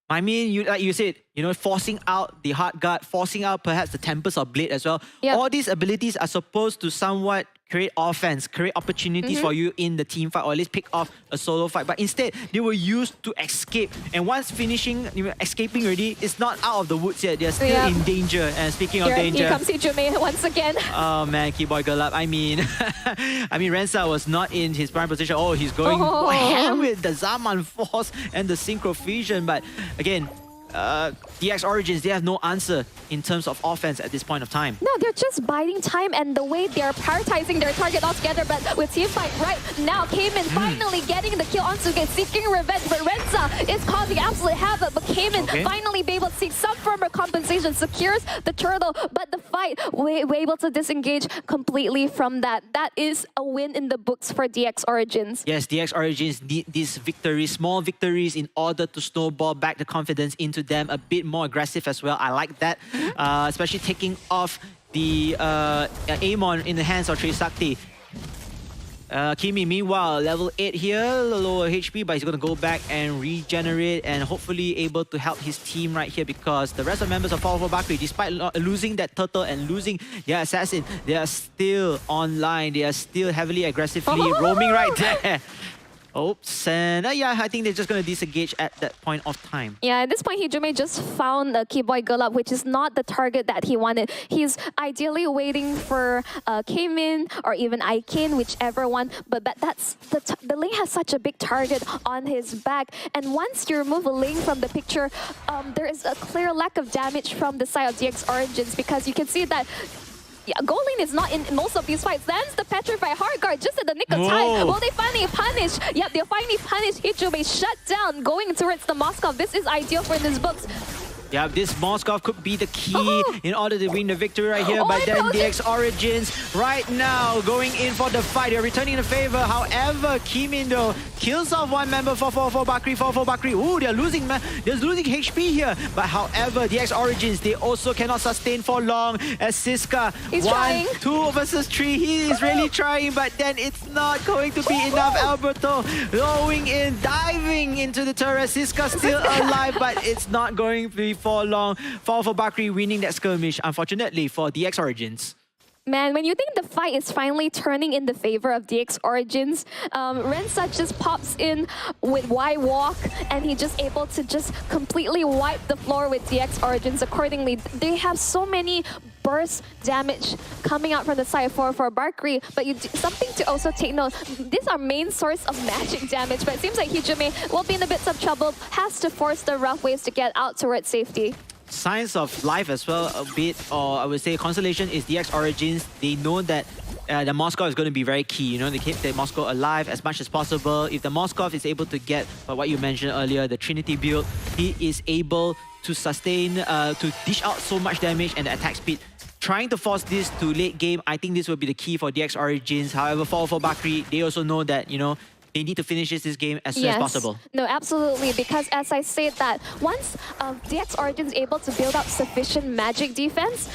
I mean, like you said, forcing out the Heart Guard, forcing out perhaps the Tempest of Blade as well. Yep. All these abilities are supposed to somewhat create offense, create opportunities for you in the team fight, or at least pick off a solo fight. But instead, they were used to escape. And once finishing, escaping already, it's not out of the woods yet. They're still in danger. And speaking of danger... Here comes Hijume once again. Oh man, Keyboy Galap. I mean, Rensa was not in his prime position. Oh, he's going hand with the Zaman Force and the Synchro Fusion. But again, DX Origins, they have no answer in terms of offense at this point of time. No, they're just biding time and the way they're prioritizing their target altogether. But with Teamfight right now, Cayman finally getting the kill on Suge, seeking revenge. But Rensa is causing absolute havoc. But Cayman finally be able to seek some form of compensation, secures the turtle. But the fight, we're able to disengage completely from that. That is a win in the books for DX Origins. Yes, DX Origins need these victories, small victories, in order to snowball back the confidence into them a bit more aggressive as well. I like that, especially taking off the Amon in the hands of Trisakti. Kimi, meanwhile, level 8 here, lower HP, but he's going to go back and regenerate and hopefully able to help his team right here, because the rest of members of 4-4 Bakri, despite losing that turtle and losing their assassin, they are still online. They are still heavily aggressively roaming right there. Oops, and yeah, I think they're just going to disengage at that point of time. Yeah, at this point, Hijume just found a Keyboy Galap, which is not the target that he wanted. He's ideally waiting for Kaymin or even Aikin, whichever one, but that's the Link has such a big target on his back. And once you remove a Link from the picture, there is a clear lack of damage from the side of DX Origins, because you can see that Golin is not in most of these fights. Lands the Petrified Heart Guard just at the nick of time. Will they finally punish? Yep, they'll finally punish Hijume. Shut down, going towards the Moskov. This is ideal for this books. Yeah, this Moskov could be the key in order to win the victory right here. But then DX Origins right now going in for the fight. They're returning the favor. However, Kimin though kills off one member for 4-4 Bakri. 4-4 Bakri. Ooh, they're losing HP here. But however, DX Origins, they also cannot sustain for long as Siska. He's trying. 2 versus 3. He is really trying, but then it's not going to be enough. Alberto going in, diving into the turret. Siska still alive, but it's not going to be for long. 4-4 Bakri winning that skirmish, unfortunately, for DX Origins. Man, when you think the fight is finally turning in the favor of DX Origins, Rensa just pops in with Y Walk, and he just able to just completely wipe the floor with DX Origins accordingly. They have so many burst damage coming out from the side of 4-4 Barkley, but something to also take note, these are main source of magic damage, but it seems like Hijume will be in a bit of trouble, has to force the rough waves to get out towards safety. signs of life as well a bit, or I would say consolation, is DX Origins. They know that the Moskov is going to be very key. You know, they keep the Moskov alive as much as possible. If the Moskov is able to get what you mentioned earlier, the Trinity build, he is able to sustain, to dish out so much damage and the attack speed. Trying to force this to late game, I think this will be the key for DX Origins. However, for Bakri, they also know that, you know, they need to finish this game as soon as possible. No, absolutely. Because as I said that, once DX Origins able to build up sufficient magic defense,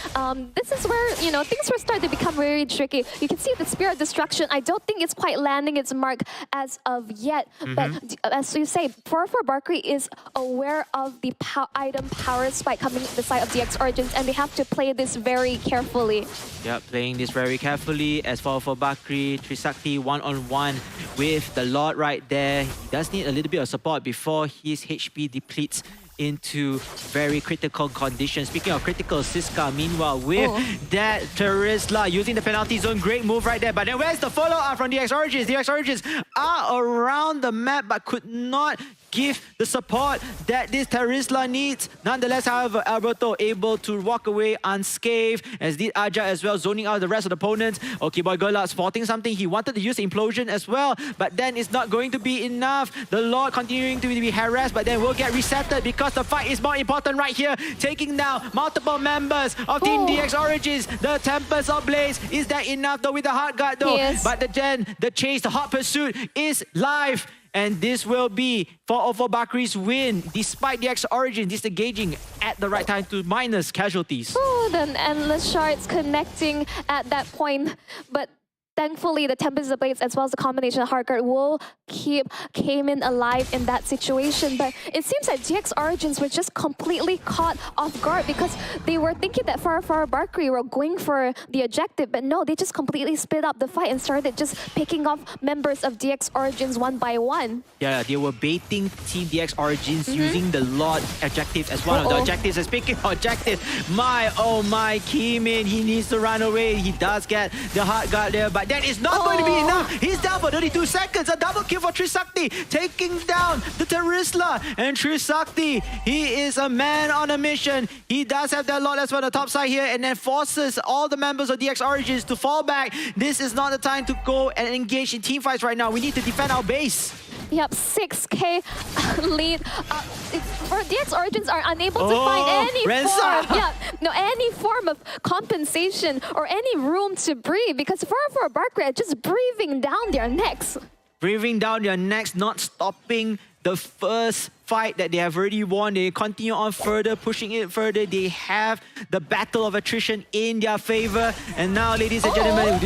this is where, you know, things will start to become very tricky. You can see the Spirit Destruction. I don't think it's quite landing its mark as of yet. But as you say, 4-4 Barkley is aware of the item power spike coming to the side of DX Origins, and they have to play this very carefully. Yeah, playing this very carefully as for Bakri, Trisakti one-on-one with the Lord right there. He does need a little bit of support before his HP depletes into very critical conditions. Speaking of critical, Siska, meanwhile, with that Terizla using the penalty zone, great move right there. But then where's the follow-up from DX Origins? DX Origins are around the map but could not give the support that this Terizla needs. Nonetheless, however, Alberto able to walk away unscathed, as did Aja as well, zoning out the rest of the opponents. Okay, boy, Gola spotting something. He wanted to use Implosion as well, but then it's not going to be enough. The Lord continuing to be harassed, but then will get resetted because the fight is more important right here. Taking down multiple members of Team DX Origins. The Tempest of Blaze. Is that enough though with the Heart Guard though? Yes. But the chase, the hot pursuit is live. And this will be for Bakri's win, despite the DX Origin disengaging at the right time to minus casualties. Oh, then endless shards connecting at that point. But thankfully, the Tempest of Blades as well as the combination of Heartguard will keep Cayman alive in that situation. But it seems that DX Origins were just completely caught off guard because they were thinking that Farfar Barkri were going for the objective. But no, they just completely split up the fight and started just picking off members of DX Origins one by one. Yeah, they were baiting Team DX Origins using the Lord objective as one of the objectives. And speaking of objective, oh my, Kimin, he needs to run away. He does get the Heart Guard there, but that is not going to be enough. He's down for 32 seconds. A double kill for Trisakti, taking down the Terizla. And Trisakti, he is a man on a mission. He does have that Lord as well on the top side here, and then forces all the members of DX Origins to fall back. This is not the time to go and engage in team fights right now. We need to defend our base. Yep, 6k lead. For DX Origins are unable to find any form of compensation or any room to breathe because 4-4 Barkley are just breathing down their necks. Breathing down their necks, not stopping the first fight that they have already won. They continue on further, pushing it further. They have the battle of attrition in their favor. And now, ladies and gentlemen,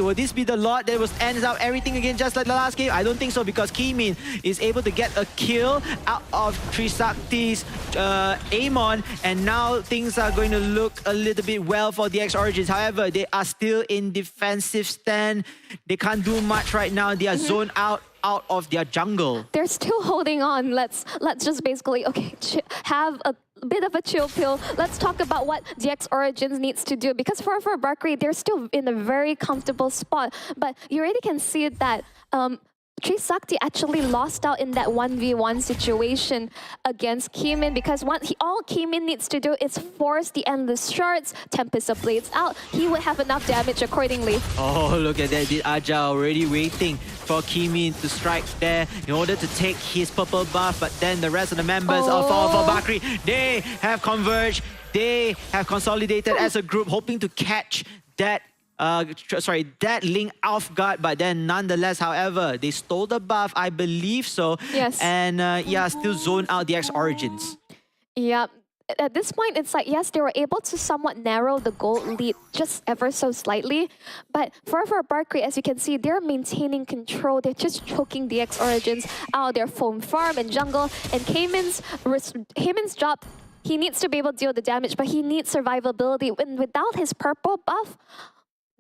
will this be the lot that ends up everything again just like the last game? I don't think so, because Kimin is able to get a kill out of Trisakti's Amon, and now things are going to look a little bit well for DX Origins. However, they are still in defensive stand. They can't do much right now. They are zoned out of their jungle. They're still holding on. Let's just basically, have a bit of a chill pill. Let's talk about what DX Origins needs to do, because for Barkley, they're still in a very comfortable spot. But you already can see that Trisakti actually lost out in that 1v1 situation against Kimin, because all Kimin needs to do is force the Endless Shards, Tempest of Blades out. He would have enough damage accordingly. Oh, look at that. Did Aja already waiting for Kimin to strike there in order to take his purple buff, but then the rest of the members of Bakri, they have converged. They have consolidated as a group, hoping to catch that that Link off guard, but then nonetheless, however, they stole the buff, I believe so. Yes. And still zone out DX Origins. Yeah. At this point, it's like, yes, they were able to somewhat narrow the gold lead just ever so slightly. But for Barkley, as you can see, they're maintaining control. They're just choking DX Origins out of their foam farm and jungle. And Cayman's job, he needs to be able to deal the damage, but he needs survivability. And without his purple buff,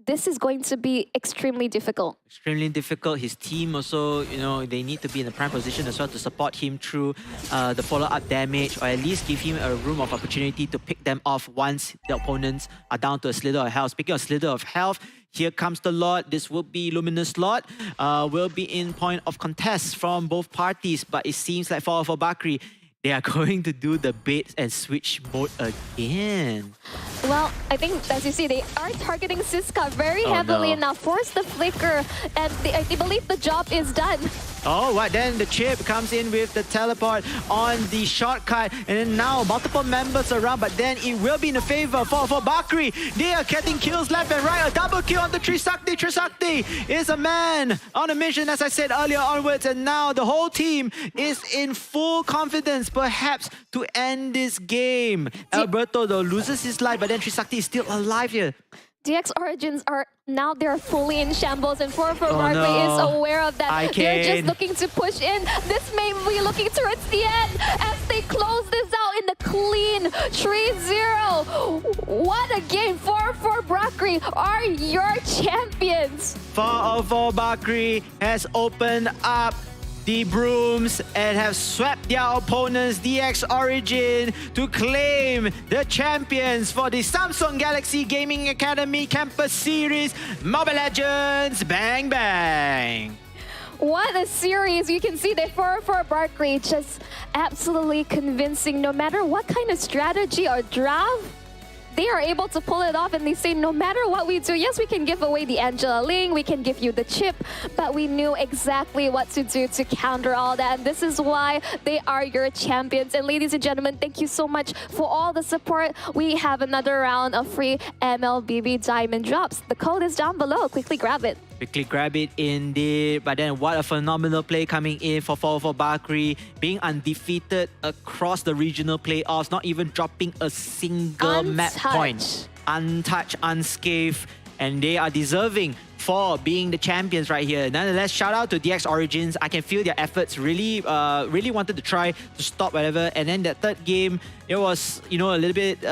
this is going to be extremely difficult. Extremely difficult. His team also, they need to be in a prime position as well to support him through the follow-up damage, or at least give him a room of opportunity to pick them off once the opponents are down to a slither of health. Speaking of slither of health, here comes the Lord. This will be Luminous Lord. Will be in point of contest from both parties, but it seems like for Bakri, they are going to do the bait and switch mode again. Well, I think, as you see, they are targeting Siska very Oh, heavily no. and now force the flicker, and they believe the job is done. Oh, what? Then the chip comes in with the teleport on the shortcut. And then now multiple members around, but then it will be in the favor for Bakri. They are getting kills left and right. A double kill on the Trisakti. Trisakti is a man on a mission, as I said earlier onwards. And now the whole team is in full confidence, perhaps, to end this game. Alberto, though, loses his life, but then Trisakti is still alive here. DX Origins are now they're fully in shambles, and 4 Oh, Barkley no. is aware of that. They're just Icane. looking to push in. This may be looking towards the end as they close this out in the clean 3-0. What a game! 4 Barkley are your champions. 404 Bakri has opened up the brooms and have swept their opponents DX Origin to claim the champions for the Samsung Galaxy Gaming Academy Campus Series Mobile Legends Bang Bang. What a series. You can see that 4 Barkley just absolutely convincing. No matter what kind of strategy or draft, they are able to pull it off, and they say no matter what we do, yes, we can give away the Angela Ling, we can give you the chip, but we knew exactly what to do to counter all that, and this is why they are your champions. And ladies and gentlemen, thank you so much for all the support. We have another round of free MLBB Diamond Drops. The code is down below. Quickly grab it. Quickly grab it indeed. But then what a phenomenal play coming in for 404 Bakri, being undefeated across the regional playoffs, not even dropping a single map point. Untouched, unscathed, and they are deserving for being the champions right here. Nonetheless, shout out to DX Origins. I can feel their efforts really wanted to try to stop whatever. And then that third game, it was, a little bit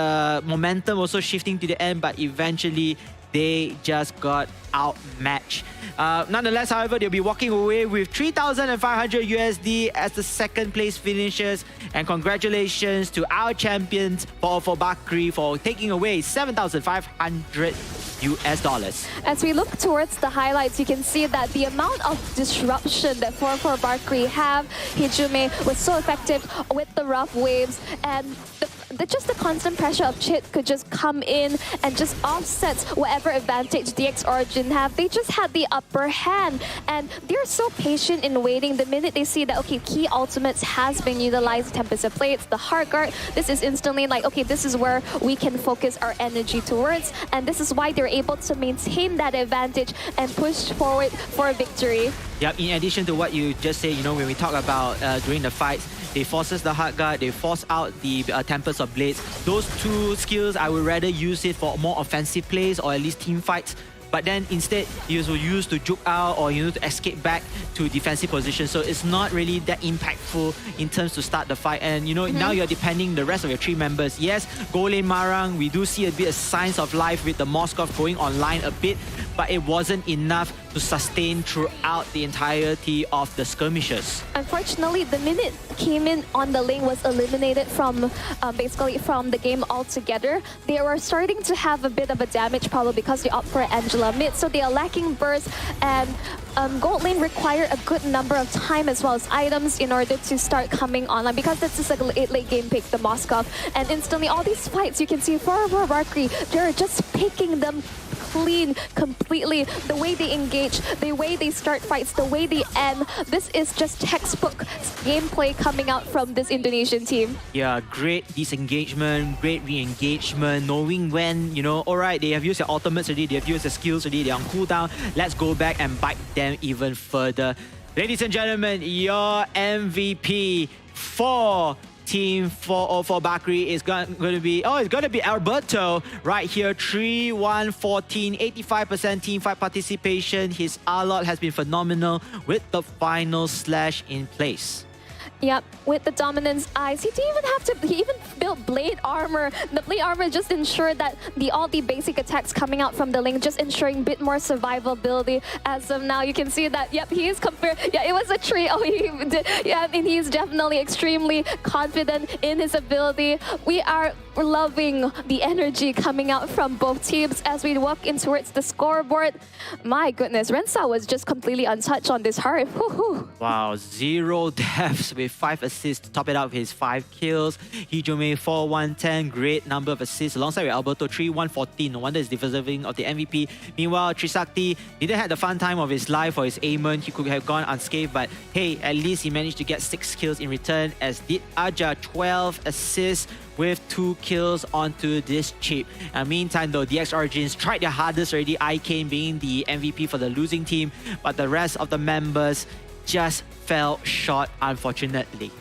momentum also shifting to the end, but eventually they just got outmatched. Nonetheless, however, they'll be walking away with 3,500 USD as the second place finishers. And congratulations to our champions for Bakri for taking away 7,500 US dollars. As we look towards the highlights, you can see that the amount of disruption that 4 Barkley have, Hijume was so effective with the rough waves, and just the constant pressure of Chit could just come in and just offset whatever advantage DX Origin have. They just had the upper hand, and they're so patient in waiting. The minute they see that, okay, key ultimates has been utilized, Tempest of Plates, the Heart Guard, this is instantly like, okay, this is where we can focus our energy towards, and this is why they're able to maintain that advantage and push forward for victory. Yep, in addition to what you just said, when we talk about during the fights, they forces the Heart Guard, they force out the Tempest of Blades. Those two skills, I would rather use it for more offensive plays or at least team fights. But then instead, you will use to juke out or to escape back to defensive position. So it's not really that impactful in terms to start the fight. And now you're depending the rest of your three members. Yes, Gold Lane Marang, we do see a bit of signs of life with the Moskov going online a bit, but it wasn't enough to sustain throughout the entirety of the skirmishes. Unfortunately, the minute came in on the lane was eliminated from basically from the game altogether. They were starting to have a bit of a damage problem because they opt for Angela mid, so they are lacking burst, and Gold Lane require a good number of time as well as items in order to start coming online, because this is a late game pick, the Moskov, and instantly all these fights you can see for Barkley, they're just picking them clean completely. The way they engage, the way they start fights, the way they end, this is just textbook gameplay coming out from this Indonesian team. Yeah, great disengagement, great re-engagement, knowing when, alright, they have used their ultimates already, they have used their skills already, they're on cooldown, let's go back and bite them even further. Ladies and gentlemen, your MVP for Team 404 Bakri is going to be, it's going to be Alberto right here. 3-1-14, 85% team fight participation. His R-Lot has been phenomenal with the final slash in place. Yep, with the dominance eyes, he didn't even have to. He even built blade armor. The blade armor just ensured that all the basic attacks coming out from the link, just ensuring a bit more survivability. As of now, you can see that. Yep, he is compared. Yeah, it was a tree. Oh, he did. Yeah, and he's definitely extremely confident in his ability. loving the energy coming out from both teams as we walk in towards the scoreboard. My goodness, Rensa was just completely untouched on this hearth. Woo-hoo. Wow, 0 deaths with 5 assists to top it up with his 5 kills. Hijome 4-1-10, great number of assists alongside with Alberto 3-1-14. No wonder he's deserving of the MVP. Meanwhile, Trisakti didn't have the fun time of his life for his aimant. He could have gone unscathed, but hey, at least he managed to get 6 kills in return, as did Aja, 12 assists with 2 kills onto this chip. Meantime though, DX Origins tried their hardest already, Ikane being the MVP for the losing team, but the rest of the members just fell short, unfortunately.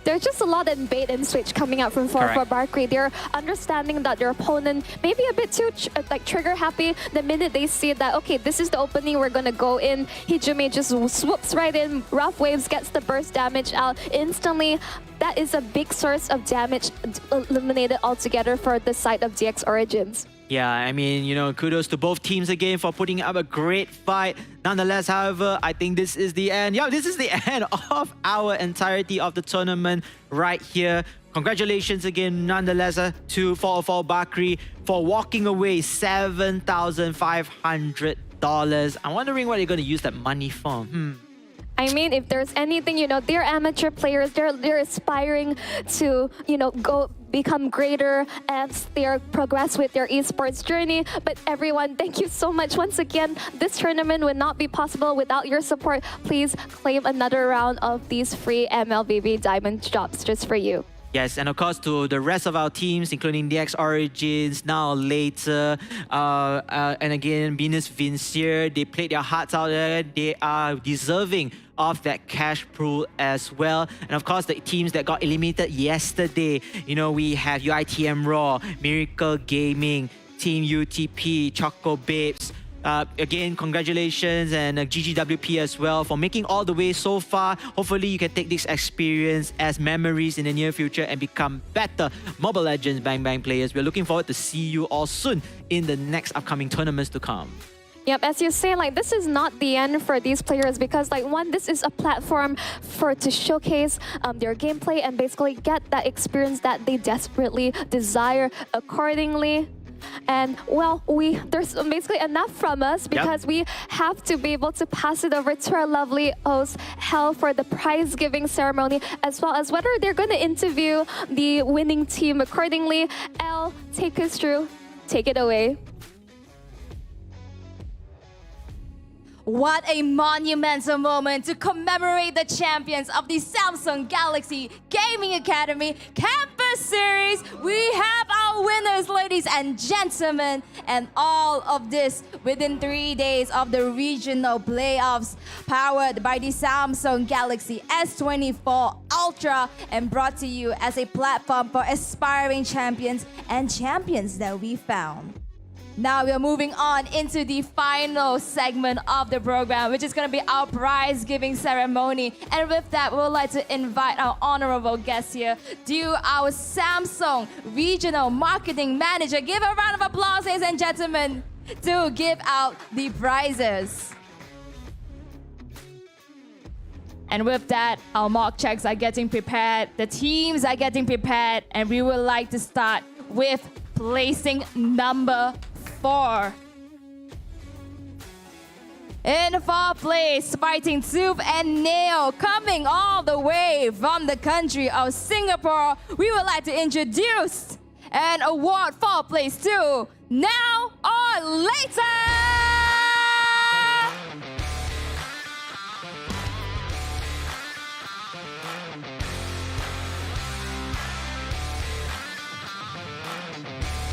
There's just a lot of bait and switch coming out from for Barkley. They're understanding that their opponent may be a bit too trigger happy. The minute they see that, okay, this is the opening, we're gonna go in, Hijime just swoops right in, Rough Waves gets the burst damage out instantly. That is a big source of damage eliminated altogether for the side of DX Origins. Yeah, I mean, you know, kudos to both teams again for putting up a great fight. Nonetheless, however, I think this is the end. Yeah, this is the end of our entirety of the tournament right here. Congratulations again, nonetheless, to 404 Bakri for walking away $7,500. I'm wondering what they're going to use that money for. I mean, if there's anything, you know, they're amateur players. They're aspiring to, you know, become greater as they progress with their esports journey. But everyone, thank you so much once again. This tournament would not be possible without your support. Please claim another round of these free MLBB Diamond drops just for you. Yes, and of course to the rest of our teams, including DX Origins, now later, and again, Venus Vincier, they played their hearts out there. They are deserving of that cash pool as well. And of course, the teams that got eliminated yesterday, you know, we have UITM Raw, Miracle Gaming, Team UTP, Choco Babes. Again, congratulations, and GGWP as well for making all the way so far. Hopefully you can take this experience as memories in the near future and become better Mobile Legends Bang Bang players. We're looking forward to see you all soon in the next upcoming tournaments to come. Yep, as you say, like, this is not the end for these players because, like, one, this is a platform to showcase their gameplay and basically get that experience that they desperately desire accordingly. And well, there's basically enough from us because we have to be able to pass it over to our lovely host, Hel, for the prize giving ceremony, as well as whether they're going to interview the winning team accordingly. El, take us through. Take it away. What a monumental moment to commemorate the champions of the Samsung Galaxy Gaming Academy Campus Series. We have our winners, ladies and gentlemen, and all of this within 3 days of the regional playoffs, powered by the Samsung Galaxy S24 Ultra and brought to you as a platform for aspiring champions and champions that we found. Now we are moving on into the final segment of the program, which is going to be our prize giving ceremony. And with that, we would like to invite our honorable guest here, our Samsung Regional Marketing Manager. Give a round of applause, ladies and gentlemen, to give out the prizes. And with that, our mock checks are getting prepared, the teams are getting prepared, and we would like to start with placing number 4. In 4th place, fighting tooth and nail, coming all the way from the country of Singapore, we would like to introduce and award 4th place to Now or Later!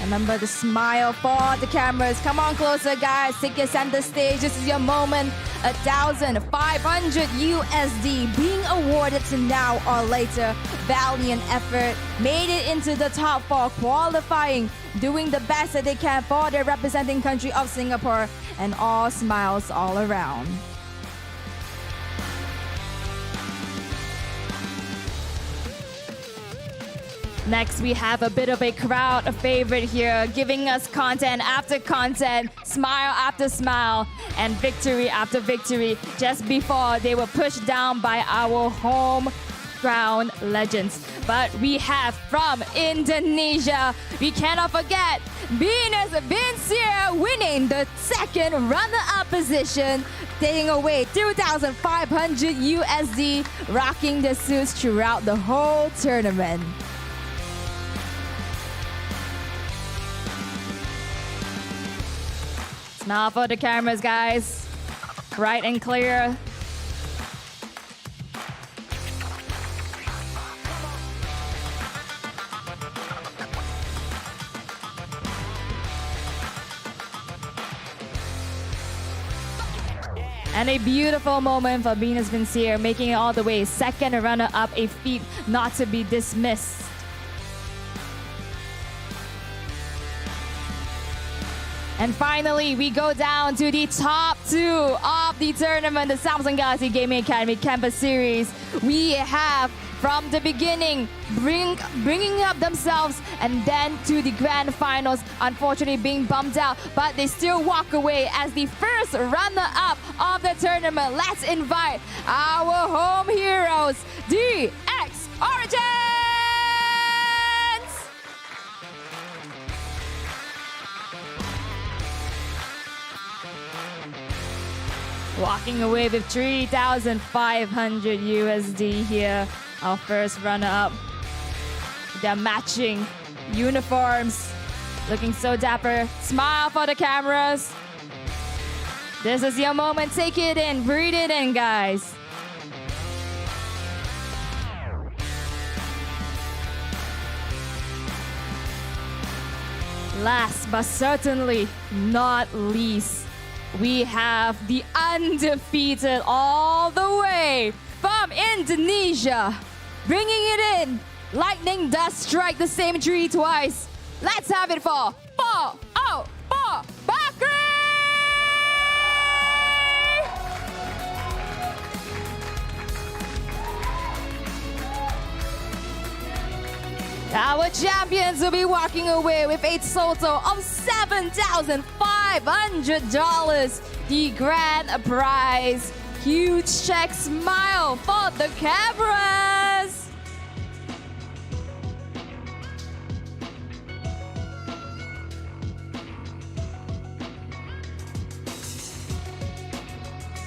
Remember to smile for the cameras. Come on closer, guys. Take your center stage. This is your moment. 1,500 USD being awarded to Now or Later. Valiant effort. Made it into the top 4, qualifying, doing the best that they can for their representing country of Singapore. And all smiles all around. Next, we have a bit of a crowd favorite here, giving us content after content, smile after smile, and victory after victory, just before they were pushed down by our home background legends. But we have from Indonesia, we cannot forget Venus Vincier winning the second runner-up position, taking away 2,500 USD, rocking the suits throughout the whole tournament. Smile for the cameras, guys. Bright and clear. And a beautiful moment for Venus Vincier, making it all the way second runner-up, a feat not to be dismissed. And finally, we go down to the top two of the tournament, the Samsung Galaxy Gaming Academy Campus Series. We have, from the beginning, bringing up themselves and then to the grand finals, unfortunately being bumped out, but they still walk away as the first runner-up of the tournament. Let's invite our home heroes, DX Origins! Walking away with 3,500 USD here. Our first runner-up. They're matching uniforms. Looking so dapper. Smile for the cameras. This is your moment. Take it in. Breathe it in, guys. Last but certainly not least, we have the undefeated all the way from Indonesia. Bringing it in. Lightning does strike the same tree twice. Let's have it for 404 Bakri! Our champions will be walking away with a total of $7,500. The grand prize. Huge check, smile for the cameras.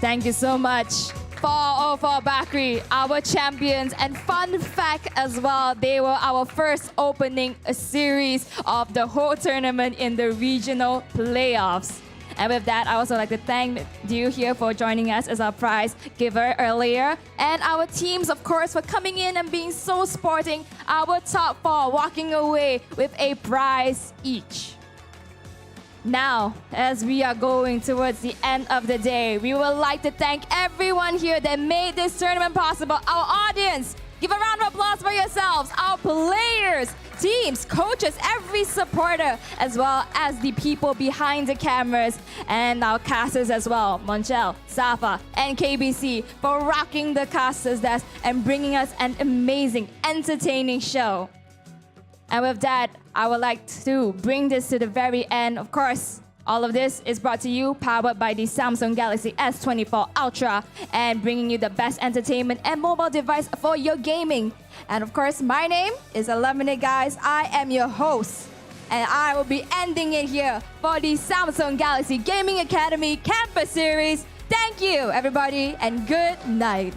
Thank you so much. 404 Bakri, our champions. And fun fact as well, they were our first opening series of the whole tournament in the regional playoffs. And with that, I also like to thank you here for joining us as our prize giver earlier. And our teams, of course, for coming in and being so sporting. Our top four walking away with a prize each. Now, as we are going towards the end of the day, we would like to thank everyone here that made this tournament possible. Our audience, give a round of applause for yourselves. Our players, teams, coaches, every supporter, as well as the people behind the cameras, and our casters as well, Monchel, Safa, and KBC, for rocking the casters desk and bringing us an amazing, entertaining show. And with that, I would like to bring this to the very end. Of course, all of this is brought to you, powered by the Samsung Galaxy S24 Ultra, and bringing you the best entertainment and mobile device for your gaming. And of course, my name is Eliminate, guys. I am your host, and I will be ending it here for the Samsung Galaxy Gaming Academy Campus Series. Thank you, everybody, and good night.